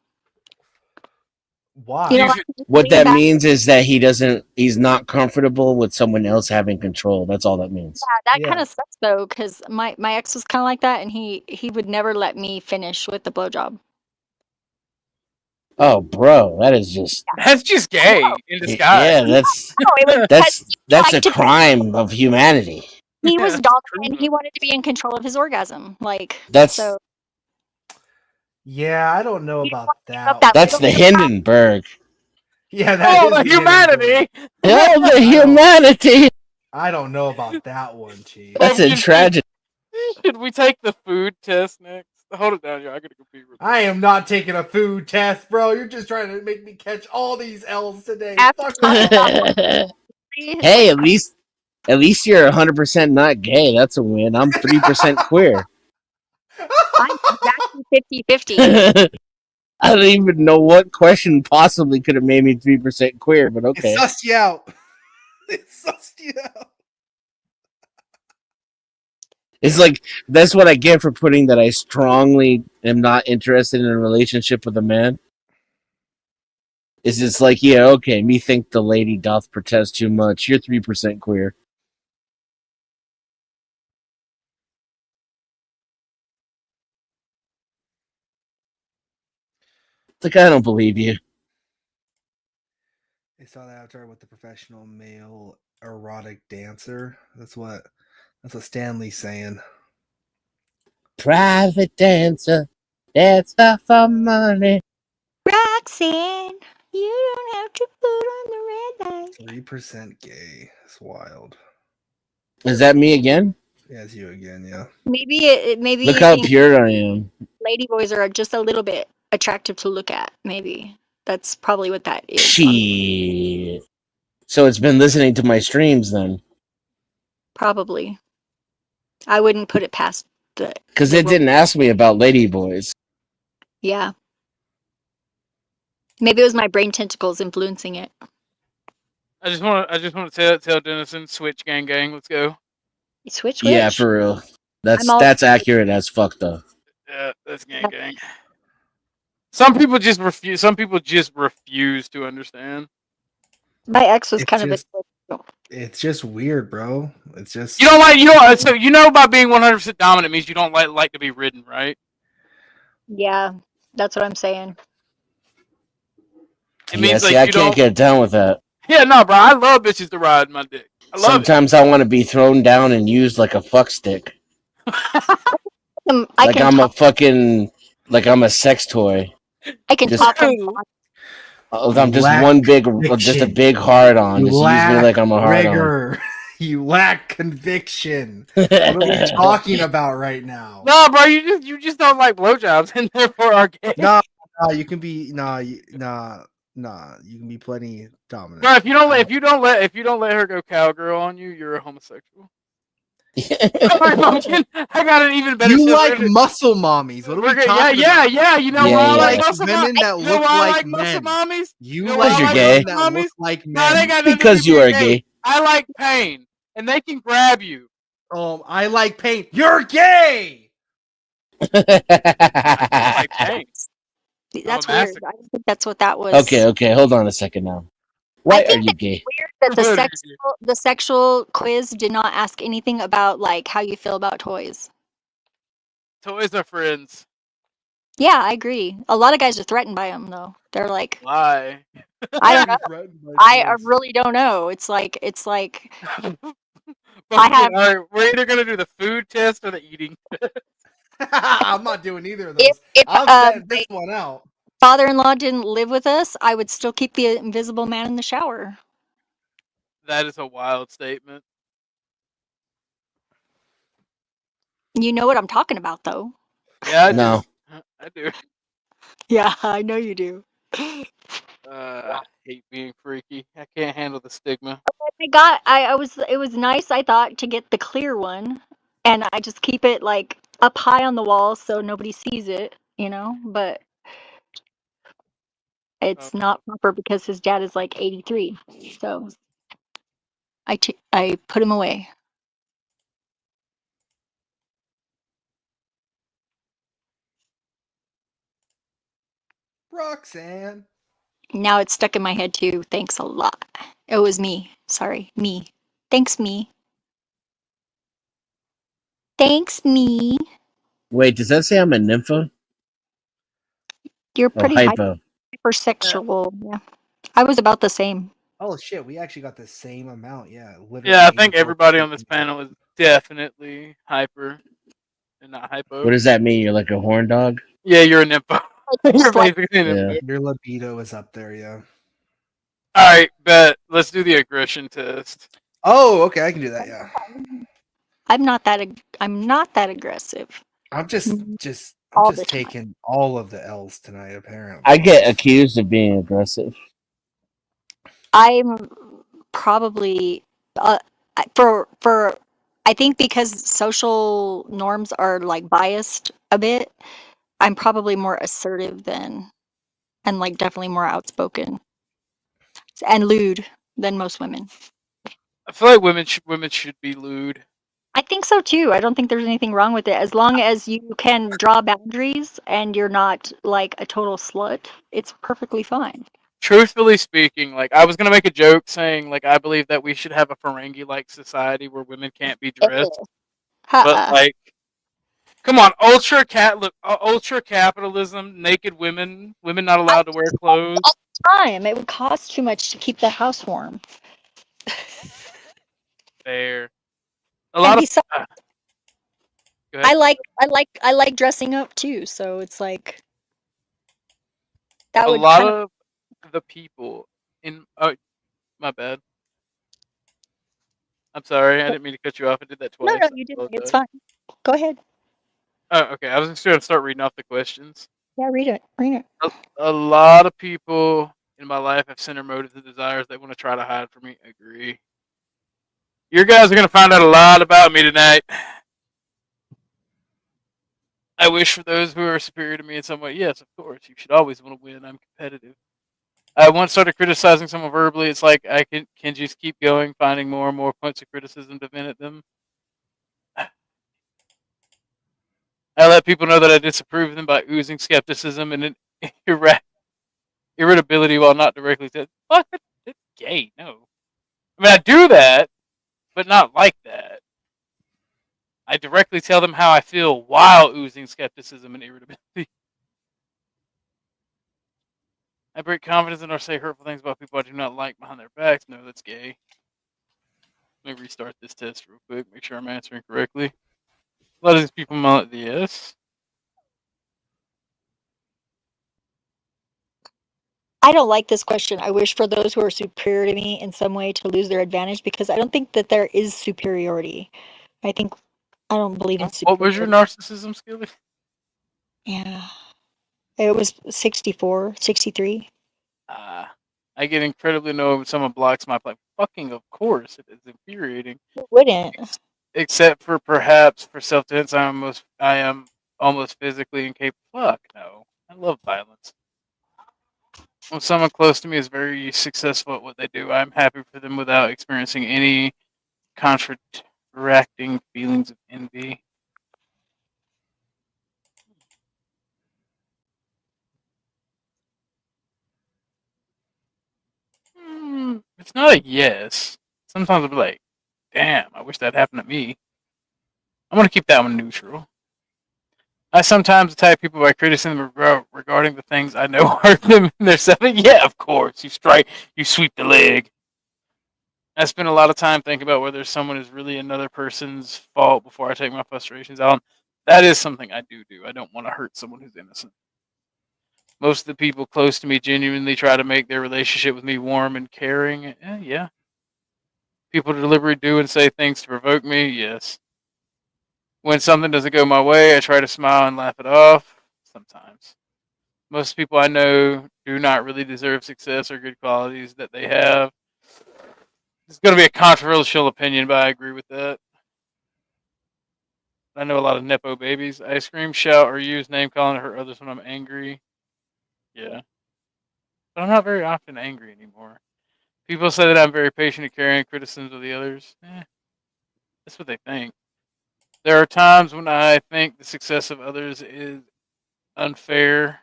Why? You know, What that means is that he's not comfortable with someone else having control. That's all that means. Yeah, that kind of sucks though, because my ex was kind of like that, and he would never let me finish with the blowjob. Oh, bro, that is just That's just gay in disguise. yeah. That's No, it was that's a like to- crime of humanity. He was dominant, and he wanted to be in control of his orgasm. Like That's so. Yeah, I don't know about that. That's the Hindenburg. Yeah, that Oh, is the hidden humanity! Hell, the humanity. I don't know about that one, Chief. That's a tragedy. Should we take the food test next? Hold it down here. I gotta go pee. I am not taking a food test, bro. You're just trying to make me catch all these L's today. Fuck off. Hey, at least you're 100% not gay. That's a win. I'm 3% queer. I'm exactly 50-50. I don't even know what question possibly could have made me 3% queer, but okay. It sussed you out. It sussed you out. It's like, that's what I get for putting that I strongly am not interested in a relationship with a man. It's just like, yeah, okay, me think the lady doth protest too much. You're 3% queer. It's like, I don't believe you. I saw that avatar with the professional male erotic dancer. That's what Stanley's saying. Private dancer, that's not for money. Roxanne, you don't have to put on the red light. 3% gay. It's wild. Is that me again? Yeah, it's you again, yeah. Maybe Look you how think pure I am. ladyboys are just a little bit attractive to look at. Maybe that's probably what that is. Shit. So it's been listening to my streams then. Probably. I wouldn't put it past the. Because it didn't ask me about ladyboys. Yeah. Maybe it was my brain tentacles influencing it. I just want to tell Dennison, switch gang, let's go. Switch. Yeah, for real. That's accurate as fuck though. Yeah, that's gang. Some people just refuse. Some people just refuse to understand. My ex was It's kind just, of a. It's just weird, bro. It's just You don't like so you know about being 100% dominant means you don't like to be ridden, right? Yeah, that's what I'm saying. It Yeah, means see, like I you can't don't. get down with that. Yeah, no, bro. I love bitches to ride my dick. I love Sometimes I want to be thrown down and used like a fuck stick. Like I'm a fucking, like I'm a sex toy. I can Just- talk. I'm just one big, just a big hard on. You Just use me like I'm a hard on. rigor. You lack conviction. What are we talking about right now? No, bro. You just don't like blowjobs, and therefore are gay. No, you can be you can be plenty dominant. Bro, if you don't let her go cowgirl on you, you're a homosexual. I got an even better. You like muscle mommies? What are we talking yeah, about? yeah. You know why I like muscle women that you know look why I like muscle men. mommies? You know Because why you're I gay. muscle that look like No, men. they got nothing Because to do you with are being gay. I like pain, and they can grab you. I like pain. You're gay. I like pain. That's weird. I don't think that's what that was. Okay. Hold on a second now. Why are you gay? Weird that the sexual quiz did not ask anything about like how you feel about toys. Toys are friends. Yeah, I agree. A lot of guys are threatened by them, though. They're like, Why? I don't know. I really don't know. It's like I have. All right, we're either gonna do the food test or the eating test. I'm not doing either of those. If I'll set this one out. father-in-law didn't live with us, I would still keep the invisible man in the shower. That is a wild statement. You know what I'm talking about, though. Yeah, I No. do. I do. Yeah, I know you do. I hate being freaky. I can't handle the stigma. It was nice, I thought, to get the clear one, and I just keep it like up high on the wall so nobody sees it, but it's not proper because his dad is like 83, so I put him away. Roxanne. Now it's stuck in my head too. Thanks a lot. It was me. Sorry, me. Thanks, me. Thanks, me. Wait, does that say I'm a nympho? You're Oh, pretty hypo. hypersexual. Yeah. I was about the same. Oh shit, we actually got the same amount. Yeah, literally. Yeah, I think everybody on this panel is definitely hyper and not hypo. What does that mean? You're like a horn dog? Yeah, you're a nympho. You're basically a Yeah. nympho. Your libido is up there, yeah. All right, bet. Let's do the aggression test. Oh, okay, I can do that. Yeah. I'm not that aggressive. I'm just All the time. taking all of the L's tonight. Apparently, I get accused of being aggressive. I'm probably for I think because social norms are like biased a bit. I'm probably more assertive and like definitely more outspoken and lewd than most women. I feel like women should be lewd. I think so too. I don't think there's anything wrong with it as long as you can draw boundaries and you're not like a total slut. It's perfectly fine. Truthfully speaking, like I was gonna make a joke saying like I believe that we should have a Ferengi-like society where women can't be dressed, but like, come on, ultra capitalism, naked women not allowed to wear clothes. All the time. It would cost too much to keep the house warm. Fair. And besides, Go ahead. I like dressing up too. So it's like that A would lot kind of of the people in oh, my bad. I'm sorry, I didn't mean to cut you off. I did that twice. no, I you didn't. apologize. It's fine. Go ahead. Oh, okay. I was just going to start reading off the questions. Yeah, read it. Read it. A lot of people in my life have center motives and desires they want to try to hide from me. Agree. You guys are going to find out a lot about me tonight. I wish for those who are superior to me in some way. Yes, of course. You should always want to win. I'm competitive. I once started criticizing someone verbally. It's like I can just keep going, finding more and more points of criticism to vent at them. I let people know that I disapprove of them by oozing skepticism and irritability while not directly saying, fuck, it's gay. No. I mean, I do that, but not like that. I directly tell them how I feel while oozing skepticism and irritability. I break confidence and or say hurtful things about people I do not like behind their backs. No, that's gay. Let me restart this test real quick. Make sure I'm answering correctly. A lot of these people mount the yes. I don't like this question. I wish for those who are superior to me in some way to lose their advantage because I don't think that there is superiority. I don't believe in What was your superiority. narcissism skill? Yeah. It was 64, 63. I get incredibly annoyed when someone blocks my play. Fucking of course, it is infuriating. Who wouldn't? Except for perhaps for self-defense, I am almost physically incapable. Fuck no. I love violence. When someone close to me is very successful at what they do, I'm happy for them without experiencing any contracting feelings of envy. It's not a yes. Sometimes I'll be like, damn, I wish that happened to me. I'm going to keep that one neutral. I sometimes attack people by criticism regarding the things I know hurt them in their self. Yeah, of course. You sweep the leg. I spend a lot of time thinking about whether someone is really another person's fault before I take my frustrations out. That is something I do. I don't want to hurt someone who's innocent. Most of the people close to me genuinely try to make their relationship with me warm and caring. Yeah. People deliberately do and say things to provoke me. Yes. When something doesn't go my way, I try to smile and laugh it off. Sometimes. Most people I know do not really deserve success or good qualities that they have. It's going to be a controversial opinion, but I agree with that. I know a lot of Nepo babies. I scream, shout, or use name calling to hurt others when I'm angry. Yeah. But I'm not very often angry anymore. People say that I'm very patient and caring criticisms of the others. That's what they think. There are times when I think the success of others is unfair.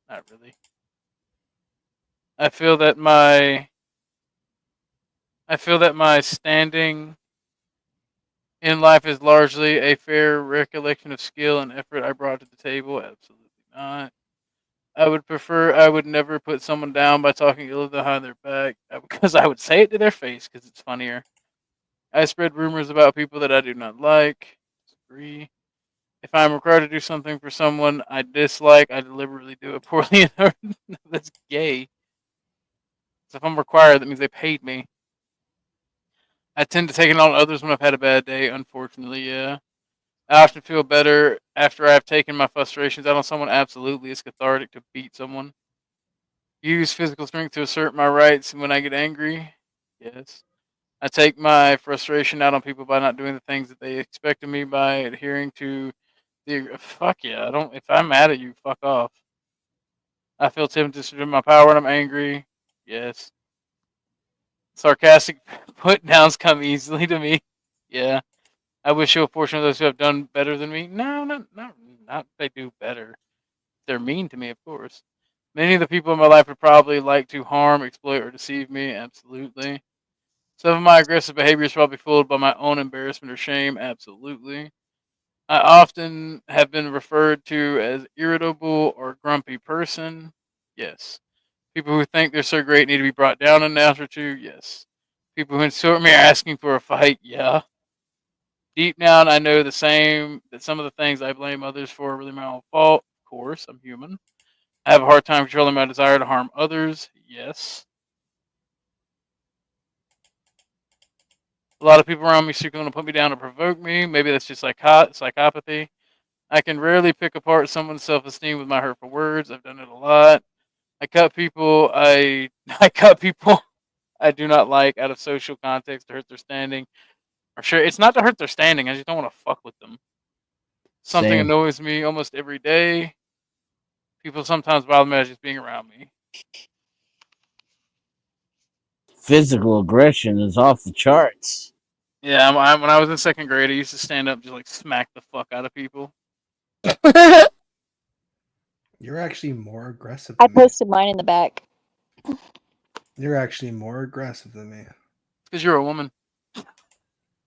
Not really. I feel that my standing in life is largely a fair recollection of skill and effort I brought to the table. Absolutely not. I would never put someone down by talking ill behind their back because I would say it to their face because it's funnier. I spread rumors about people that I do not like. Disagree. If I'm required to do something for someone I dislike, I deliberately do it poorly. That's gay. So if I'm required, that means they paid me. I tend to take it on others when I've had a bad day, unfortunately, yeah. I often feel better after I've taken my frustrations out on someone. Absolutely, it's cathartic to beat someone. Use physical strength to assert my rights when I get angry. Yes. I take my frustration out on people by not doing the things that they expect of me by adhering to the fuck yeah. I don't if I'm mad at you, fuck off. I feel tempted to surrender my power when I'm angry. Yes. Sarcastic put downs come easily to me. Yeah. I wish you a portion of those who have done better than me. No, not they do better. They're mean to me, of course. Many of the people in my life would probably like to harm, exploit, or deceive me. Absolutely. Some of my aggressive behavior is probably fueled by my own embarrassment or shame. Absolutely. I often have been referred to as irritable or grumpy person. Yes. People who think they're so great need to be brought down a notch or two. Yes. People who insult me are asking for a fight. Yeah. Deep down, I know the same that some of the things I blame others for are really my own fault. Of course, I'm human. I have a hard time controlling my desire to harm others. Yes. A lot of people around me secretly want to put me down to provoke me. Maybe that's just psychopathy. I can rarely pick apart someone's self-esteem with my hurtful words. I've done it a lot. I cut people. I cut people I do not like out of social context to hurt their standing. Or sure, it's not to hurt their standing. I just don't want to fuck with them. Something Same. annoys me almost every day. People sometimes bother me just being around me. Physical aggression is off the charts. Yeah, when I was in second grade, I used to stand up and just like smack the fuck out of people. You're actually more aggressive I than me. posted mine in the back. You're actually more aggressive than me. Because you're a woman.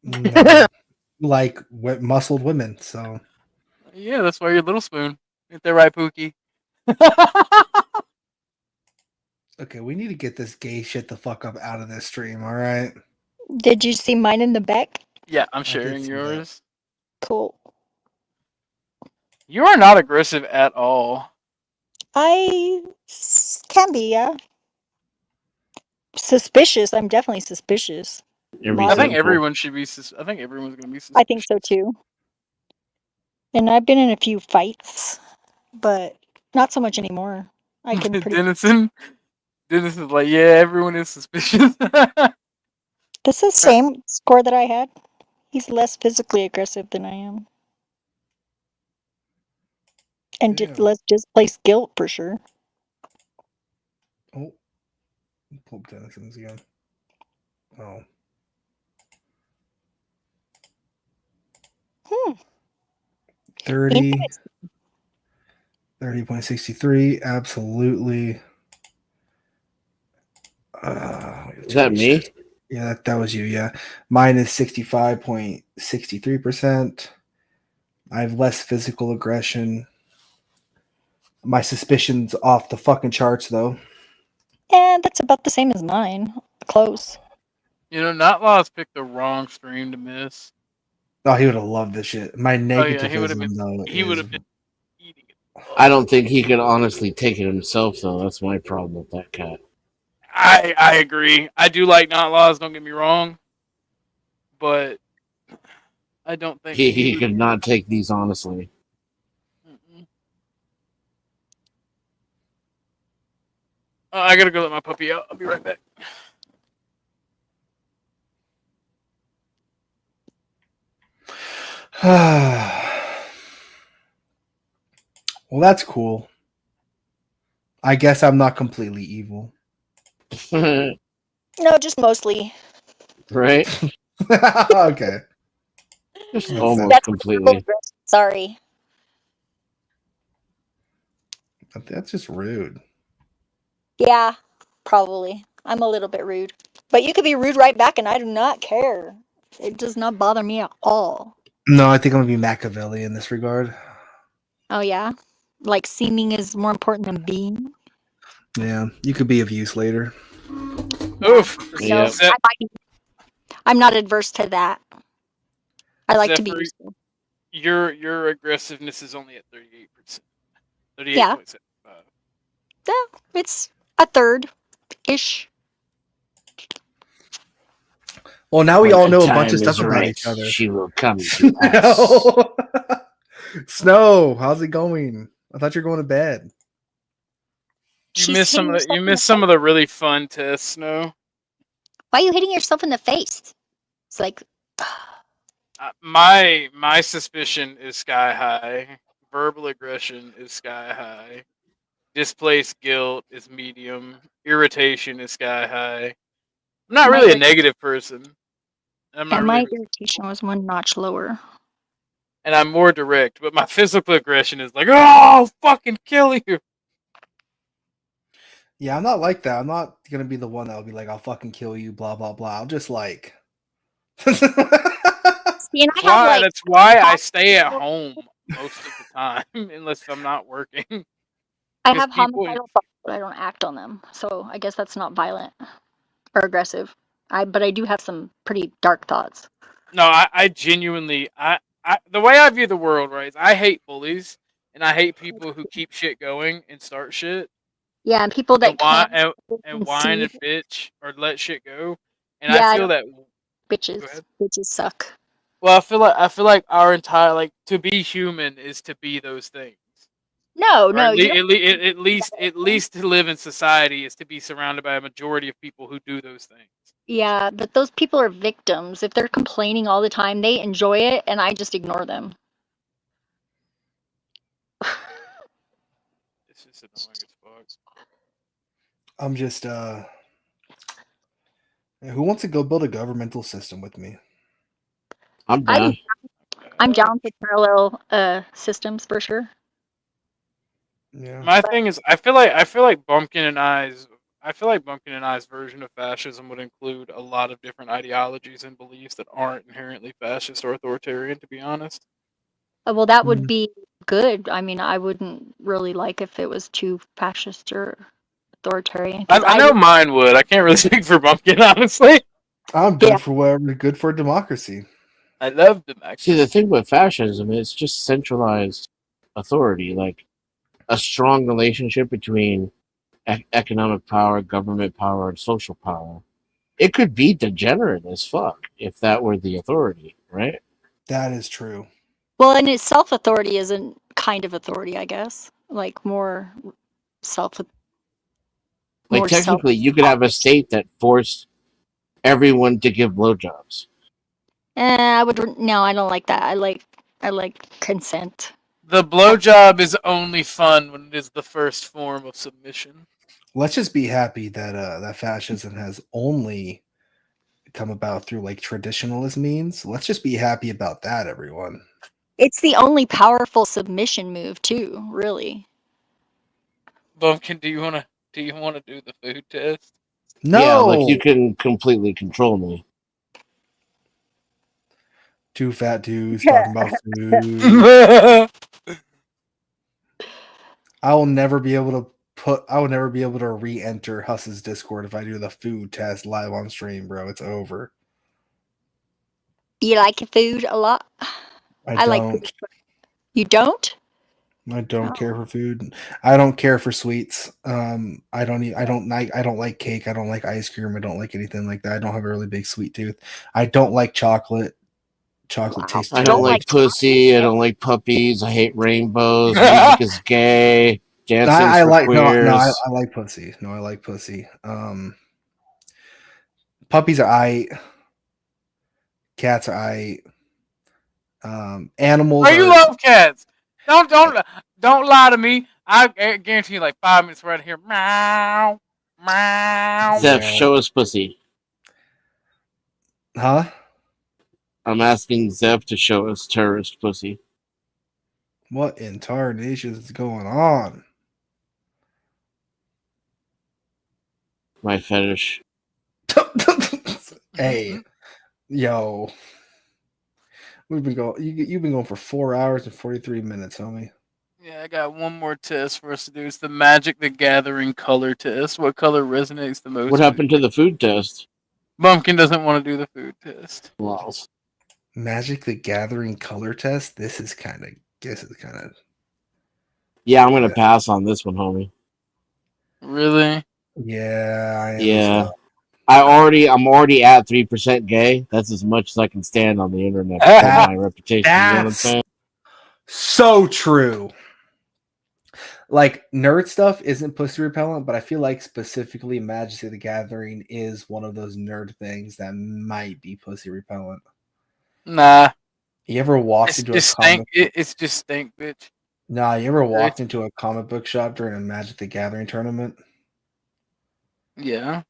No, like muscled women. So Yeah, that's why you're Little Spoon. Ain't that right, Pookie? okay, we need to get this gay shit the fuck up out of this stream. All right. Did you see mine in the back? Yeah, I'm did sharing see that. yours. Cool. You are not aggressive at all. I can be, yeah. Suspicious. I'm definitely suspicious. I think everyone should be. I think everyone's gonna be suspicious. I think so too. And I've been in a few fights, but not so much anymore. I can pretty. Denison is like, yeah, everyone is suspicious. This is the same score that I had. He's less physically aggressive than I am. And less displaced guilt for sure. Oh, pull up Denison's again. Oh. 30. 30.63. Absolutely. Is that me? Yeah, that was you. Yeah. Mine is 65.63%. I have less physical aggression. My suspicion's off the fucking charts, though. And that's about the same as mine. Close. You know, Notlaw's picked the wrong stream to miss. Oh, he would have loved this shit. My negativism, he would have been. though, He would is have been. I don't think he could honestly take it himself, though. That's my problem with that cat. I agree. I do like Notlaws. Don't get me wrong, but I don't think He could not take these honestly. I gotta go let my puppy out. I'll be right back. Well, that's cool. I guess I'm not completely evil. No, just mostly. Right? Okay. Just almost That's completely. Sorry. That's just rude. Yeah, probably. I'm a little bit rude. But you could be rude right back, and I do not care. It does not bother me at all. No, I think I'm going to be Machiavelli in this regard. Oh, yeah? Like seeming is more important than being? Yeah, you could be of use later. Oof. No, I'm not adverse to that. I like to be Zephyr, useful. Your aggressiveness is only at 38%. 38.75. Yeah, it's a third-ish. Well, now we When all the know a bunch time of stuff is about right, each other. she will come to us. No. Snow, how's it going? I thought you were going to bed. You missed some of the really fun tests, Snow. Why are you hitting yourself in the face? It's like My suspicion is sky high. Verbal aggression is sky high. Displaced guilt is medium. Irritation is sky high. I'm not really a negative person. I'm not my really, irritation was one notch lower. and I'm more direct. But my physical aggression is like, oh, I'll fucking kill you. Yeah, I'm not like that. I'm not gonna be the one that'll be like, I'll fucking kill you, blah blah blah. I'll just like See, and I have like That's why I stay at home most of the time, unless I'm not working. I 'Cause have people, homicidal thoughts, but I don't act on them. So I guess that's not violent or aggressive. But I do have some pretty dark thoughts. no, I genuinely, the way I view the world, right, is I hate bullies and I hate people who keep shit going and start shit. Yeah, and people that whine can't and whine and conceive. bitch or let shit go. And Yeah, I I feel don't that. bitches suck. Well, I feel like our entire to be human is to be those things. No, Or no, you don't. at least to live in society is to be surrounded by a majority of people who do those things. Yeah, but those people are victims. If they're complaining all the time, they enjoy it, and I just ignore them. It's just annoying as fuck. I'm just who wants to go build a governmental system with me? I'm down. I'm down for parallel systems for sure. Yeah. My thing is, I feel like Bumpkin and I's version of fascism would include a lot of different ideologies and beliefs that aren't inherently fascist or authoritarian. To be honest. Well, that would be good. I mean, I wouldn't really like if it was too fascist or authoritarian. I know mine would. I can't really speak for Bumpkin, honestly. I'm good for whatever good for democracy. I love democracy. See, the thing with fascism is just centralized authority, like a strong relationship between economic power, government power, and social power. It could be degenerate as fuck if that were the authority, right? That is true. Well, and its self-authority isn't kind of authority, I guess. Like more self. Like more technically, you could have a state that forced everyone to give blowjobs. I would no. I don't like that. I like consent. The blowjob is only fun when it is the first form of submission. Let's just be happy that that fascism has only come about through like traditionalist means. Let's just be happy about that, everyone. It's the only powerful submission move, too. Really. Bumpkin, do you want to do the food test? No, yeah, like you can completely control me. Two fat dudes talking about food. I will never be able to re-enter Huss's Discord if I do the food test live on stream, bro. It's over. You like your food a lot? I like don't. food. You don't? I don't care for food. I don't care for sweets. I don't like cake. I don't like ice cream. I don't like anything like that. I don't have a really big sweet tooth. I don't like chocolate. Chocolate tastes I don't like pussy. I don't like puppies. I hate rainbows. Music is gay. Dancing I for like queers. no. I like pussy. No, I like pussy. Puppies are aight. Cats are aight. Animals. Oh, you love cats. Don't lie to me. I guarantee you, like 5 minutes right here. Meow, meow. Zeph, show us pussy. Huh? I'm asking Zeph to show us terrorist pussy. What in tarnation is going on? My fetish. Hey, yo, we've been going. You've been going for 4 hours and 43 minutes, homie. Yeah, I got one more test for us to do. It's the Magic the Gathering color test. What color resonates the most? What happened to the food test? Bumpkin doesn't want to do the food test. Wow. Magic the Gathering color test. This is kind of. Yeah, I'm gonna pass on this one, homie. Really? Yeah, I am. Yeah. I'm already at 3% gay. That's as much as I can stand on the internet because of my reputation. You know what I'm That's saying? so true. Like, nerd stuff isn't pussy repellent, but I feel like specifically Majesty the Gathering is one of those nerd things that might be pussy repellent. Nah. You ever walked It's into just a comic? It's just stink, bitch. Nah, you ever walked Right. into a comic book shop during a Magic the Gathering tournament? Yeah.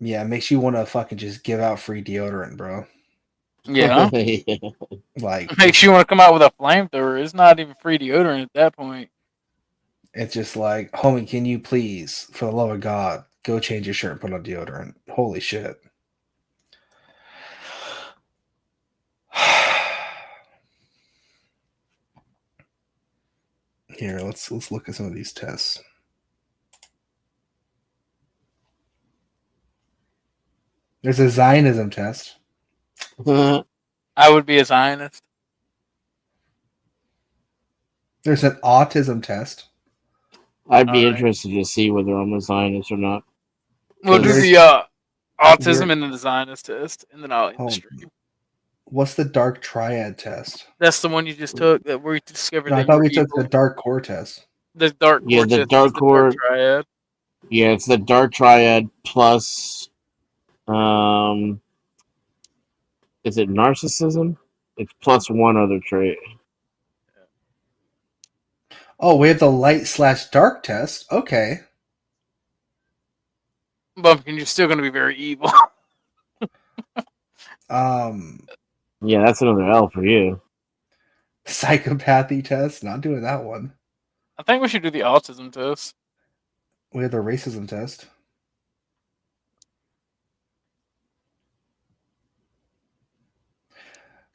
Yeah, it makes you want to fucking just give out free deodorant, bro. Yeah. Like, Makes you want to come out with a flamethrower. It's not even free deodorant at that point. it's just like, homie, can you please, for the love of God, go change your shirt and put on deodorant? Holy shit. Here, let's look at some of these tests. There's a Zionism test. I would be a Zionist. There's an autism test. I'd be interested to see whether I'm a Zionist or not. We'll do the autism and then the Zionist test, and then I'll end the stream. What's the dark triad test? That's the one you just took, that where you discovered No, I that thought you were we took evil. the dark core test. The dark core Yeah, the test dark is the core. dark triad. Yeah, it's the dark triad plus. Is it narcissism? It's plus one other trait. Oh, we have the light/dark test. Okay. Bumpkin, you're still going to be very evil. Yeah, that's another L for you. Psychopathy test. Not doing that one. I think we should do the autism test. We have the racism test.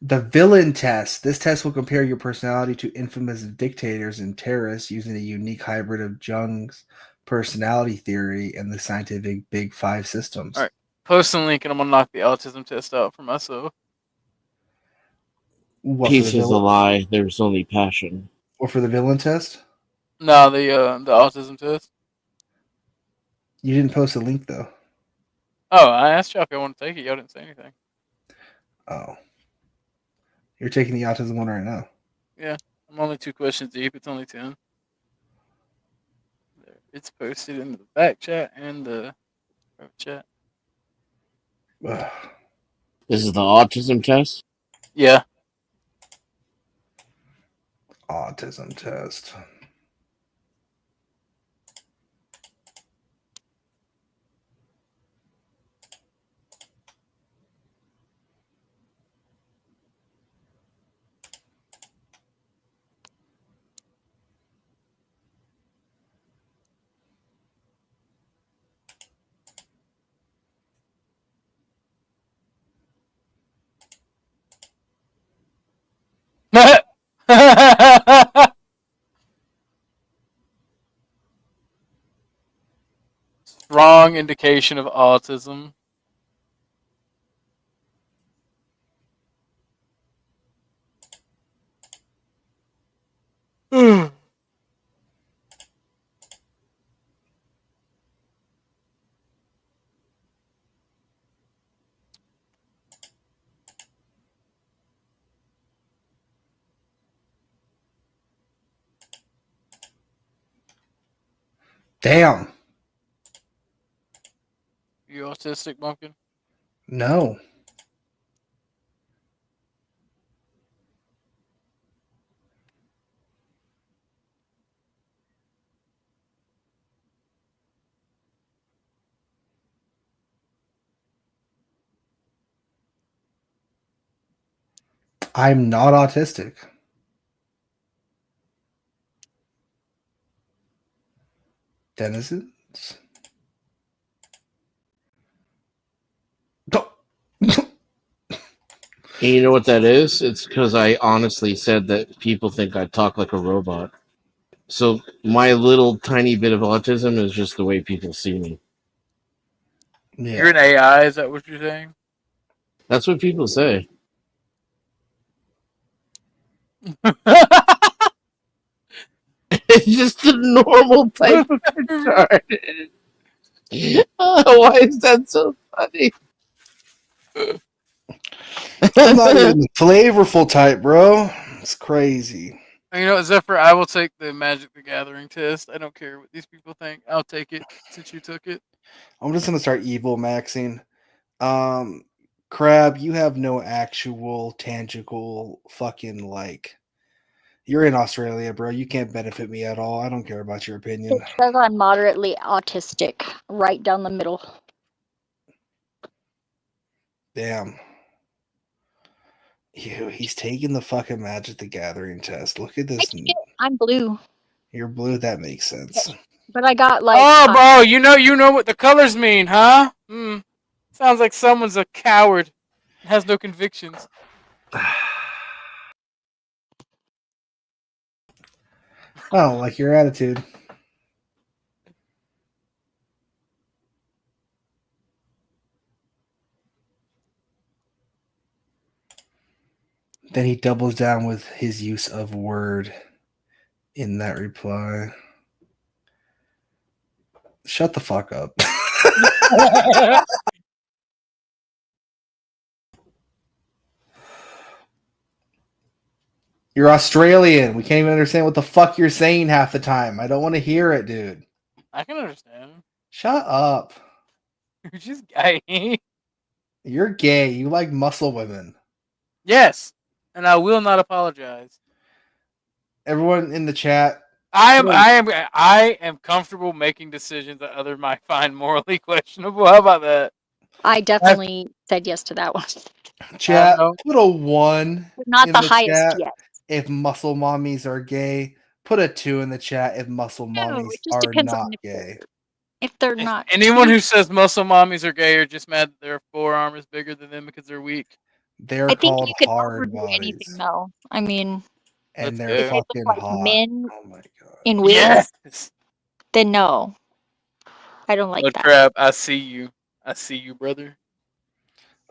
The villain test. This test will compare your personality to infamous dictators and terrorists using a unique hybrid of Jung's personality theory and the scientific Big Five systems. All right. Post a link and I'm going to knock the autism test out for myself. What, Peace is a lie. There's only passion. Or for the villain test? No, the autism test. You didn't post a link, though. Oh, I asked y'all if y'all want to take it. Y'all didn't say anything. Oh. You're taking the autism one right now. Yeah, I'm only 2 questions deep. It's only 10. It's posted in the back chat and the chat. This is the autism test? Yeah. Autism test. Strong indication of autism. Damn. You autistic, Bumpkin? No. I'm not autistic. Denizens? And you know what that is? It's because I honestly said that people think I talk like a robot. So my little tiny bit of autism is just the way people see me. Yeah. You're an AI, is that what you're saying? That's what people say. It's just a normal type of retarded. Oh, why is that so funny? I'm not even the flavorful type, bro. It's crazy. You know, Zephyr, I will take the Magic the Gathering test. I don't care what these people think. I'll take it since you took it. I'm just gonna start evil maxing. Crab, you have no actual tangible fucking like. You're in Australia, bro. You can't benefit me at all. I don't care about your opinion. It says I'm moderately autistic, right down the middle. Damn. He's taking the fucking Magic the Gathering test. Look at this. I'm blue, You're blue. That makes sense. but I got like. Oh, bro, you know what the colors mean, huh? Sounds like someone's a coward, has no convictions. I don't like your attitude. Then he doubles down with his use of word in that reply. Shut the fuck up. You're Australian. We can't even understand what the fuck you're saying half the time. I don't want to hear it, dude. I can understand. Shut up. You're just gay. You're gay. You like muscle women. Yes, and I will not apologize. Everyone in the chat. I am comfortable making decisions that others might find morally questionable. How about that? I definitely said yes to that one. Chat, put a 1 Not in the highest chat yet. if muscle mommies are gay. Put a 2 in the chat if muscle mommies it just are depends not on gay. If they're not. Anyone who says muscle mommies are gay are just mad that their forearm is bigger than them because they're weak. They're I think called you could hard overdo anything bodies. though. I mean, And they're if they look fucking like hot. men Oh my god. in wigs, Yes. then no. I don't like Blood that. crab, I see you. I see you, brother.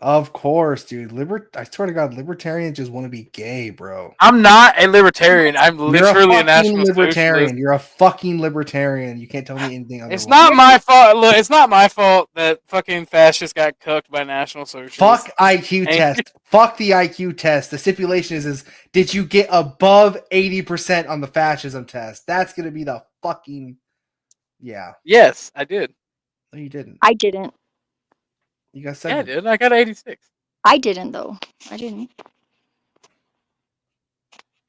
Of course, dude. I swear to God, libertarians just want to be gay, bro. I'm not a libertarian. I'm literally a national libertarian. socialist. You're a fucking libertarian. You can't tell me anything otherwise. It's not my fault. Look, it's not my fault that fucking fascists got cooked by national socialists. Fuck IQ test. Fuck the IQ test. The stipulation is did you get above 80% on the fascism test? That's gonna be the fucking Yes, I did. No, you didn't. I didn't. You got 7. Yeah, I 7. did. I got 86. I didn't though. I didn't.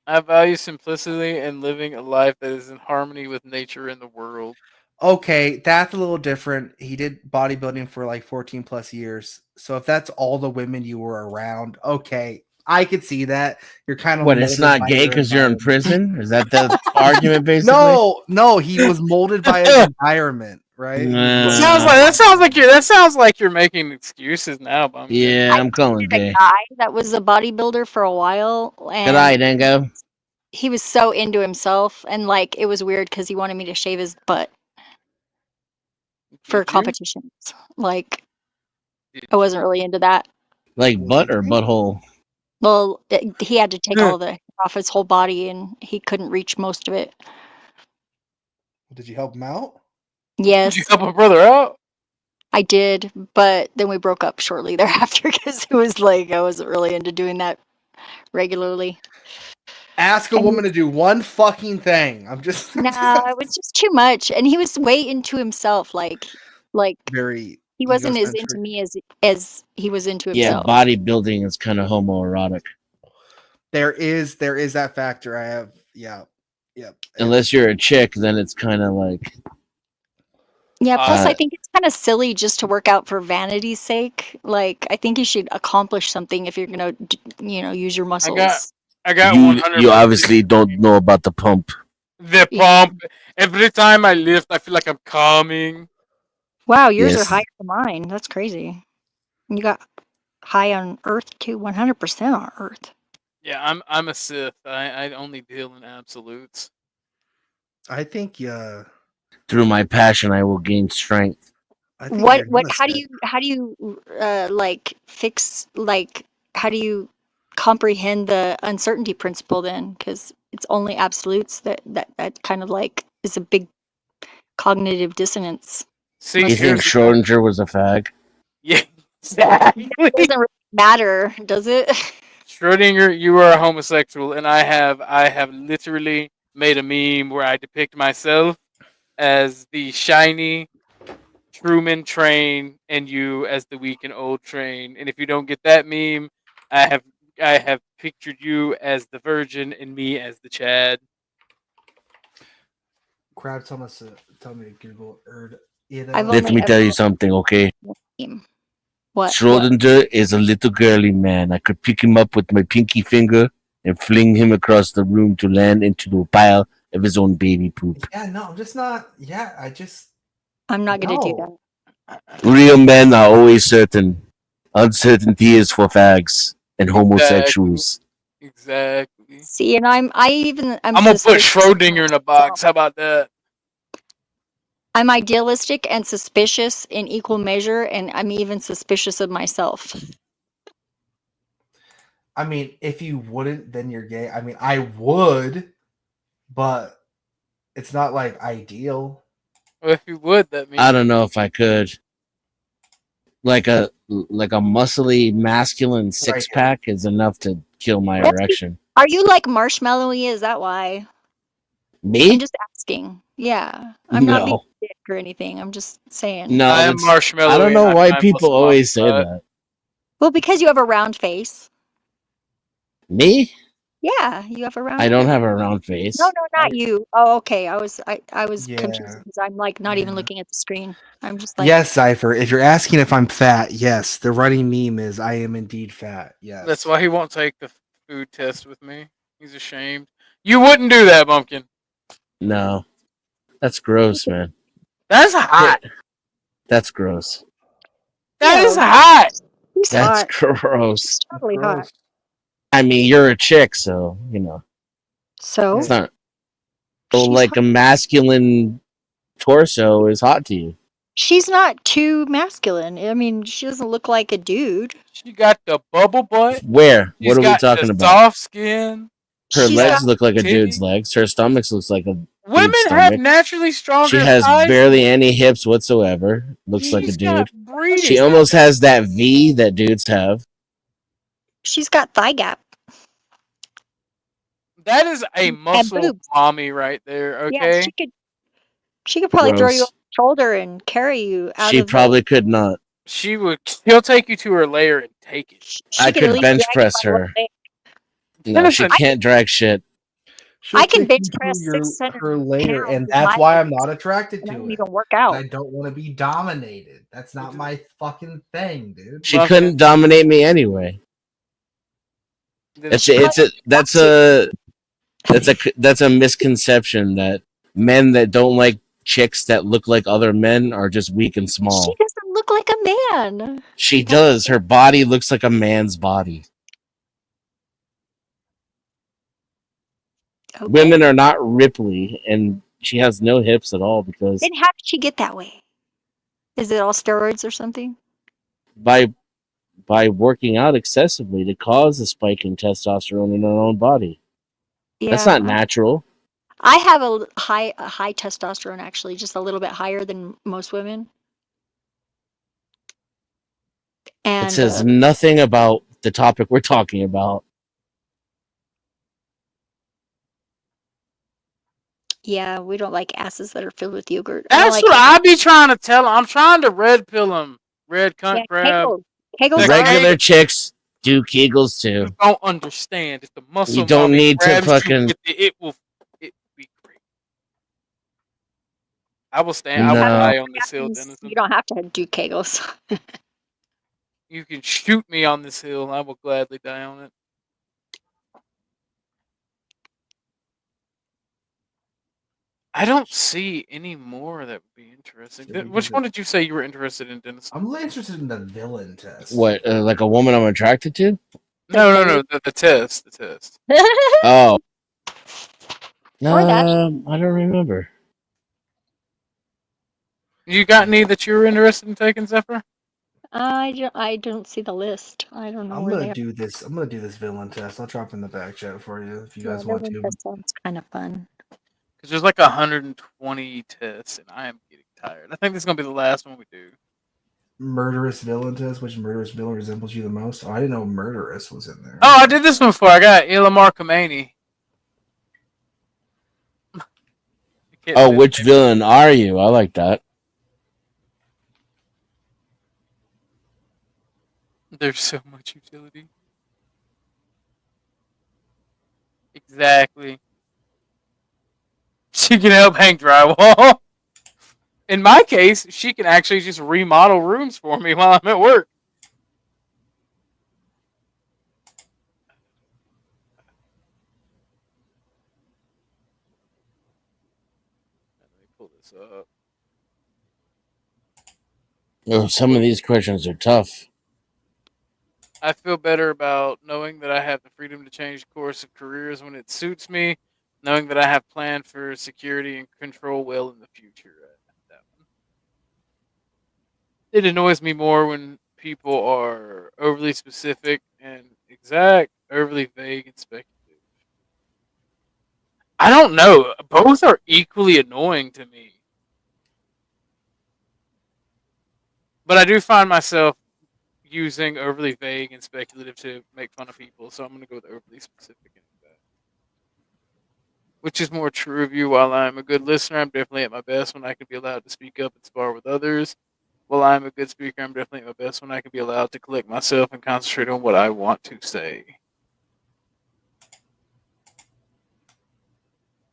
I value simplicity and living a life that is in harmony with nature and the world. Okay, that's a little different. He did bodybuilding for like 14 plus years. So if that's all the women you were around, okay, I could see that. You're kind of What? It's not gay because you're in prison? Is that the argument, basically? No, he was molded by his environment, right? That sounds like you're making excuses now, Bum. Yeah, I'm calling The gay. guy that was a bodybuilder for a while, and Good eye, Dango. he was so into himself, and like it was weird because he wanted me to shave his butt for competitions. Like, I wasn't really into that. Like butt or butthole? Well, he had to take all the hair off his whole body, and he couldn't reach most of it. Did you help him out? Yes. Did you help a brother out? I did, but then we broke up shortly thereafter because it was like I wasn't really into doing that regularly. Ask a woman to do one fucking thing. I'm just No, it was just too much, and he was way into himself. Like very. He wasn't as egocentric. into me as he was into Yeah, himself. bodybuilding is kind of homoerotic. There is that factor. I have yep. Unless you're a chick, then it's kind of like. Yeah, plus I think it's kind of silly just to work out for vanity's sake. Like, I think you should accomplish something if you're gonna, use your muscles. I got you 100. You obviously don't know about the pump. The pump. Every time I lift, I feel like I'm coming. Wow, yours are Yes. higher than mine. That's crazy. You got high on Earth too, 100% on Earth. Yeah, I'm a Sith. I only deal in absolutes. I think Through my passion, I will gain strength. What? How do you like fix like? How do you comprehend the uncertainty principle then? Because it's only absolutes that kind of like is a big cognitive dissonance. See, You think here's the- Schrodinger was a fag? Yeah, exactly. It doesn't really matter, does it? Schrodinger, you are a homosexual, and I have literally made a meme where I depict myself as the shiny Truman train and you as the weak and old train. And if you don't get that meme, I have pictured you as the virgin and me as the Chad. Crab tell me to Google I've Let only me tell you ever something, okay? what? Schrodinger is a little girly man. I could pick him up with my pinky finger and fling him across the room to land into a pile of his own baby poop. Yeah, no, I'm just not. Yeah, I'm not gonna do No. that. Real men are always certain. Uncertainty is for fags and homosexuals. Exactly. See, and I'm I'm gonna put Schrodinger in a box. How about that? I'm idealistic and suspicious in equal measure, and I'm even suspicious of myself. I mean, if you wouldn't, then you're gay. I mean, I would, but it's not like ideal. Well, if you would, that means I don't know if I could. Like a muscly masculine six pack is enough to kill my erection. Are you like marshmallowy? Is that why? Me? I'm just asking. Yeah, I'm not being No. a dick or anything. I'm just saying. No, I am that's- marshmallow. I don't know and why I'm people muscle always say butt. that. Well, because you have a round face. Me? Yeah, you have a round. I don't face. have a round face. No, not you. Oh, okay. I was Yeah. confused because I'm like not even looking at the screen. I'm just like, Yes, Cypher. If you're asking if I'm fat, yes, the running meme is I am indeed fat. Yes. That's why he won't take the food test with me. He's ashamed. You wouldn't do that, Bumpkin. No. That's gross, man. That's hot. That's gross. That is hot. He's That's hot. gross. Totally hot. I mean, you're a chick, so, you know. So It's not. So, like a masculine torso is hot to you. she's not too masculine. I mean, she doesn't look like a dude. She got the bubble butt. Where? She's What are we got talking the about? soft skin. Her She's legs got look like a titties. dude's legs. Her stomach looks like a Women dude's have stomach. naturally stronger She has thighs. barely any hips whatsoever. Looks like a She's dude. got breeding. She almost has that V that dudes have. She's got thigh gap. That is a muscle boobs. mommy right there. Yeah, Okay. she could probably throw you Gross. over the shoulder and carry you out She of probably could not. She would. She'll take you to her lair and take it. I could at could least bench drag press you by one her. leg. No, she Listen, can't drag shit. She'll I can take bench you to press your, 600 her later, pounds and with that's my why I'm legs, not attracted and I to don't it. even work I out. don't want to be dominated. That's not my fucking thing, dude. She couldn't dominate me anyway. That's a misconception that men that don't like chicks that look like other men are just weak and She small. doesn't look like a man. She does. Her body looks like a man's body. Okay. Women are not Ripley, and she has no hips at all because Then how did she get that way? Is it all steroids or something? by working out excessively to cause a spike in testosterone in her own body. That's Yeah, not natural. I have a high testosterone actually, just a little bit higher than most women. It And says nothing about the topic we're talking about. yeah, we don't like asses that are filled with yogurt. I don't That's like what I be trying to tell him. I'm trying to red pill him. Red cunt crab. Kegels are Regular chicks do Kegels too. You don't understand. It's the muscle. You don't mommy need to grabs you fucking. with the- it will be great. I will stand. I will No. die on this hill, means Denison. you don't have to do kegels. You can shoot me on this hill. I will gladly die on it. I don't see any more that would be interesting. Which one did you say you were interested in, Dennis? I'm really interested in the villain test. What, like a woman I'm attracted to? No. The test. The test. Oh. Or that. I don't remember. You got any that you were interested in taking, Zephyr? I don't see the list. I don't know I'm where they gonna are. do this. I'm gonna do this villain test. I'll drop in the back chat for you if you guys Yeah, want to. that sounds kind of fun. Because there's like 120 tests, and I am getting tired. I think this is gonna be the last one we do. Murderous villain test. Which murderous villain resembles you the most? Oh, I didn't know murderous was in there. Oh, I did this one before. I got Ilamar Khomeini. Oh, which villain are you? I like that. There's so much utility. Exactly. She can help hang drywall. In my case, she can actually just remodel rooms for me while I'm at work. Let me pull this up. Oh, some of these questions are tough. I feel better about knowing that I have the freedom to change course of careers when it suits me, knowing that I have planned for security and control well in the future. That one. It annoys me more when people are overly specific and exact, overly vague and speculative. I don't know. Both are equally annoying to me. But I do find myself using overly vague and speculative to make fun of people, so I'm going to go with overly specific and exact. Which is more true of you? While I'm a good listener, I'm definitely at my best when I can be allowed to speak up and spar with others. While I'm a good speaker, I'm definitely at my best when I can be allowed to collect myself and concentrate on what I want to say.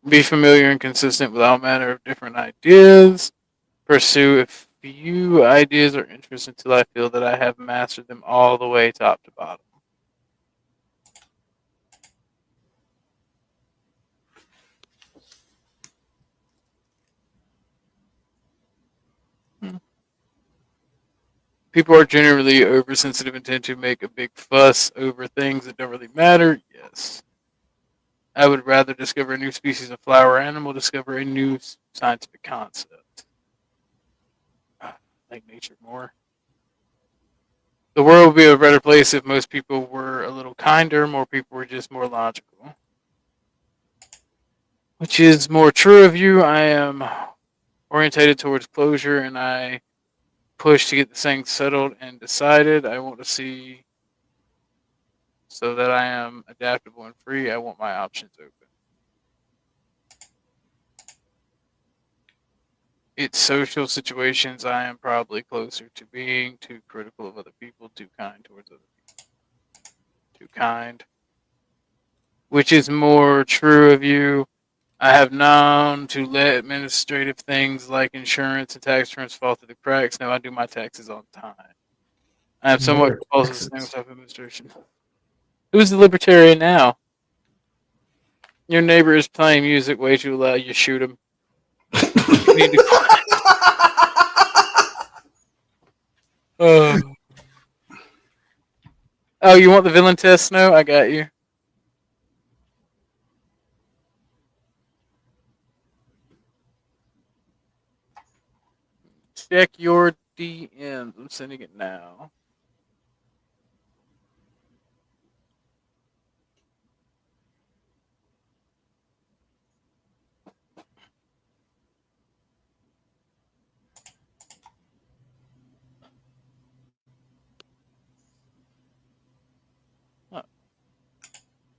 Be familiar and consistent with all manner of different ideas. Pursue a few ideas or interests until I feel that I have mastered them all the way top to bottom. People are generally oversensitive and tend to make a big fuss over things that don't really matter. Yes. I would rather discover a new species of flower or animal, discover a new scientific concept. I like nature more. The world would be a better place if most people were a little kinder, more people were just more logical. Which is more true of you. I am orientated towards closure and I push to get the things settled and decided. I want to see so that I am adaptable and free. I want my options open. It's social situations. I am probably closer to being too critical of other people, too kind towards other people. Too kind. Which is more true of you. I have known to let administrative things like insurance and tax returns fall through the cracks. Now I do my taxes on time. I have somewhat repulsive things of administration. Who's the libertarian now? Your neighbor is playing music way too loud. You shoot him. You need to quiet. Oh, you want the villain test, Snow? I got you. Check your DMs. I'm sending it now.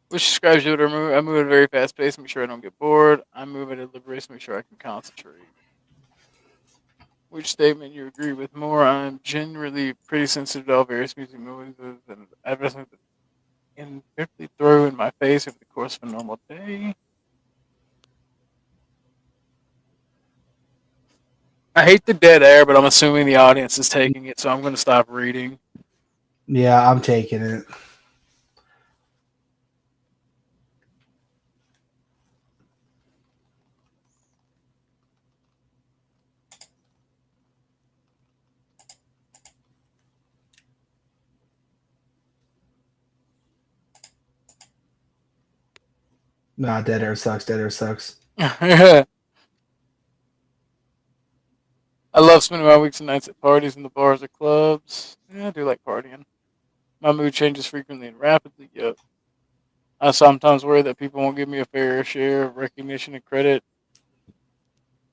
Which describes you. I move at a very fast pace, make sure I don't get bored. I move at a deliberate pace, make sure I can concentrate. Which statement you agree with more? I'm generally pretty sensitive to all various music noises and advertisements that can quickly throw in my face over the course of a normal day. I hate the dead air, but I'm assuming the audience is taking it, so I'm going to stop reading. Yeah, I'm taking it. Nah, dead air sucks. Dead air sucks. I love spending my weeks and nights at parties in the bars or clubs. Yeah, I do like partying. My mood changes frequently and rapidly. Yep. I sometimes worry that people won't give me a fair share of recognition and credit.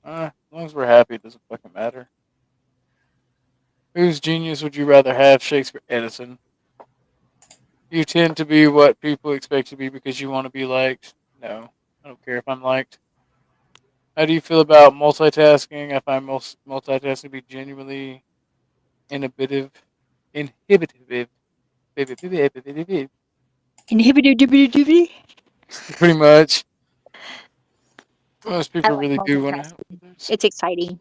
Let long as we're happy, it doesn't fucking matter. Whose genius would you rather have, Shakespeare, Edison? You tend to be what people expect you to be because you want to be liked. No, I don't care if I'm liked. How do you feel about multitasking? I find multitasking to be genuinely inhibitive. Inhibitive. Inhibited. Pretty much. Most I people like really do want to help multitasking. others. It's exciting.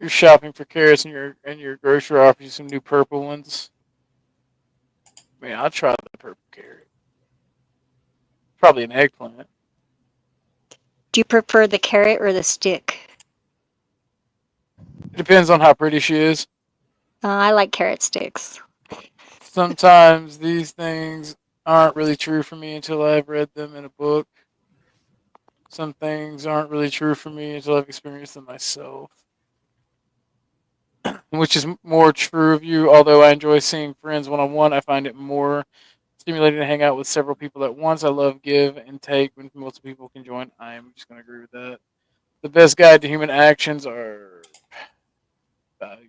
You're shopping for carrots and your grocer offers you some new purple ones. Man, I'll try the purple carrot. Probably an eggplant. Do you prefer the carrot or the stick? It depends on how pretty she is. I like carrot sticks. Sometimes these things aren't really true for me until I've read them in a book. Some things aren't really true for me until I've experienced them myself. Which is more true of you, although I enjoy seeing friends one-on-one. I find it more stimulating to hang out with several people at once. I love give and take when multiple people can join. I'm just going to agree with that. The best guide to human actions are values.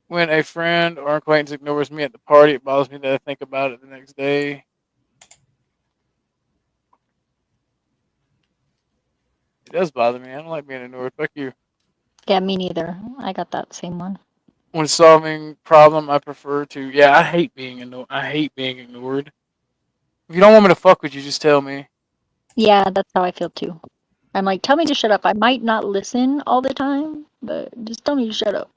When a friend or acquaintance ignores me at the party, it bothers me that I think about it the next day. It does bother me. I don't like being ignored. Fuck you. Yeah, me neither. I got that same one. When solving problem, I prefer to. Yeah, I hate being ignored. I hate being ignored. If you don't want me to fuck with you, just tell me. Yeah, that's how I feel too. I'm like, tell me to shut up. I might not listen all the time, but just tell me to shut up.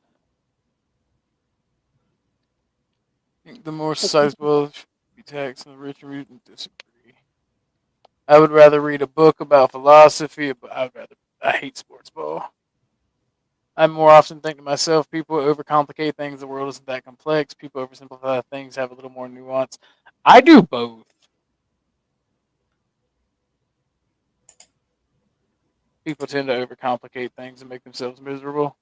The more sizable be text and the richer we disagree. I would rather read a book about philosophy, but I hate sports ball. I more often think to myself, people overcomplicate things. The world isn't that complex. People oversimplify things, have a little more nuance. I do both. People tend to overcomplicate things and make themselves miserable.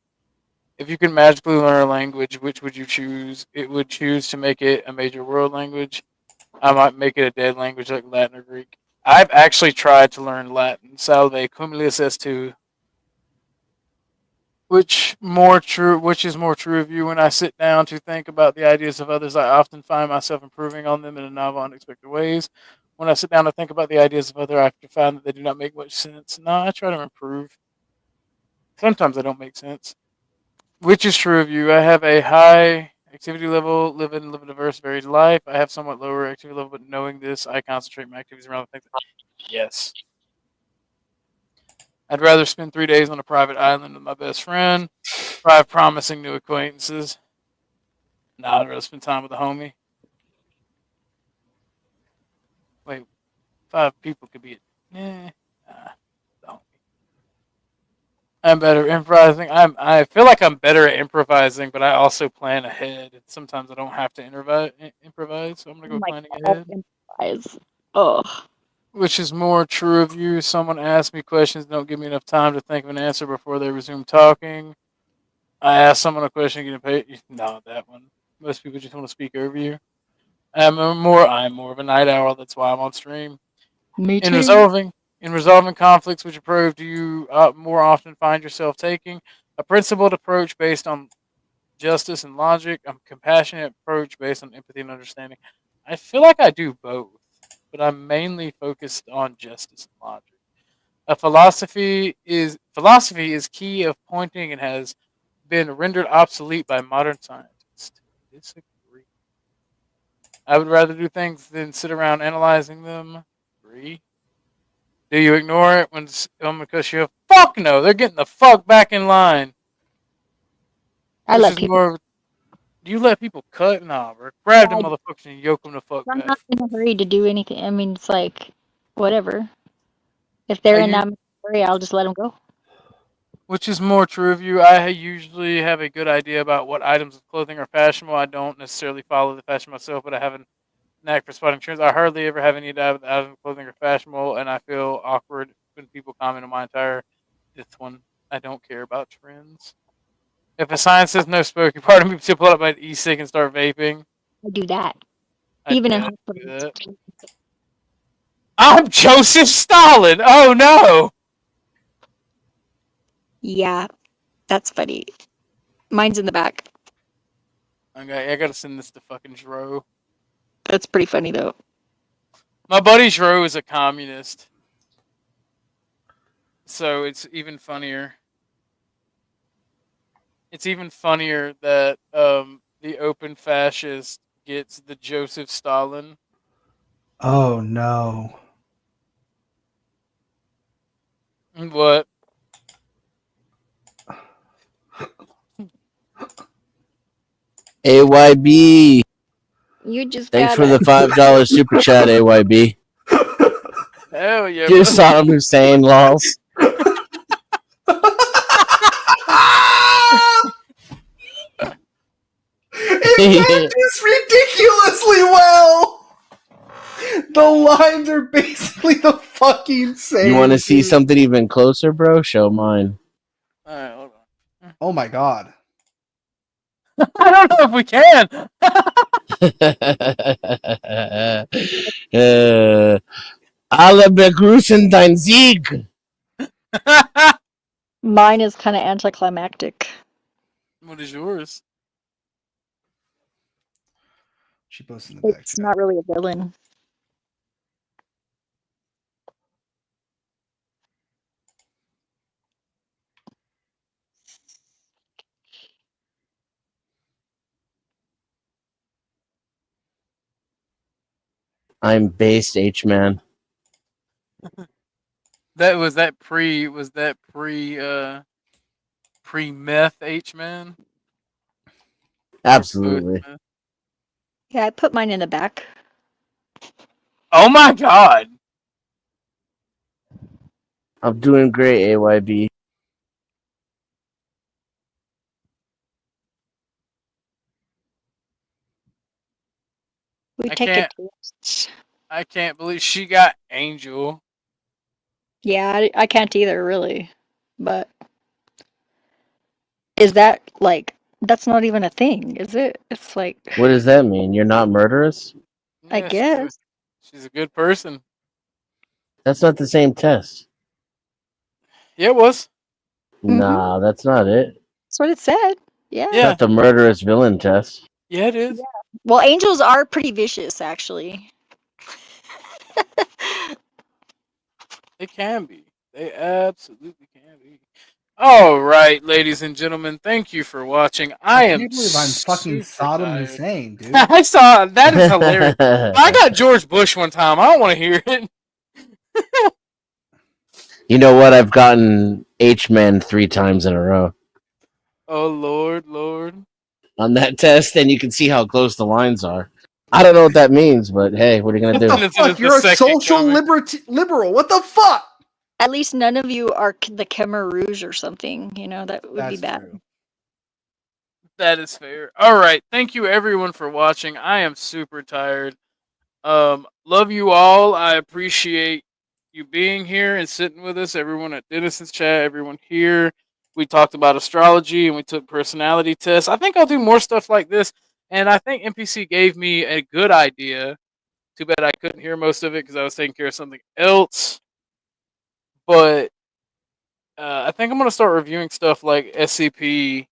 If you could magically learn a language, which would you choose? It would choose to make it a major world language. I might make it a dead language like Latin or Greek. I've actually tried to learn Latin. Salve cumulus est. Which is more true of you? When I sit down to think about the ideas of others, I often find myself improving on them in novel, unexpected ways. When I sit down to think about the ideas of others, I have to find that they do not make much sense. No, I try to improve. Sometimes they don't make sense. Which is true of you? I have a high activity level, live a diverse, varied life. I have somewhat lower activity level, but knowing this, I concentrate my activities around things. Yes. I'd rather spend 3 days on a private island with my best friend, 5 promising new acquaintances. Nah, I'd rather spend time with a homie. Wait, 5 people could be nah, the homie. I'm better improvising. I feel like I'm better at improvising, but I also plan ahead. Sometimes I don't have to improvise, so I'm gonna go planning ahead. Improvise. Ugh. Which is more true of you? Someone asks me questions, don't give me enough time to think of an answer before they resume talking. I ask someone a question, get paid. No, that one. Most people just want to speak over you. I'm more of a night owl. That's why I'm on stream. Me In too. resolving conflicts, which approach do you more often find yourself taking? A principled approach based on justice and logic. A compassionate approach based on empathy and understanding. I feel like I do both, but I'm mainly focused on justice and logic. Philosophy is key of pointing and has been rendered obsolete by modern scientists. Disagree. I would rather do things than sit around analyzing them. Agree. Do you ignore it when because you fuck no? They're getting the fuck back in line. I let people. Do you let people cut? Nah, bro. Grab them I, motherfuckers and yoke them the fuck I'm back. not in a hurry to do anything. I mean, it's like, whatever. If they're in that hurry, I'll just let them go. Which is more true of you? I usually have a good idea about what items of clothing are fashionable. I don't necessarily follow the fashion myself, but I have a knack for spotting trends. I hardly ever have any doubt that items of clothing are fashionable, and I feel awkward when people comment on my entire fifth one. I don't care about trends. If a sign says no smoking, part of me to pull up my e-cig and start vaping. I do that. Even in do hospitals. that. I'm Joseph Stalin. Oh no! Yeah, that's funny. Mine's in the back. Okay, I gotta send this to fucking Dro. That's pretty funny though. My buddy Dro is a communist. So it's even funnier. It's even funnier that the open fascist gets the Joseph Stalin. Oh no. What? AYB. You just Thanks got for the $5 super chat, AYB. Hell yeah. Just Saddam Hussein, lols. It is ridiculously well. The lines are basically the fucking same. You want to see something even closer, bro? Show mine. Alright, hold on. Oh my god. I don't know if we can. Alle begrüßen dein Sieg. Mine is kind of anticlimactic. What is yours? She posted in the back. It's not really a villain. I'm based H-man. That pre meth H-man? Absolutely. Yeah, I put mine in the back. Oh my god. I'm doing great, AYB. We I take can't- it. I can't believe she got Angel. Yeah, I can't either, really. But is that like that's not even a thing, is it? It's like What does that mean? You're not murderous? I Yeah, guess. She's a good person. That's not the same test. Yeah, it was. Nah, that's not it. That's what it said. Yeah. It's not the murderous villain test. Yeah, it is. Well, angels are pretty vicious, actually. They can be. They absolutely can be. All right, ladies and gentlemen, thank you for watching. I am can't believe I'm fucking super Saddam tired. Hussein, dude. I saw that is hilarious. I got George Bush one time. I don't want to hear it. You know what? I've gotten H-man 3 times in a row Oh Lord, Lord. on that test, and you can see how close the lines are. I don't know what that means, but hey, what are you gonna do? What the fuck? You're a social liberal. What the fuck? At least none of you are the Khmer Rouge or something. You know, that would be bad. True. That is fair. All right. Thank you everyone for watching. I am super tired. Love you all. I appreciate you being here and sitting with us. Everyone at Dennis's chat, everyone here. We talked about astrology and we took personality tests. I think I'll do more stuff like this. And I think NPC gave me a good idea. Too bad I couldn't hear most of it because I was taking care of something else. But I think I'm going to start reviewing stuff like SCP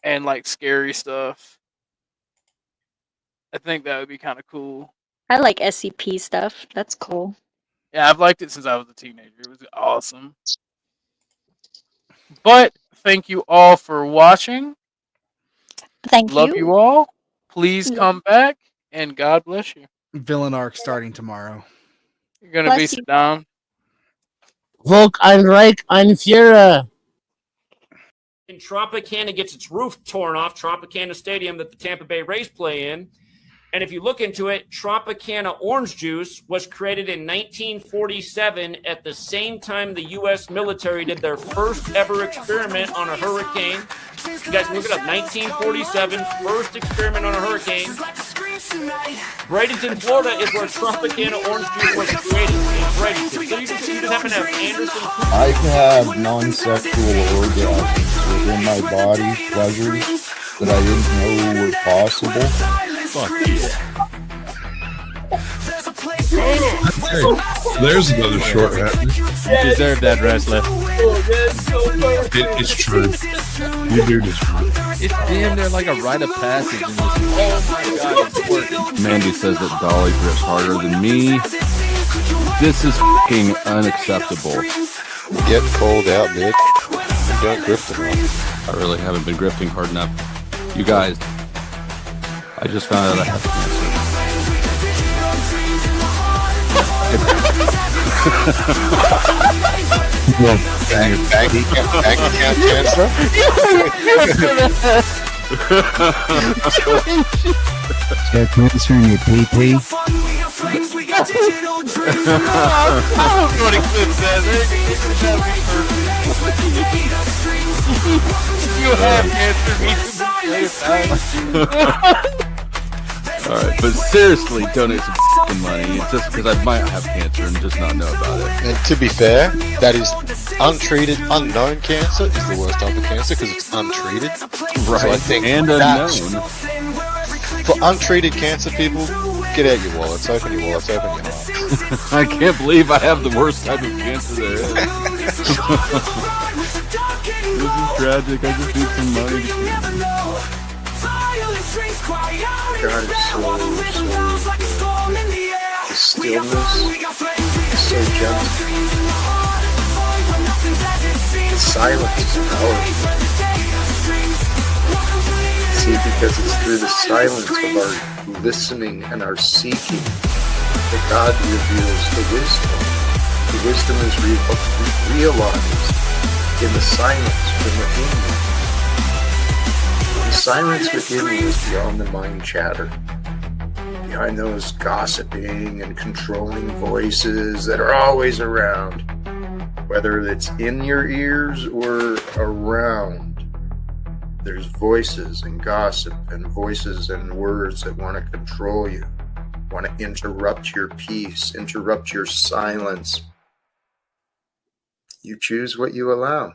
and like scary stuff. I think that would be kind of cool. I like SCP stuff. That's cool. Yeah, I've liked it since I was a teenager. It was awesome. But thank you all for watching. Thank you. Love you all. Please come back and God bless you. Villain arc starting tomorrow. You're going to be sit down. Volk ein Reich, ein Führer. And Tropicana gets its roof torn off, Tropicana Stadium that the Tampa Bay Rays play in. And if you look into it, Tropicana orange juice was created in 1947 at the same time the U.S. military did their first ever experiment on a hurricane. You guys can look it up, 1947, first experiment on a hurricane. Bradenton, Florida is where Tropicana orange juice was created, in Bradenton. So you just happen to have Anderson. I can have non-sexual orgasms within my body, pleasures that I didn't know were possible. Fuck yeah. There's another short hat. You deserve that, wrestler. It's true. You do this right. It's damn near like a rite of passage. In this. Oh my god, it's working. Mandy says that Dolly grips harder than me. This is fucking unacceptable. Get cold out, bitch. Don't grift enough. I really haven't been grifting hard enough. You guys, I just found out I have Bank account transfer? Check transferring your PP. I'm going to clip that. You have cancer. All right, but seriously, donate some fucking money. It's just because I might have cancer and just not know about it. And to be fair, that is untreated, unknown cancer is the worst type of cancer because it's untreated. Right, so I think and unknown. For untreated cancer people, get out your wallets, open your wallets, open your heart. I can't believe I have the worst type of cancer there is. This is tragic. I just need some money to kill. God is so good. The stillness is so gentle. The silence is powerful. See, because it's through the silence of our listening and our seeking that God reveals the wisdom. The wisdom is realized in the silence from within you. The silence within you is beyond the mind chatter, behind those gossiping and controlling voices that are always around, whether it's in your ears or around. There's voices and gossip and voices and words that want to control you, want to interrupt your peace, interrupt your silence. You choose what you allow.